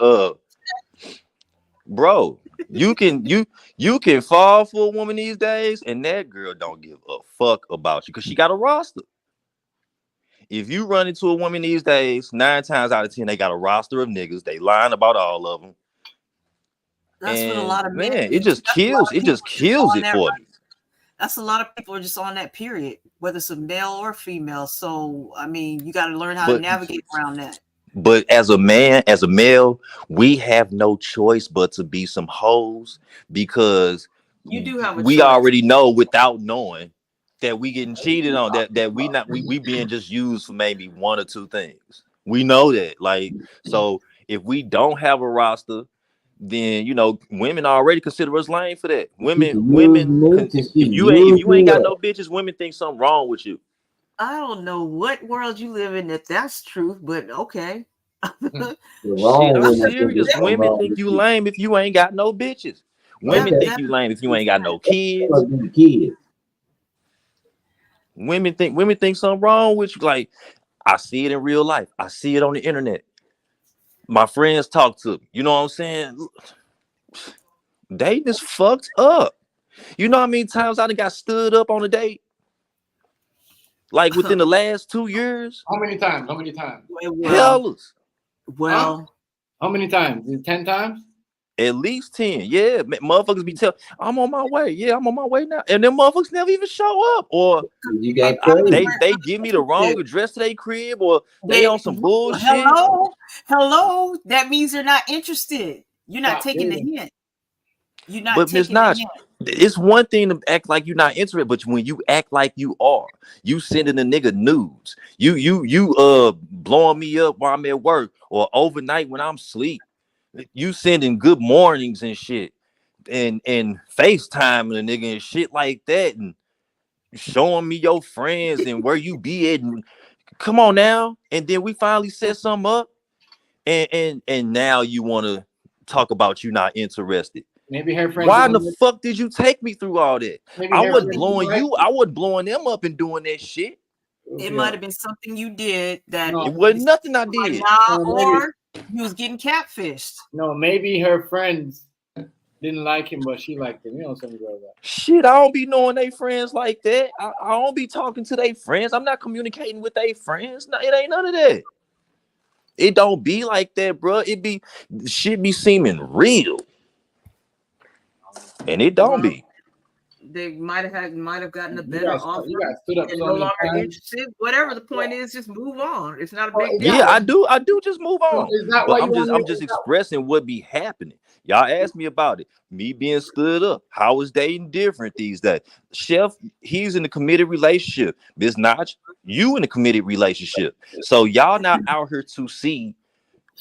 bro, you can fall for a woman these days, and that girl don't give a fuck about you because she got a roster. If you run into a woman these days, 9 times out of 10, they got a roster of niggas. They lying about all of them. That's what a And lot of men man, do. it just That's a lot kills. of It people just are just kills on it that for right. me. That's a lot of people are just on that period, whether it's a male or female. So I mean, you got to learn how to But navigate around that. as a man, as a male, we have no choice but to be some hoes because You do have a we choice. already know without knowing that we getting cheated on, that we being just used for maybe 1 or 2 things. We know that. Like, so if we don't have a roster, then women already consider us lame for that. She can use me to she If use you ain't me got up. no bitches, women think something wrong with you. I don't know what world you live in that that's true, but okay. Shit, I'm Women think serious. it's something Women wrong think with you you. lame if you ain't got no bitches. Women Okay. think you lame if you ain't got no That kids. must be kids. Women think something wrong with you. Like, I see it in real life. I see it on the internet. My friends talk to me. You know what I'm saying? Dating is fucked up. You know how many times I done got stood up on a date? Like within the last 2 years? How many times? How many times? Hellas. Well, how many times? 10 times? At least 10. Yeah, motherfuckers be telling, I'm on my way. Yeah, I'm on my way now. And them motherfuckers never even show up. Or you got crazy. they give me the wrong address to their crib, or they on some bullshit. Hello. That means they're not interested. You're not taking the hint. You're not But Miss taking the Notch, hint. it's one thing to act like you're not interested, but when you act like you are, you sending a nigga nudes. You blowing me up while I'm at work or overnight when I'm asleep. You sending good mornings and shit. And FaceTime and a nigga and shit like that, and showing me your friends and where you be at, and come on now. And then we finally set something up, and now you want to talk about you not interested. Maybe her friends. Why in the fuck did you take me through all that? Maybe I her wasn't friends blowing like you. I wasn't blowing them up and doing that shit. It might have been something you did that It wasn't nothing I did. or you was getting catfished. No, maybe her friends didn't like him, but she liked him. You know, something like that. Shit, I don't be knowing they friends like that. I don't be talking to their friends. I'm not communicating with their friends. No, it ain't none of that. It don't be like that, bro. Shit be seeming real, and it don't be. They might have gotten a better offer. You got stood up and so no many longer times. interested. Whatever the point is, just move on. It's not a big deal. Yeah, I do just move on. Is that But why I'm just expressing what be happening. Y'all asked me about it. Me being stood up. How is dating different these days? Chef, he's in a committed relationship. Miss Notch, you in a committed relationship. So y'all not out here to see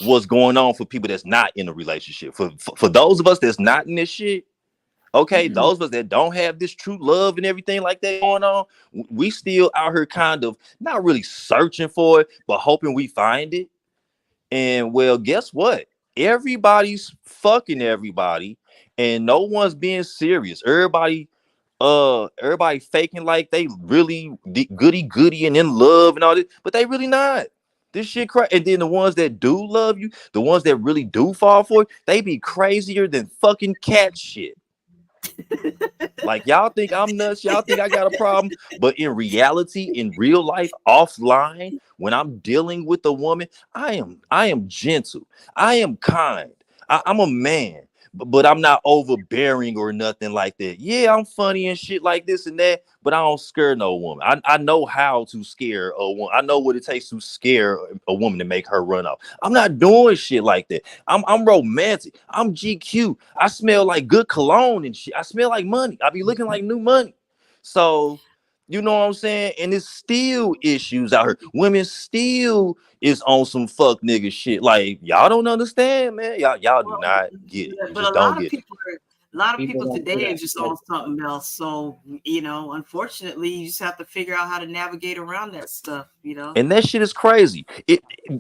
what's going on for people that's not in a relationship. For those of us that's not in this shit, okay, those of us that don't have this true love and everything like that going on, we still out here kind of not really searching for it, but hoping we find it. And well, guess what? Everybody's fucking everybody, and no one's being serious. Everybody faking like they really goody and in love and all this, but they really not. This shit crazy. And then the ones that do love you, the ones that really do fall for it, they be crazier than fucking cat shit. Like, y'all think I'm nuts, y'all think I got a problem, but in reality, in real life, offline, when I'm dealing with a woman, I am gentle, I am kind, I'm a man, but I'm not overbearing or nothing like that. Yeah, I'm funny and shit like this and that, but I don't scare no woman. I know how to scare a woman. I know what it takes to scare a woman to make her run off. I'm not doing shit like that. I'm romantic. I'm GQ. I smell like good cologne and shit. I smell like money. I be looking like new money. So, you know what I'm saying? And it's still issues out here. Women still is on some fuck nigga shit. Like, y'all don't understand, man. Y'all do not get it. You But just a don't lot of get it. people today are just on something else. So, unfortunately, you just have to figure out how to navigate around that stuff, And that shit is crazy.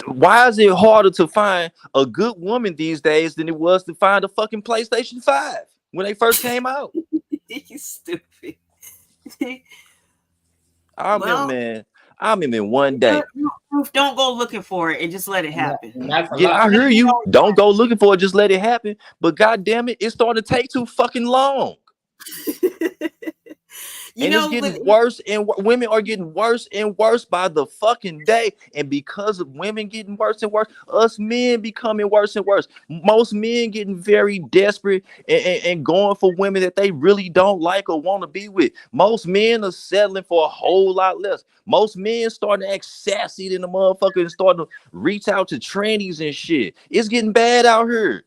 Why is it harder to find a good woman these days than it was to find a fucking PlayStation 5 when they first came out? You stupid. I remember, Well, man. I remember one day. don't go looking for it and just let it happen. Yeah, I hear you. Don't go looking for it. Just let it happen. But God damn it, it's starting to take too fucking long. And it's getting worse, and women are getting worse and worse by the fucking day. And because of women getting worse and worse, us men becoming worse and worse. Most men getting very desperate and going for women that they really don't like or want to be with. Most men are settling for a whole lot less. Most men starting to act sassy than the motherfucker and starting to reach out to trannies and shit. It's getting bad out here.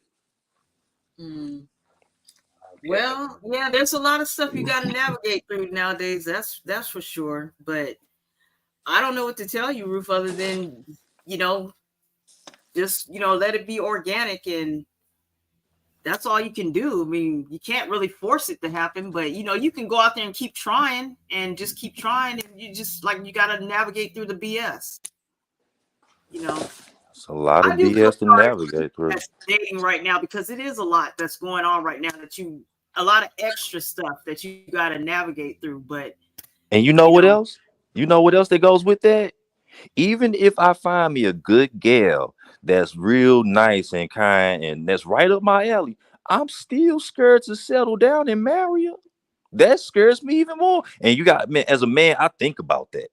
Well, yeah, there's a lot of stuff you got to navigate through nowadays. That's for sure. But I don't know what to tell you, Ruth, other than just let it be organic, and that's all you can do. I mean, you can't really force it to happen, but you can go out there and keep trying, and just keep trying, and you just you got to navigate through the BS. It's a lot of BS to navigate through. Dating right now, because it is a lot that's going on right now, a lot of extra stuff that you got to navigate through. But and you know what else? You know what else that goes with that? Even if I find me a good gal that's real nice and kind and that's right up my alley, I'm still scared to settle down and marry her. That scares me even more. And you got, man, as a man, I think about that.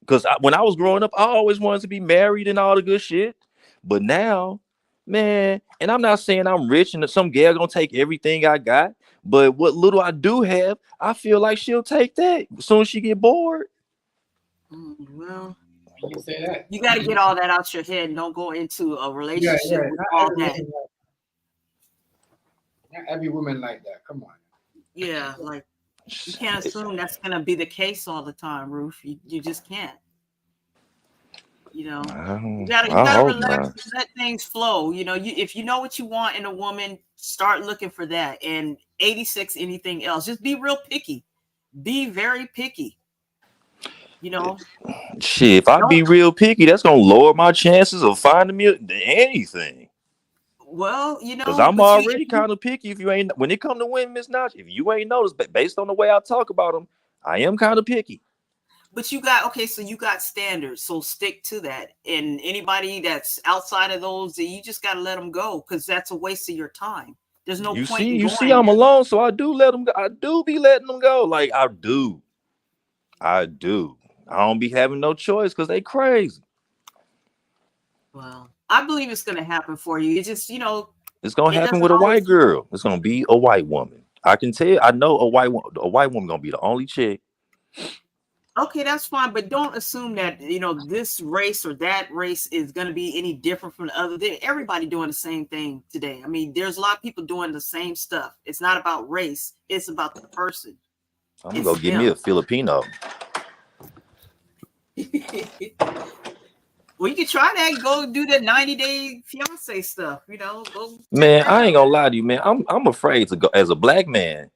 Because when I was growing up, I always wanted to be married and all the good shit. But now, man, and I'm not saying I'm rich and some gal gonna take everything I got, but what little I do have, I feel like she'll take that as soon as she get bored. Well, you got to get all that out your head and don't go into a relationship with all that. Not every woman like that. Come on. Yeah, you can't assume that's going to be the case all the time, Ruth. You just can't. You gotta relax and let things flow. If you know what you want in a woman, start looking for that. And 86, anything else, just be real picky. Be very picky. Shit, if I be real picky, that's gonna lower my chances of finding me anything. Well, because I'm already kind of picky. If you ain't, when it come to women, Miss Notch, if you ain't noticed, but based on the way I talk about them, I am kind of picky. But so you got standards, so stick to that. And anybody that's outside of those, you just got to let them go, because that's a waste of your time. There's no point. You see, I'm alone, so I do let them go. I do be letting them go. Like I do. I don't be having no choice because they crazy. Well, I believe it's gonna happen for you. It just, it's gonna happen with a white girl. It's gonna be a white woman. I can tell. I know a white woman gonna be the only chick. Okay, that's fine, but don't assume that this race or that race is going to be any different from the other. Everybody doing the same thing today. I mean, there's a lot of people doing the same stuff. It's not about race; it's about the person. I'm gonna go get me a Filipino. Well, you can try that. Go do the 90-day fiance stuff. Go. Man, I ain't gonna lie to you, man. I'm afraid to go as a black man.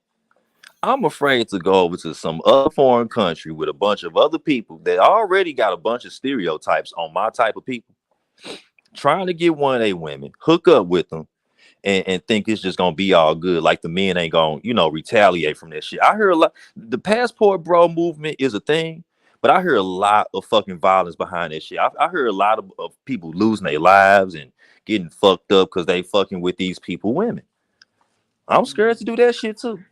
I'm afraid to go over to some other foreign country with a bunch of other people that already got a bunch of stereotypes on my type of people. Trying to get one of their women, hook up with them, and think it's just gonna be all good. Like the men ain't gonna, retaliate from that shit. I hear a lot. The passport bro movement is a thing, but I hear a lot of fucking violence behind that shit. I hear a lot of people losing their lives and getting fucked up because they fucking with these people women. I'm scared to do that shit too.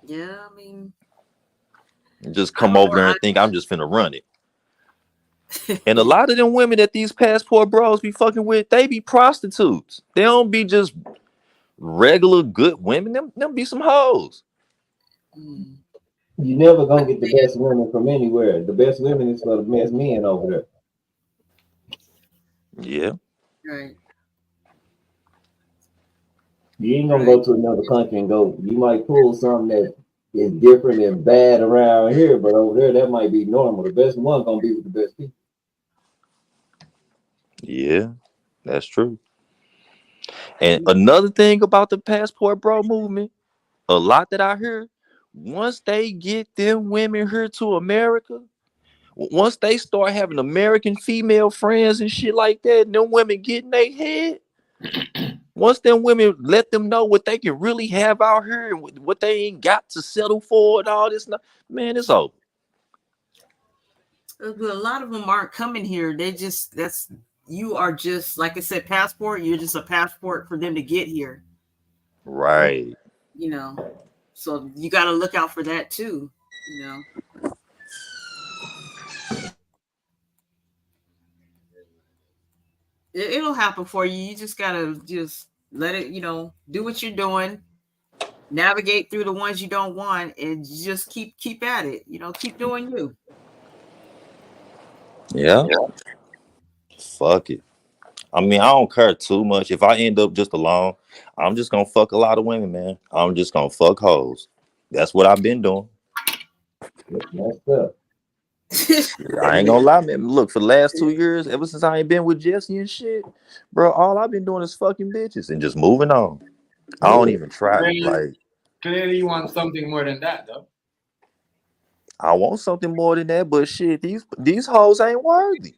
Yeah, I mean, just come over there and think I'm just finna run it. And a lot of them women that these passport bros be fucking with, they be prostitutes. They don't be just regular good women. Them be some hoes. You never gonna get the best women from anywhere. The best women is for the best men over there. Yeah. Right. You ain't gonna go to another country and go. You might pull something that is different and bad around here, but over there that might be normal. The best one gonna be with the best people. Yeah, that's true. And another thing about the passport bro movement, a lot that I hear, once they get them women here to America, once they start having American female friends and shit like that, and them women getting their head, Once them women let them know what they can really have out here and what they ain't got to settle for and all this, man, it's over. But a lot of them aren't coming here. They just you are just, like I said, passport. You're just a passport for them to get here. Right. You know, so you got to look out for that too. You know. It'll happen for you. You just gotta just let it, do what you're doing, navigate through the ones you don't want, and just keep at it. Keep doing you. Yeah. Fuck it. I mean, I don't care too much. If I end up just alone, I'm just gonna fuck a lot of women, man. I'm just gonna fuck hoes. That's what I've been doing. Messed up. I ain't gonna lie, man. Look, for the last 2 years, ever since I ain't been with Jesse and shit, bro, all I've been doing is fucking bitches and just moving on. I don't even try. Like, Clearly, you want something more than that, though. I want something more than that, but shit, these hoes ain't worthy.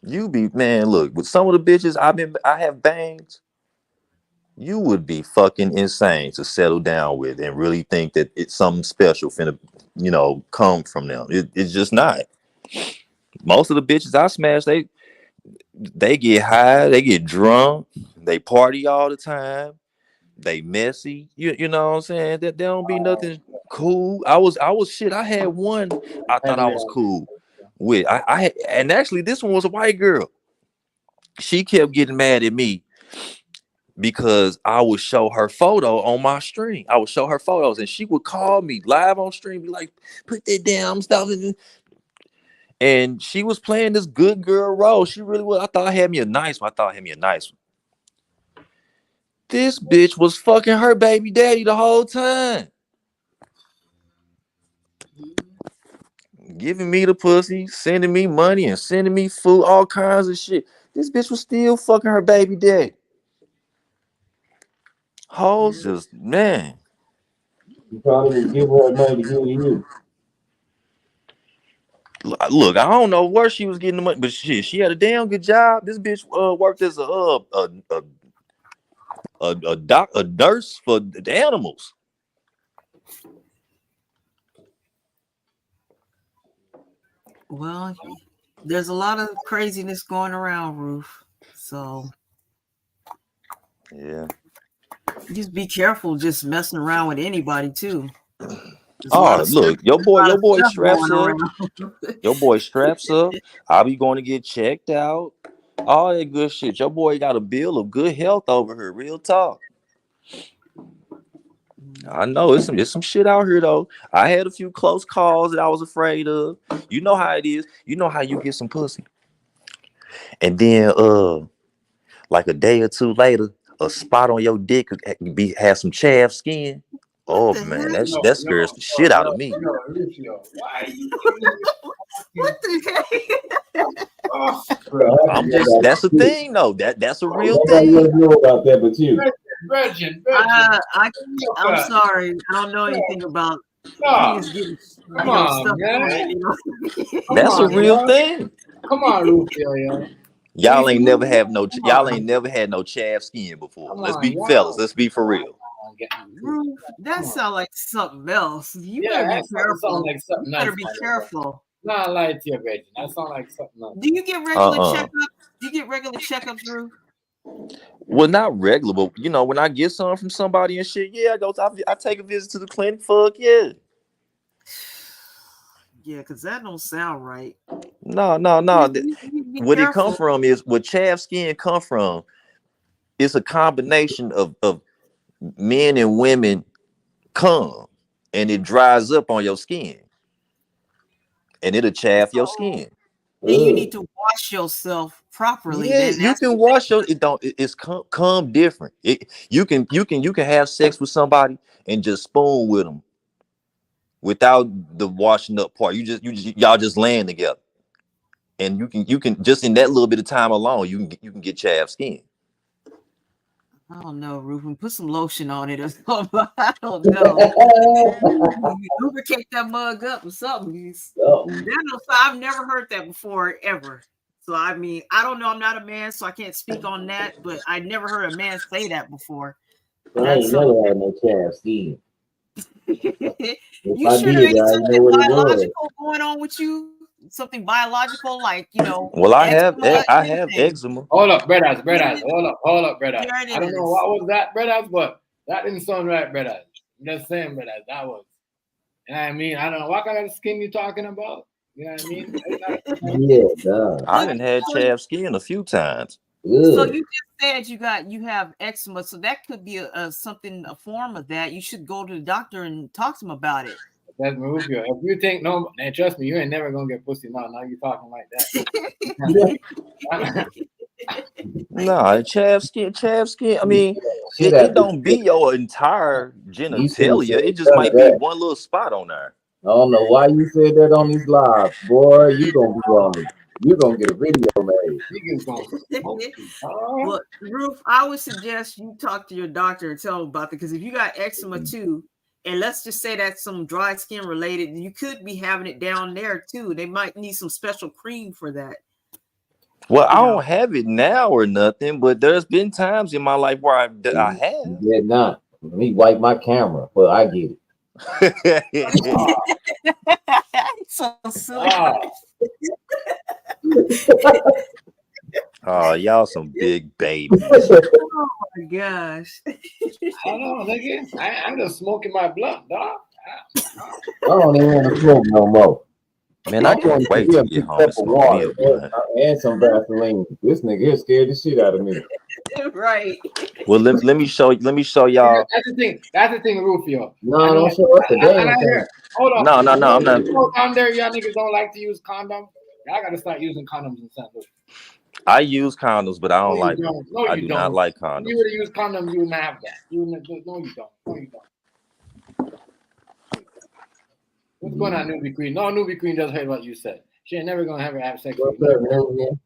You be, man, look, with some of the bitches I have banged, you would be fucking insane to settle down with and really think that it's something special finna, come from them. It's just not. Most of the bitches I smash, they get high, they get drunk, they party all the time, they messy. You know what I'm saying? That there don't be nothing cool. I was shit. I had one I thought I was cool with. And actually this one was a white girl. She kept getting mad at me because I would show her photo on my stream. I would show her photos and she would call me live on stream, be like, put that down, stop it. And she was playing this good girl role. She really was. I thought I had me a nice one. This bitch was fucking her baby daddy the whole time. Giving me the pussy, sending me money and sending me food, all kinds of shit. This bitch was still fucking her baby daddy. Hoes just, man. You probably was giving her money to give to you. Look, I don't know where she was getting the money, but shit, she had a damn good job. This bitch worked as a nurse for the animals. Well, there's a lot of craziness going around, Roof. So yeah, just be careful, just messing around with anybody too. Oh, look, your boy straps up. Your boy straps up. I'll be going to get checked out. All that good shit. Your boy got a bill of good health over here. Real talk. I know it's some shit out here though. I had a few close calls that I was afraid of. You know how it is. You know how you get some pussy. And then like a day or two later, a spot on your dick have some chaff skin. Oh man, that scares the shit out of me. Why are you what the heck? I'm just, that's a thing though. That's a real Nobody thing. else know about that but you. Virgin. I'm sorry. I don't know anything about things getting stuff on it. That's a real thing. Come on, Rufio, yo. Y'all ain't never had no chaff skin before. Let's be fellas. Let's be for real. Roof, that sounds like something else. You better be careful. Like something you better be careful. Not lie to you, Virgin. That sounds like something else. Do you get regular checkups? Do you get regular checkups, Roof? Well, not regular, but when I get something from somebody and shit, yeah, I take a visit to the clinic. Fuck yeah. Yeah, because that don't sound right. No. What it come from is what chaff skin come from. It's a combination of men and women cum, and it dries up on your skin, and it'll chaff your skin. Then you need to wash yourself properly. Yeah, you can wash your. It's cum different. You can have sex with somebody and just spoon with them without the washing up part. Y'all just laying together, and you can just in that little bit of time alone, you can get chaff skin. I don't know, Ruben. Put some lotion on it or something. I don't know. Lubricate that mug up or something. I've never heard that before, ever. So I mean, I don't know. I'm not a man, so I can't speak on that. But I never heard a man say that before. I ain't never had no chav skin. You I sure did, there ain't I something know what it was. biological going on with you? Something biological, like Well, I have anything. eczema. Hold up, brothers. Hold up, brothers. There it I don't know is. what was that, brothers, but that didn't sound right, brothers. I'm just saying, brothers, that was. You know what I mean? I don't know what kind of skin you talking about. You know what I mean? Yeah, nah. I done had chav skin a few times. So you just said you have eczema, so that could be a form of that. You should go to the doctor and talk to him about it. That's Rufio. If you think no, man, trust me, you ain't never gonna get pussy now. Now you talking like that. Nah, chav skin. I mean, it don't be your entire genitalia. It just might be one little spot on there. I don't know why you said that on this live, boy. You gonna get a video made. Well, Ruth, I would suggest you talk to your doctor and tell him about it, because if you got eczema too, and let's just say that's some dry skin related, you could be having it down there too. They might need some special cream for that. Well, I don't have it now or nothing, but there's been times in my life where I have. Yeah, not. Let me wipe my camera, but I get it. So silly. Oh, y'all some big babies. Oh my gosh. I don't know, nigga. I'm just smoking my blunt, dog. I don't even want to smoke no more. Man, I can't wait to get home and smoke me a blunt. And some Vaseline. This nigga here scared the shit out of me. Right. Well, let me show y'all. That's the thing, Rufio. No, don't show us the damn thing. Hold on. No, I'm not. Down there, y'all niggas don't like to use condoms. Y'all gotta start using condoms in St. Louis. I use condoms, but I don't like them. No, I do not like condoms. If you were to use condoms, you wouldn't have that. No, you don't. No, you don't. What's going on, Newbie Queen? No, Newbie Queen just heard what you said. She ain't never gonna have sex with you.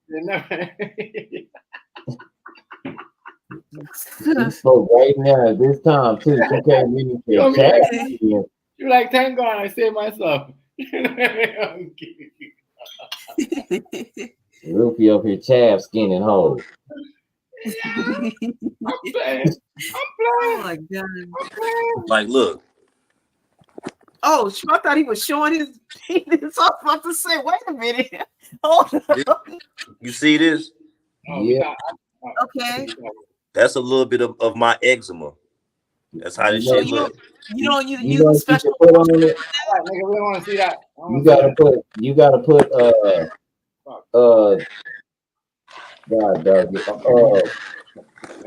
So right now at this time too, she can't really get you're like, thank God I saved myself. Rufy up here chav skinning hole. I'm playing. Oh my God. Like, look. Oh, I thought he was showing his penis. I was about to say, wait a minute. Hold on. You see this? Yeah. Okay. That's a little bit of my eczema. That's how this shit look. You don't use special put on it. Nigga, we don't want to see that. You gotta put God dog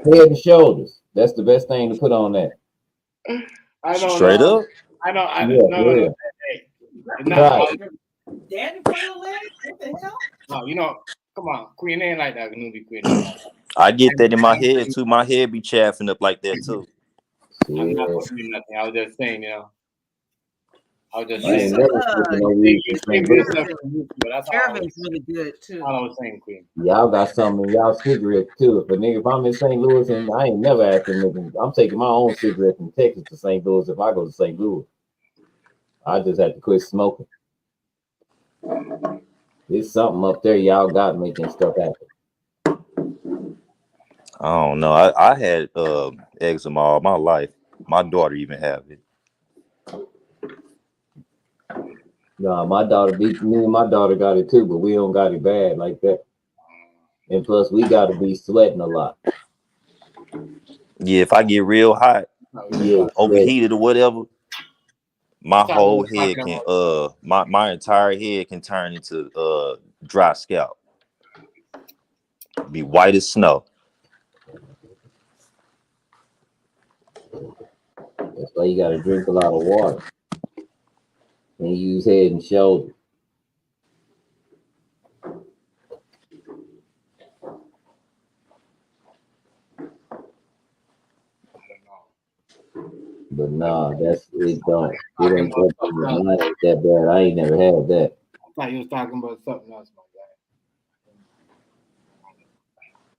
head and shoulders. That's the best thing to put on that. I know. Straight up. I know. Yeah. No. Daddy put on leg? What the hell? No, you know, come on. Queen ain't like that. Newbie Queen. I get that in my head too. My head be chaffing up like that too. I'm not putting you nothing. I was just saying, you know. I was just saying. Caravan's really good too. I was saying, Queen. Y'all got something in y'all cigarettes too. If I'm in St. Louis and I ain't never asked them niggas, I'm taking my own cigarettes from Texas to St. Louis if I go to St. Louis. I just have to quit smoking. There's something up there y'all got making stuff happen. I don't know. I had eczema all my life. My daughter even have it. No, my daughter me and my daughter got it too, but we don't got it bad like that. And plus we gotta be sweating a lot. Yeah, if I get real hot, overheated or whatever, my whole head can my entire head can turn into dry scalp. Be white as snow. That's why you gotta drink a lot of water. And use head and shoulders. But nah, that's it. Don't it ain't that bad. I ain't never had that. I thought you was talking about something else, my guy.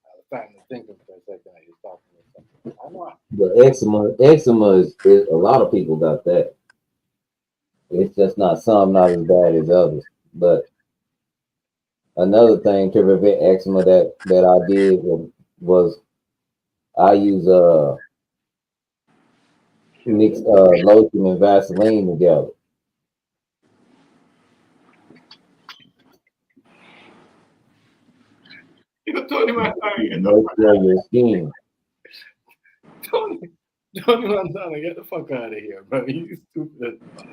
I was trying to think of it for a second. You was talking about something. But eczema is a lot of people got that. It's just not as bad as others. But Another thing to prevent eczema that I did was I use mix lotion and Vaseline together. Tony Moisturize your skin. Tony Montana, get the fuck out of here, bro. You stupid as fuck.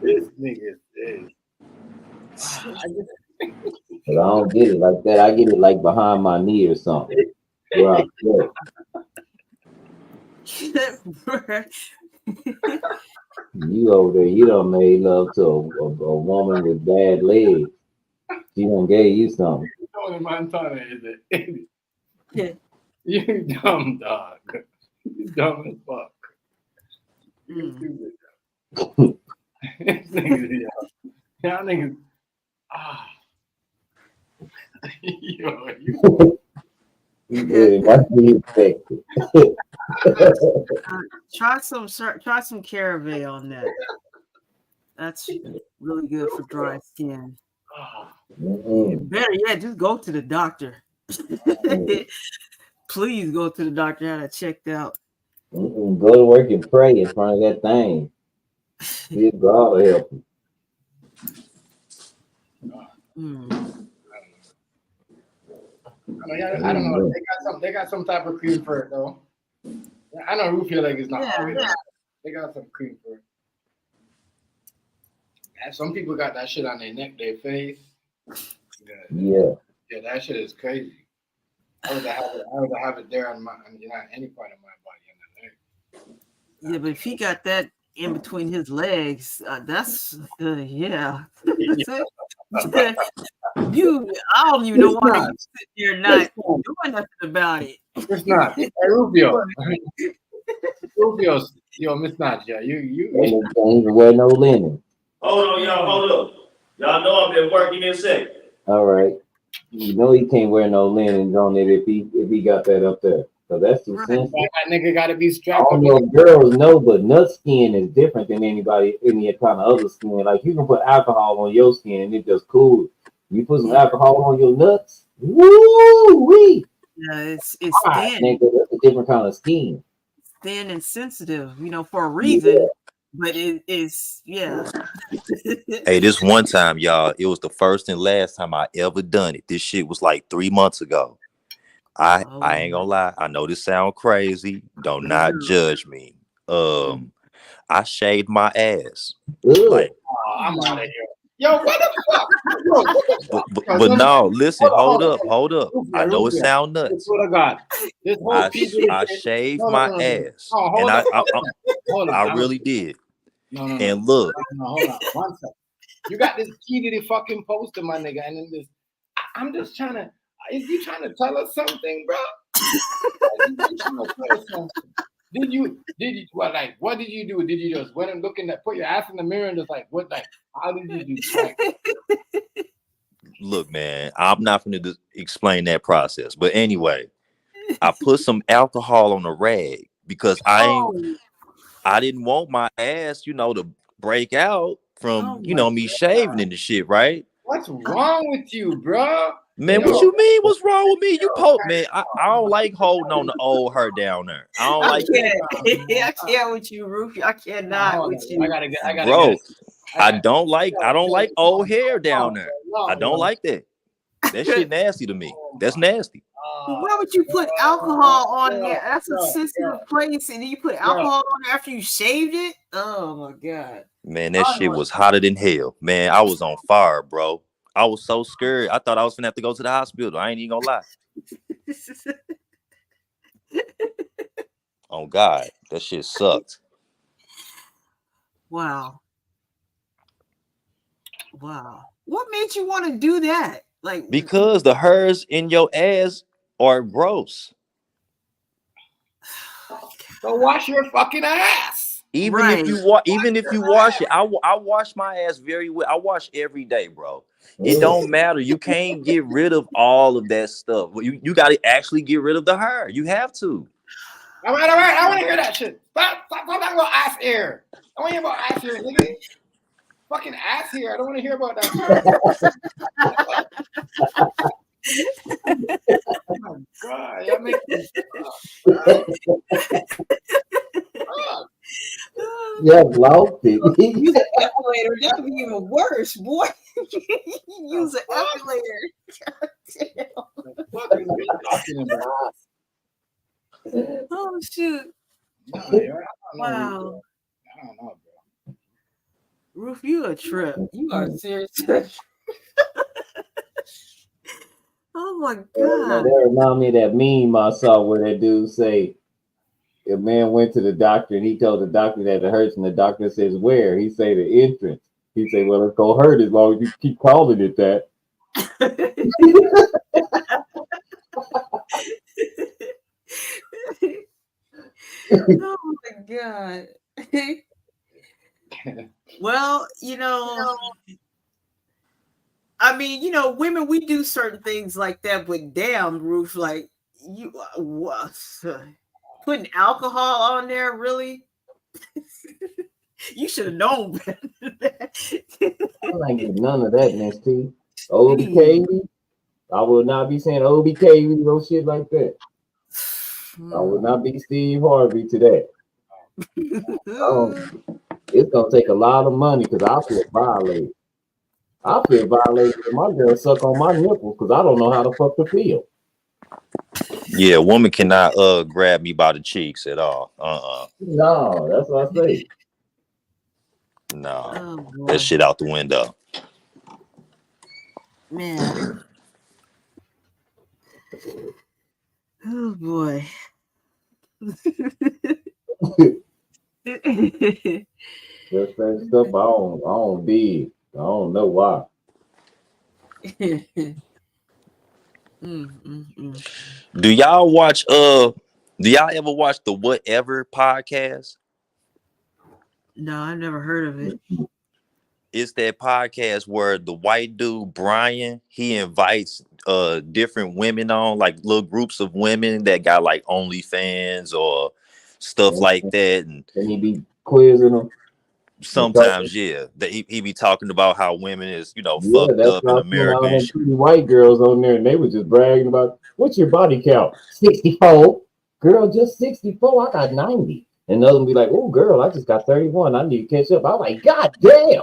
This nigga is. But I don't get it like that. I get it like behind my knee or something. Where I feel. You over there, you done made love to a woman with bad legs. She done gave you something. Tony Montana is an idiot. You dumb dog. You dumb as fuck. You stupid. Y'all niggas. Yo, you. It must be infected. Try some CeraVe on that. That's really good for dry skin. Better yet, just go to the doctor. Please go to the doctor. Have it checked out. Go to work and pray in front of that thing. Good God will help you. I don't know. They got some type of cream for it though. I know Rufio like it's not. Yeah. They got some cream for it. And some people got that shit on their neck, their face. Yeah, that shit is crazy. I would have it there on any part of my body. Yeah, but if he got that in between his legs, that's yeah. I don't even know why you sit there not doing nothing about it. It's not. Hey, Rufio. Rufio's, Miss Nadia, you don't even wear no linen. Hold on, y'all. Hold up. Y'all know I've been working in a second. All right. You know he can't wear no linens on it if he got that up there. So that's too sensitive. That nigga gotta be strapped. I don't know if girls know, but nut skin is different than any kind of other skin. Like you can put alcohol on your skin and it's just cool. You put some alcohol on your nuts, woo wee. Yeah, it's thin. That's a different kind of skin. Thin and sensitive, for a reason. Yeah. But it is, yeah. Hey, this one time, y'all, it was the first and last time I ever done it. This shit was like 3 months ago. I ain't gonna lie. I know this sound crazy. Don't not judge me. I shaved my ass. Like, I'm out of here. Yo, what the fuck? But no, listen, hold up. I know it sound nuts. I shaved my ass, and I really did. No. And look, hold on, 1 second. You got this key to the fucking poster, my nigga, and then this. I'm just trying to. Is you trying to tell us something, bro? Did you? What did you do? Did you just went and look in that, put your ass in the mirror and just what? How did you do? Look, man, I'm not going to explain that process, but anyway, I put some alcohol on a rag because I didn't want my ass, to break out from, me shaving and the shit, right? What's wrong with you, bro? Man, what you mean? What's wrong with me? Man, I don't like holding on the old her down there. I don't like that. I can't with you, Rufy. I cannot with you. Bro, I don't like old hair down there. I don't like that. That shit nasty to me. That's nasty. Why would you put alcohol on there? That's a sensitive place, and then you put alcohol on there after you shaved it? Oh my god. Man, that shit was hotter than hell. Man, I was on fire, bro. I was so scared. I thought I was gonna have to go to the hospital. I ain't even gonna lie. Oh God, that shit sucked. Wow. What made you want to do that? Because the hairs in your ass are gross. So wash your fucking ass. Even if you wash it, I wash my ass very well. I wash every day, bro. It don't matter. You can't get rid of all of that stuff. You got to actually get rid of the hair. You have to. All right. I want to hear that shit. Stop talking about ass hair. I want to hear about ass hair, nigga. Fucking ass hair. I don't want to hear about that. Oh my God, y'all make me Yeah, lost it. Use an emulator. That would be even worse, boy. Use an emulator. What is we talking about? Oh shoot! No, I don't know. Wow, I don't know, bro. Roof, you a trip. You are serious. Oh my Now, God. that remind me of that meme I saw where that dude say a man went to the doctor and he told the doctor that it hurts, and the doctor says, "Where?" He say, "The entrance." He say, "Well, it's gonna hurt as long as you keep calling it that." Oh my God. Well, I mean, women, we do certain things like that, but damn, Roof, like you what? Putting alcohol on there, really? You should have known better. I ain't get none of that, Miss T. OBKV. I will not be saying OBKV, no shit like that. I will not be Steve Harvey today. It's gonna take a lot of money because I feel violated. I feel violated when my girl suck on my nipples because I don't know how the fuck to feel. Yeah, a woman cannot grab me by the cheeks at all. No, that's what I say. No, that shit out the window. Man. Oh boy. Just that stuff I don't dig. I don't know why. Do y'all watch do y'all ever watch the Whatever podcast? No, I've never heard of it. It's that podcast where the white dude Brian, he invites different women on, like little groups of women that got like OnlyFans or stuff like that, and he be quizzing them. Sometimes, yeah, that he be talking about how women is, Yeah, fucked that's up why in I seen America all and them shit. pretty white girls on there, and they were just bragging about, what's your body count? 64. Girl, just 64. I got 90. And the other one be like, oh, girl, I just got 31. I need to catch up. I'm like, God damn.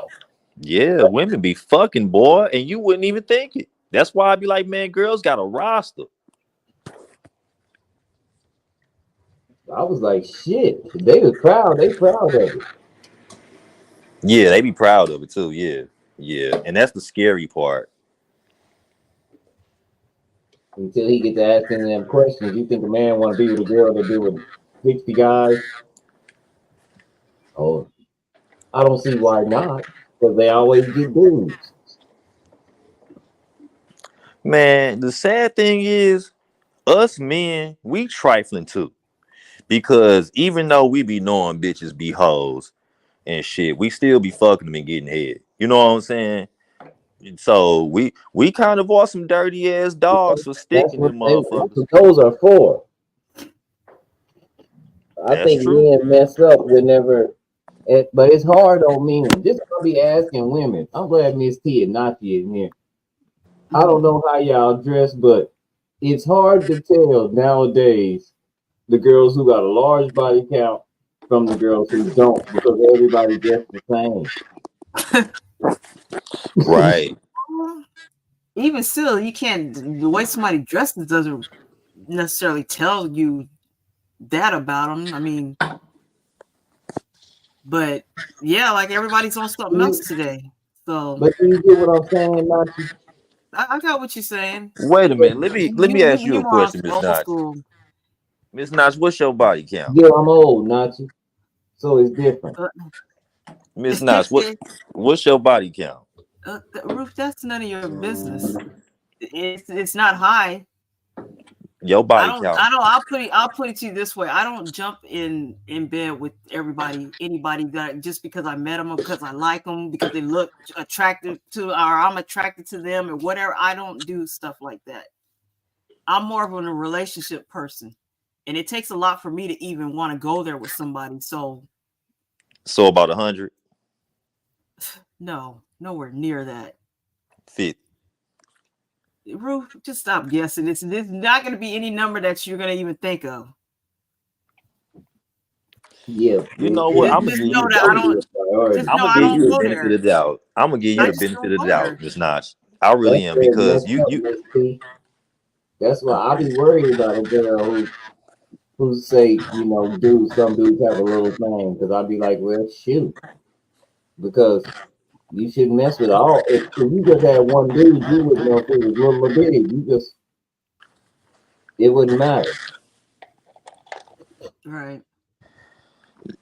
Yeah, women be fucking, boy, and you wouldn't even think it. That's why I be like, man, girls got a roster. I was like, shit. They was proud. They proud of it. Yeah, they be proud of it too. Yeah, yeah, and that's the scary part. Until he gets asking them questions, you think a man want to be with a girl that be with 60 guys? Oh, I don't see why not. Because they always get dudes. Man, the sad thing is, us men, we trifling too. Because even though we be knowing bitches be hoes and shit, we still be fucking them and getting head. You know what I'm saying? So we kind of are some dirty ass dogs for That's sticking what them that's motherfuckers. what those are for. I That's think true. men mess up whenever, but it's hard on men. Just gonna be asking women. I'm glad Miss T and Nachi in here. I don't know how y'all dress, but it's hard to tell nowadays the girls who got a large body count from the girls who don't because everybody dressed the same. Right. Even still, you can't. The way somebody dresses doesn't necessarily tell you that about them. I mean, but yeah, like everybody's on something else today. So, but do you get what I'm saying, Nachi? I got what you're saying. Wait a minute. Let me ask you You're a more question, Miss old Notch. school. Miss Notch, what's your body count? Yeah, I'm old, Nachi. So it's different. Miss Notch, what's your body count? Roof, that's none of your business. It's not high. Your body count. I'll put it to you this way. I don't jump in bed with anybody that just because I met them or because I like them, because they look attractive to, or I'm attracted to them or whatever. I don't do stuff like that. I'm more of a relationship person, and it takes a lot for me to even want to go there with somebody. So about 100? No, nowhere near that. 50. Ruth, just stop guessing. This is not going to be any number that you're going to even think of. Yeah, You know what? I'm gonna Just give know you. that I don't. Just I'm know gonna I give you don't the go benefit there. of the doubt. I'm gonna give you I the just benefit don't of the go there. doubt, Miss Notch. I really am because you. Miss T. That's why I be worried about a girl who say, you know, some dudes have a little thing, because I'd be like, well, shoot, because you shouldn't mess with all. If you just had one dude, you wouldn't know if it was little or big. It wouldn't matter. Right.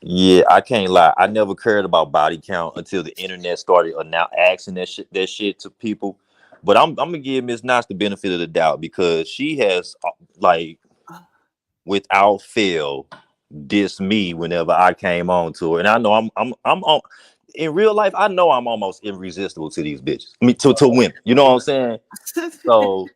Yeah, I can't lie. I never cared about body count until the internet started now asking that shit to people. But I'm gonna give Miss Notch the benefit of the doubt because she has like without fail diss me whenever I came on to her, and I know I'm on. In real life, I know I'm almost irresistible to these bitches. I mean, to women. You know what I'm saying? So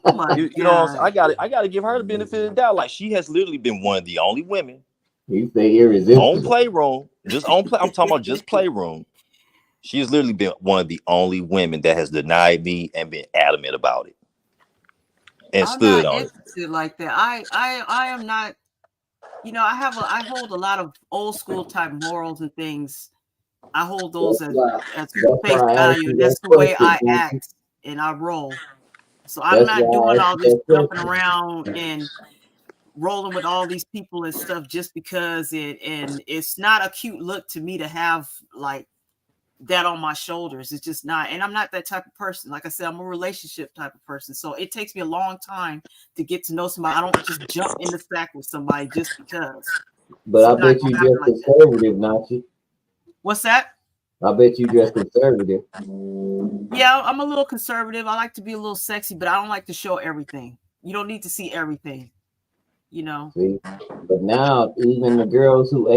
Oh my you know what I'm saying? God. I gotta give her the benefit of the doubt. Like she has literally been one of the only women You say on irresistible. Playroom, just on play. I'm talking about just Playroom. She has literally been one of the only women that has denied me and been adamant about it and I'm stood not on it. interested like that. I am not. You know, I hold a lot of old school type morals and things. I hold those as face I asked value, you and that that's the way question, I Nancy. act and I roll. So I'm That's not why I doing asked all you this that jumping question. around and rolling with all these people and stuff just because it's not a cute look to me to have like that on my shoulders. It's just not. And I'm not that type of person. Like I said, I'm a relationship type of person. So it takes me a long time to get to know somebody. I don't just jump in the sack with somebody just because. But It's I not bet you gonna happen dress like that. conservative, not you. What's that? I bet you dress conservative. Yeah, I'm a little conservative. I like to be a little sexy, but I don't like to show everything. You don't need to see everything, you know. See, but now even the girls who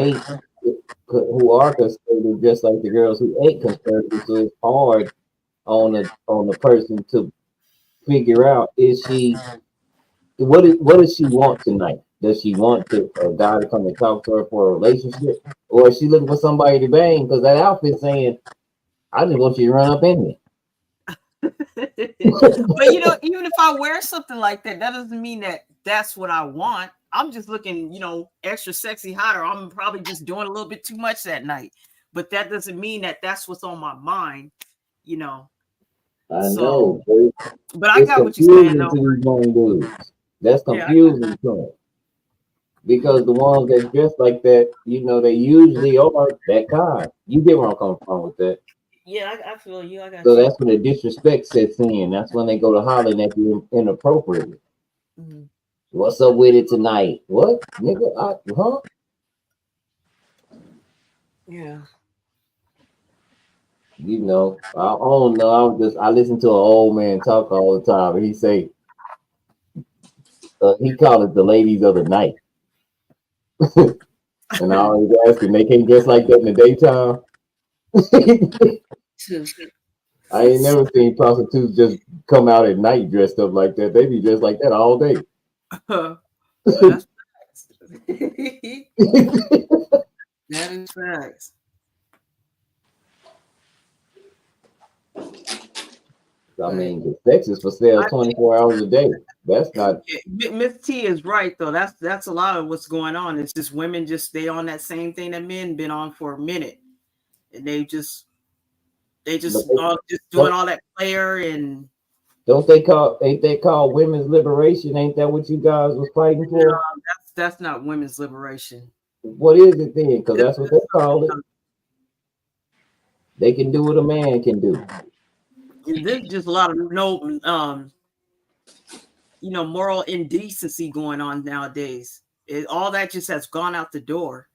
are conservative, just like the girls who ain't conservative, so it's hard on the person to figure out what does she want tonight? Does she want a guy to come and talk to her for a relationship, or is she looking for somebody to bang? Because that outfit saying, "I just want you to run up in me." But you know, even if I wear something like that, that doesn't mean that that's what I want. I'm just looking, you know, extra sexy, hotter. I'm probably just doing a little bit too much that night, but that doesn't mean that that's what's on my mind, you know. I So, know, but but I it's got what you're saying, confusing though. to these young dudes. That's Yeah, confusing to them because the ones that dress like that, you know, they usually are that kind. You get where I'm coming from with that. yeah, I feel you. I got So you. that's when the disrespect sets in. That's when they go to hollering at you inappropriately. Mhm. What's up with it tonight? What, nigga? Huh? Yeah. You know, I don't know. I listen to an old man talk all the time, and he say he called it the ladies of the night. And I always ask him, they can't dress like that in the daytime. I ain't never seen prostitutes just come out at night dressed up like that. They be dressed like that all day. That's facts. That is facts. I mean, the sex is for sale I think 24 hours a day. That's not. Miss T is right though. That's a lot of what's going on. It's just women just stay on that same thing that men been on for a minute, and they But just they, just doing don't all that player and don't they call? Ain't they called women's liberation? Ain't that what you guys was fighting no, for? that's not women's liberation. What is it then? Because This that's what they call it. They can do what a man can do. there's just a lot of no you know, moral indecency going on nowadays. All that just has gone out the door.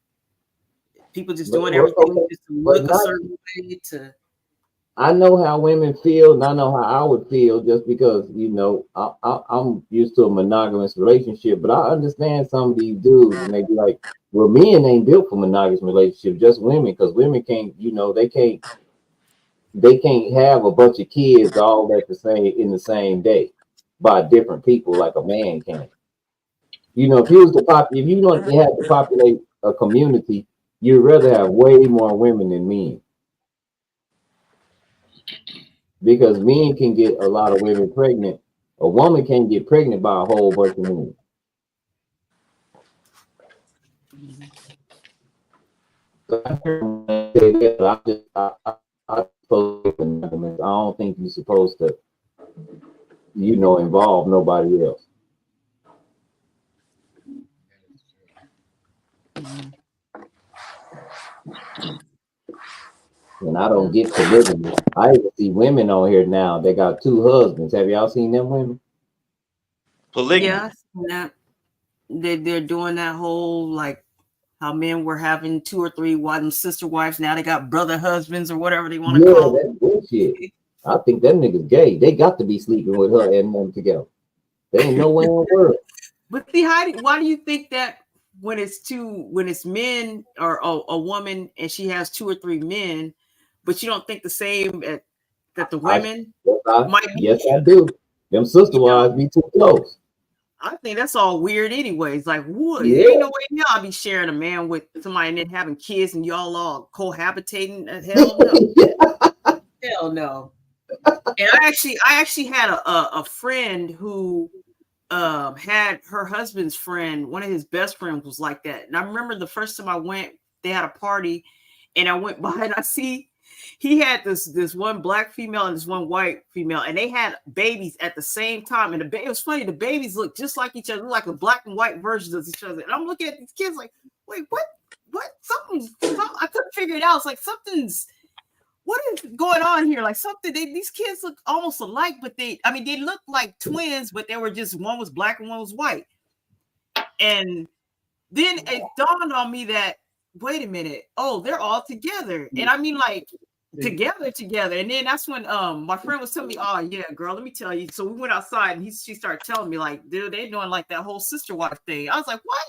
People just But doing everything okay, just to but look a not. certain way to. I know how women feel, and I know how I would feel just because you know I'm used to a monogamous relationship. But I understand some of these dudes, and they be like, "Well, men ain't built for monogamous relationship, just women, because women can't, you know, they can't have a bunch of kids all at the same in the same day by different people like a man can. You know, if you don't have to populate a community, you'd rather have way more women than men. because men can get a lot of women pregnant. A woman can get pregnant by a whole bunch of men. So I don't think you're supposed to, involve nobody else. And I don't get polygamy. I even see women on here now. They got 2 husbands. Have y'all seen them women? Polygamy. Yeah, I've seen that. They're doing that whole like how men were having 2 or 3 wives, sister wives. Now they got brother husbands or whatever they want to call Yeah, that's bullshit. I think that nigga's gay. They got to be sleeping with her and them together. There ain't no way in the world. But see, why do you think that when it's men or a woman and she has 2 or 3 men, but you don't think the same that the women might be? Yes, I do. Them sister wives be too close. I think that's all weird anyways. Like, what? Yeah. There ain't no way y'all be sharing a man with somebody and then having kids and y'all all cohabitating. Hell no. Hell no. And I actually had a friend who had her husband's friend, one of his best friends was like that. And I remember the first time I went, they had a party and I went by and I see he had this one black female and this one white female, and they had babies at the same time. And it was funny, the babies looked just like each other, like a black and white versions of each other. And I'm looking at these kids like, wait, what? Something I couldn't figure it out. It's like what is going on here? Like these kids look almost alike, but they look like twins, but they were just, one was black and one was white. And then it dawned on me that, wait a minute, oh, they're all together. And I mean, like, together. And then that's when my friend was telling me, oh yeah, girl, let me tell you. So we went outside and she started telling me, like, dude, they're doing like that whole sister wife thing. I was like, what?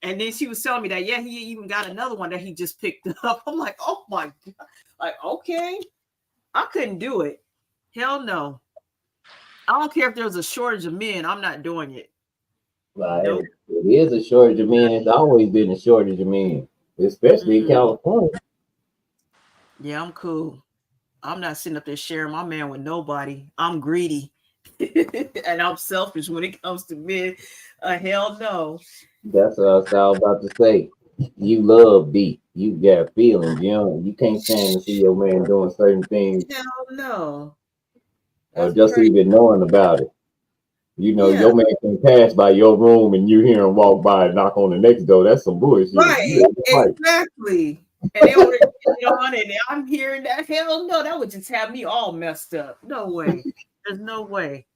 And then she was telling me that, yeah, he even got another one that he just picked up. I'm like, oh my God. Like, okay. I couldn't do it. Hell no. I don't care if there's a shortage of men. I'm not doing it. Like, nope. It is a shortage of men. It's always been a shortage of men, especially in California. Yeah, I'm cool. I'm not sitting up there sharing my man with nobody. I'm greedy. And I'm selfish when it comes to men. Hell no. That's what I was about to say. You love beat. You got feelings. You can't stand to see your man doing certain things. Hell no. Or just even knowing about it. Your man can pass by your room and you hear him walk by and knock on the next door. That's some bullshit. Right, exactly. And they would get on and I'm hearing that. Hell no, that would just have me all messed up. No way. There's no way.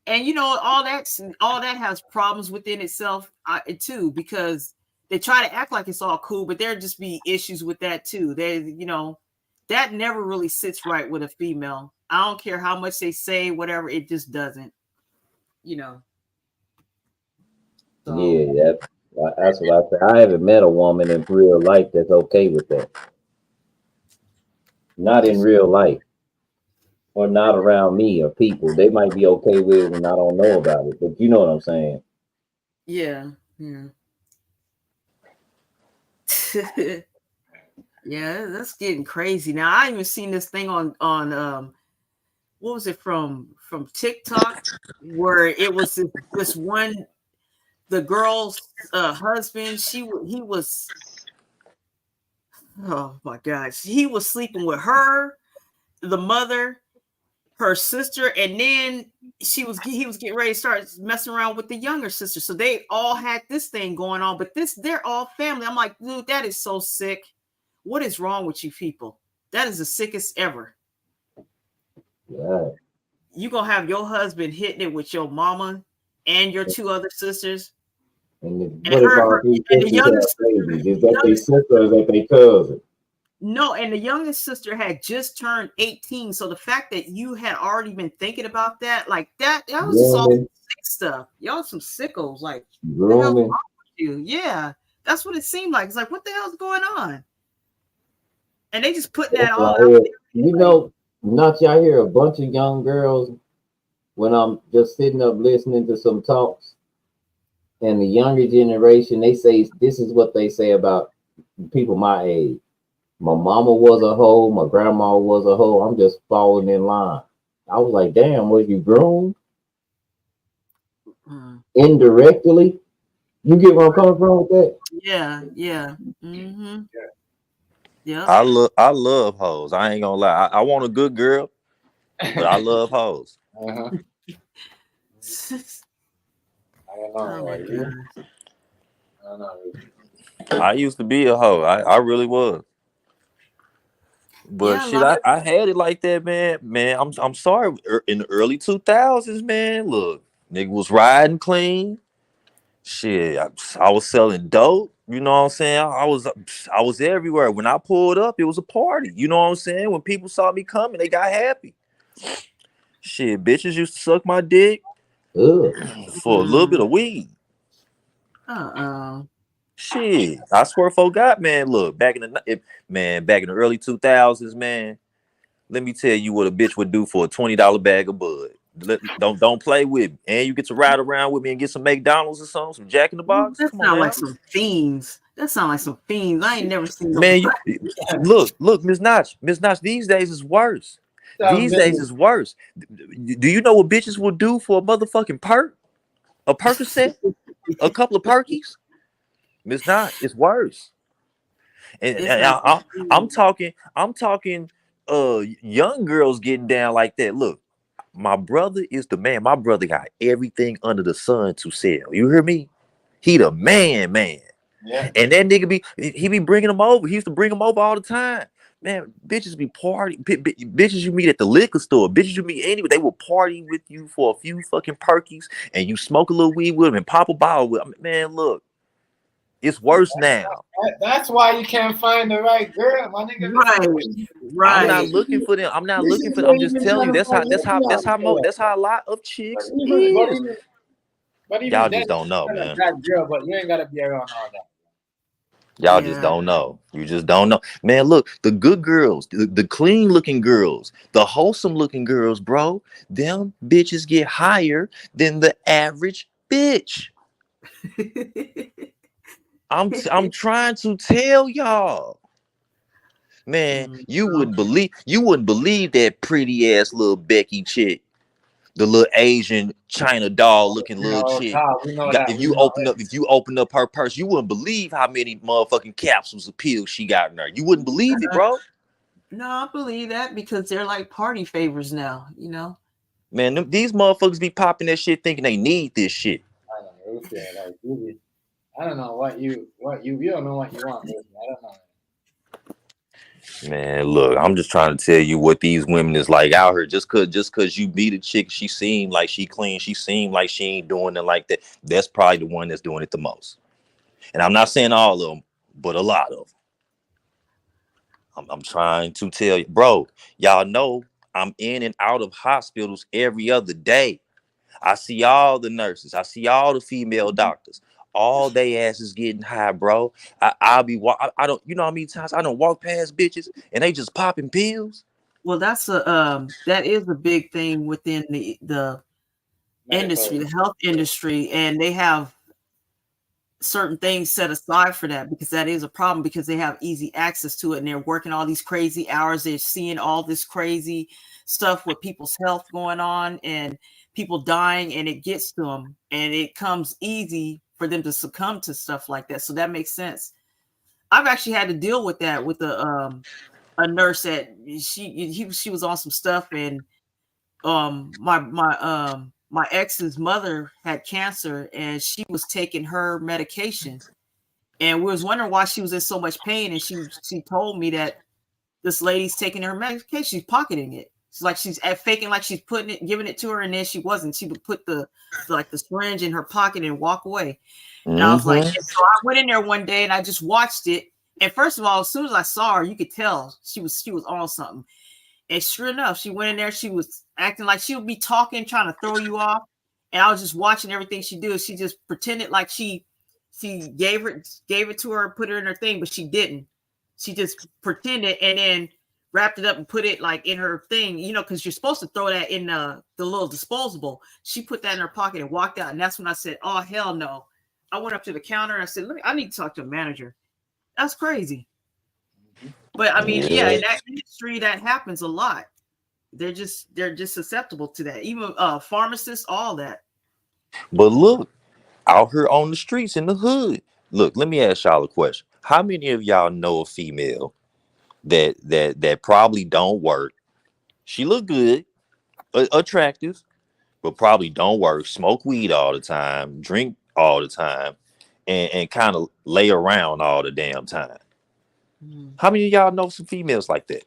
And all that has problems within itself too, because they try to act like it's all cool, but there just be issues with that too. That never really sits right with a female. I don't care how much they say, whatever, it just doesn't. So. Yeah, that's what I say. I haven't met a woman in real life that's okay with that. Not in real life. Or not around me or people. They might be okay with it and I don't know about it, but you know what I'm saying. Yeah. Yeah, that's getting crazy. Now I even seen this thing on what was it from TikTok, where it was this one, the girl's husband, he was, oh my gosh, he was sleeping with her, the mother, her sister, and then he was getting ready to start messing around with the younger sister. So they all had this thing going on, but they're all family. I'm like, dude, that is so sick. What is wrong with you people? That is the sickest ever. Yeah. You gonna have your husband hitting it with your mama and your 2 other sisters. And the youngest sister, is that their sister or is that their cousin? No, and the youngest sister had just turned 18. So the fact that you had already been thinking about that, like that was just all sick stuff. Y'all some sickos, like what the hell's wrong with you? Yeah, that's what it seemed like. It's like, what the hell's going on? And they just putting that all out. Not y'all hear a bunch of young girls when I'm just sitting up listening to some talks, and the younger generation, they say this is what they say about people my age. My mama was a hoe. My grandma was a hoe. I'm just falling in line. I was like, damn, was you groomed indirectly? You get where I'm coming from with that? Yeah, yeah. Mm-hmm. Yep. I love hoes. I ain't gonna lie. I want a good girl, but I love hoes. Uh-huh. I don't know. Oh my You? gosh. I don't know. I used to be a hoe. I really was. But Yeah, a shit, lot of I had it like that, man. Man, I'm sorry. In the early 2000s, man, look, nigga was riding clean. Shit, I was selling dope. You know what I'm saying? I was everywhere. When I pulled up, it was a party. You know what I'm saying? When people saw me coming, they got happy. Shit, bitches used to suck my dick Ugh. for a little bit of weed. Shit, I swear, forgot, man. Look, back in the early 2000s, man. Let me tell you what a bitch would do for a $20 bag of bud. Don't play with me, and you get to ride around with me and get some McDonald's or something, some Jack in the Box. That Come on sound now, like some fiends. That sound like some fiends. I ain't never seen man. nobody. Look, Miss Notch. These days is worse. These days is worse. Do you know what bitches will do for a motherfucking perk? A Percocet? A couple of perkies? Miss Notch, it's worse. And, It's and like I'm talking young girls getting down like that. Look, my brother is the man. My brother got everything under the sun to sell. You hear me? He the man. Yeah. And that nigga he be bringing them over. He used to bring them over all the time. Man, bitches be partying. Bitches you meet at the liquor store. Bitches you meet anyway. They will party with you for a few fucking perkies, and you smoke a little weed with them and pop a bottle with them. Man, look, it's worse now. That's why you can't find the right girl, my nigga. I'm not Right. looking for them. I'm not This looking is for them. where I'm you've just been telling trying you to find that's how a lot of chicks is. But even Y'all then, just don't know, you're man. that girl, but you ain't gotta be around all that. Y'all just don't know. You just don't know. Man, look, the good girls, the clean looking girls, the wholesome looking girls, bro, them bitches get higher than the average bitch. I'm trying to tell y'all. Man, you wouldn't believe that pretty ass little Becky chick, the little Asian China doll looking little No, chick. Kyle, we know Got, that. if We you know open up her purse, you wouldn't believe how many motherfucking capsules of pills she got in there. You wouldn't believe it, bro. No, I believe that because they're like party favors now, you know. Man, these motherfuckers be popping that shit thinking they need this shit. I don't know. Like, I don't know you don't know what you want. I don't know. Man, look, I'm just trying to tell you what these women is like out here. Just cause you beat a chick, she seem like she clean, she seem like she ain't doing it like that. That's probably the one that's doing it the most. And I'm not saying all of them, but a lot of them. I'm trying to tell you, bro. Y'all know I'm in and out of hospitals every other day. I see all the nurses. I see all the female doctors. All they asses getting high, bro. I don't, you know how many times I don't walk past bitches and they just popping pills. Well, that is a big thing within the industry, the health industry, and they have certain things set aside for that because that is a problem because they have easy access to it and they're working all these crazy hours. They're seeing all this crazy stuff with people's health going on and people dying, and it gets to them and it comes easy for them to succumb to stuff like that. So that makes sense. I've actually had to deal with that with a nurse that she was on some stuff, and my ex's mother had cancer and she was taking her medication, and we was wondering why she was in so much pain, and she told me that this lady's taking her medication, she's pocketing it. It's like she's faking like she's putting it, giving it to her, and then she wasn't. She would put the syringe in her pocket and walk away. And I was like, Mm-hmm. and so I went in there one day and I just watched it. And first of all, as soon as I saw her, you could tell she was on something. And sure enough, she went in there. She was acting like she would be talking, trying to throw you off. And I was just watching everything she did. She just pretended like she gave it to her and put her in her thing, but she didn't. She just pretended and then wrapped it up and put it like in her thing, because you're supposed to throw that in the little disposable. She put that in her pocket and walked out. And that's when I said, oh, hell no. I went up to the counter and I said, I need to talk to a manager. That's crazy. But I mean, yeah, Yeah. in that industry, that happens a lot. They're just susceptible to that. Even pharmacists, all that. But look, out here on the streets in the hood. Look, let me ask y'all a question. How many of y'all know a female that probably don't work? She look good, attractive, but probably don't work, smoke weed all the time, drink all the time, and kind of lay around all the damn time. How many of y'all know some females like that?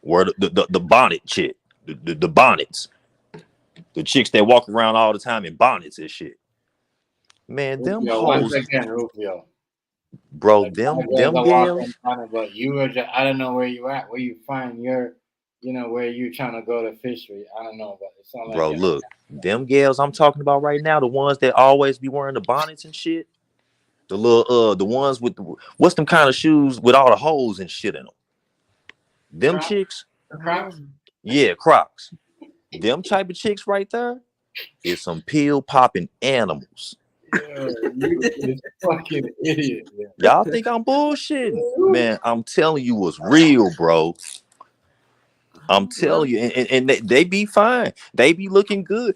Where the bonnet chick, the bonnets, the chicks that walk around all the time in bonnets and shit. Man, them Rufio, once hoes, again, Rufio. bro, Like, them girls them are walking gals, on it, but you were just, I don't know where you at, where you find your, where you trying to go to fishery. I don't know, but it sounds like bro. Look, them gals I'm talking about right now, the ones that always be wearing the bonnets and shit. The little the ones with what's them kind of shoes with all the holes and shit in them. Them Crocs? chicks, Crocs? yeah, Crocs. Them type of chicks right there is some pill popping animals. Yeah, you is fucking idiot. Yeah. Y'all think I'm bullshitting? Man, I'm telling you what's real, bro. I'm telling you, and they be fine. They be looking good.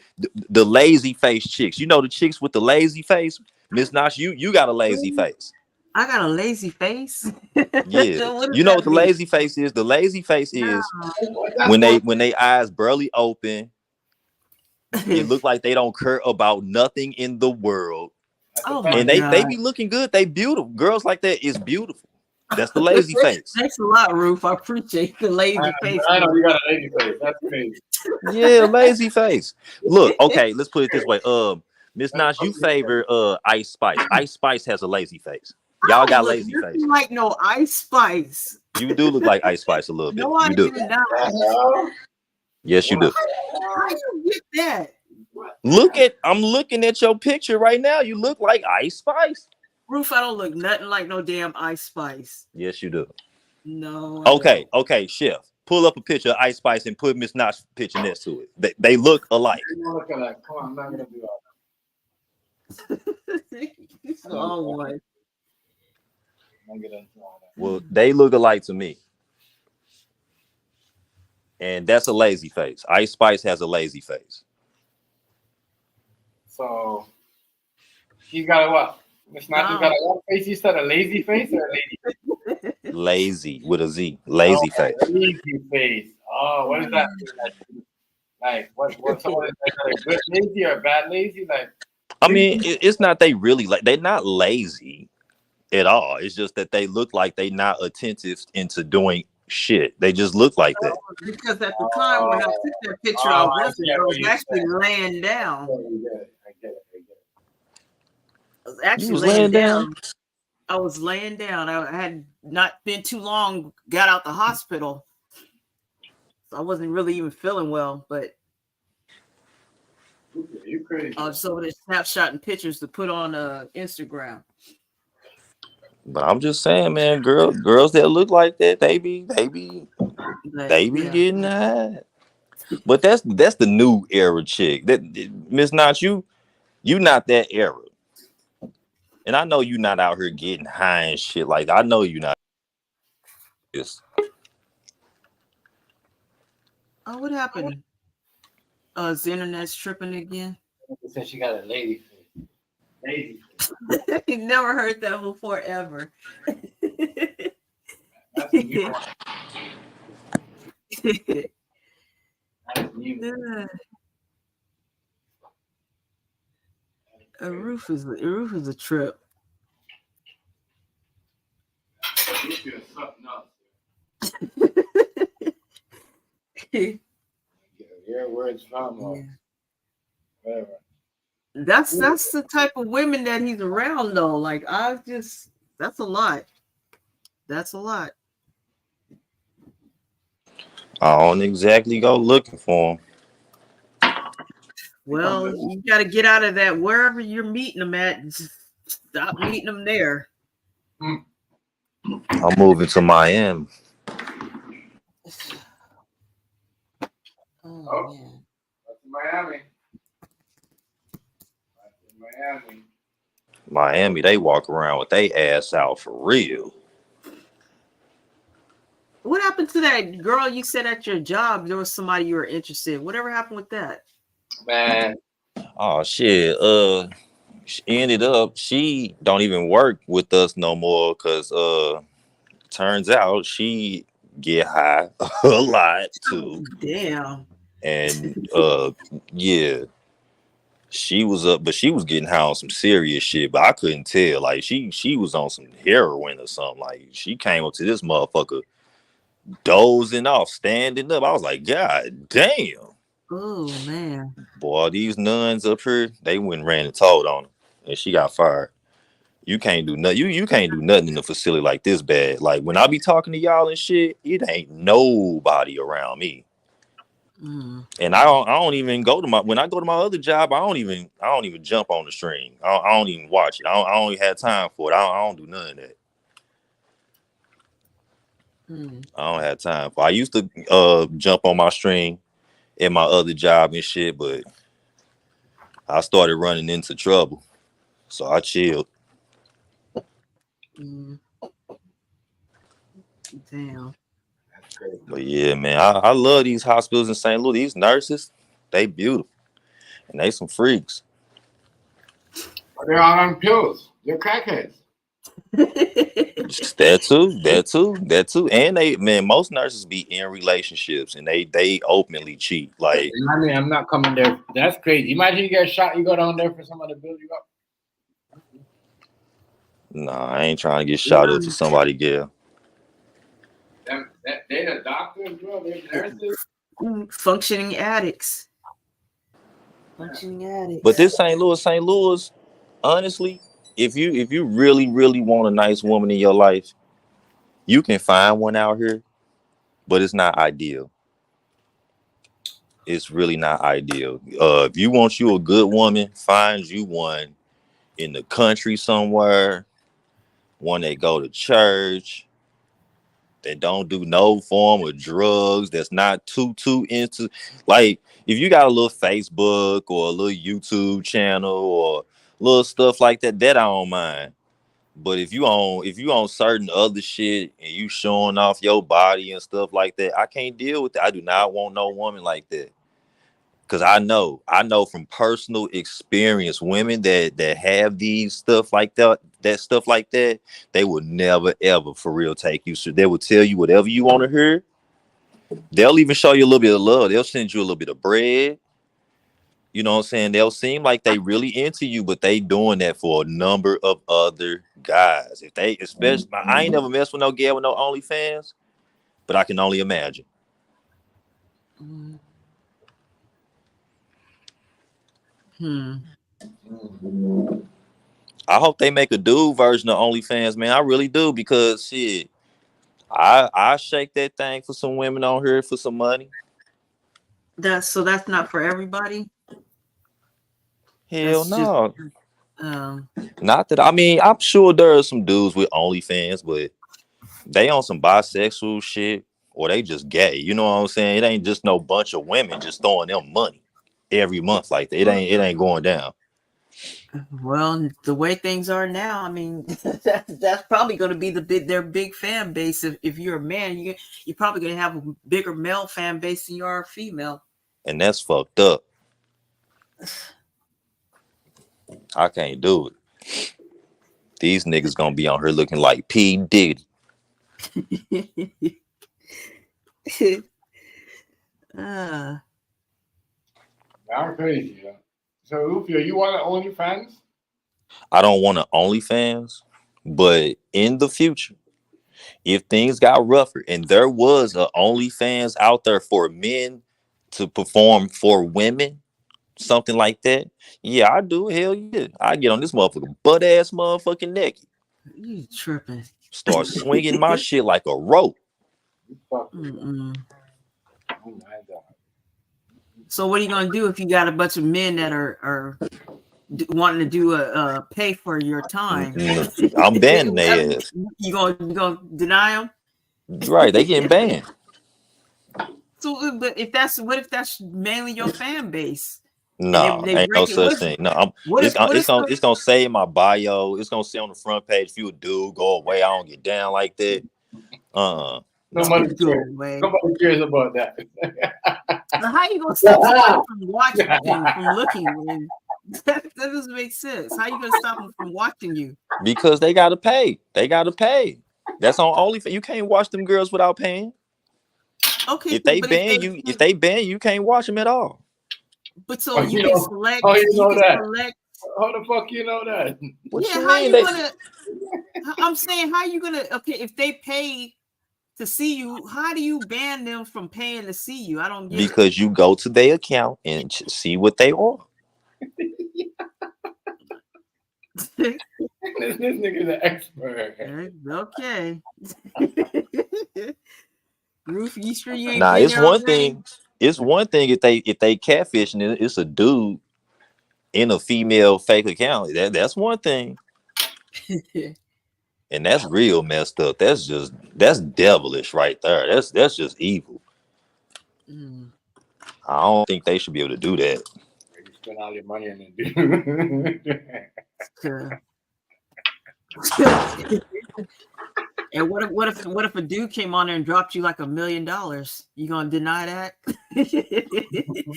The lazy face chicks. You know the chicks with the lazy face? Miss Nash, you got a lazy face. I got a lazy face. Yeah. What does You know what that the mean? lazy face is? The lazy face is No. when they eyes barely open. It look like they don't care about nothing in the world. Oh my And they God. be looking good. They beautiful. Girls like that is beautiful. That's the lazy face. Thanks a lot, Roof. I appreciate the lazy face. I know you got a lazy face. That's crazy. Yeah, lazy face. Look, okay, let's put it this way. Miss Nash, you favor Ice Spice. Ice Spice has a lazy face. Y'all I don't got look lazy face. nothing like no Ice Spice. You do look like Ice Spice a little bit. No, I You do. do not. Yes, you do. How you get that? I'm looking at your picture right now. You look like Ice Spice. Roof, I don't look nothing like no damn Ice Spice. Yes, you do. No. I Okay, okay, Chef. Pull up a picture of Ice Spice and put Miss Notch's picture next to it. They look alike. You don't look alike. Come on, I'm not gonna do all that. It's the wrong one. I'm gonna do all that. Well, they look alike to me. And that's a lazy face. Ice Spice has a lazy face. So she's got a what? Miss Notch got a what face? You said a lazy face or a lady face? Lazy with a Z. Lazy face. Lazy face. Oh, what is that? Like what someone is like a good lazy or a bad lazy? Like I mean, it's not they really like they're not lazy at all. It's just that they look like they not attentive into doing shit. They just look like that. Because at the time when I took that picture, I was actually laying down. I get it. I was actually laying down. I was laying down. I had not been too long, got out the hospital. So I wasn't really even feeling well, but you crazy. I was just over there snapshotting pictures to put on Instagram. But I'm just saying, man, girls that look like that, they be getting high. But that's the new era chick. That Miss Notch, you not that era. And I know you not out here getting high and shit. Like I know you not. Oh, what happened? The internet's tripping again. Said she got a lady face. Lazy face. Never heard that before ever. That's a new one. A roof is a trip. Your words from whatever. That's the type of women that he's around though. Like that's a lot. That's a lot. I don't exactly go looking for them. Well, you got to get out of that wherever you're meeting them at. Just stop meeting them there. I'm moving to Miami. Oh man. That's Miami. Miami. Miami, they walk around with their ass out for real. What happened to that girl you said at your job? There was somebody you were interested in. Whatever happened with that? Man, Oh shit. She ended up. She don't even work with us no more because turns out she get high a lot too. Damn. And yeah, she was up, but she was getting high on some serious shit. But I couldn't tell. Like she was on some heroin or something. Like she came up to this motherfucker dozing off, standing up. I was like, God damn. Oh man. Boy, these nuns up here, they went and ran and told on her. And she got fired. You can't do nothing. You can't do nothing in a facility like this bad. Like when I be talking to y'all and shit, it ain't nobody around me. And I don't even go to when I go to my other job, I don't even jump on the string. I don't even watch it. I don't even have time for it. I don't do none of that. I don't have time for. I used to jump on my string at my other job and shit, but I started running into trouble, so I chilled. Damn. But yeah, man, I love these hospitals in St. Louis. These nurses, they beautiful, and they some freaks. They're on pills. They're crackheads. That too. And they, man, most nurses be in relationships, and they openly cheat. Like, I mean, I'm not coming there. That's crazy. Imagine you get shot, you go down there for someone to build you up. nah, I ain't trying to get shot up for somebody, girl. They the doctors, bro. They're nurses. Functioning addicts. Functioning addicts. But this St. Louis, honestly, if you really want a nice woman in your life, you can find one out here, but it's not ideal. It's really not ideal. If you want you a good woman, find you one in the country somewhere, one that go to church, that don't do no form of drugs, that's not too into, like, if you got a little Facebook or a little YouTube channel or little stuff like that, that I don't mind. But if you on certain other shit and you showing off your body and stuff like that, I can't deal with that. I do not want no woman like that. Cause I know from personal experience, women that have these stuff like that, they will never ever for real take you. So they will tell you whatever you want to hear. They'll even show you a little bit of love. They'll send you a little bit of bread. You know what I'm saying? They'll seem like they really into you, but they doing that for a number of other guys. If they, especially, I ain't never messed with no girl with no OnlyFans, but I can only imagine. I hope they make a dude version of OnlyFans, man. I really do, because shit, I shake that thing for some women on here for some money. That's not for everybody. Hell no. Just, not that, I mean, I'm sure there are some dudes with OnlyFans, but they on some bisexual shit, or they just gay. You know what I'm saying? It ain't just no bunch of women just throwing them money every month like that. It ain't going down. Well, the way things are now, I mean, that's probably going to be their big fan base. If you're a man, you're probably going to have a bigger male fan base than you are a female. And that's fucked up. I can't do it. These niggas gonna be on her looking like P. Diddy. I'm crazy. Yeah. So, Rufio, you want an OnlyFans? I don't want an OnlyFans, but in the future, if things got rougher and there was a OnlyFans out there for men to perform for women, something like that, yeah, I do. Hell yeah, I get on this motherfucker butt ass motherfucking naked. You tripping? Start swinging my shit like a rope. Oh my God. So what are you gonna do if you got a bunch of men that are wanting to do a pay for your time? I'm banning their ass. You gonna deny them? Right, they getting banned. So, but what if that's mainly your fan base? No, ain't no such thing. No, it's gonna say in my bio. It's gonna say on the front page, if you a dude, go away. I don't get down like that. Nobody Go cares. away. Nobody cares about that. Now, how you gonna stop somebody from watching, from looking? When that doesn't make sense. How you gonna stop them from watching you? Because they gotta pay. They gotta pay. That's on OnlyFans. You can't watch them girls without paying. Okay, If they but ban you, you can't watch them at all. But so you can select. How you know that? Select. How the fuck you know that? What Yeah, you how mean? you gonna? I'm saying, how you gonna? Okay, if they pay to see you, how do you ban them from paying to see you? I don't get it. Because you go to their account and see what they are. This nigga's an expert. Okay. Roof, you sure you ain't Nah, been it's there one already? thing. It's one thing if they catfishing it, it's a dude in a female fake account. That's one thing. And that's real messed up. That's devilish right there. That's just evil. I don't think they should be able to do that. You spend all your money on it, dude. And what if a dude came on there and dropped you like $1 million? You gonna deny that?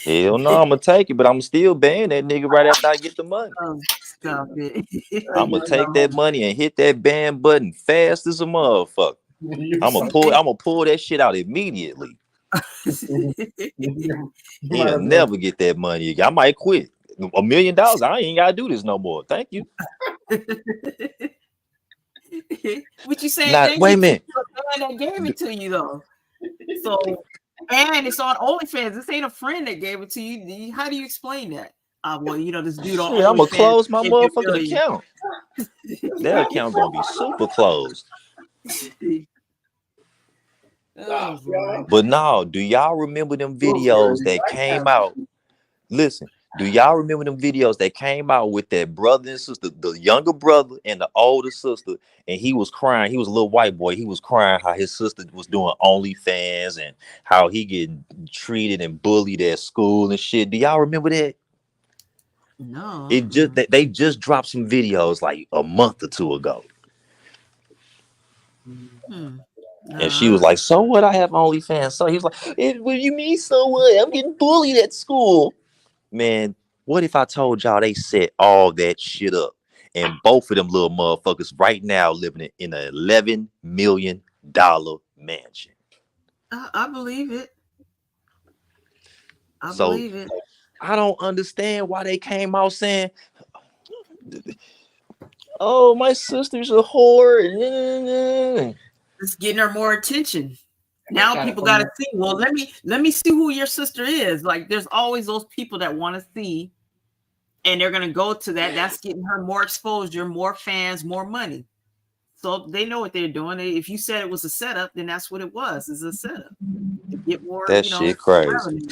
Hell no, I'm gonna take it, but I'm still ban that nigga right after I get the money. Oh, stop it. I'm gonna take that money and hit that ban button fast as a motherfucker. I'm gonna pull that shit out immediately. He'll never get that money again. I might quit. $1 million, I ain't gotta do this no more. Thank you. What you saying? Now, wait a minute. That gave it to you though. So, and it's on OnlyFans. This ain't a friend that gave it to you. How do you explain that? Well, you know, this dude on OnlyFans. I'm gonna close my motherfucking account. That account gonna be super closed. But no, do y'all remember them videos that came out? Listen, do y'all remember them videos that came out with that brother and sister, the younger brother and the older sister, and he was crying. He was a little white boy. He was crying how his sister was doing OnlyFans and how he getting treated and bullied at school and shit. Do y'all remember that? No. They just dropped some videos like a month or two ago. And she was like, "So what? I have OnlyFans." So he was like, "What do you mean, so what? I'm getting bullied at school." Man, what if I told y'all they set all that shit up and both of them little motherfuckers right now living in an $11 million mansion? I believe it. I believe it. I don't understand why they came out saying, "Oh, my sister's a whore." It's getting her more attention. Now people got to see. Well, let me see who your sister is. Like, there's always those people that want to see, and they're gonna go to that. That's getting her more exposure, more fans, more money. So they know what they're doing. If you said it was a setup, then that's what it was. It's a setup. Get more. That shit crazy. Revenue.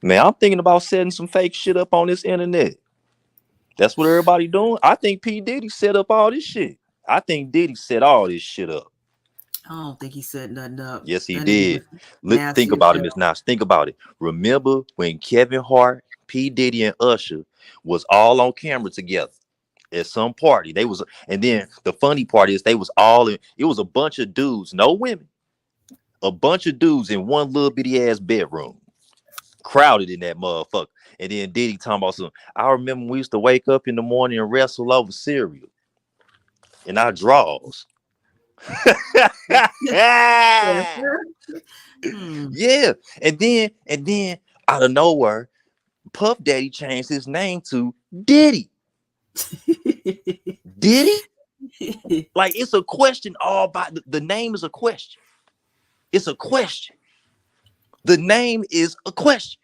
Man, I'm thinking about setting some fake shit up on this internet. That's what everybody doing. I think P. Diddy set up all this shit. I think Diddy set all this shit up. I don't think he set nothing up. Yes, he did. Think about it, Miss Nas. Think about it. Remember when Kevin Hart, P. Diddy, and Usher was all on camera together at some party? They was, and then the funny part is they was all in. It was a bunch of dudes, no women, a bunch of dudes in one little bitty ass bedroom, crowded in that motherfucker. And then Diddy talking about something. I remember we used to wake up in the morning and wrestle over cereal in our drawers. Yeah, and then out of nowhere, Puff Daddy changed his name to Diddy. Diddy? Like, it's a question all by the name is a question. It's a question. The name is a question.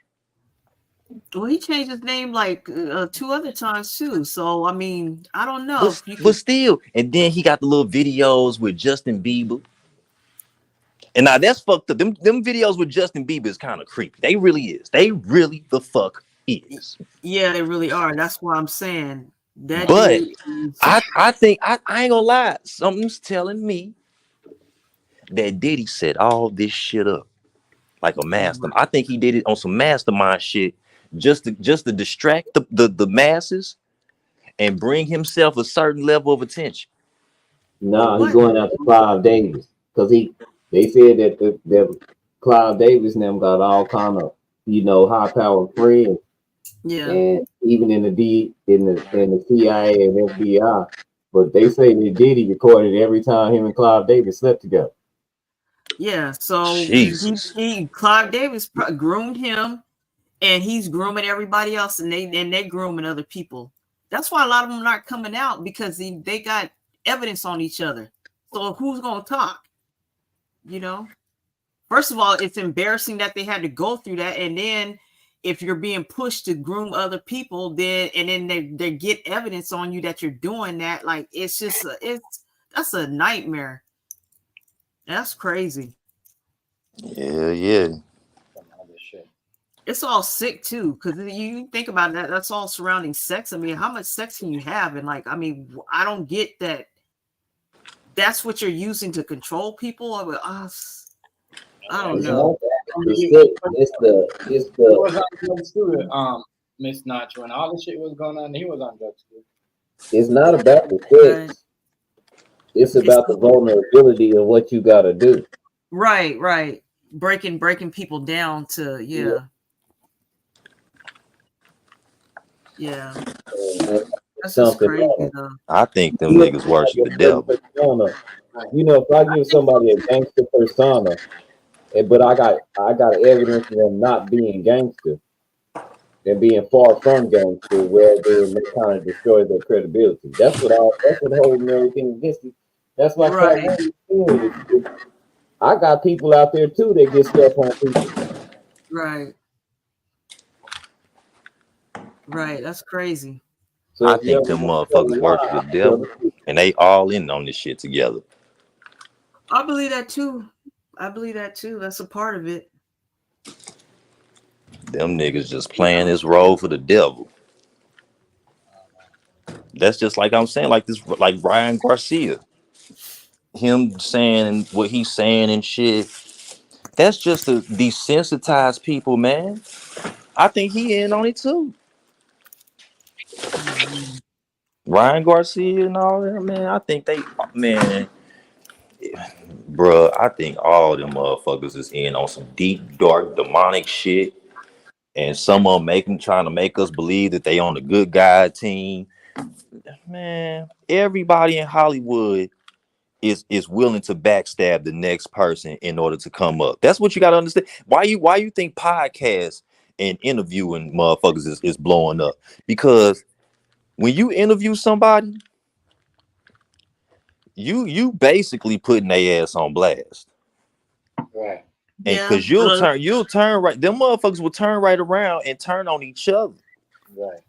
Well, he changed his name like 2 other times too. So I mean, I don't know. But still, and then he got the little videos with Justin Bieber. And now that's fucked up. Them videos with Justin Bieber is kind of creepy. They really is. They really the fuck is. Yeah, they really are. That's why I'm saying that. But I think I ain't gonna lie. Something's telling me that Diddy set all this shit up like a mastermind. I think he did it on some mastermind shit just to distract the masses and bring himself a certain level of attention. No, he's going after 5 days because They said that that Clive Davis and them got all kind of, high powered friends, Yeah. and even in the CIA and FBI. But they say that Diddy recorded every time him and Clive Davis slept together. Yeah. So Jesus. Clive Davis groomed him, and he's grooming everybody else, and they grooming other people. That's why a lot of them aren't coming out, because they got evidence on each other. So who's gonna talk? First of all, it's embarrassing that they had to go through that, and then if you're being pushed to groom other people, then they get evidence on you that you're doing that. Like, it's just that's a nightmare. That's crazy. Yeah. It's all sick too, because you think about that. That's all surrounding sex. I mean, how much sex can you have? And like, I mean, I don't get that. That's what you're using to control people. I don't know. It's the Miss Nacho, when all the shit was going on, he was on drugs too. It's not about the sex. It's about the vulnerability of what you got to do. Right. Breaking people down to yeah. That's just crazy though. I think them niggas worship the devil. If I give somebody a gangster persona, but I got evidence of them not being gangster and being far from gangster, well, then they kind of destroy their credibility. That's what holding everything against you. That's why I got people out there too that get stuff on people. Right. That's crazy. So I think them motherfuckers worship the devil, and they all in on this shit together. I believe that too. That's a part of it. Them niggas just playing this role for the devil. That's just like I'm saying, like Ryan Garcia. Him saying what he's saying and shit. That's just to desensitize people, man. I think he in on it too. Ryan Garcia and all that, man. I think bruh, I think all them motherfuckers is in on some deep, dark, demonic shit. And some of them trying to make us believe that they on the good guy team. Man, everybody in Hollywood is willing to backstab the next person in order to come up. That's what you gotta understand. Why you think podcasts and interviewing motherfuckers is blowing up? Because when you interview somebody, you basically putting their ass on blast. Right. And because you'll turn right, them motherfuckers will turn right around and turn on each other. Right.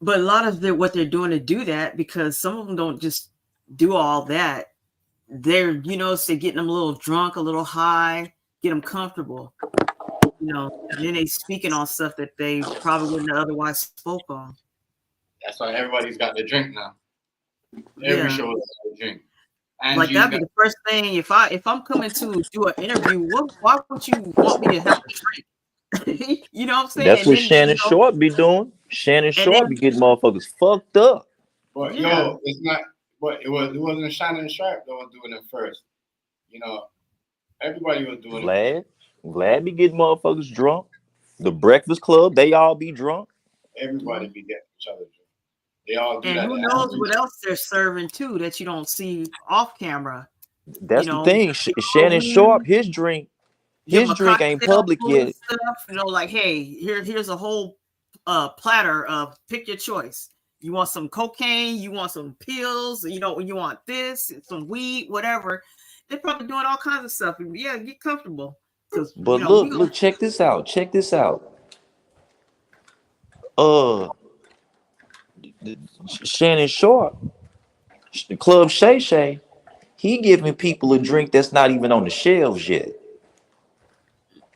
But a lot of what they're doing to do that, because some of them don't just do all that. They're, say getting them a little drunk, a little high, get them comfortable. Then they speaking on stuff that they probably wouldn't have otherwise spoke on. That's why everybody's got the drink now. Every show has got the drink. Like that'd be the first thing if I'm coming to do an interview. Why would you want me to have a drink? You know what I'm saying? That's what Shannon Short be doing. Shannon Short be getting motherfuckers fucked up. But yo, it's not. But it wasn't Shannon Sharp that was doing it first. Everybody was doing it. Vlad be getting motherfuckers drunk. The Breakfast Club, they all be drunk. Everybody be getting each other drunk. They all do and that. Who knows what else they're serving too that you don't see off camera. That's the thing. Shannon Sharp, his drink ain't public yet. Stuff, like, hey, here's a whole platter of pick your choice. You want some cocaine? You want some pills? You want this, some weed, whatever. They're probably doing all kinds of stuff. Yeah, get comfortable. But look, check this out. Shannon Sharp, the Club Shay Shay, he giving people a drink that's not even on the shelves yet.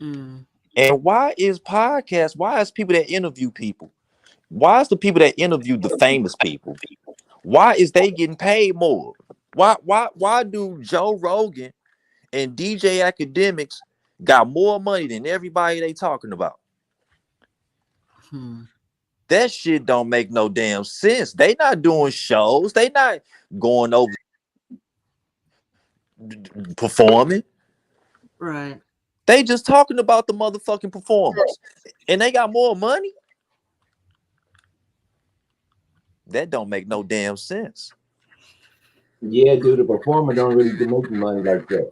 And why is people that interview people? Why is the people that interview the famous people? Why is they getting paid more? Why do Joe Rogan and DJ Academics got more money than everybody they talking about? That shit don't make no damn sense. They not doing shows. They not going over performing. Right. They just talking about the motherfucking performers, and they got more money. That don't make no damn sense. Yeah, dude, the performer don't really make money like that.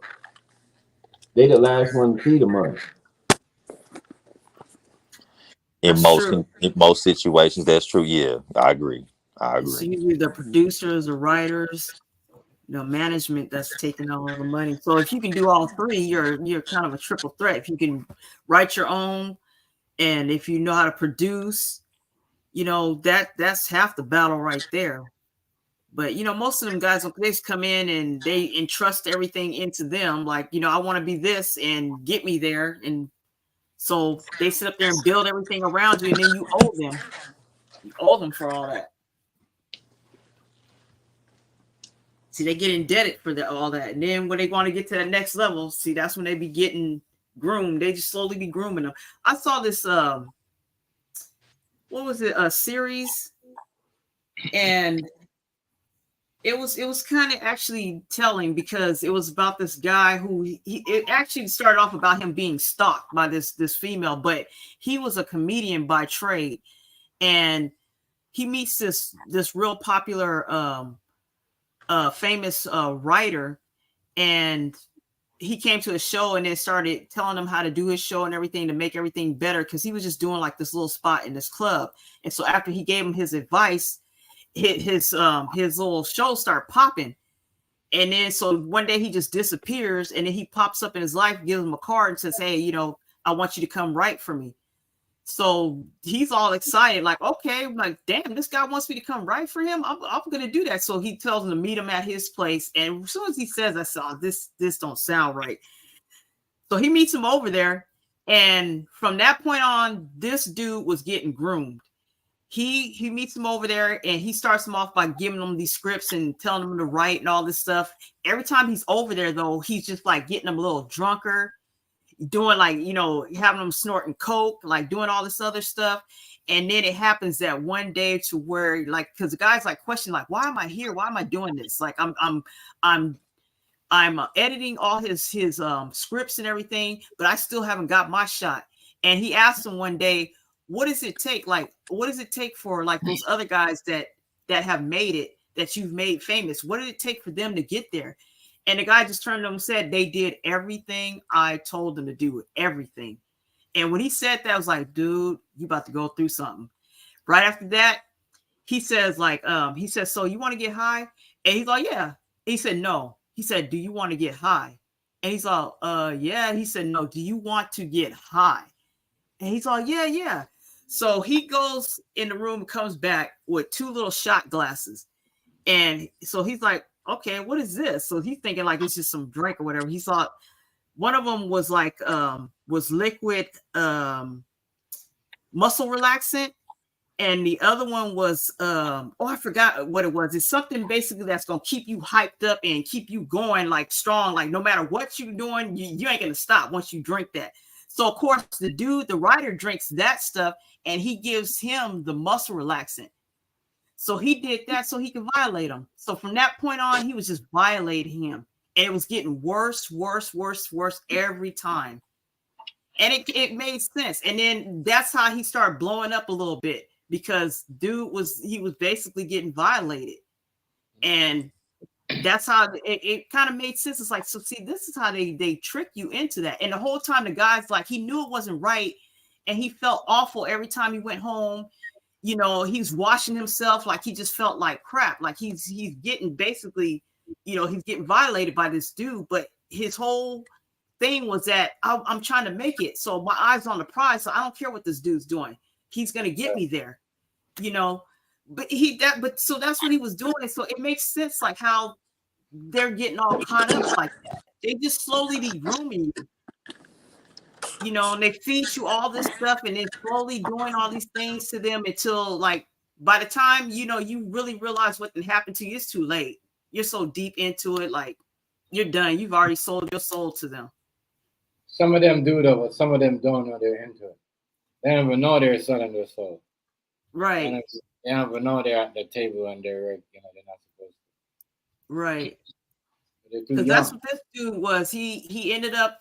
They the last one to see the money. In That's true. most situations, that's true. Yeah, I agree. It's usually the producers, the writers, management that's taking all the money. So if you can do all three, you're kind of a triple threat. If you can write your own, and if you know how to produce, that's half the battle right there. But most of them guys, they just come in and they entrust everything into them. Like, I want to be this and get me there. And so they sit up there and build everything around you, and then you owe them. You owe them for all that. See, they get indebted for all that. And then when they want to get to that next level, see, that's when they be getting groomed. They just slowly be grooming them. I saw this, what was it, a series, and it was kind of actually telling, because it was about this guy who it actually started off about him being stalked by this female, but he was a comedian by trade, and he meets this real popular famous writer, and he came to a show and then started telling him how to do his show and everything to make everything better, because he was just doing like this little spot in this club. And so after he gave him his advice, his little show started popping. And then so one day he just disappears, and then he pops up in his life, gives him a card and says, hey, I want you to come write for me. So he's all excited, like, okay, I'm like, damn, this guy wants me to come write for him. I'm gonna do that. So he tells him to meet him at his place. And as soon as he says, I saw this don't sound right. So he meets him over there. And from that point on, this dude was getting groomed. He meets him over there, and he starts him off by giving him these scripts and telling him to write and all this stuff. Every time he's over there, though, he's just like getting him a little drunker, doing like, having them snorting coke, like doing all this other stuff. And then it happens that one day to where, like, because the guy's like questioning, like, why am I here? Why am I doing this? Like, I'm editing all his scripts and everything, but I still haven't got my shot. And he asked him one day, what does it take? Like, what does it take for like those other guys that have made it, that you've made famous? What did it take for them to get there? And the guy just turned to him and said, they did everything I told them to do, everything. And when he said that, I was like, dude, you about to go through something. Right after that, he says, like, so you want to get high? And he's like, yeah. He said, no. He said, do you want to get high? And he's like, yeah. He said, no, do you want to get high? And he's like, yeah. So he goes in the room, comes back with 2 little shot glasses. And so he's like, okay, what is this? So he's thinking like it's just some drink or whatever. He thought one of them was like was liquid muscle relaxant, and the other one was I forgot what it was. It's something basically that's gonna keep you hyped up and keep you going like strong, like no matter what you're doing, you ain't gonna stop once you drink that. So of course the writer drinks that stuff, and he gives him the muscle relaxant. So he did that so he could violate him. So from that point on, he was just violating him. And it was getting worse every time. And it made sense. And then that's how he started blowing up a little bit, because dude was basically getting violated. And that's how it kind of made sense. It's like, so see, this is how they trick you into that. And the whole time the guy's like, he knew it wasn't right. And he felt awful every time he went home. He's washing himself, like he just felt like crap, like he's getting basically, he's getting violated by this dude. But his whole thing was that I'm trying to make it, so my eyes on the prize, so I don't care what this dude's doing, he's gonna get me there, but so that's what he was doing. And so it makes sense like how they're getting all caught up like that. They just slowly be grooming you. And they feed you all this stuff, and then slowly doing all these things to them until, like, by the time, you really realize what happened to you, it's too late. You're so deep into it, like, you're done. You've already sold your soul to them. Some of them do, though, but some of them don't know they're into it. They don't even know they're selling their soul. Right. They don't even know they're at the table and they're not supposed to. Right. Because that's what this dude was. He ended up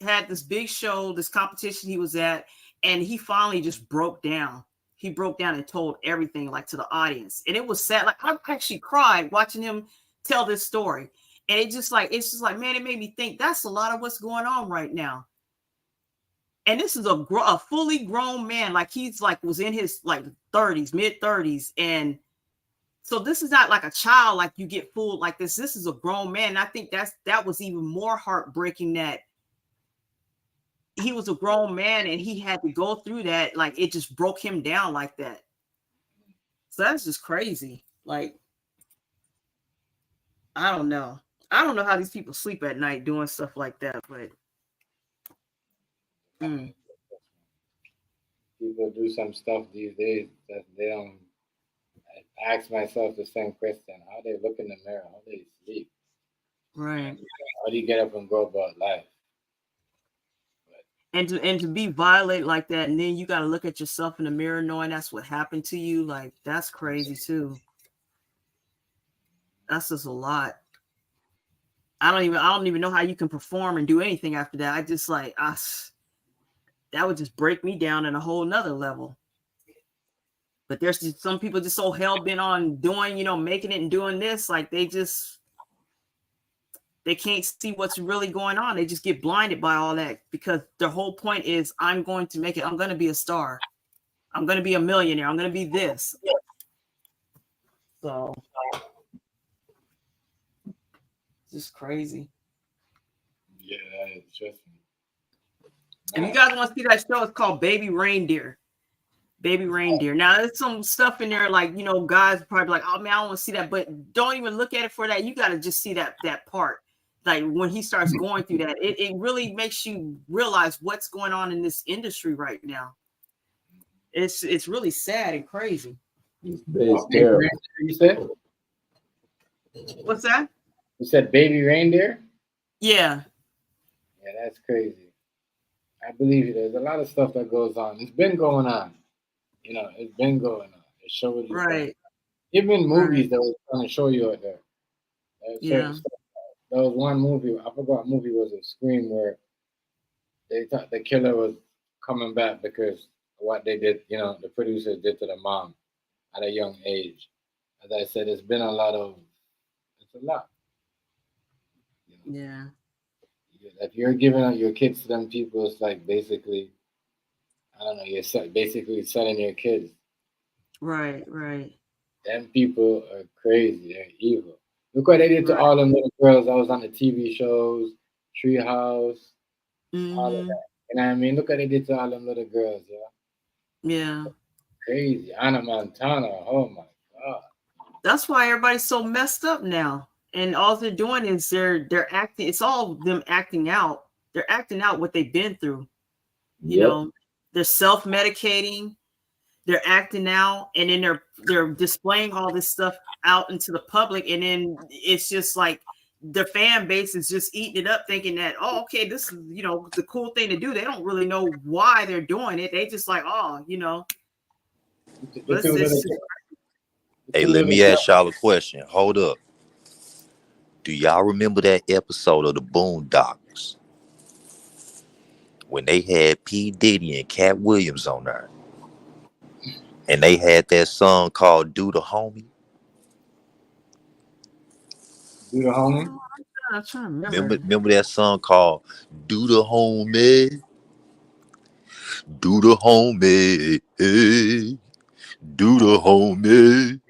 had this big show, this competition he was at, and he finally just broke down. He broke down and told everything, like, to the audience. And it was sad. Like, I actually cried watching him tell this story. And it's just like, man, it made me think that's a lot of what's going on right now. And this is a fully grown man. Like, he's like, was in his like 30s, mid 30s. And so this is not like a child, like you get fooled like this. This is a grown man. And I think that was even more heartbreaking, that he was a grown man and he had to go through that. Like, it just broke him down like that. So that's just crazy. Like, I don't know how these people sleep at night doing stuff like that, but people do some stuff these days that they don't. I ask myself the same question: how they look in the mirror, how they sleep, right? How do you get up and go about life? And to be violated like that, and then you got to look at yourself in the mirror knowing that's what happened to you. Like, that's crazy too. That's just a lot. I don't even know how you can perform and do anything after that. I just like, that would just break me down in a whole nother level. But there's just some people just so hell bent on doing, making it and doing this. Like, they can't see what's really going on. They just get blinded by all that, because their whole point is, I'm going to make it. I'm going to be a star. I'm going to be a millionaire. I'm going to be this. So it's just crazy. Yeah, it's just. If you guys want to see that show, it's called Baby Reindeer. Baby Reindeer. Now, there's some stuff in there, like, guys probably like, oh man, I don't want to see that, but don't even look at it for that. You got to just see that part. Like, when he starts going through that, it really makes you realize what's going on in this industry right now. It's really sad and crazy. It's terrible. You said? What's that? You said baby reindeer? Yeah. Yeah, that's crazy. I believe you. There's a lot of stuff that goes on. It's been going on. It's been going on. It shows you. Right. Even movies that was trying to show you out there. Yeah. There was one movie, I forgot what movie was it, Scream, where they thought the killer was coming back because of what they did, the producers did to the mom at a young age. As I said, it's a lot. Yeah. If you're giving out your kids to them people, it's like basically, I don't know, you're basically selling your kids. Right. Them people are crazy. They're evil. Look what they did to all them little girls that was on the TV shows, Treehouse, all of that. You know what I mean? Look what they did to all them little girls, Yeah. Crazy. Anna Montana. Oh my God. That's why everybody's so messed up now. And all they're doing is they're acting. It's all them acting out. They're acting out what they've been through. They're self-medicating. They're acting out, and then they're displaying all this stuff out into the public, and then it's just like the fan base is just eating it up, thinking that, oh, okay, this is the cool thing to do. They don't really know why they're doing it. They just like, Hey, let me ask y'all a question. Hold up. Do y'all remember that episode of the Boondocks when they had P. Diddy and Cat Williams on there? And they had that song called Do the Homie? Do the Homie? I'm trying to remember. Remember that song called Do the Homie? Do the Homie. Hey. Do the Homie.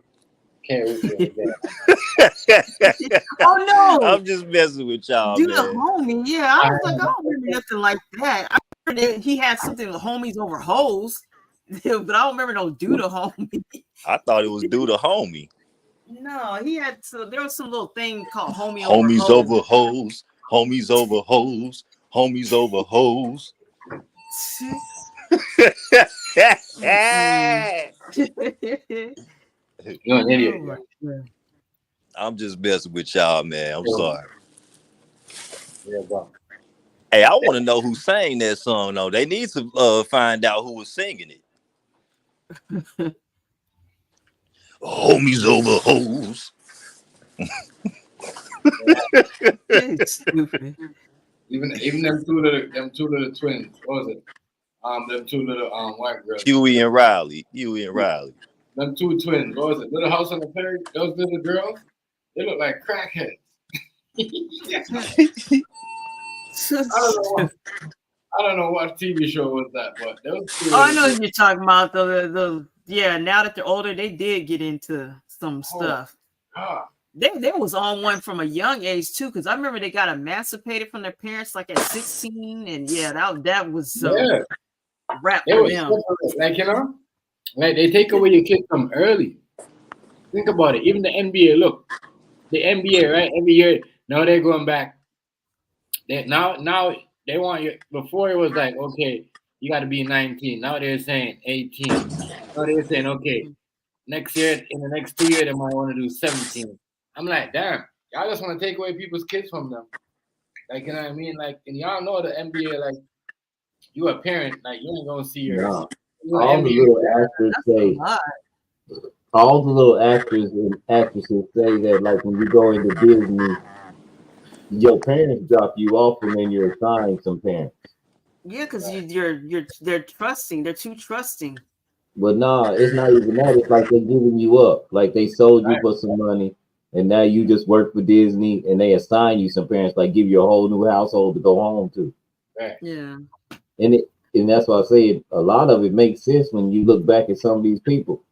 Oh no! I'm just messing with y'all, Do man. the homie, yeah. I was like, I don't remember nothing like that. I remember he had something with homies over hoes, but I don't remember no do the homie. I thought it was Do the Homie. No, he had there was some little thing called homies over hoes. Homies over hoes. Homies over hoes. You're an idiot. I'm just messing with y'all, man. I'm sorry. Yeah, bro. Hey, I want to know who sang that song, though. They need to find out who was singing it. Homies over hoes. It's stupid. Even them two little twins. What was it? Them two little white girls. Huey and Riley. Them two twins. What was it? Little House on the Prairie. Those little girls. They look like crackheads. I don't know what TV show was that, but those two. Oh, I know what you're talking about. The yeah. Now that they're older, they did get into some stuff. God. They was on one from a young age too, because I remember they got emancipated from their parents like at 16, and yeah, that was rap for them. Like like they take away your kids from early. Think about it. Even the NBA, look, the NBA, right? Every year now they're going back. Now they want you. Before it was like, okay, you got to be 19. Now they're saying 18. Now they're saying, okay, next year, in the next 2 years, they might want to do 17. I'm like, damn, y'all just want to take away people's kids from them. Like, you know what I mean? Like, and y'all know the NBA, like, you a parent, like, you ain't gonna see your. No. All the little actors say. All the little actors and actresses say that, like, when you go into Disney, your parents drop you off and then you're assigned some parents. Yeah, because they're trusting. They're too trusting. But nah, it's not even that. It's like they're giving you up. Like they sold you for some money, and now you just work for Disney, and they assign you some parents, like give you a whole new household to go home to. Right. Yeah. And that's why I say a lot of it makes sense when you look back at some of these people.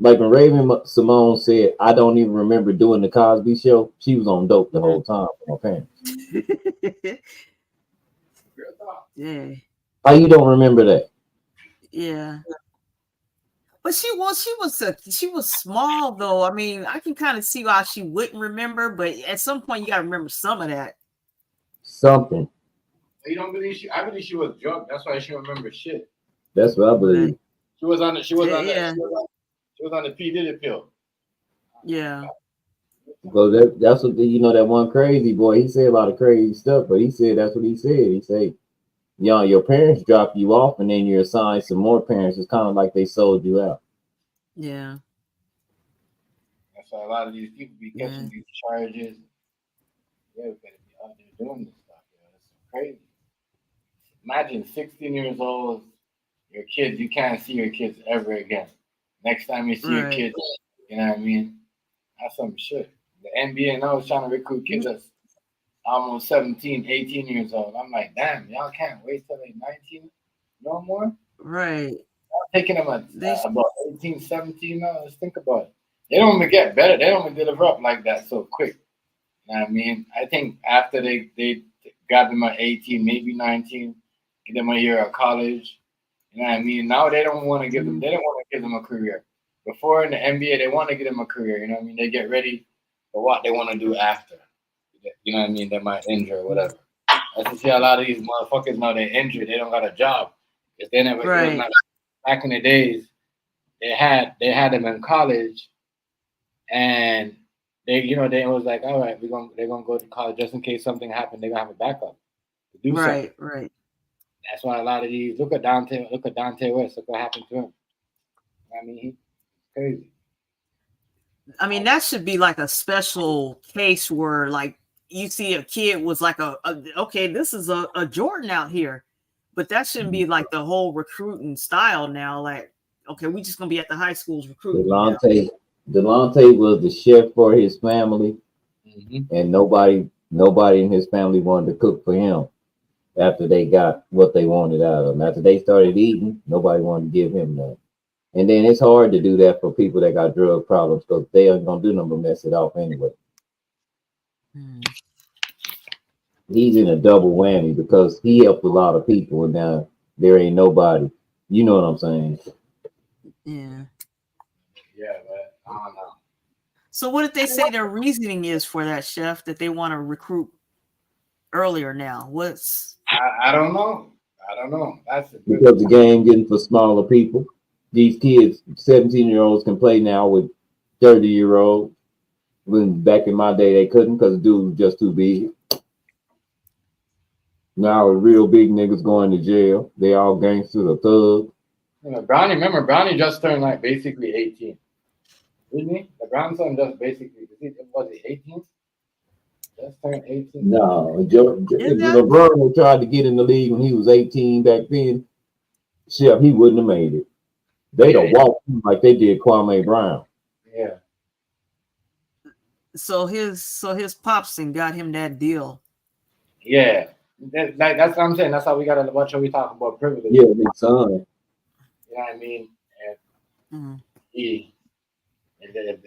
Like when Raven Simone said, "I don't even remember doing the Cosby Show." She was on dope the whole time for my parents. Yeah. How you don't remember that? Yeah. But she was small though. I mean, I can kind of see why she wouldn't remember, but at some point you gotta remember some of that. Something. You don't believe she? I believe she was drunk. That's why she don't remember shit. That's what I believe. She was on the P Diddy pill. Yeah. So that's what that one crazy boy. He said a lot of crazy stuff, but he said that's what he said. He said, your parents drop you off, and then you're assigned some more parents. It's kind of like they sold you out. Yeah. That's why a lot of these people be catching these charges. Yeah, we better be out there doing this stuff. It's crazy. Imagine 16 years old, your kids. You can't see your kids ever again. Next time you see your kids, you know what I mean? That's some shit. The NBA now is trying to recruit kids that's almost 17, 18 years old. I'm like, damn, y'all can't wait till they're 19 no more? Right. Y'all taking them about 18, 17 now. Let's think about it. They don't even get better. They don't even deliver up like that so quick. You know what I mean? I think after they got them at 18, maybe 19, give them a year of college. You know what I mean? Now they don't want to give them. They don't want to give them a career. Before in the NBA, they want to give them a career. You know what I mean? They get ready for what they want to do after. You know what I mean? They might injure or whatever. I see a lot of these motherfuckers now. They're injured. They don't got a job. If they never back in the days, they had them in college, and they was like, all right, they're gonna go to college just in case something happened. They're gonna have a backup to do something. Right. That's why a lot of these look at Dante West. Look what happened to him. I mean, he's crazy. I mean, that should be like a special case where, like, you see a kid was like okay, this is a Jordan out here, but that shouldn't be like the whole recruiting style now. Like, okay, we just gonna be at the high schools recruiting. Delonte was the chef for his family, and nobody in his family wanted to cook for him after they got what they wanted out of him. After they started eating, nobody wanted to give him that. And then it's hard to do that for people that got drug problems because they aren't gonna do nothing but mess it off anyway. He's in a double whammy because he helped a lot of people, and now there ain't nobody. You know what I'm saying? Yeah. Yeah, but I don't know. So what did they say their reasoning is for that, Chef, that they want to recruit earlier now? I don't know. That's because the game getting for smaller people. These kids, 17-year-olds, can play now with 30-year-olds. When back in my day they couldn't because the dude was just too big. Now real big niggas going to jail. They all gangsters or thugs. Brownie just turned like basically 18. Didn't he? The grandson just basically was he 18? Just turned 18. No, if LeBron had tried to get in the league when he was 18 back then, shit, he wouldn't have made it. They'd have walked him like they did Kwame Brown. Yeah. So his pops and got him that deal. Yeah. That's what I'm saying. That's how we gotta watch how we talk about privilege. Yeah, his son. You know what I mean? And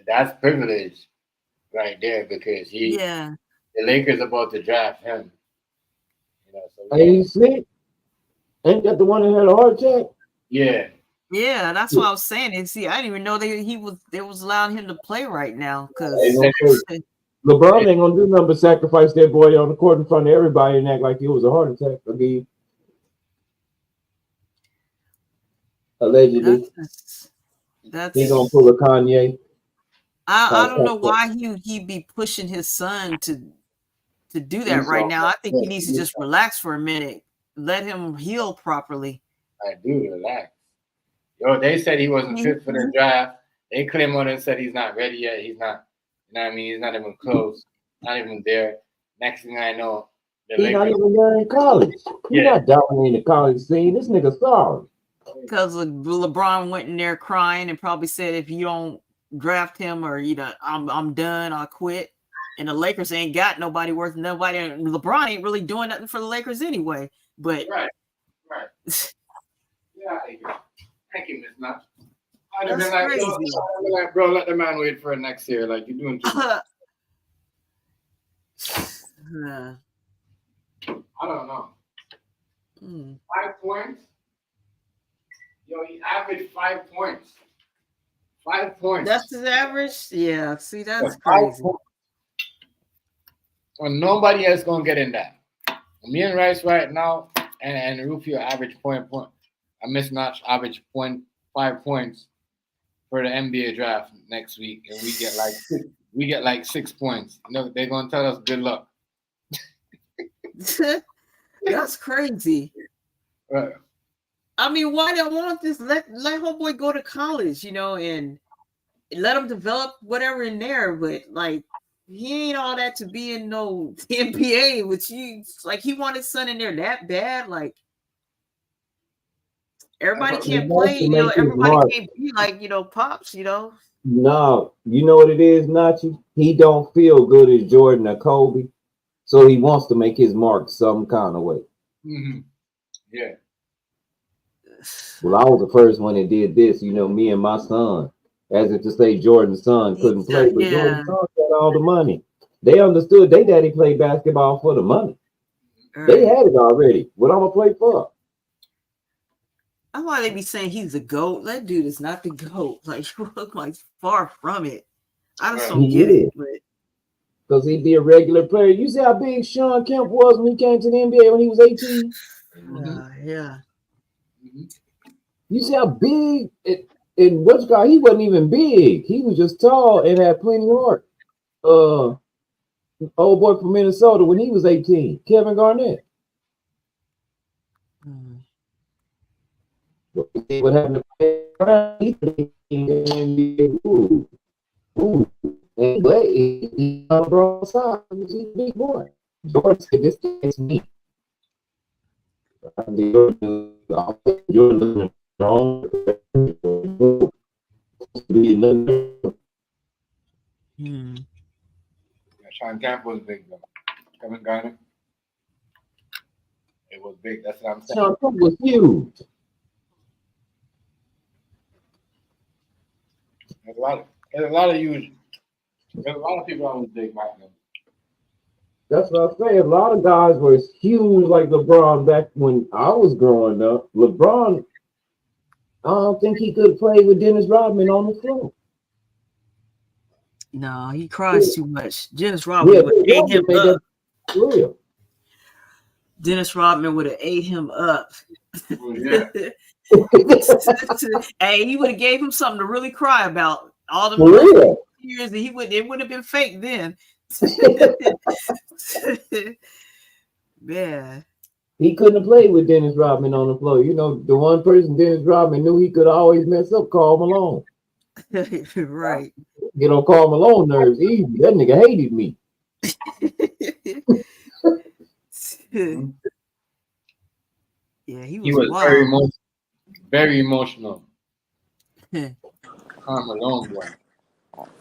that's privilege right there because the Lakers about to draft him. You know, so Ain't he sick? Ain't that the one that had a heart attack? Yeah. Yeah, that's what I was saying. And see, I didn't even know they was allowing him to play right now because LeBron ain't gonna do nothing but sacrifice that boy on the court in front of everybody and act like it was a heart attack again. Allegedly, he gonna pull a Kanye. I don't know why he be pushing his son to do that right now. I think he needs to just relax for a minute, let him heal properly. I do relax. Yo, they said he wasn't fit for the draft. They claim on it and said he's not ready yet. He's not. You know what I mean? He's not even close. Not even there. Next thing I know, He's not even there in college. He's not dominating the college scene. This nigga sorry. Because LeBron went in there crying and probably said, if you don't draft him or I'm done, I'll quit. And the Lakers ain't got nobody worth nobody. And LeBron ain't really doing nothing for the Lakers anyway. But right. Yeah, thank you, Miss Notch. I'd have been like, bro, let the man wait for next year. Like, you're doing too much. I don't know. 5 points? Yo, he averaged 5 points. 5 points. That's his average? Yeah, see, that's crazy. Well, nobody else going to get in that. Me and Rice right now and Rufio average point. I Miss Notch average 5 points for the NBA draft next week, and we get like 6 points. You know, they're gonna tell us good luck. That's crazy. Right. I mean, why don't want this? Let homeboy go to college, and let him develop whatever in there. But like, he ain't all that to be in no NBA. Which he want his son in there that bad, like. Everybody can't play, everybody can't be like, Pops, No, you know what it is, Nachi? He don't feel good as Jordan or Kobe, so he wants to make his mark some kind of way. Mm-hmm. Yeah. Well, I was the first one that did this, me and my son, as if to say Jordan's son couldn't play, but Jordan's son got all the money. They understood their daddy played basketball for the money. They had it already. What I'm gonna play for? That's why they be saying he's the GOAT. That dude is not the GOAT. Like, you look like far from it. I just don't get it. Because he'd be a regular player. You see how big Sean Kemp was when he came to the NBA when he was 18? Yeah. You see how big in what's called, he wasn't even big. He was just tall and had plenty of heart. Old boy from Minnesota when he was 18, Kevin Garnett. What happened to he's on the wrong side. He's a big boy. Jordan said, "This is me." Jordan wrong. Sean Kemp was big though. Kevin Garnett. It was big. That's what I'm saying. Sean Kemp was huge. There's a lot of people I was big back then. That's what I say. A lot of guys were huge like LeBron back when I was growing up. LeBron, I don't think he could play with Dennis Rodman on the floor. No, he cries too much. Dennis Rodman would have ate him up. Dennis Rodman would have ate him up. Hey, he would have gave him something to really cry about. All the years that it would have been fake then. Yeah. He couldn't have played with Dennis Rodman on the floor. The one person Dennis Rodman knew he could always mess up, Karl Malone. Right. Get on Karl Malone nerves easy. That nigga hated me. Yeah, he He was was very wild. emotional. Very emotional. Carmelo, boy.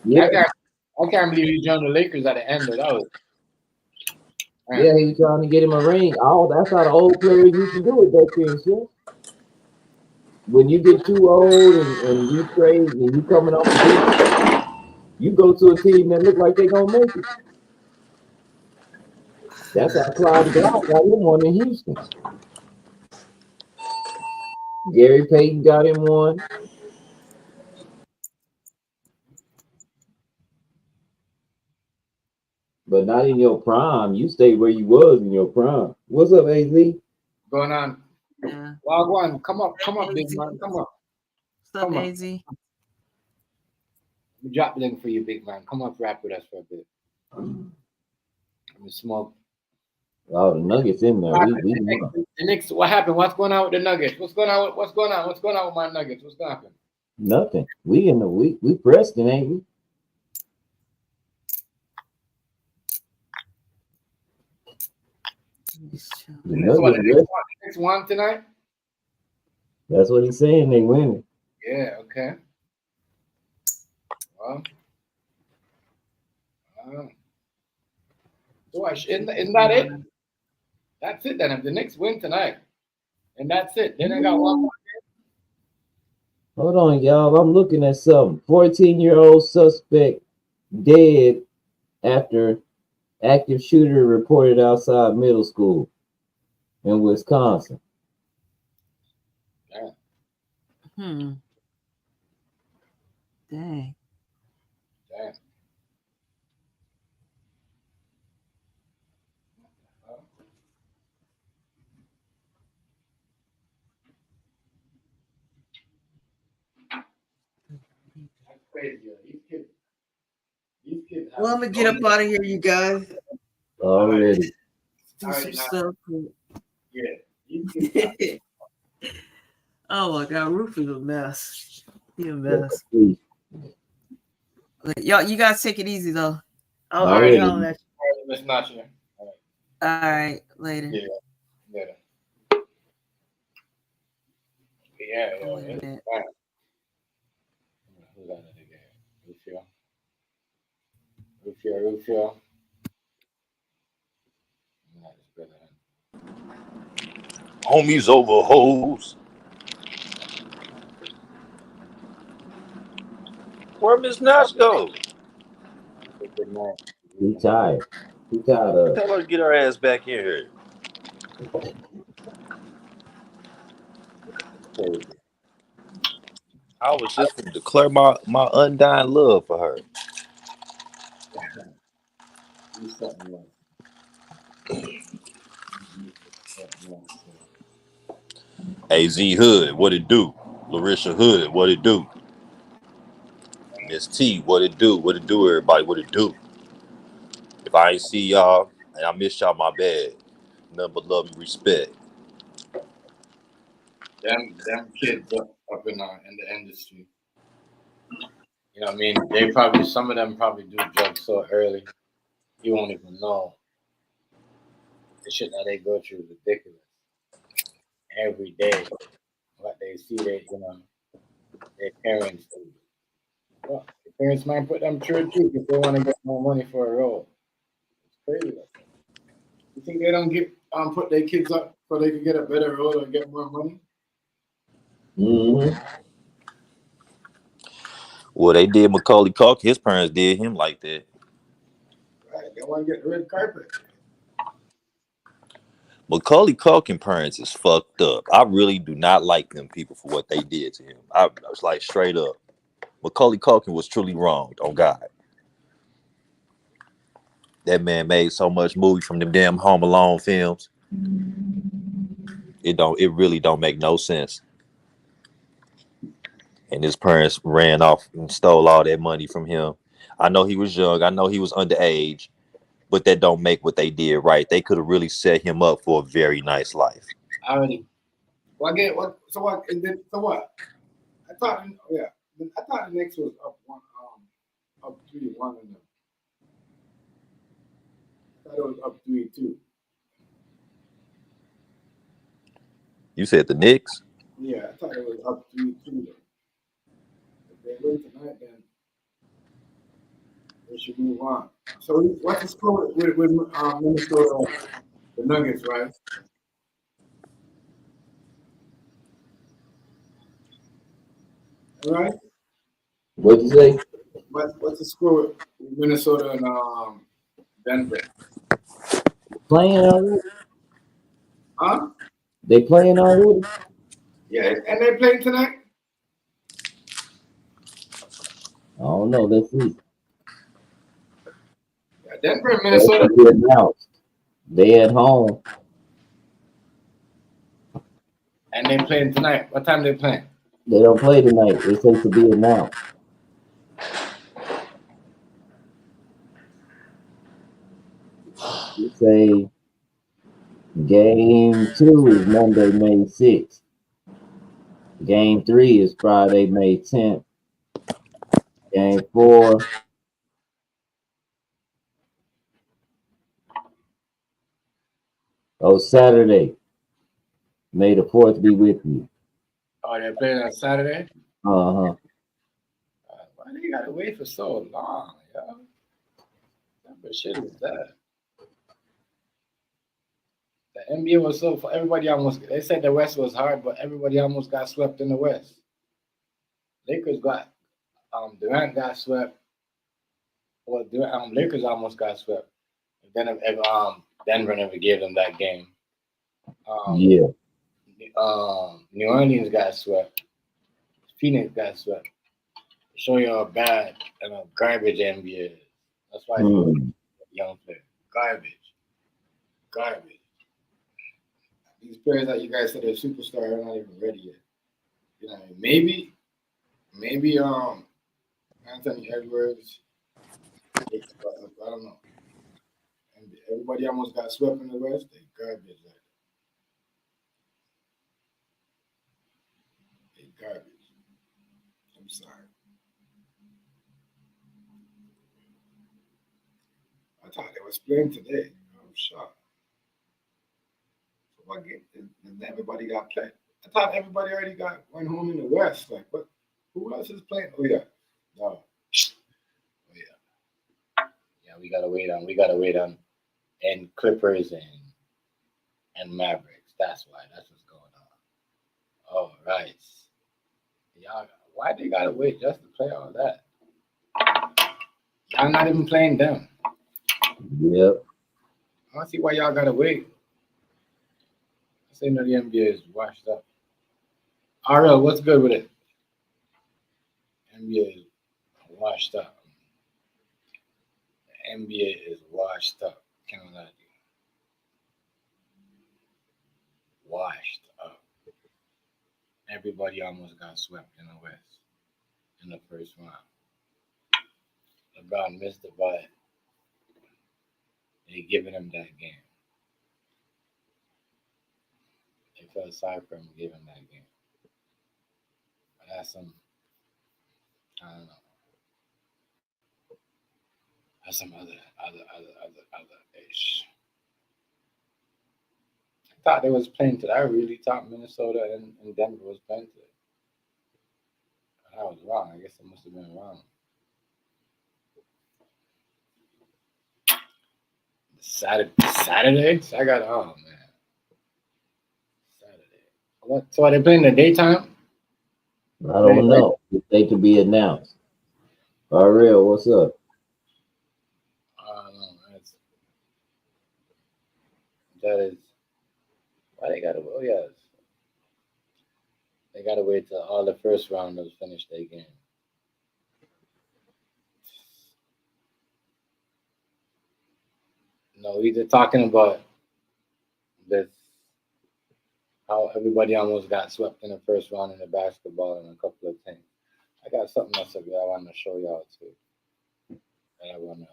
Yeah, I can't believe he joined the Lakers at the end. That was man. yeah, he was trying to get him a ring. Oh, that's how the old players used to do it back then, shit. When you get too old and you trade and you coming off the bench, you go to a team that look like they gonna make it. That's how Clyde got him one in Houston. Gary Payton got him one. But not in your prime. You stayed where you was in your prime. What's up, AZ? Going on. Yeah. Wagwan, come up, big man, come up. What's up, Come on. AZ? We drop the link for you, big man. Come up, rap with us for a bit. I'm gonna smoke. Oh, the Nuggets in there. The Knicks, what happened? What's going on with the Nuggets? What's going on? What's going on? What's going on with my Nuggets? What's going to happen? Nothing. We in the we Preston, ain't we? The Next one tonight? That's what he's saying. They winning. Yeah, okay. Well, so isn't that it? That's it then. If the Knicks win tonight, and that's it. Then they got one more game. Hold on, y'all. I'm looking at something. 14-year-old suspect dead after active shooter reported outside middle school in Wisconsin. Hmm. Dang. Damn. That's crazy. These kids Well, I'm gonna get up out of here, you guys. Already. Do some stuff. Yeah. Oh my God, Roof is a mess. He a mess. Please. Y'all, you guys take it easy though. All Already. right, Miss Nacho. All right, later. Yeah. Later. Yeah. Wait a minute. Who's that again? Rufio. Homies over hoes. Where Miss Nash go? He tired. He tired of. Tell her to get her ass back in here. I was just going to declare my undying love for her. AZ Hood, what it do? Larisha Hood, what it do? Miss T, what it do? What it do, everybody? What it do? If I ain't see y'all and I miss y'all, my bad. Nothing but love and respect. Them kids up in the industry. You know what I mean? Some of them probably do drugs so early, you won't even know. The shit that they go through is ridiculous. Every day, what they see, their parents do. Well, the parents might put them through too if they want to get more money for a role. It's crazy. You think they don't put their kids up so they can get a better role or get more money? Mm-hmm. Well, they did Macaulay Culkin. His parents did him like that. Right, they want to get the red carpet. Macaulay Culkin parents is fucked up. I really do not like them people for what they did to him. I was like straight up. Macaulay Culkin was truly wronged on God. That man made so much movie from them damn Home Alone films. It really don't make no sense. And his parents ran off and stole all that money from him. I know he was young. I know he was underage, but that don't make what they did right. They could have really set him up for a very nice life. Already. Well, again, what? So what? And then so what? I thought the Knicks was up 3-1 in them. thought it was up 3-2. You said the Knicks? Yeah, I thought it was up 3-2 though. If they win tonight, then they should move on. So what's the score with Minnesota, the Nuggets, right? All right. What'd you say? What's the score with Minnesota and Denver? Playing already? Huh? They playing already? Yeah, and they playing tonight? I don't know. Let's see. Yeah, Denver and That's Minnesota. to be announced. They at home. And they playing tonight. What time they playing? They don't play tonight. It says to be announced. You say game 2 is Monday, May 6th. Game 3 is Friday, May 10th. Game 4 Saturday. May the 4th be with you. Oh, they're playing on Saturday? Uh-huh. Why do you gotta wait for so long, yo? What shit is that? The NBA was so everybody almost. They said the West was hard, but everybody almost got swept in the West. Lakers got Durant got swept. Well, Lakers almost got swept. And then Denver never gave them that game. Yeah. New Orleans got swept. Phoenix got swept. Show you how bad and how garbage NBA is. That's why it's young players. Garbage. These players that you guys said are superstar are not even ready yet. You know what I mean? Maybe Anthony Edwards. I don't know. And everybody almost got swept in the West. They garbage. They garbage. I'm sorry. I thought they was playing today. I'm shocked. So what game? And everybody got played. I thought everybody already went home in the West. Like what? Who else is playing? Oh yeah. No. Oh yeah. Yeah, we gotta wait on and Clippers and Mavericks. That's why. That's what's going on. All right. Y'all, why they gotta wait just to play all that? Y'all not even playing them. Yep. I don't see why y'all gotta wait. I say no, the NBA is washed up. RL, what's good with it? NBA is washed up. The NBA is washed up. Can't lie to you. Washed up. Everybody almost got swept in the West in the first round. LeBron missed the butt. They giving him that game. They felt sorry for him giving that game. But that's some, I don't know. That's some other ish. I thought they was playing today. I really thought Minnesota and Denver was playing today. I was wrong. I guess I must have been wrong. Saturday? So I got man. Saturday. What? So are they playing in the daytime? I don't know. They could be announced. Real, what's up? That is why they gotta. Oh yes, they gotta wait till all the first rounders finish their game. No, we just talking about this. How everybody almost got swept in the first round in the basketball and a couple of things. I got something else that I want to show y'all too. And I want to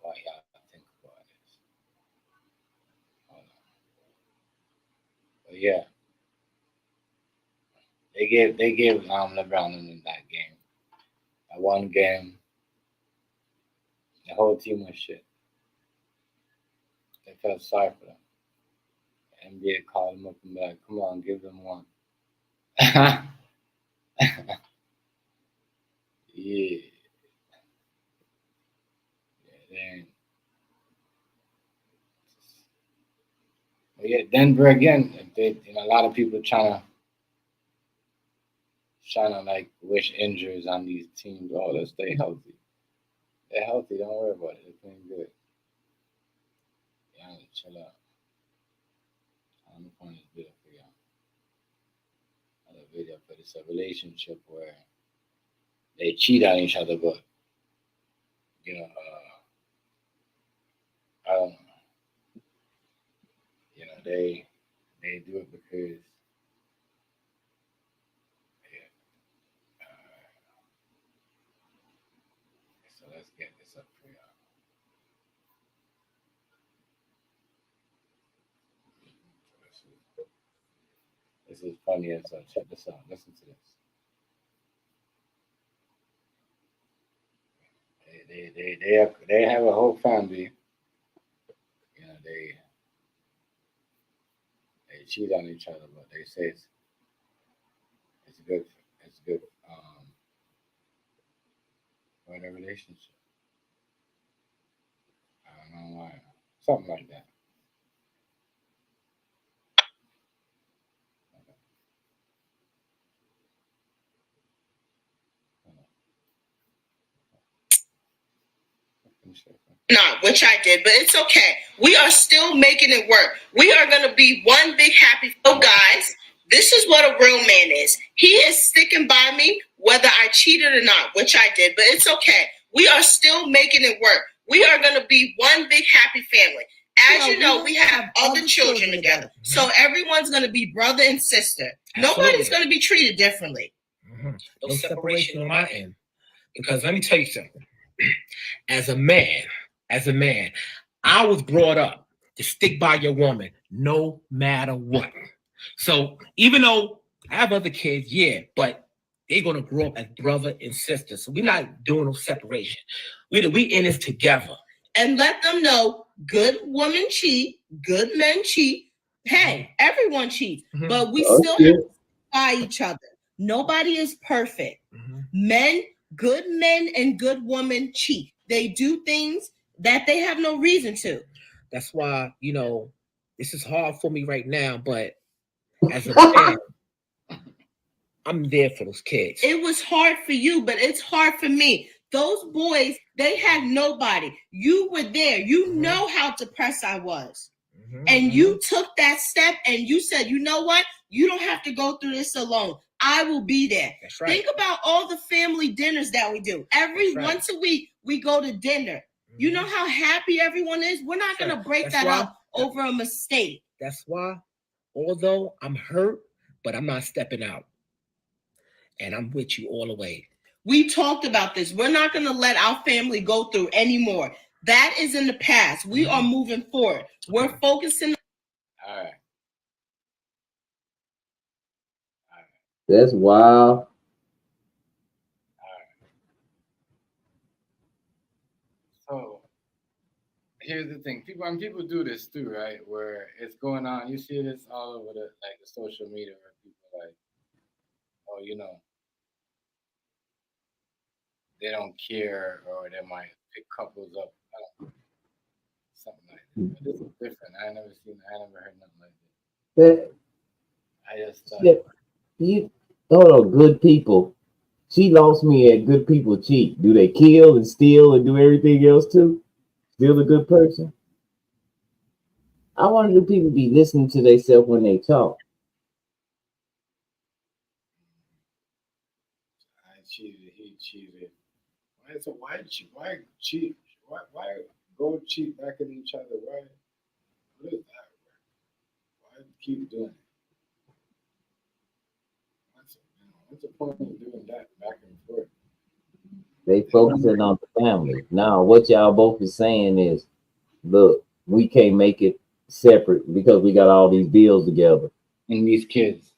what y'all think about this. Hold on. But yeah, they gave LeBron in that game. That one game The whole team was shit. They felt sorry for them. The NBA called them up and be like, come on, give them one. Yeah. Then, but yeah, Denver again. A lot of people trying to like wish injuries on these teams. Oh, let's stay healthy. They're healthy. Don't worry about it. They're playing good. Yeah, chill out. I'm gonna find this video for y'all. Another video, but it's a relationship where they cheat on each other, but I don't know. They do it because so let's get this up for y'all. This is funny as hell. Check this out. Listen to this. They have a whole family. They cheat on each other, but they say it's good. It's good for their relationship. I don't know why. Something like that. Not, which I did, but it's okay. We are still making it work. We are going to be one big happy. So, guys, this is what a real man is. He is sticking by me, whether I cheated or not, which I did, but it's okay. We are still making it work. We are going to be one big happy family. As you know, we have other children together. So everyone's going to be brother and sister. Nobody's going to be treated differently. No separation on my end. Because let me tell you something. As a man, I was brought up to stick by your woman no matter what. So even though I have other kids, yeah, but they're gonna grow up as brother and sister. So we're not doing no separation. We in this together. And let them know good women cheat, good men cheat. Hey, everyone cheats, but we still have to by each other. Nobody is perfect. Good men and good women cheat. They do things that they have no reason to. That's why, this is hard for me right now, but as a man, I'm there for those kids. It was hard for you, but it's hard for me. Those boys, they had nobody. You were there. You know how depressed I was. And you took that step and you said, you know what? You don't have to go through this alone. I will be there. That's right. Think about all the family dinners that we do. Once a week, we go to dinner. You know how happy everyone is? We're not going to break that up over a mistake. That's why, although I'm hurt, but I'm not stepping out. And I'm with you all the way. We talked about this. We're not going to let our family go through anymore. That is in the past. We are moving forward. We're focusing. All right. That's wild. So here's the thing. People do this too, right? Where it's going on. You see this all over the social media where people they don't care, or they might pick couples up. I don't know. Something like that. But this is different. I never heard nothing like this. I just thought good people. She lost me at good people cheat. Do they kill and steal and do everything else too? Still a good person? I wonder do people be listening to themselves when they talk? I cheated. He cheated. Why cheat? Why go cheat back at each other? Why? What is that? Why keep doing it? What's the point of doing that back and forth? They focusing on the family. Now, what y'all both is saying is, look, we can't make it separate because we got all these bills together. And these kids.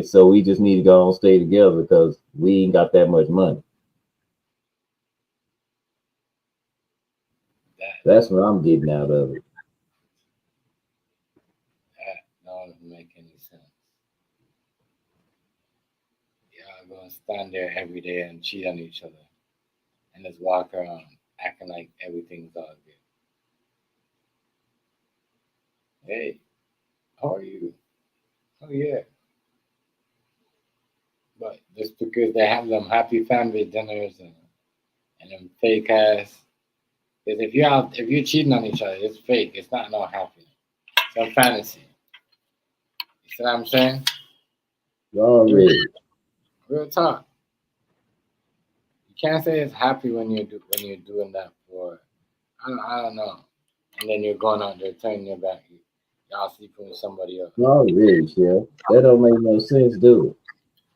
So we just need to go and stay together because we ain't got that much money. That's what I'm getting out of it. That don't make any sense. Y'all gonna stand there every day and cheat on each other and just walk around acting like everything's all good. Hey, how are you? Oh yeah. But just because they have them happy family dinners and them fake ass, because if you're cheating on each other, it's fake. It's not no happiness. It's a fantasy. You see what I'm saying? Already. Real talk. You can't say it's happy when you're doing that for I don't know. And then you're going out there turning your back. Y'all sleeping with somebody else. Already, Chef. That don't make no sense, do it?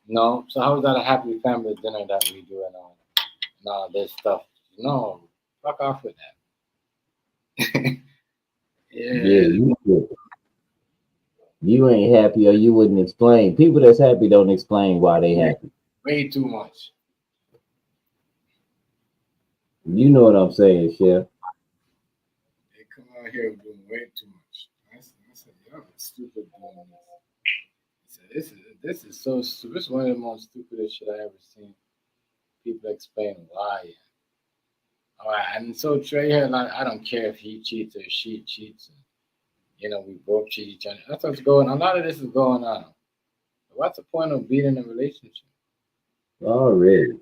No. So how is that a happy family dinner that we do and all this stuff? No. Fuck off with that. Yeah, you ain't happy or you wouldn't explain. People that's happy don't explain why they happy. Way too much. You know what I'm saying, Chef. They come out here doing way too much. I said, y'all are stupid doing this. This is so stupid. This is one of the most stupidest shit I ever seen. People explain why. All right, and so Trey here, like, I don't care if he cheats or she cheats. We both cheat each other. That's what's going on. A lot of this is going on. What's the point of being in a relationship? Already.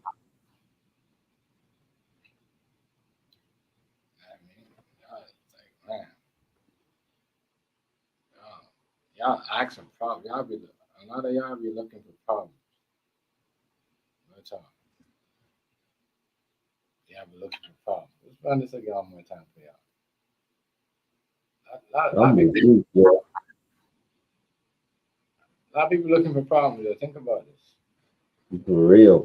Man, y'all asking problems. A lot of y'all be looking for problems. That's all. Y'all be looking for problems. Let's run this again one more time for y'all. A lot of people looking for problems. Yo. Think about this. For real.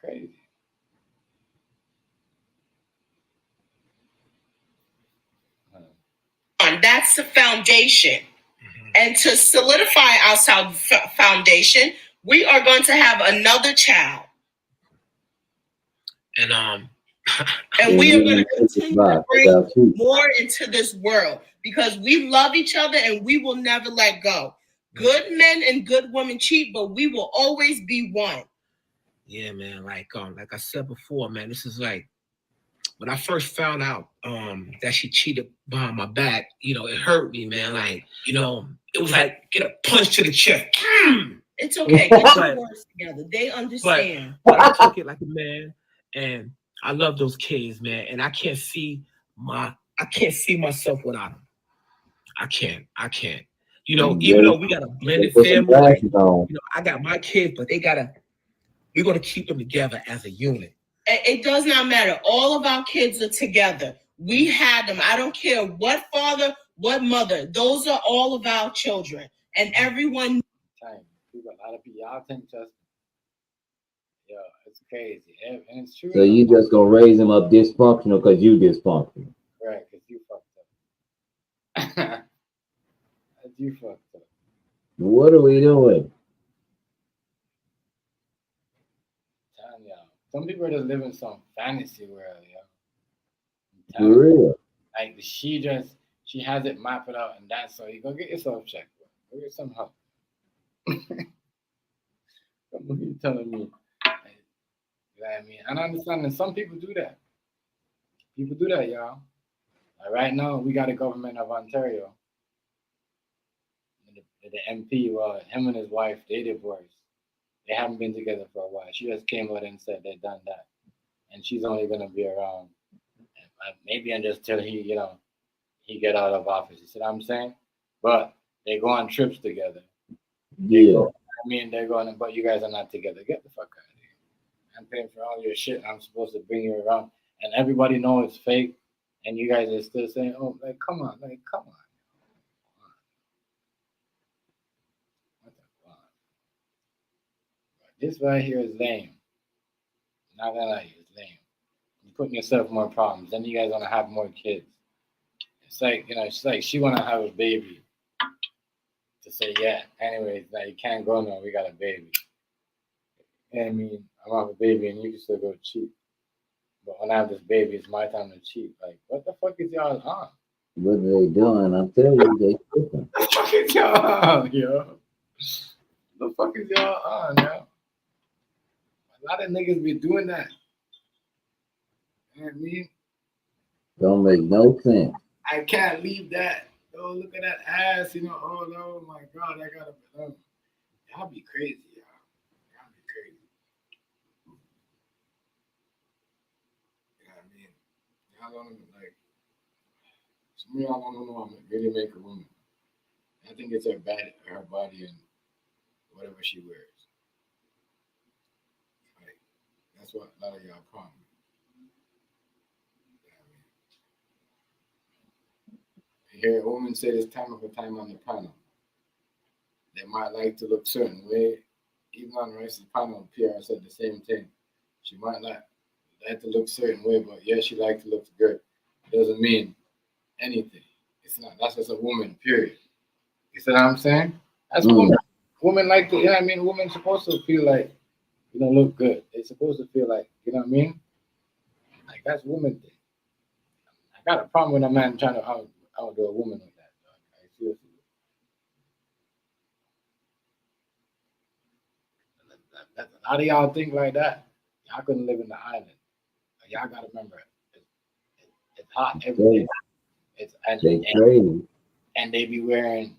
Crazy. And that's the foundation. And to solidify our foundation, we are going to have another child. And we are going to continue to bring more into this world because we love each other and we will never let go. Good men and good women cheat, but we will always be one. Yeah, man. Like I said before, man, this is like when I first found out that she cheated behind my back, it hurt me, man. Like, it was like get a punch to the chest. It's okay. Get your words together. They understand. But I took it like a man, and I love those kids, man. And I can't see myself without them. I can't. Even though we got a blended family, I got my kids, but we're gonna keep them together as a unit. It does not matter. All of our kids are together. We had them. I don't care what father, what mother. Those are all of our children. And everyone. A lot of people, y'all think just, it's crazy. And it's true. So you just gonna raise them up dysfunctional because you dysfunctional. Right, because you fucked up. You fucked up. What are we doing? Some people are just living some fantasy world, For real. Like she has it mapped out, and that's so you go get yourself checked. Go get some help. What are you telling me? You know what I mean? And I understand that some people do that. People do that, y'all. Like right now, we got a government of Ontario. The MP, well, him and his wife, they divorced. They haven't been together for a while. She just came out and said they done that. And she's only going to be around maybe until he get out of office. You see what I'm saying? But they go on trips together. They're going, but you guys are not together. Get the fuck out of here. I'm paying for all your shit. I'm supposed to bring you around. And everybody knows it's fake. And you guys are still saying, oh, come on. This right here is lame. Not gonna lie, it's lame. You're putting yourself more problems. Then you guys wanna have more kids. It's like she wanna have a baby. To say, yeah, anyways, now you can't go now, we got a baby. I mean, I have a baby and you can still go cheat. But when I have this baby, it's my time to cheat. Like, what the fuck is y'all on? What are they doing? I'm telling you, they tripping. What the fuck is y'all on, yo? What the fuck is y'all on, yo? A lot of niggas be doing that. You know what I mean? Don't make no sense. I can't leave that. Oh, look at that ass, you know. Oh, no, my God, I gotta. Y'all be crazy, y'all. Y'all be crazy. You know what I mean? Y'all don't even, like, some of y'all don't know how to really make a woman. I think it's her body and whatever she wears. Like, that's what a lot of y'all problem. You hear a woman say this time after time on the panel. They might like to look certain way. Even on the rest of the panel, PR said the same thing. She might not like to look certain way, but yeah, she like to look good. It doesn't mean anything. It's not. That's just a woman, period. You see what I'm saying? That's a woman. Women like to, you know what I mean? Women supposed to feel like, you know, look good. They're supposed to feel like, you know what I mean? Like, that's woman thing. I got a problem with a man trying to outdo a woman like that. I seriously. A lot of y'all think like that. Y'all couldn't live in the island. Y'all gotta remember, it's hot every day. It's and they be wearing,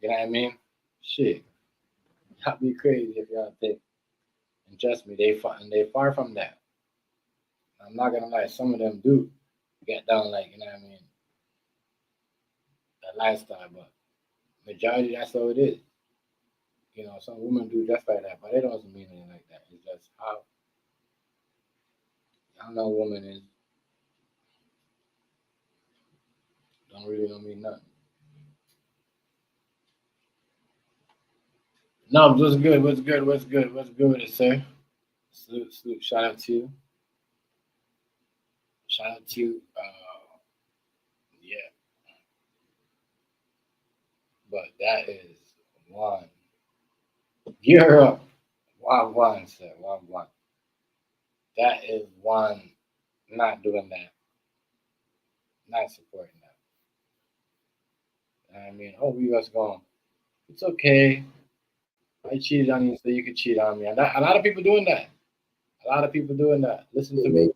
you know what I mean? Shit, y'all be crazy if y'all think. And trust me, they far from that. I'm not gonna lie, some of them do get down like, you know what I mean, that lifestyle, but majority that's how it is. You know, some women do just like that, but it doesn't mean anything like that. It's just how y'all know woman is. Don't really don't mean nothing. No, what's good? What's good? What's good? What's good with it, sir? Salute. Shout out to you. Shout out to you. Yeah. But that is one. Gear up. One, sir. One. That is one not doing that. Not supporting that. I mean, oh, we was going. It's okay. I cheated on you, so you could cheat on me. And a lot of people doing that. Listen to me.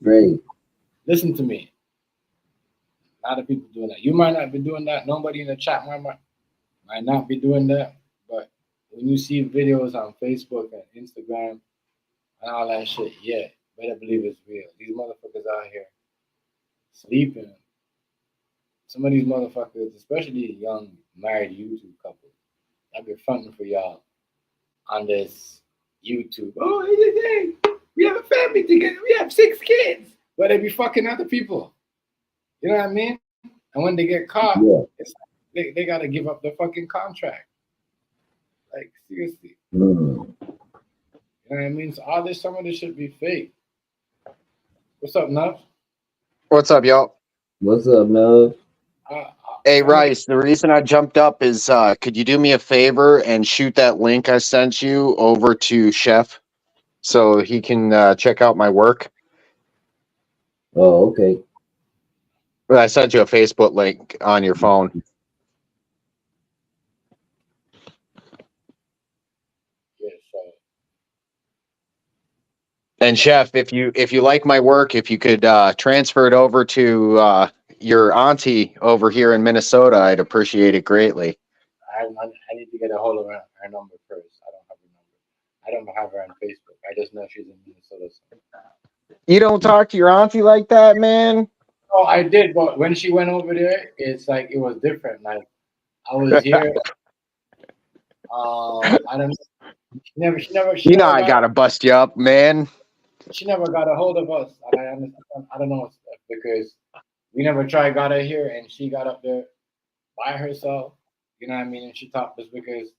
Listen to me. A lot of people doing that. You might not be doing that. Nobody in the chat might not be doing that. But when you see videos on Facebook and Instagram and all that shit, yeah, better believe it's real. These motherfuckers out here sleeping. Some of these motherfuckers, especially young married YouTube couples, I've been fronting for y'all on this YouTube. Oh, hey, we have a family together. We have 6 kids. But they be fucking other people. You know what I mean? And when they get caught, it's like they got to give up their fucking contract. Like, seriously. You know what I mean? So some of this should be fake. What's up, Nuff? What's up, y'all? What's up, Nuff? Hey, Rice, the reason I jumped up is could you do me a favor and shoot that link I sent you over to Chef so he can check out my work? Oh, okay. I sent you a Facebook link on your phone. And Chef, if you like my work, if you could transfer it over to your auntie over here in Minnesota, I'd appreciate it greatly. I need to get a hold of her number first. I don't have her on Facebook. I just know she's in Minnesota. You don't talk to your auntie like that, man? Oh, I did, but when she went over there, it's like it was different. Like I was here. I don't know. She never. You know I gotta bust you up, man. She never got a hold of us. And I understand. I don't know because we never tried got her here, and she got up there by herself. You know what I mean? And she thought just because,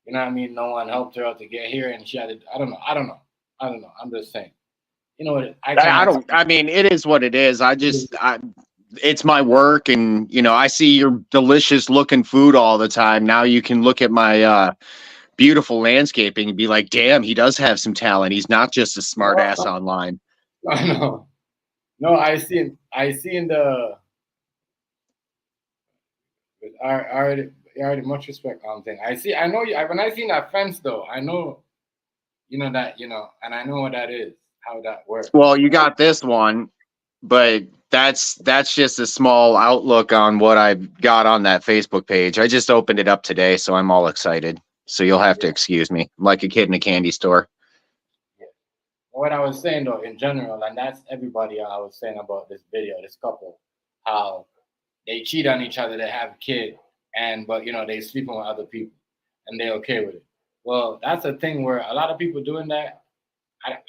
you know what I mean, no one helped her out to get here, and she had to. I don't know. I'm just saying. You know what? I mean, it is what it is. It's my work, and you know, I see your delicious looking food all the time. Now you can look at my beautiful landscaping and be like, damn, he does have some talent. He's not just a smart ass online. I know. No, I seen the already much respect thing. I know you when I seen that fence though, I know that, and I know what that is, how that works. Well, you got this one, but that's just a small outlook on what I've got on that Facebook page. I just opened it up today, so I'm all excited. So you'll have to excuse me, I'm like a kid in a candy store. Yeah. What I was saying though, in general, and that's everybody I was saying about this video, this couple, how they cheat on each other, they have a kid, but they sleeping with other people, and they're okay with it. Well, that's a thing where a lot of people doing that.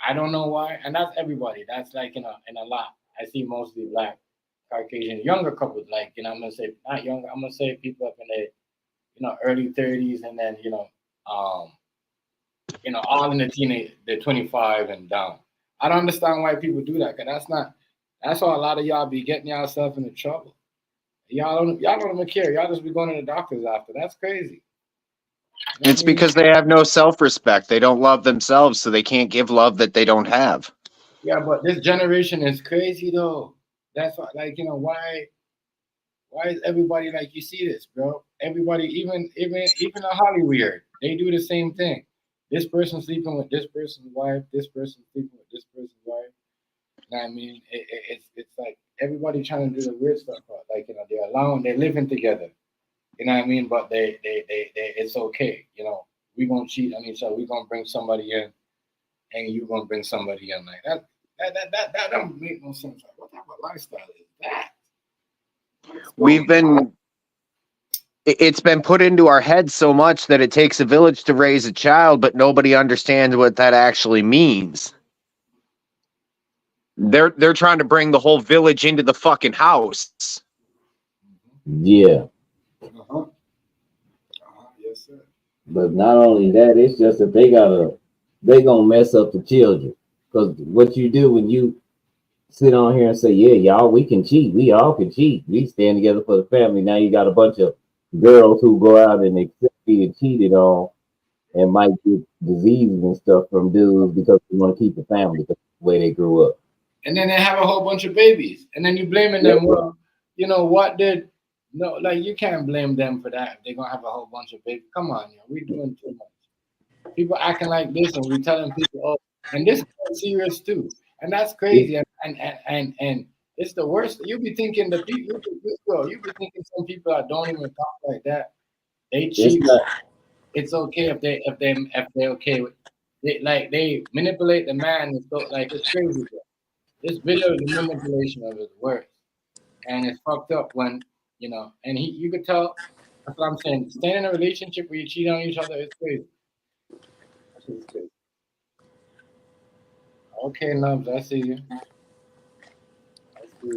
I don't know why, and that's everybody. That's like in a lot. I see mostly black, Caucasian, younger couples. Like I'm gonna say not younger. I'm gonna say people up in their early 30s, and then all in the 25 and down. I don't understand why people do that, cause that's why a lot of y'all be getting yourself into trouble. Y'all don't even care. Y'all just be going to the doctors after. That's crazy. It's because they have no self-respect. They don't love themselves, so they can't give love that they don't have. Yeah, but this generation is crazy though. That's why, why is everybody like you see this, bro? Everybody, even a Hollywood, they do the same thing. This person sleeping with this person's wife. This person sleeping with this person's wife. You know what I mean? It's like everybody trying to do the weird stuff. Like they're living together. You know what I mean? But they it's okay. We gonna cheat on each other. We gonna bring somebody in, and you gonna bring somebody in like that. That don't make no sense. Like, what type of lifestyle is that? It's been put into our heads so much that it takes a village to raise a child, but nobody understands what that actually means. They're trying to bring the whole village into the fucking house. Yeah. Yes, sir. But not only that, it's just that they gonna mess up the children. Because what you do when you sit on here and say, yeah, y'all, we can cheat. We all can cheat. We stand together for the family. Now you got a bunch of girls who go out and accept being cheated on and might get diseases and stuff from dudes because they want to keep the family because of the way they grew up. And then they have a whole bunch of babies. And then you blaming them. Well, what did... No, like, you can't blame them for that. They're going to have a whole bunch of babies. Come on, we're doing too much. People acting like this, and we're telling people, oh, and this is serious too. And that's crazy. And it's the worst. You be thinking you be thinking some people that don't even talk like that, they cheat. It's okay if they're okay with they manipulate the man. And so, like, it's crazy. Bro. This video is the manipulation of his words, and it's fucked up when and you could tell. That's what I'm saying. Staying in a relationship where you cheat on each other is crazy. That's crazy. Okay, Nubs, I see you.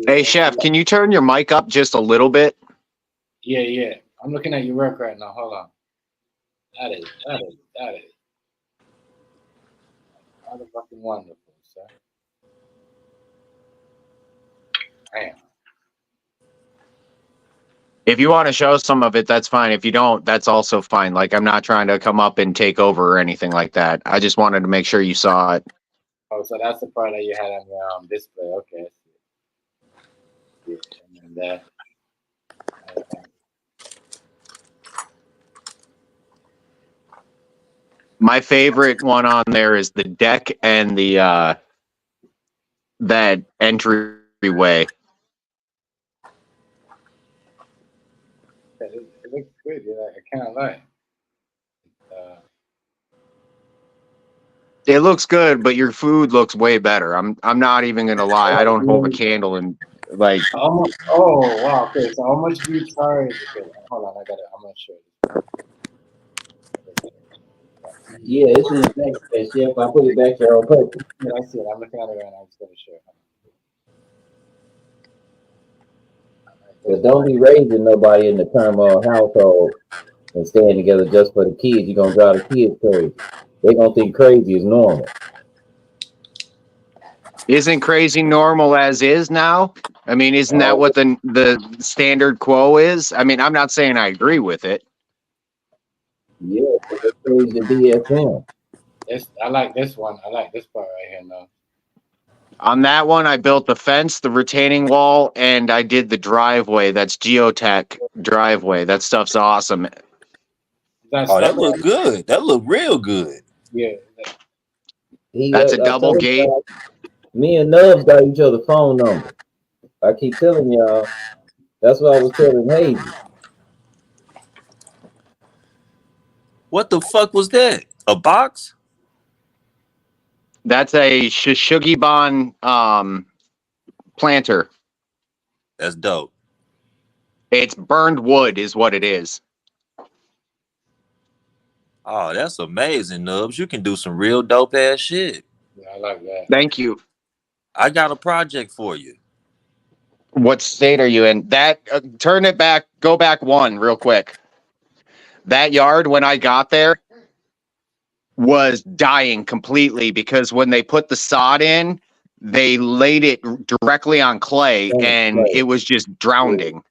Hey, Chef, can you turn your mic up just a little bit? Yeah. I'm looking at your work right now. Hold on. That is fucking wonderful, sir. Damn. If you want to show some of it, that's fine. If you don't, that's also fine. Like, I'm not trying to come up and take over or anything like that. I just wanted to make sure you saw it. Oh, so that's the part that you had on your display. Okay. Yeah, and then My favorite one on there is the deck and the that entryway. it looks good. Yeah, I kind of like. It looks good, but your food looks way better. I'm not even gonna lie. I don't hold a candle and like. Oh wow. Okay, so how much do you charge? Okay, hold on. I'm gonna show you. Yeah, it's in the back there, Chef. I put it back there on purpose. Yeah, I see it. I'm looking at it right now. I'm just gonna show it. But don't be raising nobody in the turmoil household and staying together just for the kids. You're gonna drive the kids crazy. They're gonna think crazy is normal. Isn't crazy normal as is now? I mean, isn't that what the standard quo is? I mean, I'm not saying I agree with it. Yeah, but it's crazy to DSM. I like this one. I like this part right here now. On that one, I built the fence, the retaining wall, and I did the driveway. That's geotech driveway. That stuff's awesome. Oh, that look good. That look real good. Yeah. That's a double gate. Me and Nubs got each other's phone number. I keep telling y'all. That's what I was telling Hazy. What the fuck was that? A box? That's a Shishugiban planter. That's dope. It's burned wood is what it is. Oh, that's amazing, Nubs. You can do some real dope ass shit. Yeah, I like that. Thank you. I got a project for you. What state are you in? That turn it back, go back one real quick. That yard when I got there was dying completely because when they put the sod in, they laid it directly on clay and it was just drowning.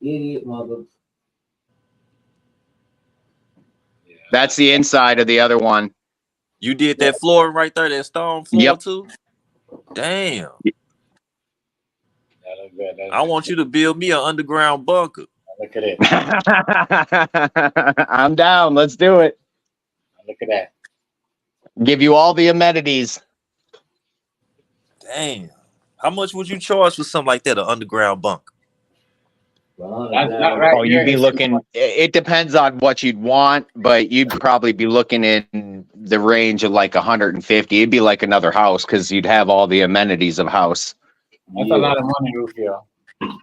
Idiot mother. That's the inside of the other one. You did that floor right there, that stone floor too? Damn. I want you to build me an underground bunker. Look at it. I'm down. Let's do it. Look at that. Give you all the amenities. Damn. How much would you charge for something like that, an underground bunker? Oh, you'd be looking. It depends on what you'd want, but you'd probably be looking in the range of like 150. It'd be like another house because you'd have all the amenities of house. That's a lot of money, Rufio.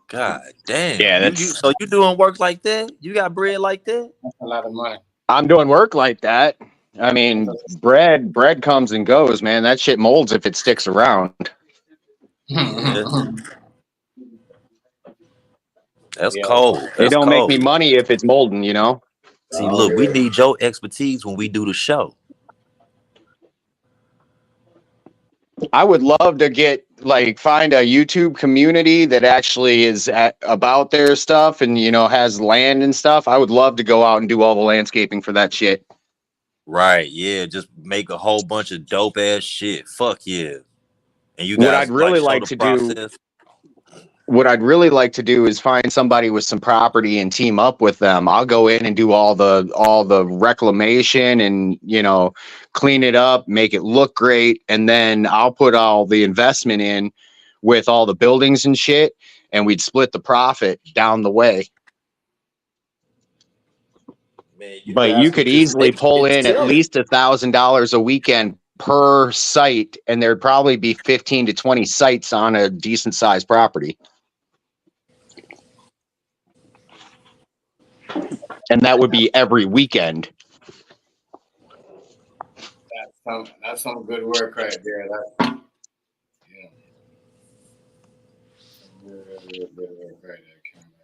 God damn. Yeah, that's so you doing work like that? You got bread like that? That's a lot of money. I'm doing work like that. I mean, bread comes and goes, man. That shit molds if it sticks around. Yeah. That's cold. That's it don't cold. make me money if it's molding, you know. See, look, we need your expertise when we do the show. I would love to find a YouTube community that actually is about their stuff and, you know, has land and stuff. I would love to go out and do all the landscaping for that shit. Right. Yeah. Just make a whole bunch of dope ass shit. Fuck yeah. And you What guys I'd really like to do. What I'd really like to do is find somebody with some property and team up with them. I'll go in and do all the reclamation and, you know, clean it up, make it look great, and then I'll put all the investment in with all the buildings and shit, and we'd split the profit down the way. Man, but you could easily pull in at least $1,000 a weekend per site, and there'd probably be 15 to 20 sites on a decent sized property. And that would be every weekend. That's some good work right there. Good work right there.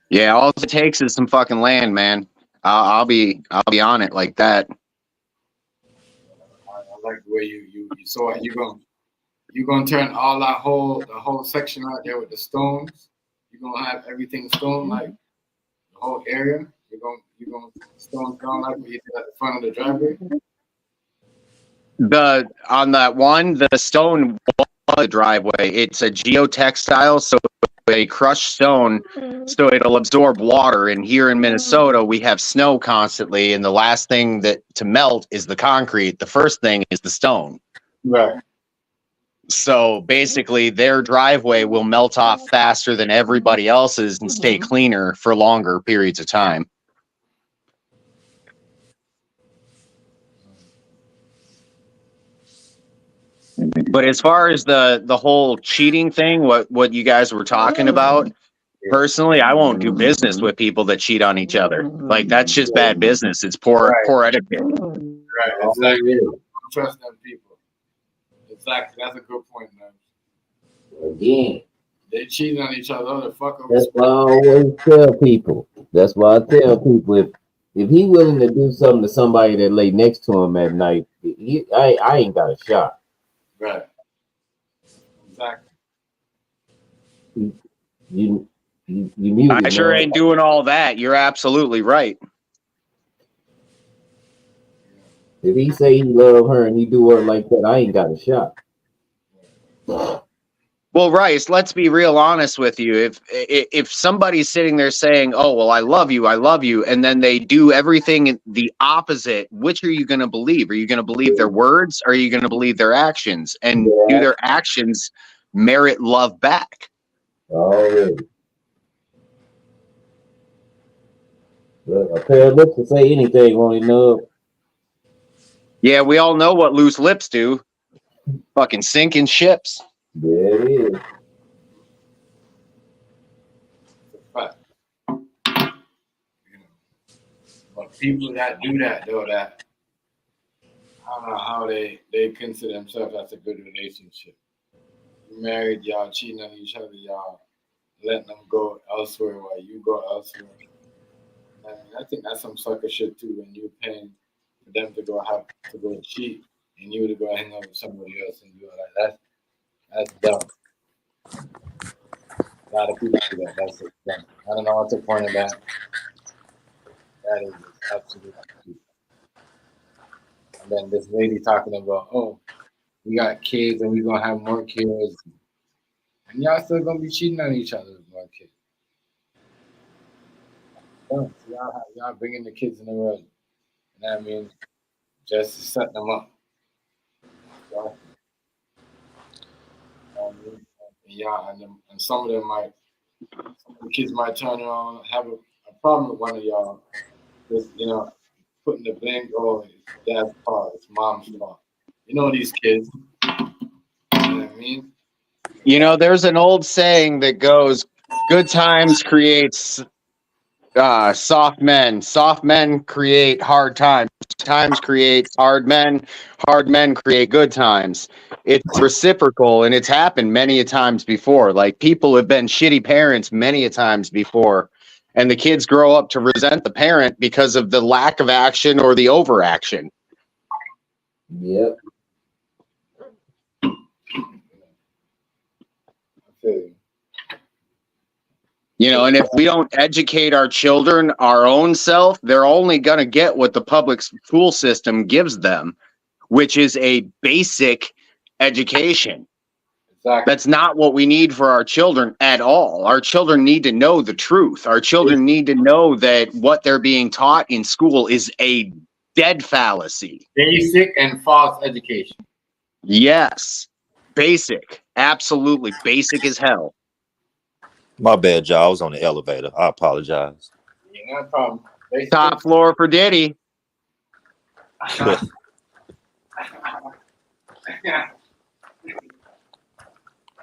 Yeah, all it takes is some fucking land, man. I'll be on it like that. I like the way you saw it. You're gonna turn all the whole section out there with the stones. You're gonna have everything stone, like the whole area. You're gonna stone down like what you did at the front of the driveway. On that one, the stone wall of the driveway, it's a geotextile, so a crushed stone, so it'll absorb water. And here in Minnesota, we have snow constantly, and the last thing to melt is the concrete. The first thing is the stone. Right. So basically, their driveway will melt off faster than everybody else's and stay cleaner for longer periods of time. But as far as the whole cheating thing, what you guys were talking about, personally, I won't do business with people that cheat on each other. Like, that's just bad business. It's poor etiquette. Right. Exactly. Don't trust them people. Exactly. That's a good point, man. Again, they cheat on each other. That's why I always tell people. That's why I tell people if he willing to do something to somebody that lay next to him at night, I ain't got a shot. Right. Exactly. You muted, I sure ain't doing all that. You're absolutely right. If he say he love her and he do her like that, I ain't got a shot. Well, Rice, let's be real honest with you. If somebody's sitting there saying, "Oh, well, I love you," and then they do everything the opposite, which are you going to believe? Are you going to believe their words? Or are you going to believe their actions? And do their actions merit love back? Already. Look, a pair of lips can say anything on it, nub. Yeah, we all know what loose lips do. Fucking sinking ships. There it is. But people that do that, though, that I don't know how they consider themselves as a good relationship. You married, y'all cheating on each other, y'all letting them go elsewhere while you go elsewhere. I mean, I think that's some sucker shit too. When you're paying for them to go cheat, and you to go hang out with somebody else and do all that. That's dumb. A lot of people do that. That's just dumb. I don't know what's the point of that. That is absolutely stupid. And then this lady talking about, oh, we got kids and we're gonna have more kids, and y'all still gonna be cheating on each other with more kids. So y'all bringing the kids in the world, and I mean, just to set them up. So, yeah, and some of them some of the kids might turn around and have a problem with one of y'all, just putting the blame, oh, it's dad's fault, it's mom's fault. You know these kids. You know what I mean? There's an old saying that goes, "Good times creates soft men. Soft men create hard times. Times create hard men. Hard men create good times." It's reciprocal, and it's happened many a times before. Like, people have been shitty parents many a times before, and the kids grow up to resent the parent because of the lack of action or the overaction. Yep. And if we don't educate our children our own self, they're only going to get what the public school system gives them, which is a basic education. Exactly. That's not what we need for our children at all. Our children need to know the truth. Our children need to know that what they're being taught in school is a dead fallacy. Basic and false education. Yes. Basic. Absolutely. Basic as hell. My bad, y'all. I was on the elevator. I apologize. Yeah, no problem. Top floor for Diddy.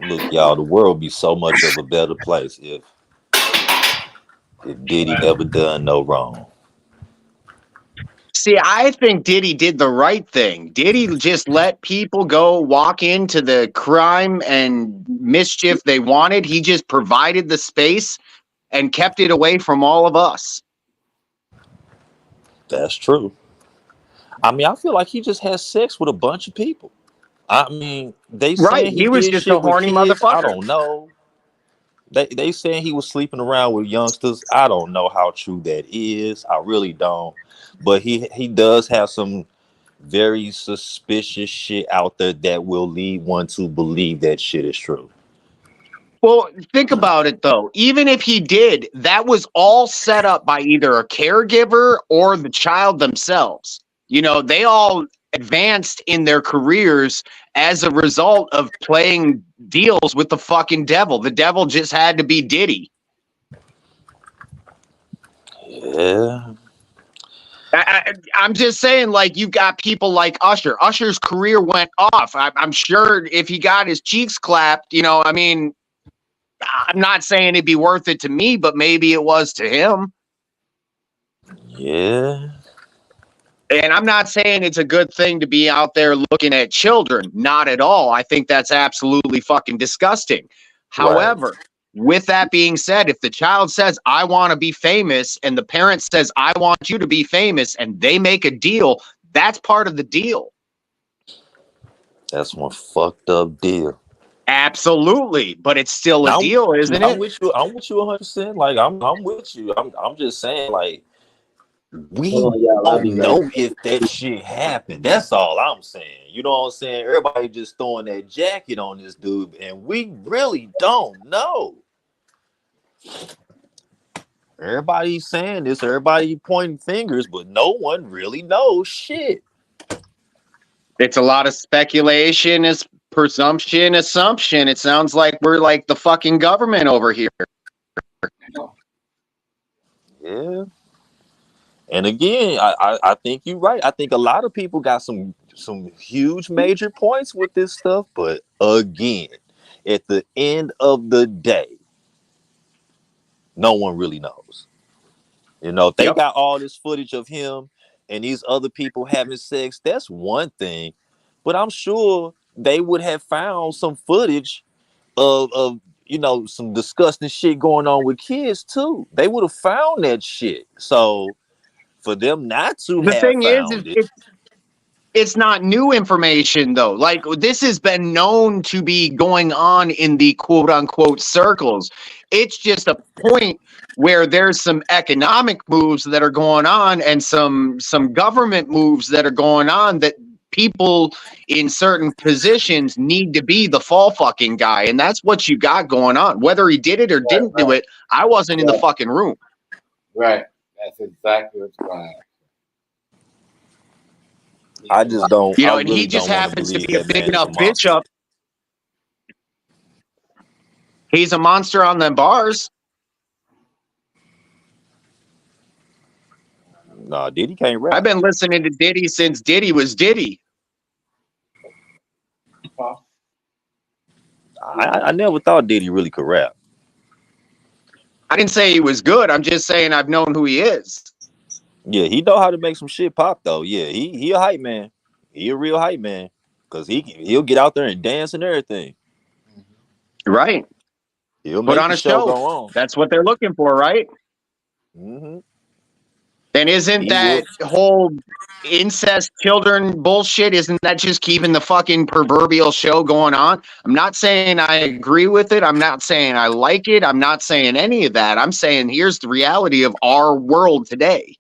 Look, y'all, the world be so much of a better place if Diddy never done no wrong. See, I think Diddy did the right thing. Diddy just let people go walk into the crime and mischief they wanted. He just provided the space and kept it away from all of us. That's true. I mean, I feel like he just had sex with a bunch of people. I mean, they saying he was did just shit a horny with kids. motherfucker. I don't know. They saying he was sleeping around with youngsters. I don't know how true that is. I really don't. But he does have some very suspicious shit out there that will lead one to believe that shit is true. Well, think about it, though. Even if he did, that was all set up by either a caregiver or the child themselves. They all advanced in their careers as a result of playing deals with the fucking devil. The devil just had to be Diddy. Yeah. I'm just saying, like, you've got people like Usher. Usher's career went off. I'm sure if he got his cheeks clapped, I'm not saying it'd be worth it to me, but maybe it was to him. Yeah. And I'm not saying it's a good thing to be out there looking at children. Not at all. I think that's absolutely fucking disgusting. However, with that being said, if the child says, I want to be famous, and the parent says, I want you to be famous, and they make a deal, that's part of the deal. That's one fucked up deal. Absolutely, but it's still a deal, isn't it? I'm with you 100%. Like, I'm with you. I'm just saying, like, We Hold on, y'all. I'll don't be right know back. if that shit happened. That's all I'm saying. You know what I'm saying? Everybody just throwing that jacket on this dude, and we really don't know. Everybody's saying this, everybody pointing fingers, but no one really knows shit. It's a lot of speculation, is presumption, assumption. It sounds like we're like the fucking government over here. Yeah. And again, I think you're right. I think a lot of people got some huge major points with this stuff, but again, at the end of the day, no one really knows. You know, if they Yep. got all this footage of him and these other people having sex, that's one thing. But I'm sure they would have found some footage of you know, some disgusting shit going on with kids too. They would have found that shit. So for them not to The have thing is found it, it's not new information though. Like this has been known to be going on in the quote unquote circles. It's just a point where there's some economic moves that are going on and some government moves that are going on that people in certain positions need to be the fall fucking guy. And that's what you got going on. Whether he did it or didn't do it, I wasn't in the fucking room. Right. That's exactly what's going on. I just don't. You I know, and really he just don't want to happens to believe be a that big man is a enough bitch monster. up. He's a monster on them bars. Nah, Diddy can't rap. I've been listening to Diddy since Diddy was Diddy. I never thought Diddy really could rap. I didn't say he was good. I'm just saying I've known who he is. Yeah, he know how to make some shit pop though. Yeah, he a hype man. He a real hype man. Cause he'll get out there and dance and everything. Right. He'll Put make on the a show show. go on. That's what they're looking for, right? Mm-hmm. And isn't He will. that whole incest children bullshit? Isn't that just keeping the fucking proverbial show going on? I'm not saying I agree with it. I'm not saying I like it. I'm not saying any of that. I'm saying here's the reality of our world today.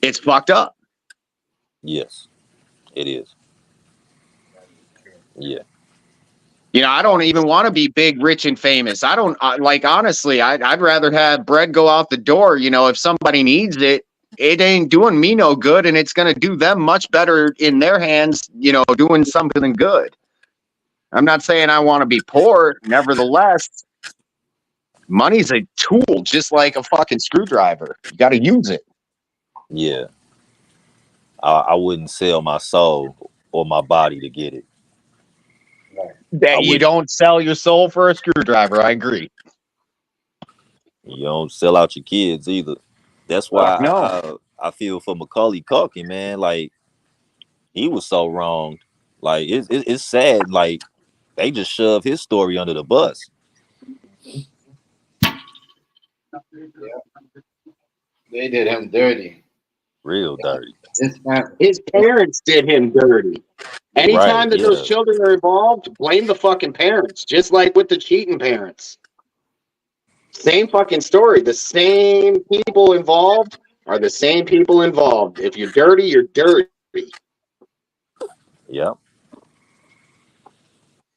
It's fucked up. Yes, it is. Yeah. You know, I don't even want to be big, rich, and famous. I don't like, honestly, I'd rather have bread go out the door. You know, if somebody needs it, it ain't doing me no good, and it's going to do them much better in their hands, you know, doing something good. I'm not saying I want to be poor. Nevertheless, money's a tool, just like a fucking screwdriver. You got to use it. Yeah. I wouldn't sell my soul or my body to get it. I That you wouldn't. don't sell your soul for a screwdriver. I agree. You don't sell out your kids either. That's why Fuck no. I feel for Macaulay Culkin, man. Like he was so wronged. Like it's sad. Like they just shoved his story under the bus. Yeah. They did him dirty. Real dirty. His parents did him dirty. Right. Anytime that those Yeah. children are involved, blame the fucking parents. Just like with the cheating parents. Same fucking story. The same people involved are the same people involved. If you're dirty, you're dirty. Yeah.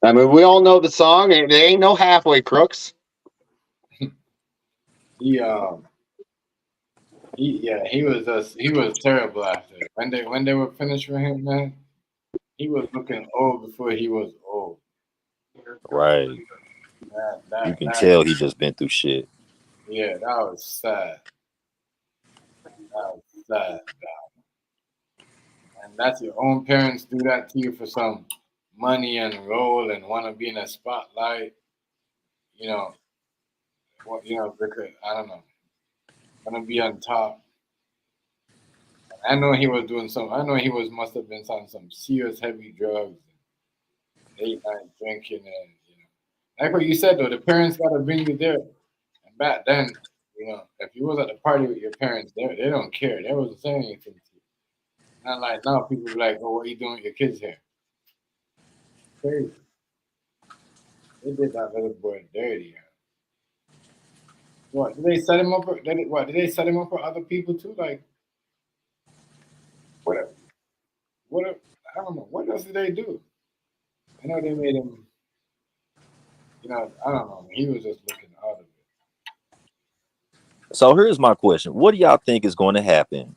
I mean, we all know the song, and there ain't no halfway crooks. He was terrible after when they were finished with him, man. He was looking old before he was old. Right. You can tell he just been through shit. Yeah, that was sad. That was sad. And that's your own parents do that to you for some money and role and want to be in a spotlight. You know, because I don't know, want to be on top. I know he was doing some. I know he must have been on some serious heavy drugs, late night drinking, and like what you said though, the parents got to bring you there. And back then, if you was at the party with your parents, they don't care. They wasn't saying anything to you. Not like now, people be like, "Oh, what are you doing with your kids here?" Crazy. They did that little boy dirty. What did they set him up for? Did they set him up for other people too? Like, what? I don't know. What else did they do? I know they made him. You know, I don't know. He was just looking out of it. So here's my question: what do y'all think is going to happen?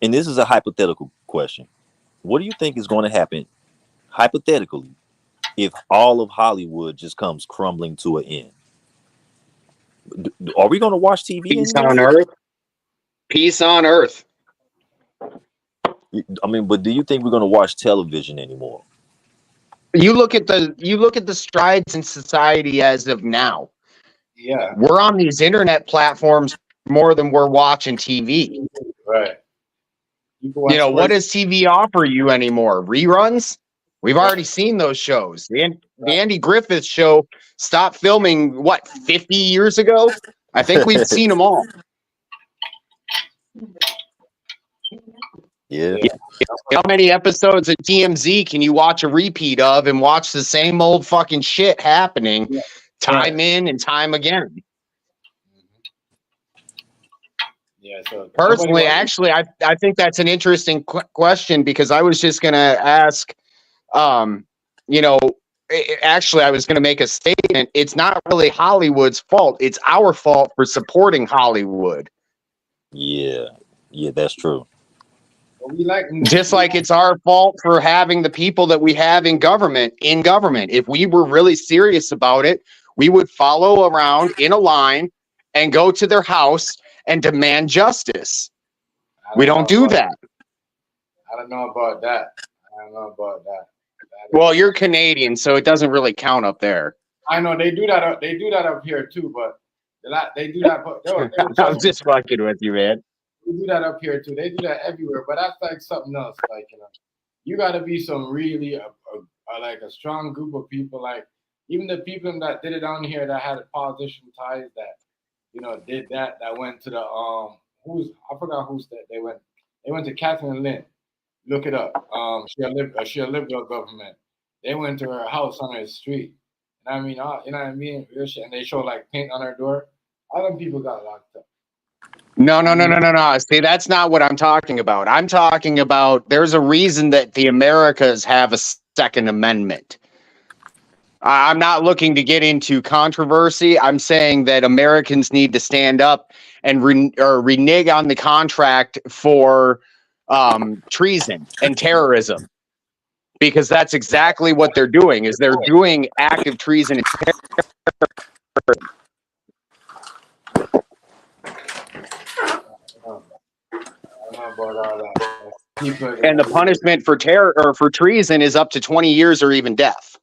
And this is a hypothetical question. What do you think is going to happen, hypothetically, if all of Hollywood just comes crumbling to an end? Are we going to watch TV Peace anymore? on earth. Peace on earth. I mean, but do you think we're going to watch television anymore? You look at the strides in society as of now. Yeah. We're on these internet platforms more than we're watching TV. Right. You know, what does TV offer you anymore? Reruns? We've already seen those shows. The Andy Griffith show stopped filming, what, 50 years ago? I think we've seen them all. Yeah. How many episodes of TMZ can you watch a repeat of and watch the same old fucking shit happening time in and time again? Yeah. So personally, actually, I think that's an interesting question, because I was just going to ask, you know, actually, I was going to make a statement. It's not really Hollywood's fault. It's our fault for supporting Hollywood. Yeah. Yeah, that's true. Just like it's our fault for having the people that we have in government. If we were really serious about it, we would follow around in a line and go to their house and demand justice. We don't do that. I don't know about that. I don't know about that. Well, you're Canadian, so it doesn't really count up there. I know they do that. They do that up here too, but they do that. But I'm just fucking with you, man. They do that up here too. They do that everywhere, but that's like something else. Like, you know, you got to be some really like a strong group of people. Like even the people that did it down here that had politician ties that, you know, did that went to the I forgot who's that they went to Catherine Lynn. Look it up. She a liberal government. They went to her house on her street. And I mean, you know what I mean? And they show like paint on her door. All them people got locked up. No. See, that's not what I'm talking about. I'm talking about there's a reason that the Americas have a Second Amendment. I'm not looking to get into controversy. I'm saying that Americans need to stand up and renege on the contract for treason and terrorism, because that's exactly what they're doing. Is they're doing active treason and terrorism. And the punishment for terror or for treason is up to 20 years or even death.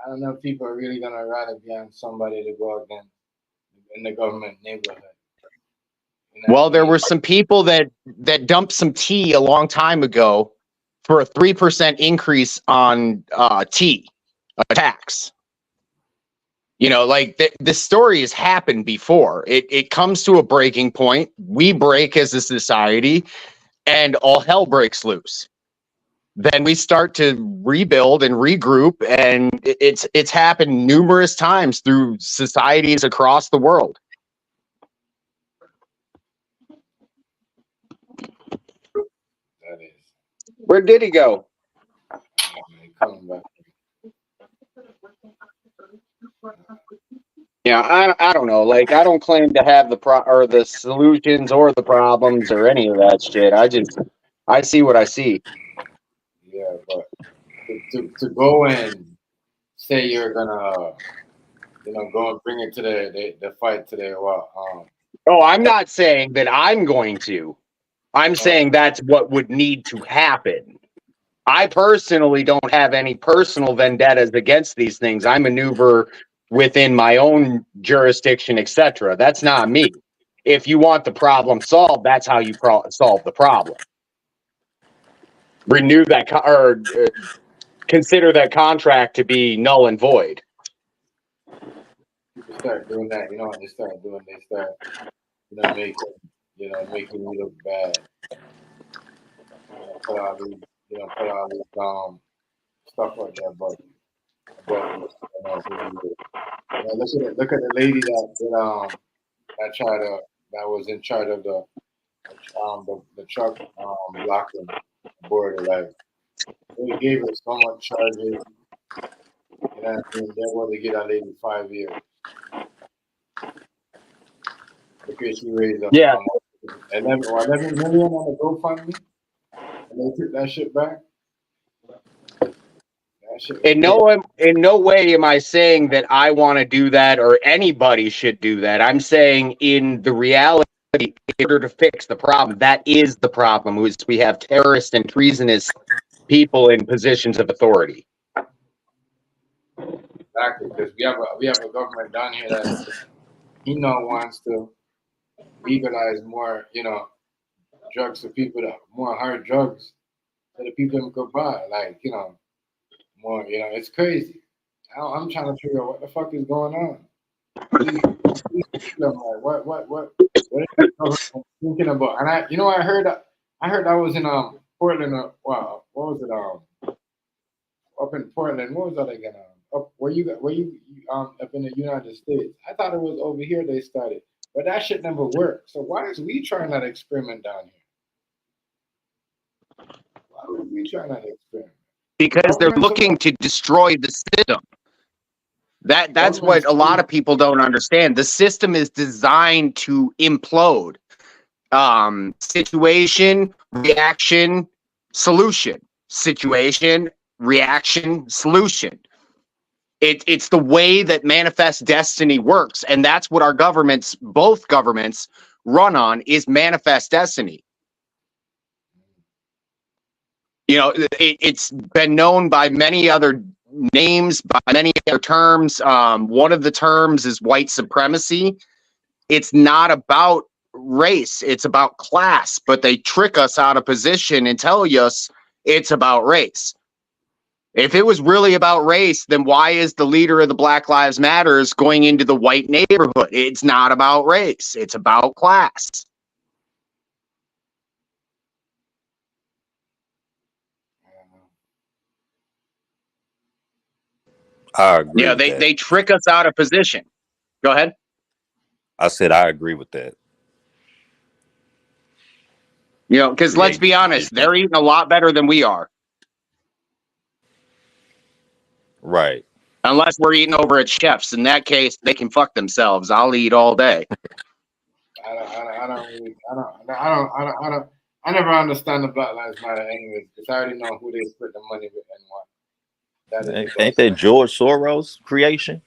I don't know if people are really gonna rather be on somebody to go against in the government neighborhood. You know, well, there were some people that dumped some tea a long time ago for a 3% increase on tea, a tax. You know, like this story has happened before. It comes to a breaking point. We break as a society, and all hell breaks loose. Then we start to rebuild and regroup, and it's happened numerous times through societies across the world. that is Where did he go? coming back. Yeah, I don't know. Like, I don't claim to have the solutions or the problems or any of that shit. I see what I see. Yeah, but to go and say you're gonna, you know, go and bring it to the fight today. Well, Oh, I'm not saying that I'm going to. I'm saying that's what would need to happen. I personally don't have any personal vendettas against these things. I maneuver within my own jurisdiction, etc. That's not me. If you want the problem solved, that's how you solve the problem. Renew that consider that contract to be null and void. people start doing that. You know what they start doing? They start, you know, making you look bad. Put all these stuff like that, but you know, Yeah, look at the lady that was in charge of the truck blocking the border. Like they gave her so much charges, and I mean, they want to get that lady 5 years because she raised up Yeah. 11 million on the GoFundMe, and they took that shit back. That shit was In no way am I saying that I want to do that or anybody should do that. I'm saying in the reality, in order to fix the problem, that is the problem, is we have terrorist and treasonous people in positions of authority. exactly because we have a government down here that wants to legalize more, drugs for people that more hard drugs so the people could buy. Like, more, it's crazy. I'm trying to figure out what the fuck is going on. What is the government thinking about? And I heard I was in Portland. Wow, what was it? Up in Portland. What was that again? Up where you up in the United States. I thought it was over here they started, but that shit never worked. So why is we trying that experiment down here? Why would we try that experiment? Because they're looking to destroy the system. That's what a lot of people don't understand. The system is designed to implode. Situation, reaction, solution. Situation, reaction, solution. It's the way that manifest destiny works, and that's what our governments, both governments, run on, is manifest destiny. It's been known by many other names, by many other terms. One of the terms is white supremacy. It's not about race, it's about class, but they trick us out of position and tell us it's about race. If it was really about race, then why is the leader of the Black Lives Matters going into the white neighborhood? It's not about race, it's about class. I agree with that. They trick us out of position. Go ahead. I said I agree with that. Because let's be honest, they're eating a lot better than we are. Right. Unless we're eating over at Chef's. In that case, they can fuck themselves. I'll eat all day. I never understand the Black Lives Matter anyways, because I already know who they split the money with and what. Ain't that George Soros' creation?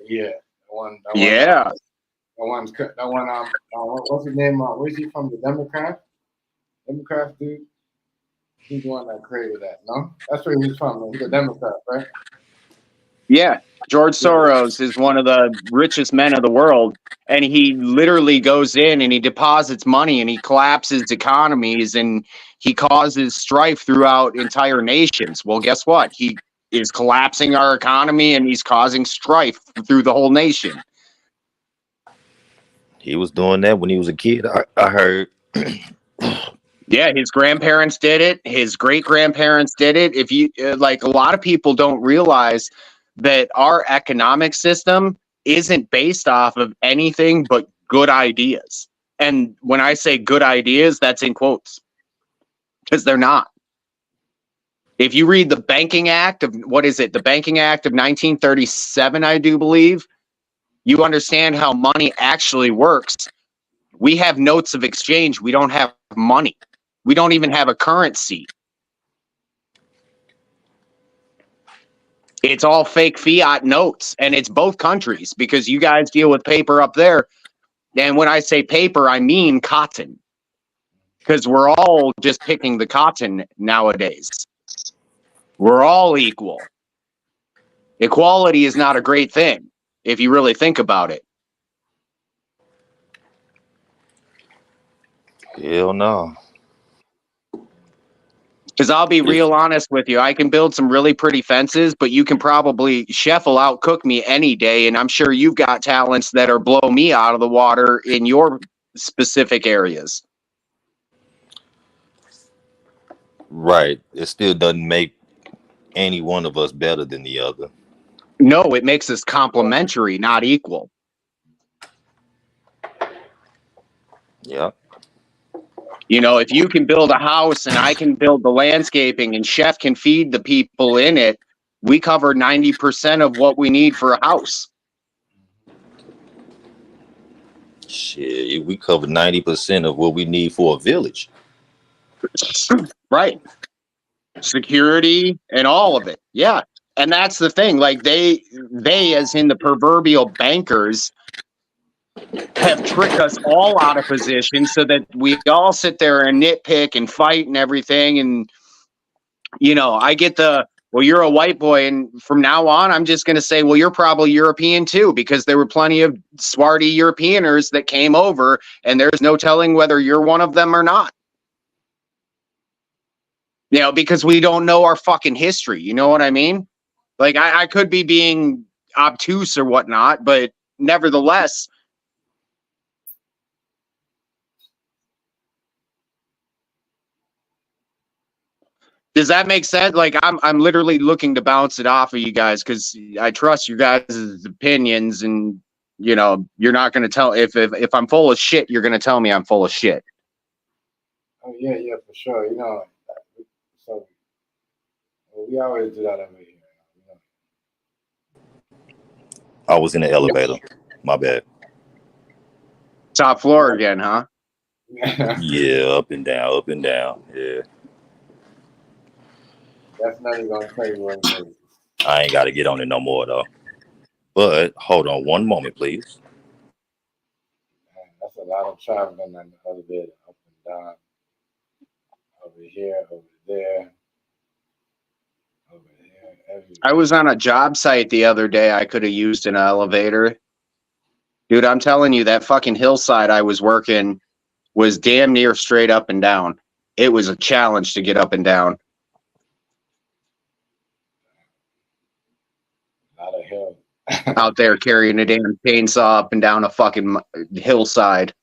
Yeah. What's his name? Where's he from? The Democrat dude? He's the one that created that, no? That's where he's from. He's a Democrat, right? Yeah. George Soros is one of the richest men of the world, and he literally goes in and he deposits money and he collapses economies and he causes strife throughout entire nations. Well, guess what? He is collapsing our economy and he's causing strife through the whole nation. He was doing that when he was a kid, I heard. Yeah, his grandparents did it. His great-grandparents did it. If you like, a lot of people don't realize that our economic system isn't based off of anything but good ideas. And when I say good ideas, that's in quotes, because they're not. If you read the Banking Act of, the Banking Act of 1937, I do believe, you understand how money actually works. We have notes of exchange. We don't have money. We don't even have a currency. It's all fake fiat notes, and it's both countries, because you guys deal with paper up there. And when I say paper, I mean cotton, because we're all just picking the cotton nowadays. We're all equal. Equality is not a great thing, if you really think about it. Hell no. Because I'll be real honest with you, I can build some really pretty fences, but you can probably, Chef will outcook me any day, and I'm sure you've got talents that are blow me out of the water in your specific areas. Right. It still doesn't make any one of us better than the other. No, it makes us complementary, not equal. Yeah. You know, if you can build a house and I can build the landscaping and Chef can feed the people in it, we cover 90% of what we need for a house. Shit, we cover 90% of what we need for a village. Right. Security and all of it. Yeah. And that's the thing. Like they as in the proverbial bankers have tricked us all out of position so that we all sit there and nitpick and fight and everything. And, you know, I get well, you're a white boy. And from now on, I'm just going to say, well, you're probably European too, because there were plenty of swarty Europeaners that came over and there's no telling whether you're one of them or not. You know, because we don't know our fucking history. You know what I mean? Like, I could be being obtuse or whatnot, but nevertheless, does that make sense? Like, I'm literally looking to bounce it off of you guys because I trust your guys' opinions, and you know, you're not going to tell if I'm full of shit, you're going to tell me I'm full of shit. Oh yeah, for sure. You know, so we always do that over here. I was in the elevator. My bad. Top floor again, huh? Yeah, up and down, up and down. Yeah. That's not even gonna tell you what it is. I ain't got to get on it no more though. But hold on one moment, please. That's a lot of traveling on the elevator, up and down, over here, over there, over here, everywhere. I was on a job site the other day. I could have used an elevator. Dude, I'm telling you, that fucking hillside I was working was damn near straight up and down. It was a challenge to get up and down. A lot of hill. Out there carrying a damn chainsaw up and down a fucking hillside.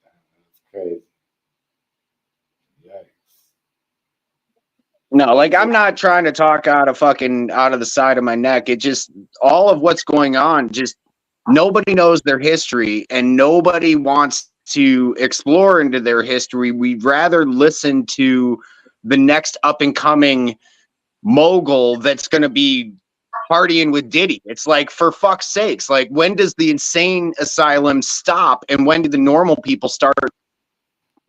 That's crazy. Yikes. No, like I'm not trying to talk out of the side of my neck. It just all of what's going on, just nobody knows their history and nobody wants to explore into their history. We'd rather listen to the next up and coming mogul that's going to be partying with Diddy. It's like, for fuck's sakes, like when does the insane asylum stop and when do the normal people start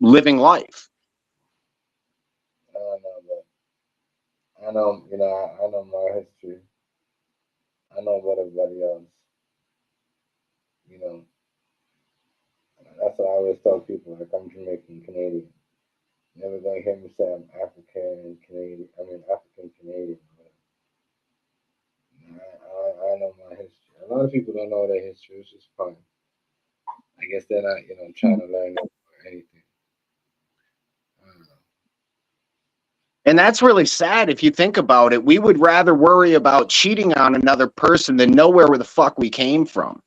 living life? I don't know, but I know, you know, I know my history. I know about everybody else. You know, that's what I always tell people. Like, I'm Jamaican Canadian. Never gonna hear me say I'm African Canadian. I mean African Canadian. I know my history. A lot of people don't know their history, which is fine. I guess they're not, you know, trying to learn or anything. And that's really sad if you think about it. We would rather worry about cheating on another person than know where the fuck we came from.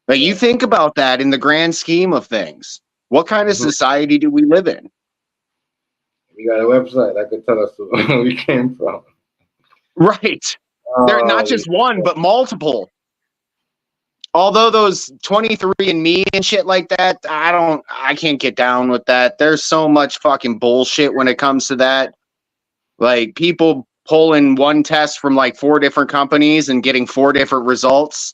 But you think about that in the grand scheme of things. What kind of society do we live in? We got a website that could tell us where we came from. Right. They're not just one, but multiple. Although those 23andMe and shit like that, I can't get down with that. There's so much fucking bullshit when it comes to that. Like people pulling one test from like 4 different companies and getting 4 different results.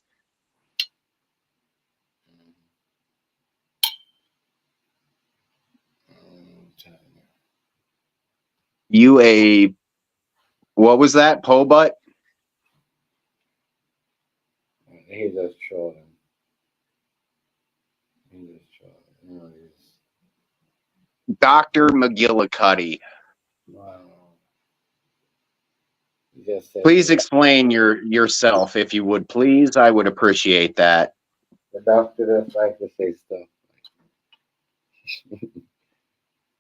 What was that? Po butt? He's just trolling. You know, Dr. McGillicuddy. Wow. Please explain yourself, if you would, please. I would appreciate that. The doctor doesn't like to say stuff.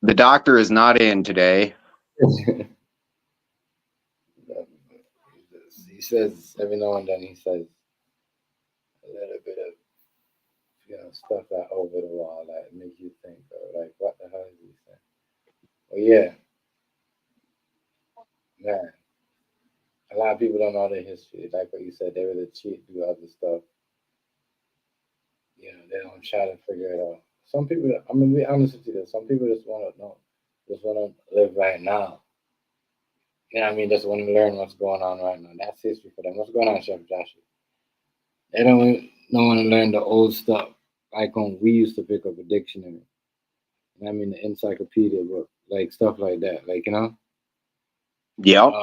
The doctor is not in today. He says every now and then he says a little bit of, you know, stuff that over the wall that makes you think, oh, like, what the hell is he saying? Well, yeah, man, a lot of people don't know their history. Like what you said, they would cheat, do other stuff. You know, they don't try to figure it out. Some people, I'm gonna be honest with you, though, some people just want to know, just want to live right now. You know what I mean? Just want to learn what's going on right now. That's history for them. What's going on, Chef Joshua? They don't want to learn the old stuff, like when we used to pick up a dictionary. I mean, the encyclopedia book, like stuff like that. Like, you know? Yep.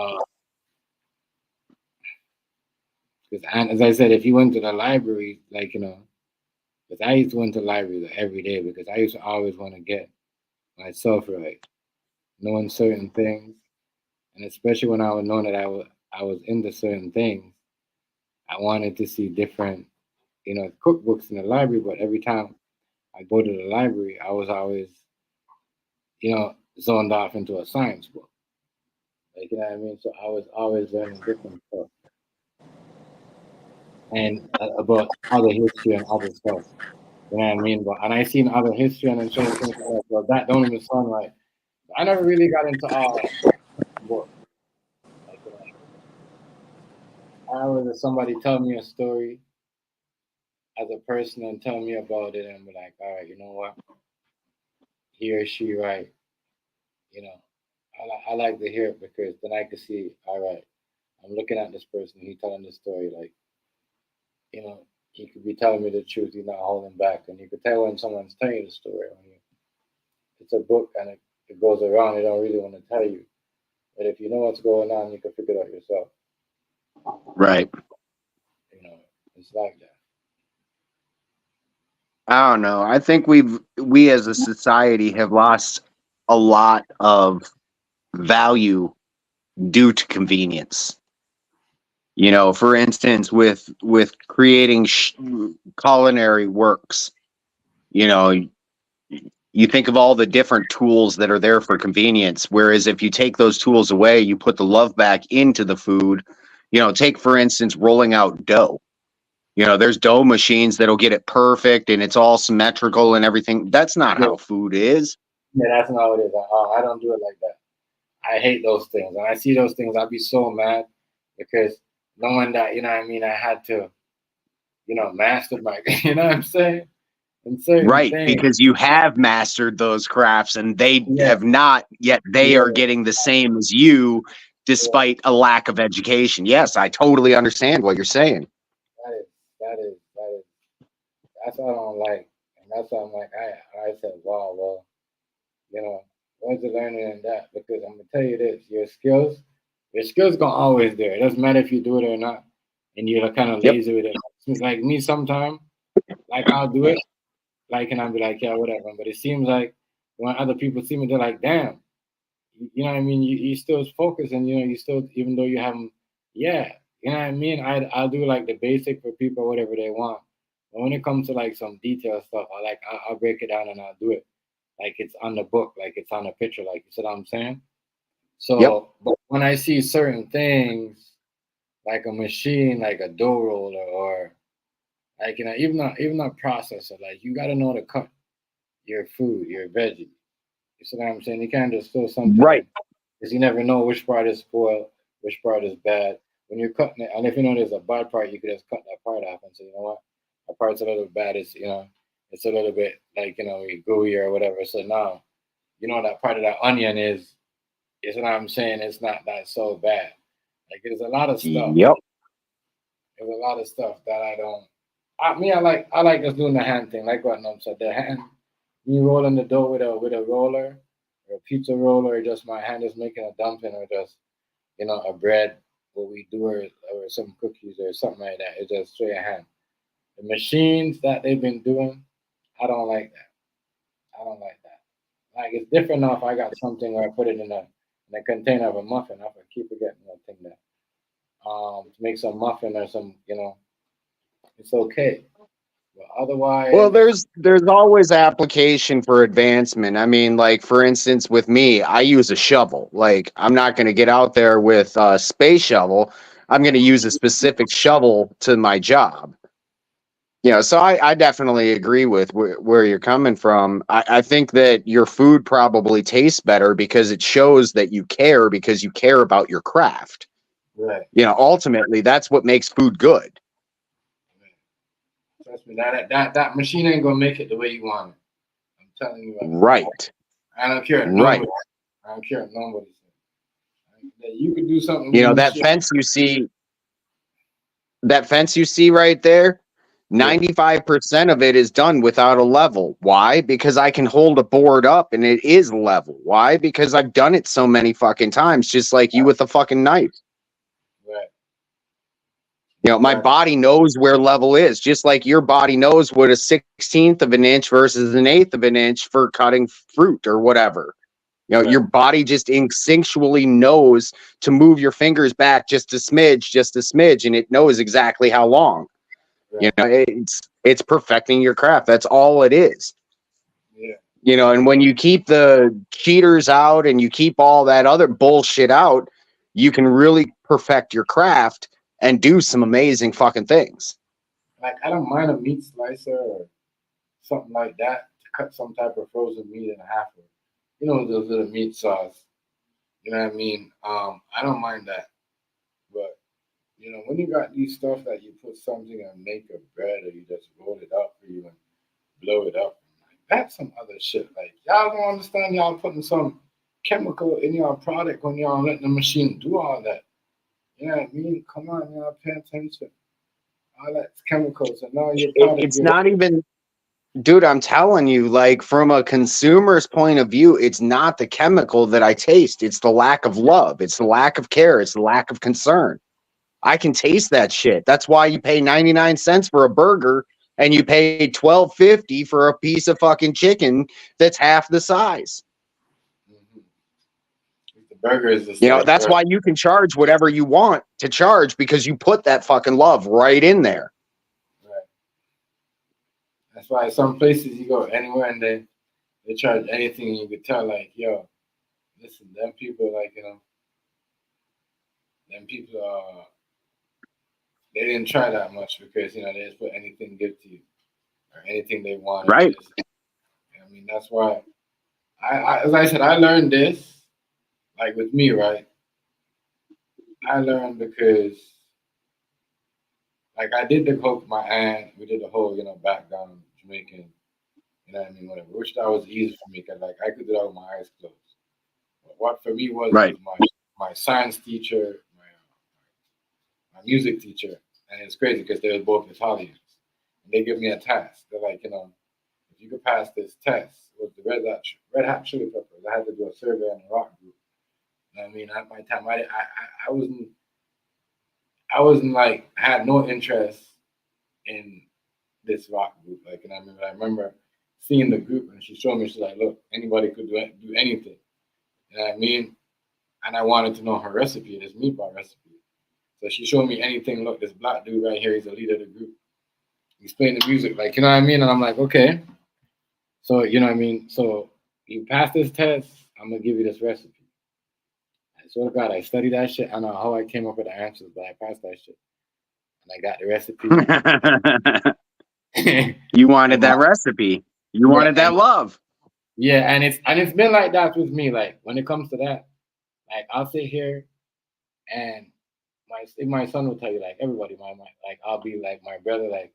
Because as I said, if you went to the library, like, you know, because I used to went to the library every day because I used to always want to get myself right, knowing certain things. And especially when I was knowing that I was into certain things, I wanted to see different, you know, cookbooks in the library. But every time I go to the library, I was always, you know, zoned off into a science book. Like, you know what I mean? So I was always learning different stuff and about other history and other stuff. You know what I mean? But and I seen other history and then certain things like, well, that don't even sound right. I never really got into books. Like, you know, I was somebody tell me a story as a person and tell me about it and be like, all right, you know what? He or she right. You know, I like to hear it because then I can see, all right, I'm looking at this person, he telling the story, like, you know, he could be telling me the truth, he's not holding back. And you could tell when someone's telling you the story. It's a book and it goes around, they don't really want to tell you. But if you know what's going on, you can figure it out yourself. Right. You know, it's like that. I don't know. I think we as a society have lost a lot of value due to convenience. You know, for instance, with creating culinary works, you know, you think of all the different tools that are there for convenience. Whereas if you take those tools away, you put the love back into the food. You know, take for instance rolling out dough. You know, there's dough machines that'll get it perfect and it's all symmetrical and everything. That's not how food is. Yeah, that's not what it is. I don't do it like that. I hate those things. When I see those things, I'll be so mad because knowing that, you know what I mean, I had to, you know, master my, you know what I'm saying? And certain Right, things. because you have mastered those crafts and they have not, yet they are getting the same as you despite a lack of education. Yes, I totally understand what you're saying. That's what I don't like. And that's what I'm like, I said, wow, well, you know, where's the learning in that? Because I'm gonna tell you this, your skills gonna always there. It doesn't matter if you do it or not. And you're kind of lazy with it. Like me sometimes, like I'll do it, like and I'll be like, yeah, whatever. But it seems like when other people see me, they're like, damn, you know what I mean? You still focus and you know, you still even though you haven't you know what I mean? I'll do like the basic for people, whatever they want. But when it comes to like some detailed stuff, I'll break it down and I'll do it. Like it's on the book, like it's on a picture, like you said I'm saying. So but when I see certain things like a machine, like a dough roller or like you know, even a processor, like you gotta know to cut your food, your veggies. You see what I'm saying? You can't just throw something because you never know which part is spoiled, which part is bad. When you're cutting it, and if you know there's a bad part, you could just cut that part off and say, you know what, that part's a little bad. It's you know, it's a little bit like you know, gooey or whatever. So now, you know that part of that onion is what I'm saying. It's not that so bad. Like there's a lot of stuff. There's a lot of stuff that I don't. I like just doing the hand thing, like what Num said. The hand, me rolling the dough with a roller, or a pizza roller, or just my hand is making a dumpling, or just you know a bread, what we do, or some cookies or something like that. It's just straight hand. The machines that they've been doing, I don't like that. I don't like that. Like it's different now if I got something where I put it in a container of a muffin. I keep forgetting one thing that to make some muffin or some you know, it's okay. But otherwise, Well, there's always application for advancement. I mean, like for instance, with me, I use a shovel. Like I'm not going to get out there with a space shovel. I'm going to use a specific shovel to my job. You know, so I definitely agree with where you're coming from. I think that your food probably tastes better because it shows that you care because you care about your craft. Right. You know, ultimately, that's what makes food good. Trust me, that machine ain't gonna make it the way you want it. I'm telling you. Right. I don't care. Right. Nobody. I don't care. Nobody. You could do something. You know, that fence you see right there, 95% of it is done without a level. Why? Because I can hold a board up and it is level. Why? Because I've done it so many fucking times, just like you with a fucking knife. Right. You know, my body knows where level is, just like your body knows what a 16th of an inch versus an eighth of an inch for cutting fruit or whatever. You know, your body just instinctually knows to move your fingers back just a smidge, and it knows exactly how long. You know, it's perfecting your craft. That's all it is. Yeah. You know, and when you keep the cheaters out and you keep all that other bullshit out, you can really perfect your craft and do some amazing fucking things. Like, I don't mind a meat slicer or something like that to cut some type of frozen meat in half. Or, you know, those little meat sauce. You know what I mean? I don't mind that. But, you know, when you got these stuff that you put something and make a bread or you just roll it up for you and blow it up, like, that's some other shit. Like, y'all don't understand y'all putting some chemical in your product when y'all letting the machine do all that. You know what I mean? Come on, y'all pay attention. All that's chemicals, and now your product. It's not even, dude, I'm telling you, like, from a consumer's point of view, it's not the chemical that I taste. It's the lack of love. It's the lack of care. It's the lack of concern. I can taste that shit. That's why you pay 99 cents for a burger and you pay $12.50 for a piece of fucking chicken that's half the size. The burger is just, you know, that's why you can charge whatever you want to charge, because you put that fucking love right in there. Right. That's why some places you go anywhere and they charge anything, and you could tell, like, yo, listen, them people, like, you know, them people, they didn't try that much, because, you know, they just put anything good to you or anything they want. Right. I mean, that's why I as I said, I learned this, like, with me, right? I learned because, like, I did the whole, my aunt, we did the whole, you know, background Jamaican, you know what I mean, whatever, which that was easy for me, because, like, I could do that with my eyes closed. But what for me was my science teacher, my music teacher, and it's crazy because they were both Italians. And they give me a task. They're like, you know, if you could pass this test with the Red Hot Chili Peppers, I had to do a survey on the rock group. You know what I mean? At my time, I wasn't like, I had no interest in this rock group. Like, and I remember seeing the group, and she showed me, she's like, look, anybody could do anything. You know what I mean? And I wanted to know her recipe, this meatball recipe. So she showed me anything. Look, this black dude right here, he's the leader of the group. He's playing the music, like, you know what I mean? And I'm like, okay. So, you know what I mean? So you pass this test, I'm going to give you this recipe. I swear to God, I studied that shit. I don't know how I came up with the answers, but I passed that shit. And I got the recipe. You wanted that recipe. You wanted that love. Yeah, and it's been like that with me. Like, when it comes to that, like, I'll sit here and my son will tell you, like, everybody, like, I'll be like my brother, like,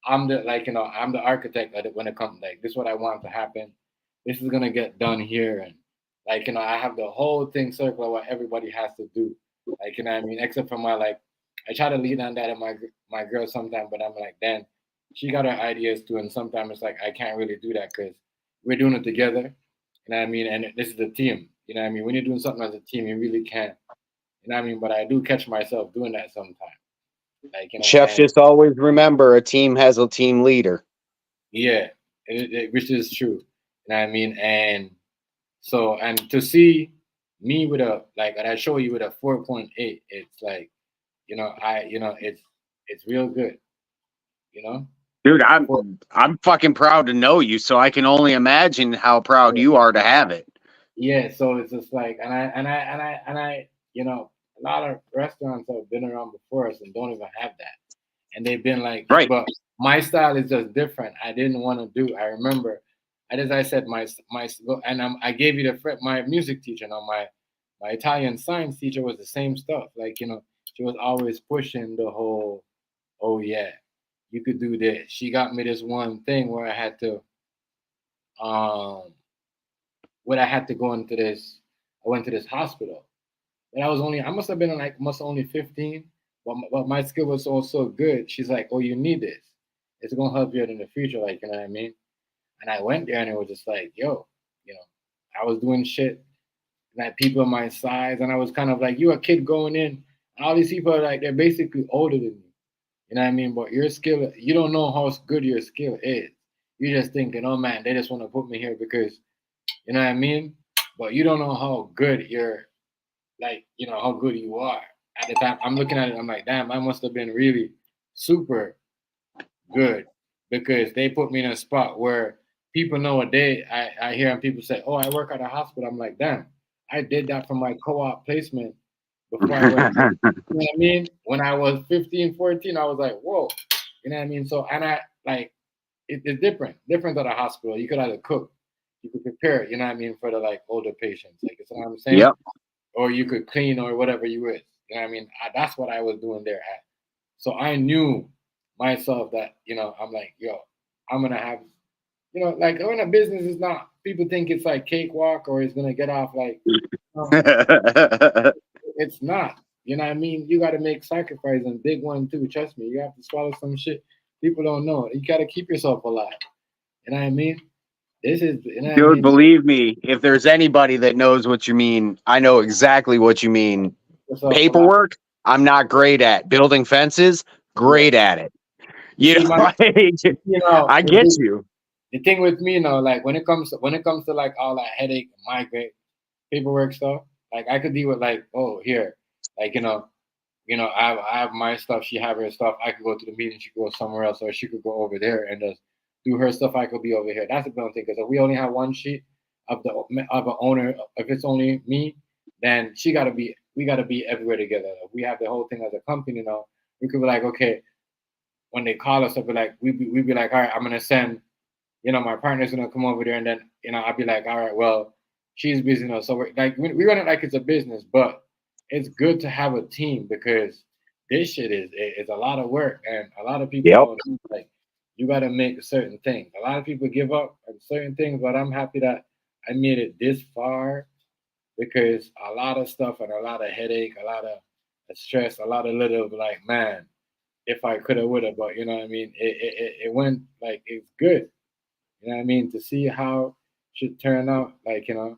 I'm the, like, you know, I'm the architect of it when it comes, like, this is what I want to happen. This is gonna get done here, and, like, you know, I have the whole thing circle of what everybody has to do. Like, you know what I mean? Except for my, like, I try to lead on that in my girl sometimes, but I'm like, then she got her ideas too, and sometimes it's like I can't really do that because we're doing it together. You know what I mean? And this is a team. You know what I mean? When you're doing something as a team, you really can't. You know what I mean? But I do catch myself doing that sometimes. Like, you know, Chef, just always remember, a team has a team leader. Yeah, which is true. You know what I mean? And so, and to see me with a, like, and I show you with a 4.8, it's like, you know, it's real good. You know? Dude, I'm fucking proud to know you, so I can only imagine how proud you are to have it. Yeah, so it's just like, and I, you know, a lot of restaurants have been around before us and don't even have that, and they've been like, right. But my style is just different. I didn't want to do. I remember, as I said, and I gave you my music teacher, my Italian science teacher was the same stuff. Like, you know, she was always pushing the whole, oh yeah, you could do this. She got me this one thing where I had to go into this. I went to this hospital, and I must have been like only 15, but my skill was so good. She's like, oh, you need this. It's gonna help you out in the future, like, you know what I mean. And I went there, and it was just like, yo, you know, I was doing shit like people my size, and I was kind of like, you a kid going in. And all these people are like, they're basically older than me. You know what I mean? But your skill, you don't know how good your skill is. You're just thinking, oh man, they just want to put me here because, you know what I mean? But you don't know how good you're, like, you know, how good you are. At the time, I'm looking at it, I'm like, damn, I must have been really super good because they put me in a spot where people nowadays, I hear people say, oh, I work at a hospital. I'm like, damn, I did that for my co-op placement before I went. You know what I mean? When I was 15, 14, I was like, whoa. You know what I mean? So, and I, like, it's different at a hospital. You could either cook, you could prepare, you know what I mean, for the, like, older patients. Like, you know what I'm saying? Yep. Or you could clean or whatever you is. You know what I mean? That's what I was doing there at. So I knew myself that, you know, I'm like, yo, I'm going to have, you know, like, when a business is not, people think it's like cakewalk or it's going to get off like, it's not. You know what I mean? You got to make sacrifice, and big one too. Trust me, you have to swallow some shit. People don't know. You got to keep yourself alive. You know what I mean? This is, you know what I Dude, mean? believe me, if there's anybody that knows what you mean, I know exactly what you mean. Yourself alive. Paperwork, I'm not great at. Building fences, great at it. You See, know, man, you know, I get you. the thing with me, you know, like when it comes to like all that headache, migraine, paperwork stuff, like I could deal with, like, oh, here, like, I have my stuff, she have her stuff. I could go to the meeting, she could go somewhere else, or she could go over there and just do her stuff. I could be over here. That's the one thing, because if we only have one sheet of an owner, if it's only me, then we gotta be everywhere together. If we have the whole thing as a company, we could be like, okay, when they call us, I'll be like, we'd be like, all right, I'm gonna send, my partner's gonna come over there, and then, I'll be like, all right, well, she's busy, so we're like, we run it like it's a business, but it's good to have a team, because this shit is a lot of work, and a lot of people don't, like, you gotta make certain things. A lot of people give up on certain things, but I'm happy that I made it this far, because a lot of stuff and a lot of headache, a lot of stress, a lot of little, like, man, if I could have, would have, but you know what I mean? It went, like, it's good. You know what I mean? To see how it should turn out, like, as I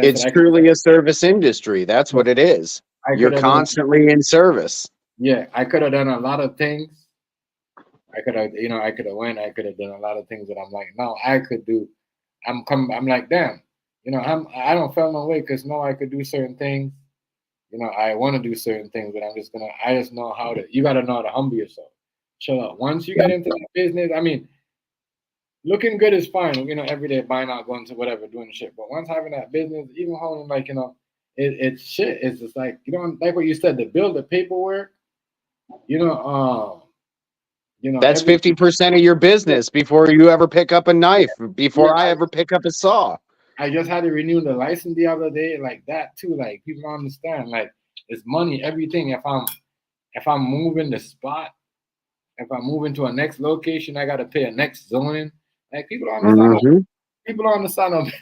It's said, truly a service industry. That's what it is. I You're could have done, constantly in service. yeah, I could have done a lot of things. I could have, I could have went, I could have done a lot of things that I'm like, no, I could do. I'm like, damn, I don't feel no way, because no, I could do certain things. I want to do certain things, but I just know how to, you got to know how to humble yourself. Chill out. Once you get into that business, I mean, looking good is fine, every day buying out, going to whatever, doing shit. But once having that business, even holding, like, it's shit. It's just like, like what you said, to build the paperwork, That's 50% of your business before you ever pick up a knife, before I ever pick up a saw. I just had to renew the license the other day, like that too. Like, people don't understand, like, it's money, everything. If I'm moving the spot, if I'm moving to a next location, I gotta pay a next zoning. Like, people don't understand. Mm-hmm. People don't understand.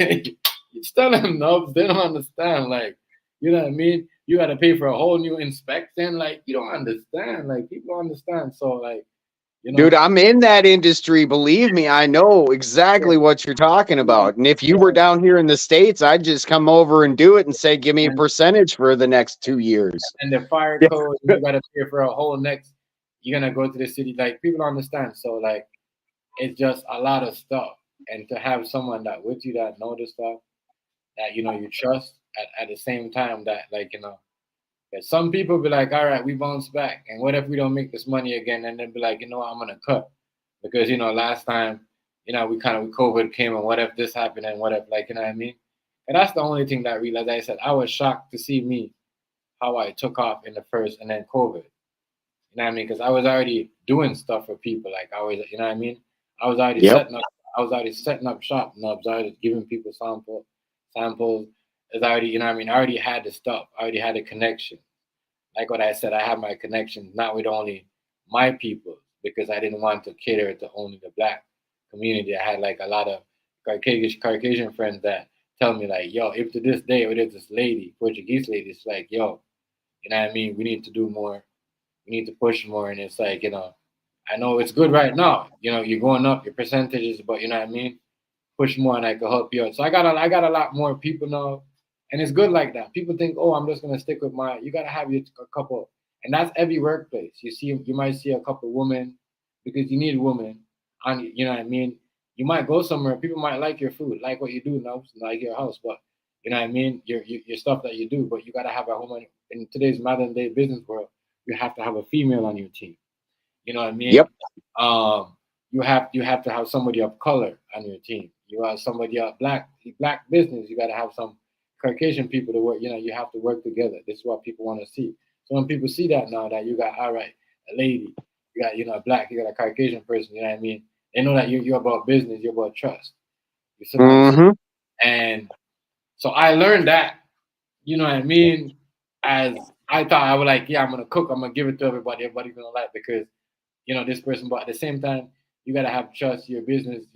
You tell them no, they don't understand. Like, you know what I mean? You gotta pay for a whole new inspection. Like, you don't understand. Like, people don't understand. So, like, Dude, I'm in that industry. Believe me, I know exactly what you're talking about. And if you were down here in the States, I'd just come over and do it and say, give me a percentage for the next 2 years. And the fire code, you gotta pay for a whole next. You're gonna go to the city. Like, people don't understand. So, like, it's just a lot of stuff. And to have someone that with you that know the stuff, that you trust, at the same time, that, like, that some people be like, all right, we bounce back, and what if we don't make this money again? And then be like, what, I'm gonna cut, because last time, we COVID came, and what if this happened, and what if, like, you know what I mean? And that's the only thing that really, as I said, I was shocked to see me, how I took off in the first, and then COVID. You know what I mean? Because I was already doing stuff for people. Like, I was, you know what I mean? I was already setting up shop, and I was already giving people samples. It's already, I already had the stuff. I already had the connection. like what I said, I have my connections not with only my people because I didn't want to cater to only the black community. I had like a lot of Caucasian friends that tell me like, yo, if to this day it is this lady, Portuguese lady, it's like, yo, you know what I mean? We need to do more. We need to push more. And it's like, I know it's good right now. You're going up your percentages, but you know what I mean? Push more and I can help you out. So I got a lot more people now. And it's good like that. People think, oh, I'm just gonna stick with you gotta have a couple, and that's every workplace. You might see a couple women because you need women on, you know what I mean? You might go somewhere, people might like your food, like what you do now, like your house, but you know what I mean, your stuff that you do, but you gotta have a woman in today's modern day business world, you have to have a female on your team. You know what I mean? Yep. You have to have somebody of color on your team. You have somebody of black business, you gotta have some Caucasian people to work, you have to work together. This is what people want to see. So when people see that now that you got, all right, a lady, you got, a black, you got a Caucasian person, you know what I mean? They know that you're about business, you're about trust. You see what I'm saying? And so I learned that, you know what I mean? As I thought I was like, yeah, I'm going to cook, I'm going to give it to everybody, everybody's going to like because, this person, but at the same time, you got to have trust, your business,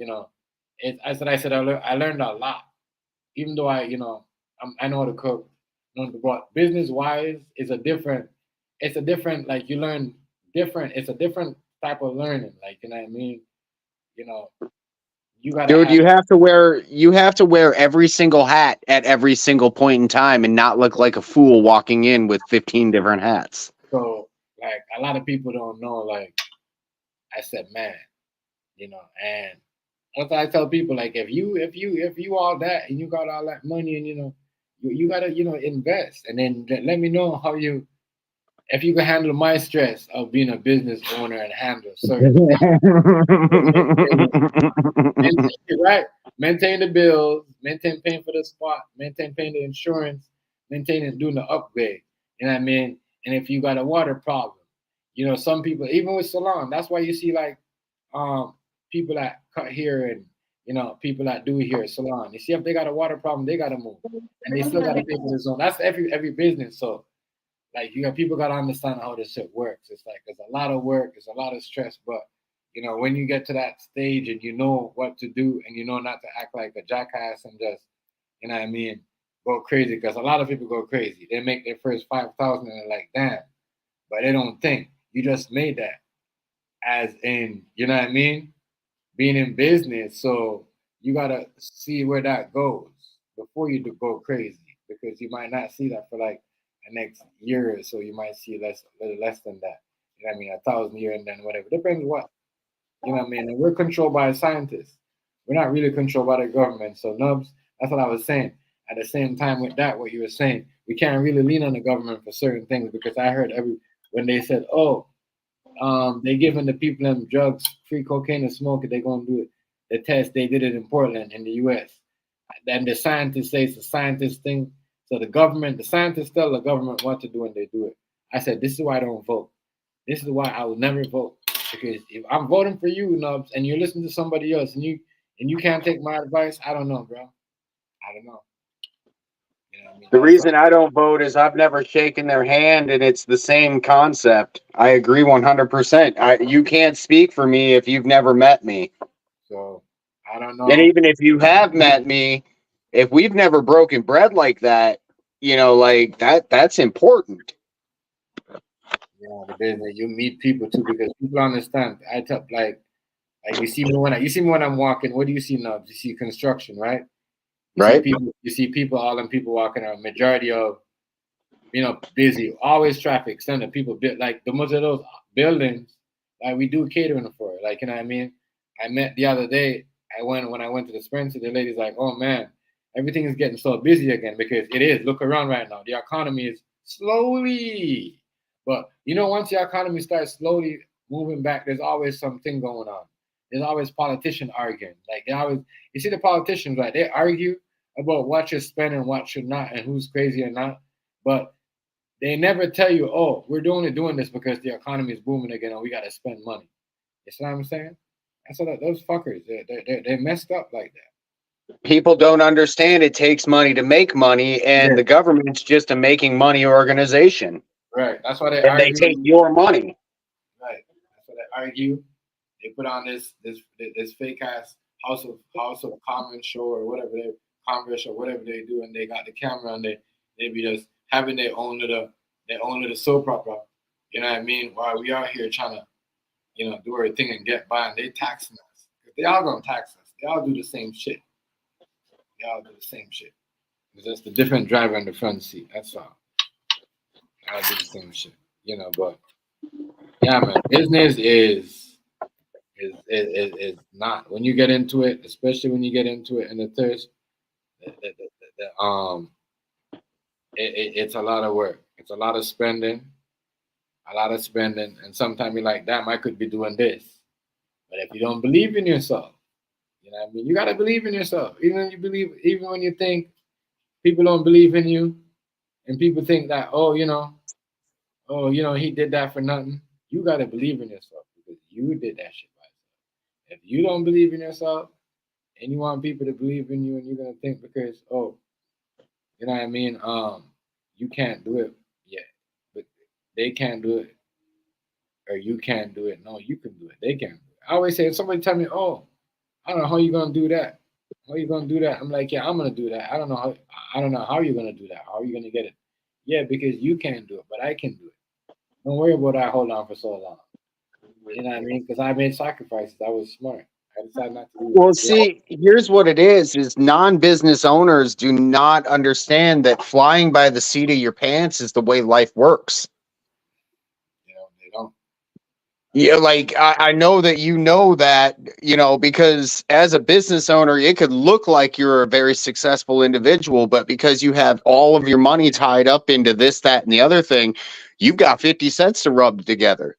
I said, I learned a lot. Even though I know how to cook, but business wise, it's a different, like you learn different. It's a different type of learning. Like, you know what I mean? You gotta. Dude, you have to wear every single hat at every single point in time and not look like a fool walking in with 15 different hats. So, like, a lot of people don't know. Like, I said, man, and that's why I tell people, like, if you all that and you got all that money and you gotta invest and then let me know if you can handle my stress of being a business owner and handle certain right, maintain the bills, maintain paying for the spot, maintain paying the insurance, maintaining doing the upgrade. You know what I mean? And if you got a water problem, some people even with salon, that's why you see like people that cut hair and people that do hair salon. You see if they got a water problem, they gotta move. And they still gotta pay for the zone. That's every business. So like people gotta understand how this shit works. It's like there's a lot of work, there's a lot of stress, but when you get to that stage and you know what to do and you know not to act like a jackass and just, you know what I mean, go crazy, because a lot of people go crazy. They make their first 5,000 and they're like, damn, but they don't think you just made that as in, you know what I mean, being in business. So you gotta see where that goes before you go crazy, because you might not see that for like the next year or so. You might see a little less than that. You know what I mean? 1,000 a year and then whatever. Depends what. You know what I mean? And we're controlled by scientists. We're not really controlled by the government. So Nubs, that's what I was saying. At the same time with that, what you were saying, we can't really lean on the government for certain things, because I heard when they said, oh, they giving the people them drugs, free cocaine and smoke, they're gonna do it. The test, they did it in Portland in the US. And the scientists say it's a scientist thing. So the scientists tell the government what to do and they do it. I said, this is why I don't vote. This is why I will never vote. Because if I'm voting for you, Nubs, and you're listening to somebody else and you can't take my advice, I don't know, bro. I don't know. You know what I mean? The reason I don't vote is I've never shaken their hand, and it's the same concept. I agree 100%. You can't speak for me if you've never met me. So I don't know. And even if you have met me, if we've never broken bread like that, like that's important. Yeah, the business, you meet people too, because people understand. I tell like you see me when I'm walking. What do you see now? You see construction, right? You see people, all them people walking around. Majority of, busy, always traffic. Some of the people like the most of those buildings, like we do catering for it. Like, you know what I mean? I met the other day. When I went to the Spencer, the lady's like, "Oh man, everything is getting so busy again," because it is. Look around right now. The economy is slowly. But once the economy starts slowly moving back, there's always something going on. There's always politicians arguing. Like you see the politicians, right? They argue about what should spend and what should not, and who's crazy or not. But they never tell you, oh, we're doing this because the economy is booming again and we got to spend money. You see what I'm saying? That's what those fuckers, they're messed up like that. People don't understand it takes money to make money, and the government's just a making money organization. Right. That's why they if they argue. take your money. Right. That's why they argue. They put on this fake ass House of Commons show or whatever they Congress or whatever they do, and they got the camera and they be just having their own little soap opera. You know what I mean? While we out here trying to, do our thing and get by, and they taxing us. They all gonna tax us. They all do the same shit. They all do the same shit. It's just a different driver in the front seat. That's all. They all do the same shit. But yeah, man, business is not, when you get into it, especially when you get into it in the thirst, it's a lot of work. It's a lot of spending, and sometimes you're like, damn, I could be doing this. But if you don't believe in yourself, you know what I mean? You gotta believe in yourself. Even when you think people don't believe in you, and people think that, he did that for nothing. You gotta believe in yourself because you did that shit by yourself. If you don't believe in yourself and you want people to believe in you, and you're gonna think because, you know what I mean, you can't do it yet, but they can't do it, or you can't do it. No, you can do it. They can't do it. I always say, if somebody tell me, I don't know how you're gonna do that. How you gonna do that? I'm like, yeah, I'm gonna do that. I don't know how you're gonna do that. How are you gonna get it? Yeah, because you can't do it, but I can do it. Don't worry about I hold on for so long. You know what I mean? Because I made sacrifices. I was smart. I decided not to do Well, it. see, here's what it is non-business owners do not understand that flying by the seat of your pants is the way life works. They don't. Yeah, like I know that because as a business owner, it could look like you're a very successful individual, but because you have all of your money tied up into this, that, and the other thing, you've got 50 cents to rub together.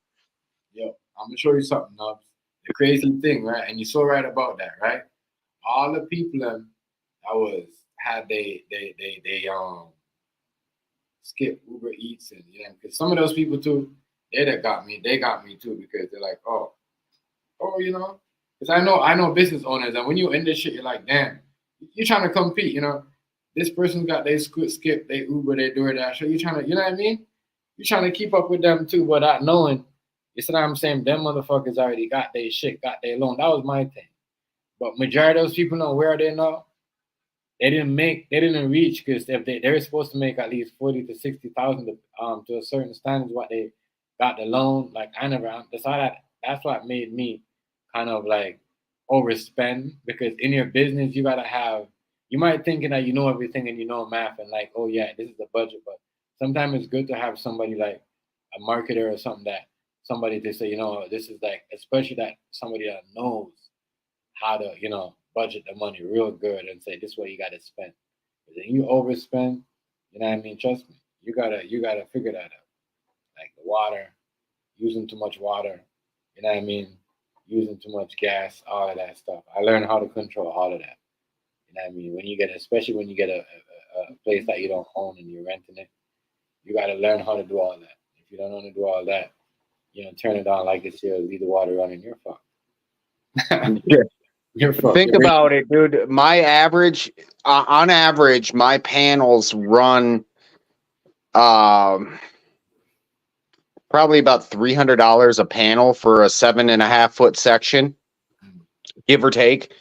Yo, I'm gonna show you something, Nubs. The crazy thing, right? And you're so right about that, right? All the people that had they skip Uber Eats, and because some of those people too, they got me too, because they're like, because I know business owners, and when you in this shit, you're like, damn, you're trying to compete, this person got they skip, they Uber, they DoorDash, so you trying to, you know what I mean? You're trying to keep up with them too, without knowing. You see what I'm saying? Them motherfuckers already got their shit, got their loan. That was my thing. But majority of those people know where they know. They didn't reach, because if they were supposed to make at least 40 to 60,000 to a certain standard, what they got the loan. Like I never decided. That's what made me kind of like overspend, because in your business you gotta have. You might thinking that you know everything and you know math and like, oh yeah, this is the budget, but sometimes it's good to have somebody like a marketer or somebody to say, this is like, especially that somebody that knows how to, budget the money real good and say this way you gotta spend. But then you overspend, you know what I mean? Trust me, you gotta figure that out. Like the water, using too much water, you know what I mean? Using too much gas, all of that stuff. I learned how to control all of that. You know what I mean? Especially when you get a place that you don't own and you're renting it, you gotta learn how to do all that. If you don't know how to do all that, turn it on like it's here, leave the water running, you're fucked. You're fucked. Think about it, dude. On average, my panels run probably about $300 a panel for a 7.5 foot section, give or take.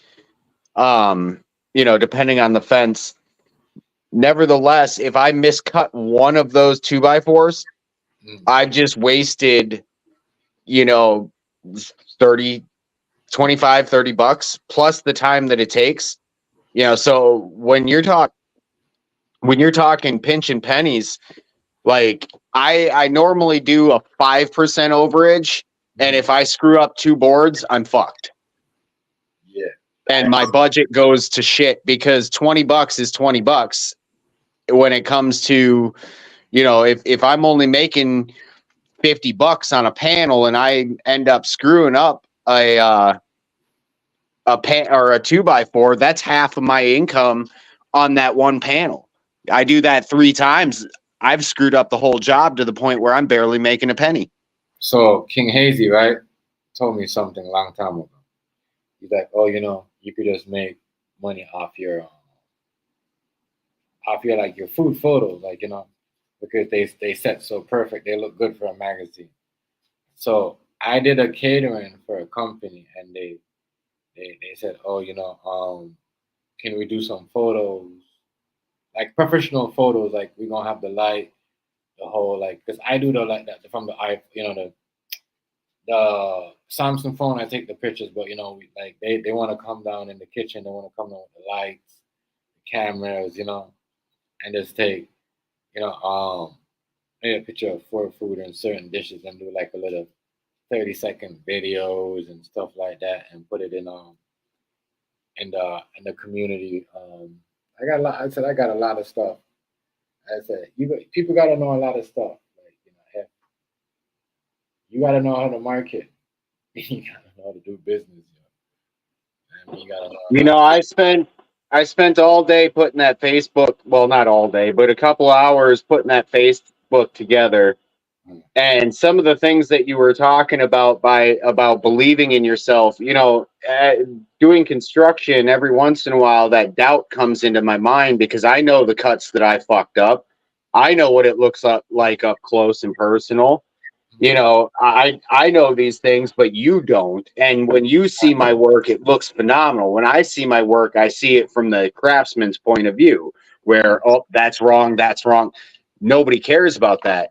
Depending on the fence. Nevertheless, if I miscut one of those 2x4s, I've just wasted, 30, 25, $30 plus the time that it takes. So when you're talking pinching pennies, like I normally do a 5% overage, and if I screw up 2 boards, I'm fucked. Yeah. And my budget goes to shit, because $20 is $20 when it comes to, if I'm only making $50 on a panel and I end up screwing up a 2x4, that's half of my income on that one panel. I do that 3 times. I've screwed up the whole job to the point where I'm barely making a penny. So King Hazy, right, told me something a long time ago. He's like, you could just make money off your like your food photos, like, because they set so perfect. They look good for a magazine. So I did a catering for a company, and they said, oh, can we do some photos, like professional photos, like we're gonna have the light, the whole, like, because I do the like that from the the Samsung phone. I take the pictures, but like they want to come down in the kitchen. They want to come down with the lights, the cameras, and just take maybe a picture of for food and certain dishes, and do like a little 30-second videos and stuff like that, and put it in the community. I got a lot. I said I got a lot of stuff. I said people got to know a lot of stuff. Like you got to know how to market. You got to know how to do business. I mean, you got to know. You know, I spent all day putting that Facebook, well, not all day, but a couple hours putting that Facebook together. And some of the things that you were talking about about believing in yourself, doing construction, every once in a while that doubt comes into my mind, because I know the cuts that I fucked up. I know what it looks like up close and personal. I know these things, but you don't. And when you see my work, it looks phenomenal. When I see my work, I see it from the craftsman's point of view, where, oh, that's wrong, that's wrong. Nobody cares about that.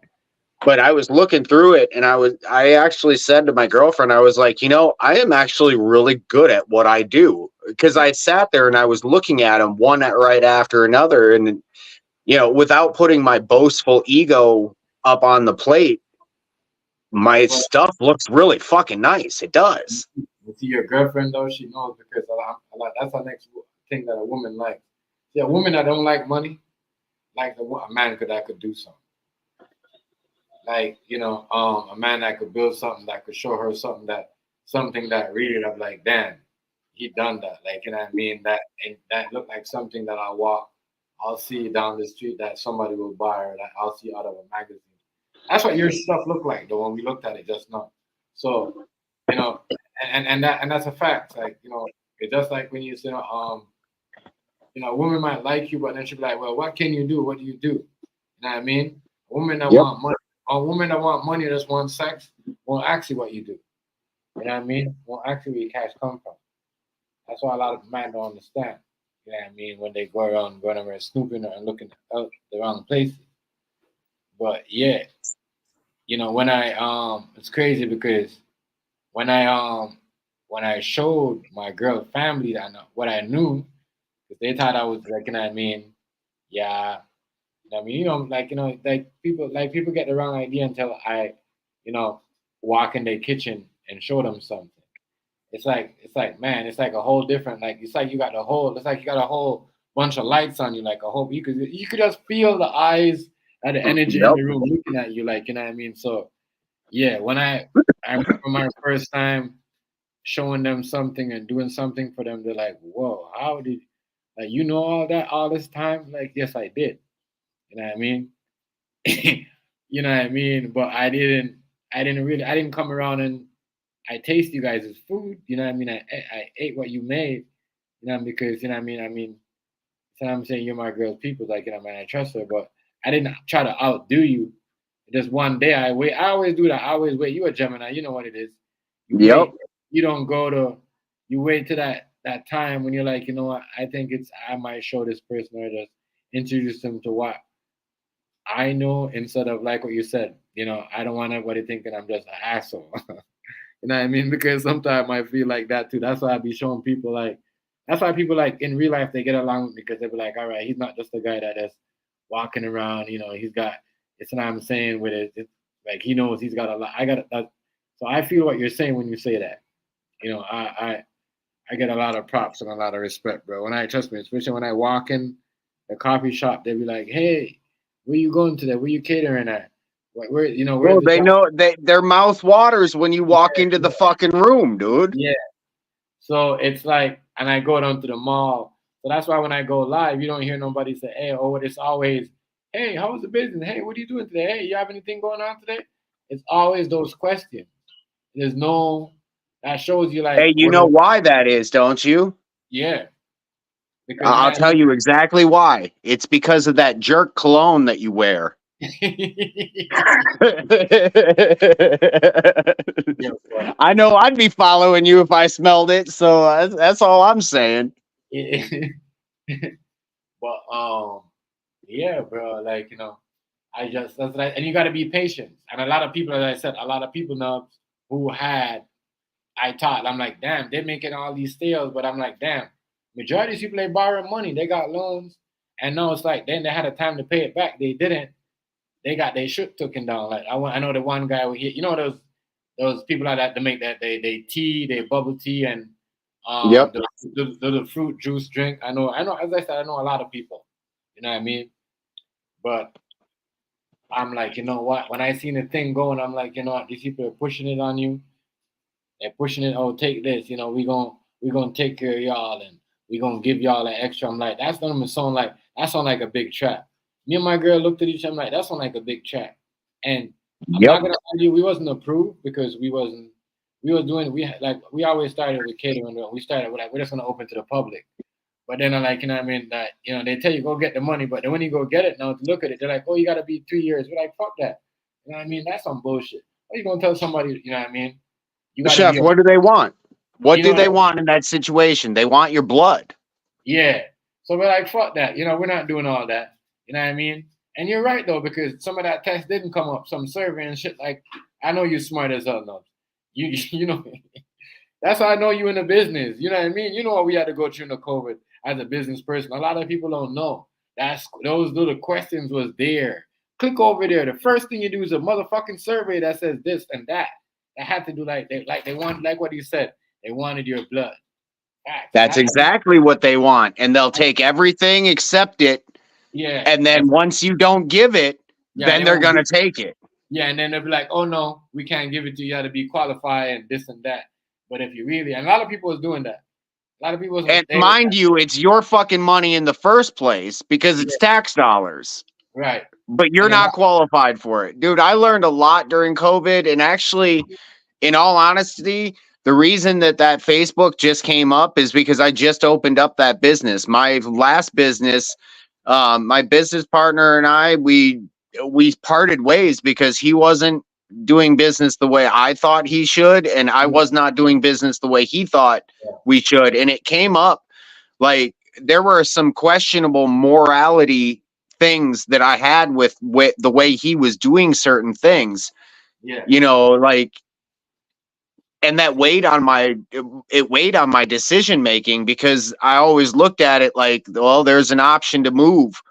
But I was looking through it, and I actually said to my girlfriend, I was like, I am actually really good at what I do, because I sat there and I was looking at them one right after another. And, without putting my boastful ego up on the plate, my stuff looks really fucking nice. It does. You see your girlfriend though, she knows, because that's the next thing that a woman likes. See, a woman that don't like money, like a man that could do something. Like a man that could build something, that could show her something that really, I'm like, damn, he done that. Like, I mean, that look like something that I'll see down the street that somebody will buy, or that I'll see out of a magazine. That's what your stuff looked like though when we looked at it just now. So, and that's a fact. Like, it's just like when you say, a woman might like you, but then she'll be like, well, what can you do? What do you do? You know what I mean? A woman that want money. A woman that want money, just want sex, won't ask you what you do. You know what I mean? Won't ask you where your cash come from. That's why a lot of men don't understand. You know what I mean? When they go around snooping and looking at the wrong places. But yeah, when it's crazy, because when I showed my girl family that what I knew, because they thought I was like, yeah. I mean, like people get the wrong idea until I, walk in their kitchen and show them something. It's like, man, it's like a whole different, like, it's like you got a whole bunch of lights on you, like a whole, you could just feel the eyes and the energy in the room looking at you, like, you know what I mean? So yeah, when I remember my first time showing them something and doing something for them, they're like, whoa, how did, like, all that all this time? Like, yes, I did. You know what I mean? You know what I mean? But I didn't come around and I taste you guys' food. You know what I mean? I ate what you made. Because, you know what I mean? So I'm saying you're my girl's people. Like, man, I trust her. But I didn't try to outdo you. Just one day I wait. I always do that. I always wait. You a Gemini. You know what it is. You wait. You don't you wait to that time when you're like, you know what? I think I might show this person, or just introduce them to what I know, instead of like what you said, I don't want everybody thinking I'm just an asshole. You know what I mean? Because sometimes I feel like that too. That's why I be showing people, like, that's why people, like, in real life, they get along with me, because they be like, all right, he's not just a guy that is walking around, he's got, it's what I'm saying with it. It's like, he knows he's got a lot. So I feel what you're saying when you say that. I get a lot of props and a lot of respect, bro. Trust me, especially when I walk in the coffee shop, they be like, hey, where you going today? Where you catering at? Where they know their mouth waters when you walk into the fucking room, dude. Yeah. So it's like, and I go down to the mall. So that's why when I go live, you don't hear nobody say, hey, it's always, hey, how was the business? Hey, what are you doing today? Hey, you have anything going on today? It's always those questions. There's no, that shows you, like, hey, you know why that is, don't you? Yeah. Because I'll tell you exactly why. It's because of that jerk cologne that you wear. I know I'd be following you if I smelled it, so that's all I'm saying. But yeah, bro, like that's like, and you got to be patient. And a lot of people, as I said, a lot of people now who I taught, I'm like, damn, they're making all these sales, but I'm like, damn, majority of people they borrowing money, they got loans, and now it's like then they had a time to pay it back, they didn't. They got their shit taken down. Like I know the one guy we hit, those people like that to make that they tea, they bubble tea, and Yep. the fruit juice drink. I know. As I said, I know a lot of people. You know what I mean? But I'm like, you know what? When I seen the thing going, I'm like, you know what? These people are pushing it on you. They're pushing it. Oh, take this. You know, we gonna take care of y'all, and we gonna give y'all an extra. I'm like, that sound like a big trap. Me and my girl looked at each other. I'm like, that sound like a big trap. And I'm not gonna argue, we wasn't approved because we was always started with catering. We started with we're just gonna open to the public. But then I'm like, you know what I mean? That they tell you go get the money, but then when you go get it now to look at it, they're like, oh, you gotta be 3 years. We're like, fuck that. You know what I mean? That's some bullshit. How you gonna tell somebody, you know what I mean? Chef, what do they want? What do they want in that situation? They want your blood. Yeah. So we're like, fuck that. We're not doing all that. You know what I mean? And you're right though, because some of that test didn't come up, some survey and shit. Like, I know you're smart as hell now. You know, that's how I know you in the business. You know what I mean? You know what we had to go through in the COVID as a business person. A lot of people don't know. Those little questions was there. Click over there. The first thing you do is a motherfucking survey that says this and that. They had to do they want, like what he said. They wanted your blood. That's exactly what they want, and they'll take everything except it. Yeah. And then once you don't give it, then they're gonna take it. Yeah, and then they'll be like, "Oh no, we can't give it to you. You got to be qualified and this and that." But if you really, and a lot of people is doing that. A lot of people. And mind you, it's your fucking money in the first place because it's tax dollars. Right. But you're not qualified for it. Dude, I learned a lot during COVID. And actually, in all honesty, the reason that Facebook just came up is because I just opened up that business. My last business, my business partner and I, we parted ways because he wasn't doing business the way I thought he should, and I was not doing business the way he thought we should. And it came up like there were some questionable morality things that I had with the way he was doing certain things. Yeah. And that weighed on my decision making, because I always looked at it like, well, there's an option to move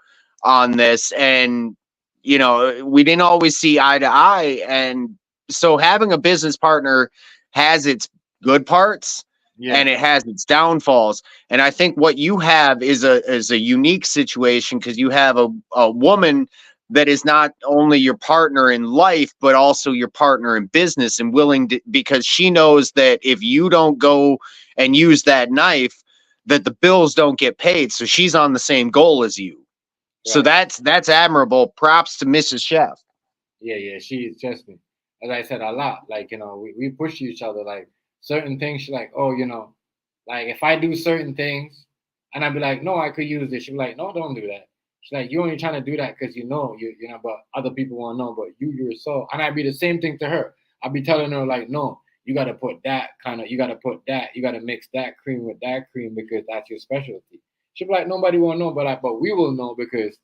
on this, and we didn't always see eye to eye. And so having a business partner has its good parts and it has its downfalls. And I think what you have is a unique situation, because you have a woman that is not only your partner in life, but also your partner in business, and willing to, because she knows that if you don't go and use that knife, that the bills don't get paid. So she's on the same goal as you. Right. So that's admirable. Props to Mrs. Chef. Yeah, she's just, as I said, a lot. Like, we push each other. Like certain things, she's like, oh, like if I do certain things, and I'd be like, no, I could use this. She'd be like, no, don't do that. She's like, you only trying to do that because but other people want to know, but you yourself. And I'd be the same thing to her. I'd be telling her like, no, you got to put that you got to mix that cream with that cream because that's your specialty. She'd be like, nobody will know, but we will know because,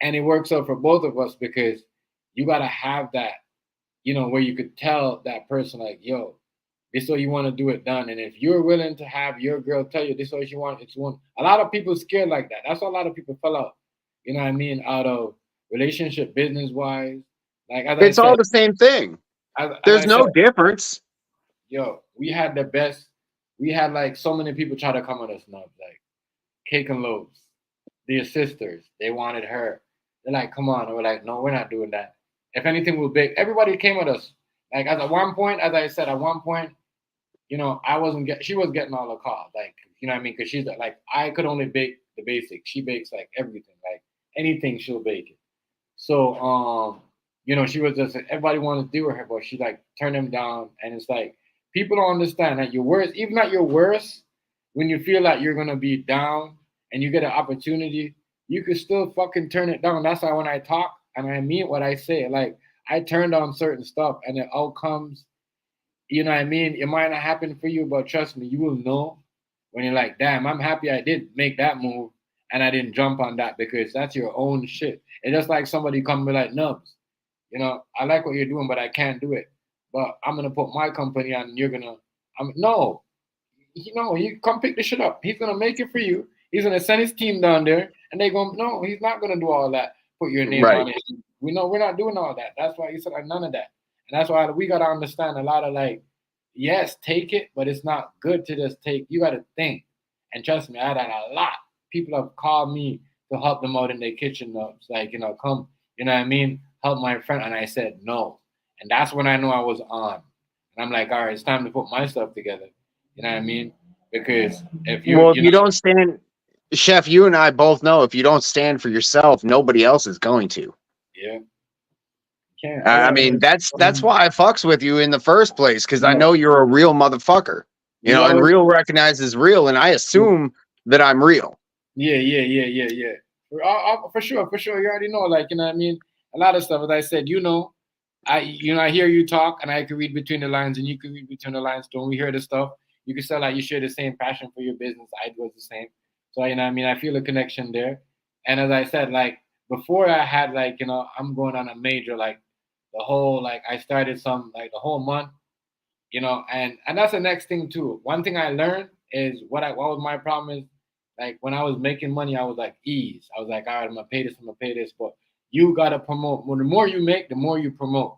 and it works out for both of us because you got to have that, where you could tell that person like, yo, this is what you want to do it done. And if you're willing to have your girl tell you this is what you want, it's one. A lot of people scared like that. That's why a lot of people fell out. You know what I mean? Out of relationship, business wise, like it's all the same thing. There's no difference. Yo, we had the best. We had like so many people try to come on us now, like Cake and Loaves, their sisters. They wanted her. They're like, come on. And we're like, no, we're not doing that. If anything, we'll bake. Everybody came with us. Like at one point, as I said, she was getting all the calls. Like, you know what I mean? Because she's like, I could only bake the basics. She bakes like everything. Like anything, she'll bake it. So, she was just, everybody wanted to do with her, but she like turned them down. And it's like, people don't understand that your worst, even at your worst, when you feel like you're going to be down and you get an opportunity, you can still fucking turn it down. That's why when I talk, and I mean what I say. Like I turned on certain stuff, and the outcomes, you know what I mean? It might not happen for you, but trust me, you will know when you're like, damn, I'm happy I did make that move and I didn't jump on that because that's your own shit. It's just like somebody come be like, Nubs, you know, I like what you're doing, but I can't do it. But I'm gonna put my company on and you're gonna no. You come pick the shit up. He's gonna make it for you. He's gonna send his team down there and they go, no, he's not gonna do all that. Put your name Right. on it. We know we're not doing all that. That's why he said none of that. And that's why we gotta understand a lot of like, yes, take it, but it's not good to just take. You gotta think. And trust me, I had a lot. People have called me to help them out in their kitchen. Like, come, you know what I mean? Help my friend. And I said no. And that's when I know I was on. And I'm like, all right, it's time to put my stuff together. You know what I mean? Because if you don't stand, Chef, you and I both know if you don't stand for yourself, nobody else is going to. Yeah. Can't. I mean, that's why I fucks with you in the first place, because I know you're a real motherfucker. And real recognizes real, and I assume that I'm real. Yeah. For sure. You already know, like, you know what I mean? A lot of stuff, as I said, I hear you talk, and I can read between the lines, and you can read between the lines too. When we hear the stuff, you can say like you share the same passion for your business. I do the same. So, you know what I mean? I feel a connection there. And as I said, like, before I had, like, I'm going on a major, like, the whole, like, I started some, like, the whole month, and that's the next thing too. One thing I learned is what was my problem is, like, when I was making money, I was like ease. I was like, all right, I'm gonna pay this, but you gotta promote. Well, the more you make, the more you promote.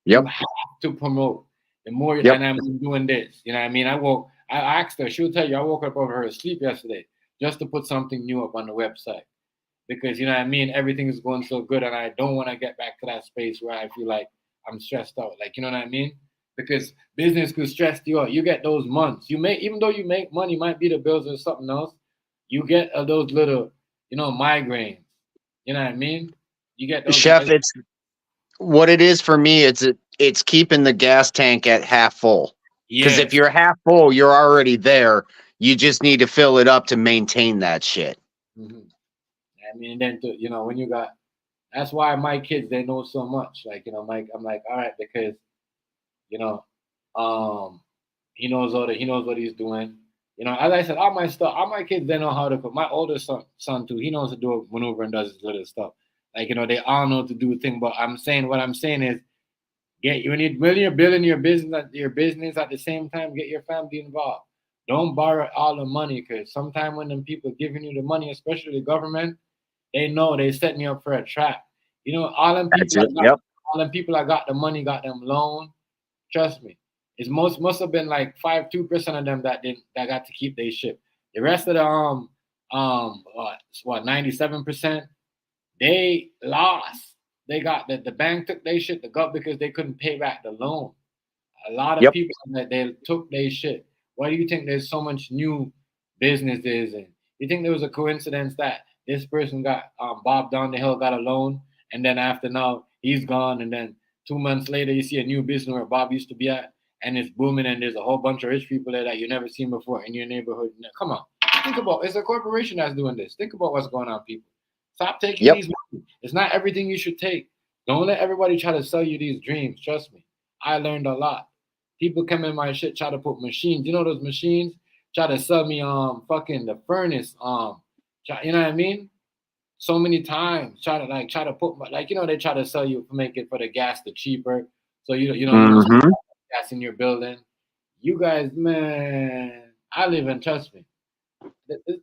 Yep. You have to promote. The more, Yep. and I'm doing this. You know what I mean? I asked her, she'll tell you, I woke up over her sleep yesterday just to put something new up on the website. Because, you know what I mean, everything is going so good, and I don't want to get back to that space where I feel like I'm stressed out. Like, you know what I mean? Because business could stress you out. You get those months. Even though you make money, might be the bills or something else, you get those little, migraines. You know what I mean? You get those. Chef, it's what it is for me. It's keeping the gas tank at half full. Because if you're half full, you're already there. You just need to fill it up to maintain that shit. Mm-hmm. I mean, then when you got, that's why my kids, they know so much. Like, Mike, I'm like, all right, because he knows he knows what he's doing. As I said, all my kids, they know how to cook. My oldest son too, he knows to do a maneuver and does his little stuff. Like, they all know to do a thing. But what I'm saying is, when you're building your business at the same time, get your family involved. Don't borrow all the money, because sometimes when them people giving you the money, especially the government, they know they setting you up for a trap. All them people that got the money, got them loan. Trust me, it's must have been like 2% of them that got to keep their shit. The rest of the 97%, they lost. They got the bank took their shit, because they couldn't pay back the loan. A lot of people that they took their shit. Why do you think there's so much new businesses? And you think there was a coincidence that this person got Bob down the hill got a loan, and then after now he's gone, and then 2 months later you see a new business where Bob used to be at, and it's booming, and there's a whole bunch of rich people there that you never seen before in your neighborhood. Come on, think about it's a corporation that's doing this. Think about what's going on, people. Stop taking these money. It's not everything you should take. Don't let everybody try to sell you these dreams. Trust me, I learned a lot. People come in my shit, try to put machines. You know those machines? Try to sell me fucking the furnace. You know what I mean? So many times try to put they try to sell you, make it for the gas the cheaper. So you don't gas in your building. You guys, man, I live in, trust me.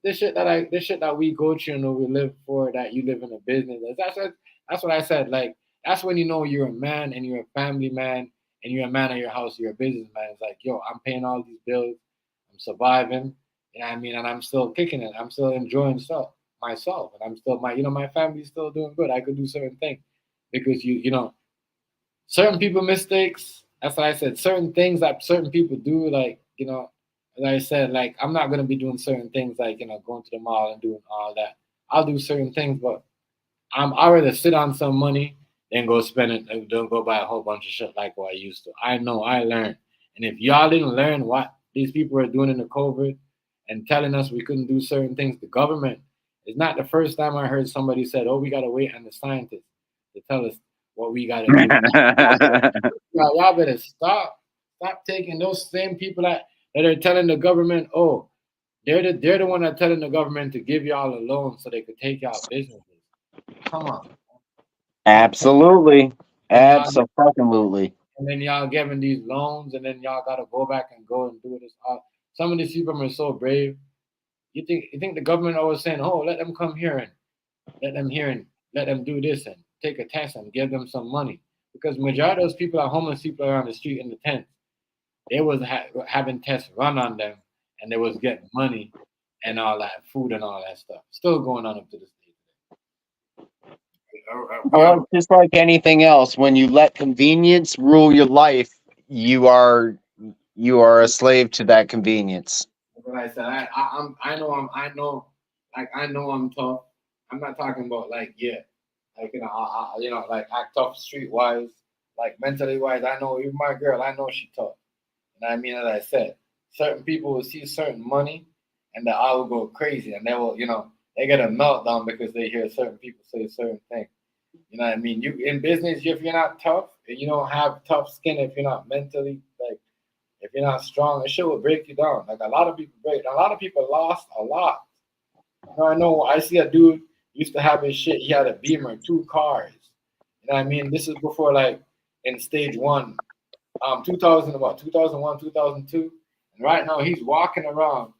This shit that we go through and we live for, that you live in a business. That's what I said. Like, that's when you know you're a man and you're a family man and you're a man of your house, you're a businessman. It's like, yo, I'm paying all these bills, I'm surviving, you know what I mean, and I'm still kicking it. I'm still enjoying myself, and I'm still my family's still doing good. I could do certain things because certain people mistakes. That's what I said. Certain things that certain people do, like, as I said, like, I'm not gonna be doing certain things like going to the mall and doing all that. I'll do certain things, but I'd rather sit on some money than go spend it. Don't go buy a whole bunch of shit like what I used to. I know, I learned. And if y'all didn't learn what these people are doing in the COVID and telling us we couldn't do certain things, the government, it's not the first time I heard somebody said, oh, we got to wait on the scientists. to tell us what we gotta do. Y'all better stop taking those same people that are telling the government, oh, they're the one that telling the government to give y'all a loan so they could take y'all businesses. Come on. Absolutely. And y'all, Absolutely. and then y'all giving these loans, and then y'all gotta go back and go and do this. Some of these people are so brave. You think the government always saying, oh, let them come here and let them do this and take a test and give them some money, because majority of those people are homeless people around the street in the tents. They was having tests run on them, and they was getting money and all that food and all that stuff. Still going on up to this day. Well, just like anything else, when you let convenience rule your life, you are a slave to that convenience. Like I said, I know I'm tough. I'm not talking about like like act tough street wise, like mentally wise. I know even my girl, I know she tough. And I mean, as I said, certain people will see certain money and they all will go crazy, and they will, they get a meltdown because they hear certain people say a certain thing. You know what I mean? You in business, if you're not tough, and you don't have tough skin, if you're not mentally like, if you're not strong, it shit will break you down. Like a lot of people break. A lot of people lost a lot. I know. I see a dude used to have his shit. He had a Beamer, 2 cars. You know what I mean? This is before like in stage 1, 2001, 2002. And right now he's walking around.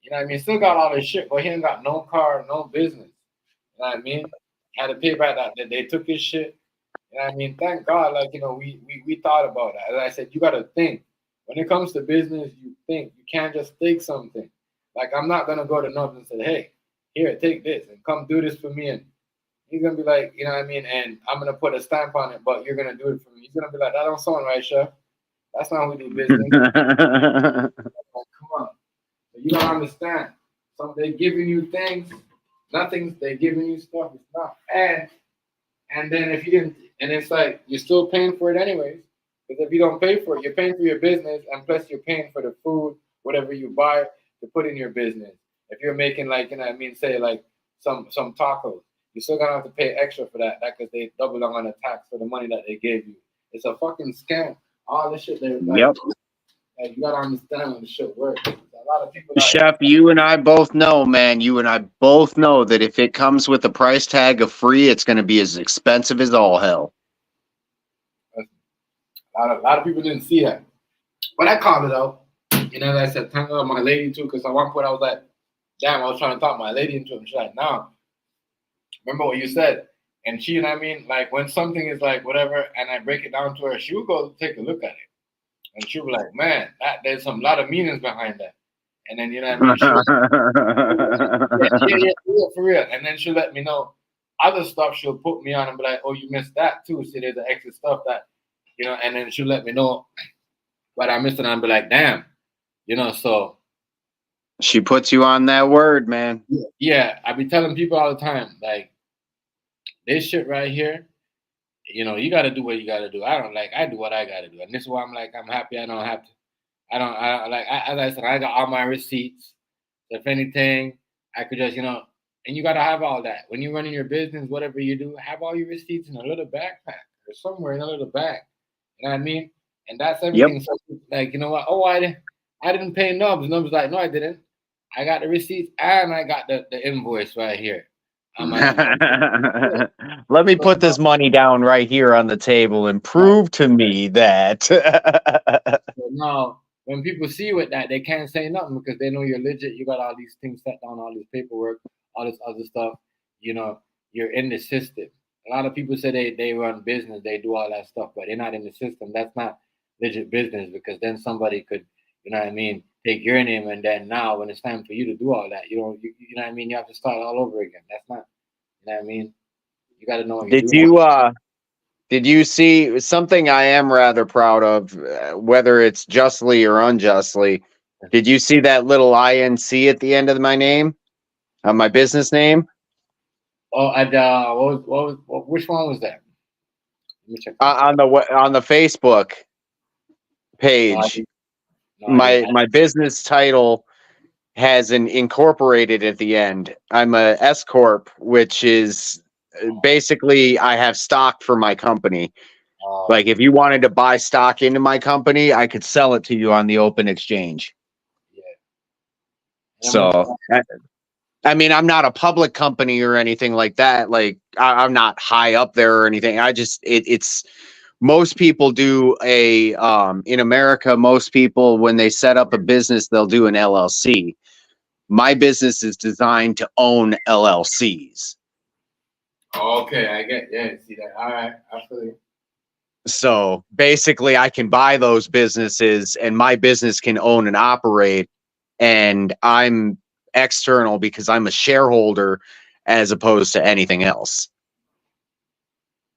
You know what I mean? Still got all his shit, but he ain't got no car, no business. You know what I mean? Had to pay back that they took his shit. You know what I mean? Thank God, like, we thought about that. As I said, you got to think. When it comes to business, you think. You can't just take something. Like, I'm not going to go to Nubs and say, hey, here, take this and come do this for me. And he's going to be like, you know what I mean? And I'm going to put a stamp on it, but you're going to do it for me. He's going to be like, that don't sound right, chef. That's not how we do business. Like, come on. So you don't understand. So they're giving you things. They're giving you stuff. It's not. And then if you didn't, and it's like, you're still paying for it anyways. Because if you don't pay for it, you're paying for your business, and plus you're paying for the food, whatever you buy to put in your business. If you're making like, you know what I mean, say like some tacos, you're still gonna have to pay extra for that because they double down on the tax for the money that they gave you. It's a fucking scam. All this shit, they're like, like, you gotta understand how the shit works. A lot of people. Chef, you and I both know, man. You and I both know that if it comes with a price tag of free, it's going to be as expensive as all hell. A lot of people didn't see that, but I called it out. You know, as I said, thank God my lady too, because at one point I was like, damn, I was trying to talk my lady into it. And she's like, no, remember what you said. And she, you know what I mean, like when something is like whatever, and I break it down to her, she will go take a look at it, and she'll be like, man, there's a lot of meanings behind that. And then, you know what I mean? Yeah, for real. And then she'll let me know other stuff she'll put me on and be like, oh, you missed that too. See, there's the extra stuff that, and then she'll let me know what I missed, and I'll be like, damn, so. She puts you on that word, man. Yeah, I be telling people all the time, like, this shit right here, you got to do what you got to do. I do what I got to do. And this is why I'm like, I'm happy I don't have to. As I said, I got all my receipts. So if anything, I could just, and you got to have all that. When you're running your business, whatever you do, have all your receipts in a little backpack or somewhere in a little bag. You know what I mean? And that's everything. Yep. So, like, you know what? Oh, I didn't pay Nubs. Nubs like, no, I didn't. I got the receipts and I got the invoice right here. Let me put this money down right here on the table and prove to me that. So now, when people see you with that, they can't say nothing because they know you're legit. You got all these things set down, all this paperwork, all this other stuff. You're in the system. A lot of people say they run business, they do all that stuff, but they're not in the system. That's not legit business, because then somebody could, you know what I mean, take your name, and then now when it's time for you to do all that, you know what I mean, you have to start all over again. That's not, you know what I mean? You got to know what you're doing. Did you see something I am rather proud of, whether it's justly or unjustly? Did you see that little INC at the end of my name, my business name? Oh, and which one was that? Let me check. On the Facebook page, my business title has an incorporated at the end. I'm a S corp, which is basically I have stock for my company. Like if you wanted to buy stock into my company, I could sell it to you on the open exchange. So, I mean, I'm not a public company or anything like that. Like I'm not high up there or anything. I just, it's, most people do a, in America, most people, when they set up a business, they'll do an LLC. My business is designed to own LLCs. Okay, I get, yeah, see that. All right, I feel you. So basically I can buy those businesses and my business can own and operate, and I'm external because I'm a shareholder as opposed to anything else.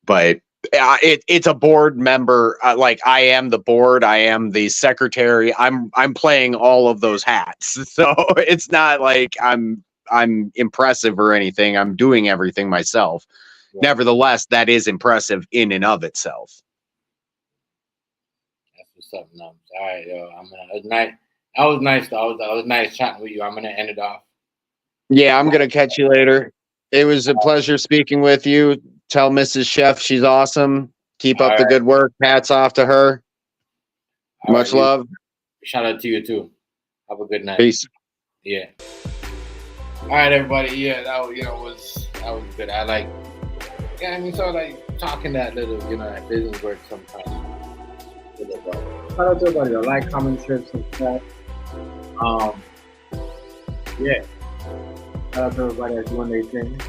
But it's a board member. Like I am the board, I am the secretary. I'm playing all of those hats. So it's not like I'm impressive or anything. I'm doing everything myself. Yeah. Nevertheless, that is impressive in and of itself. Something else. All right, yo. It was nice. That was nice. That was nice chatting with you. I'm gonna end it off. Yeah, I'm gonna catch you later. It was a pleasure speaking with you. Tell Mrs. Chef she's awesome. Keep up the good work. Hats off to her. Much love. Shout out to you too. Have a good night. Peace. Yeah. All right, everybody. Yeah, that was was good. I like. Yeah, I mean, so like talking that little, that business work sometimes. Shout out to everybody. Like, comment, share, subscribe. Yeah. Shout out to everybody that's doing their thing.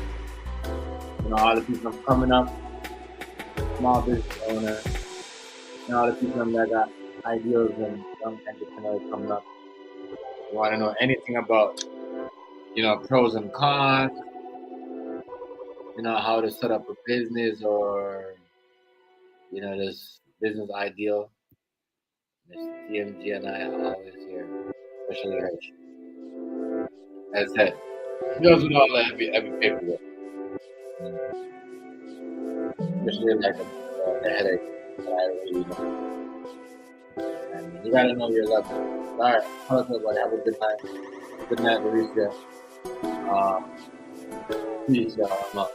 All the people coming up, small business owner, and all the people that got ideas and young entrepreneurs coming up. You want to know anything about, pros and cons, how to set up a business or, this business ideal. Cheftmgz and I are always here, especially Hirsch. As I said, he does with all the heavy paperwork. Especially like the headache that I really know. And you gotta know your level. Alright, hello everybody, have a good night. Good night, Mauricio. Peace, y'all. I'm up.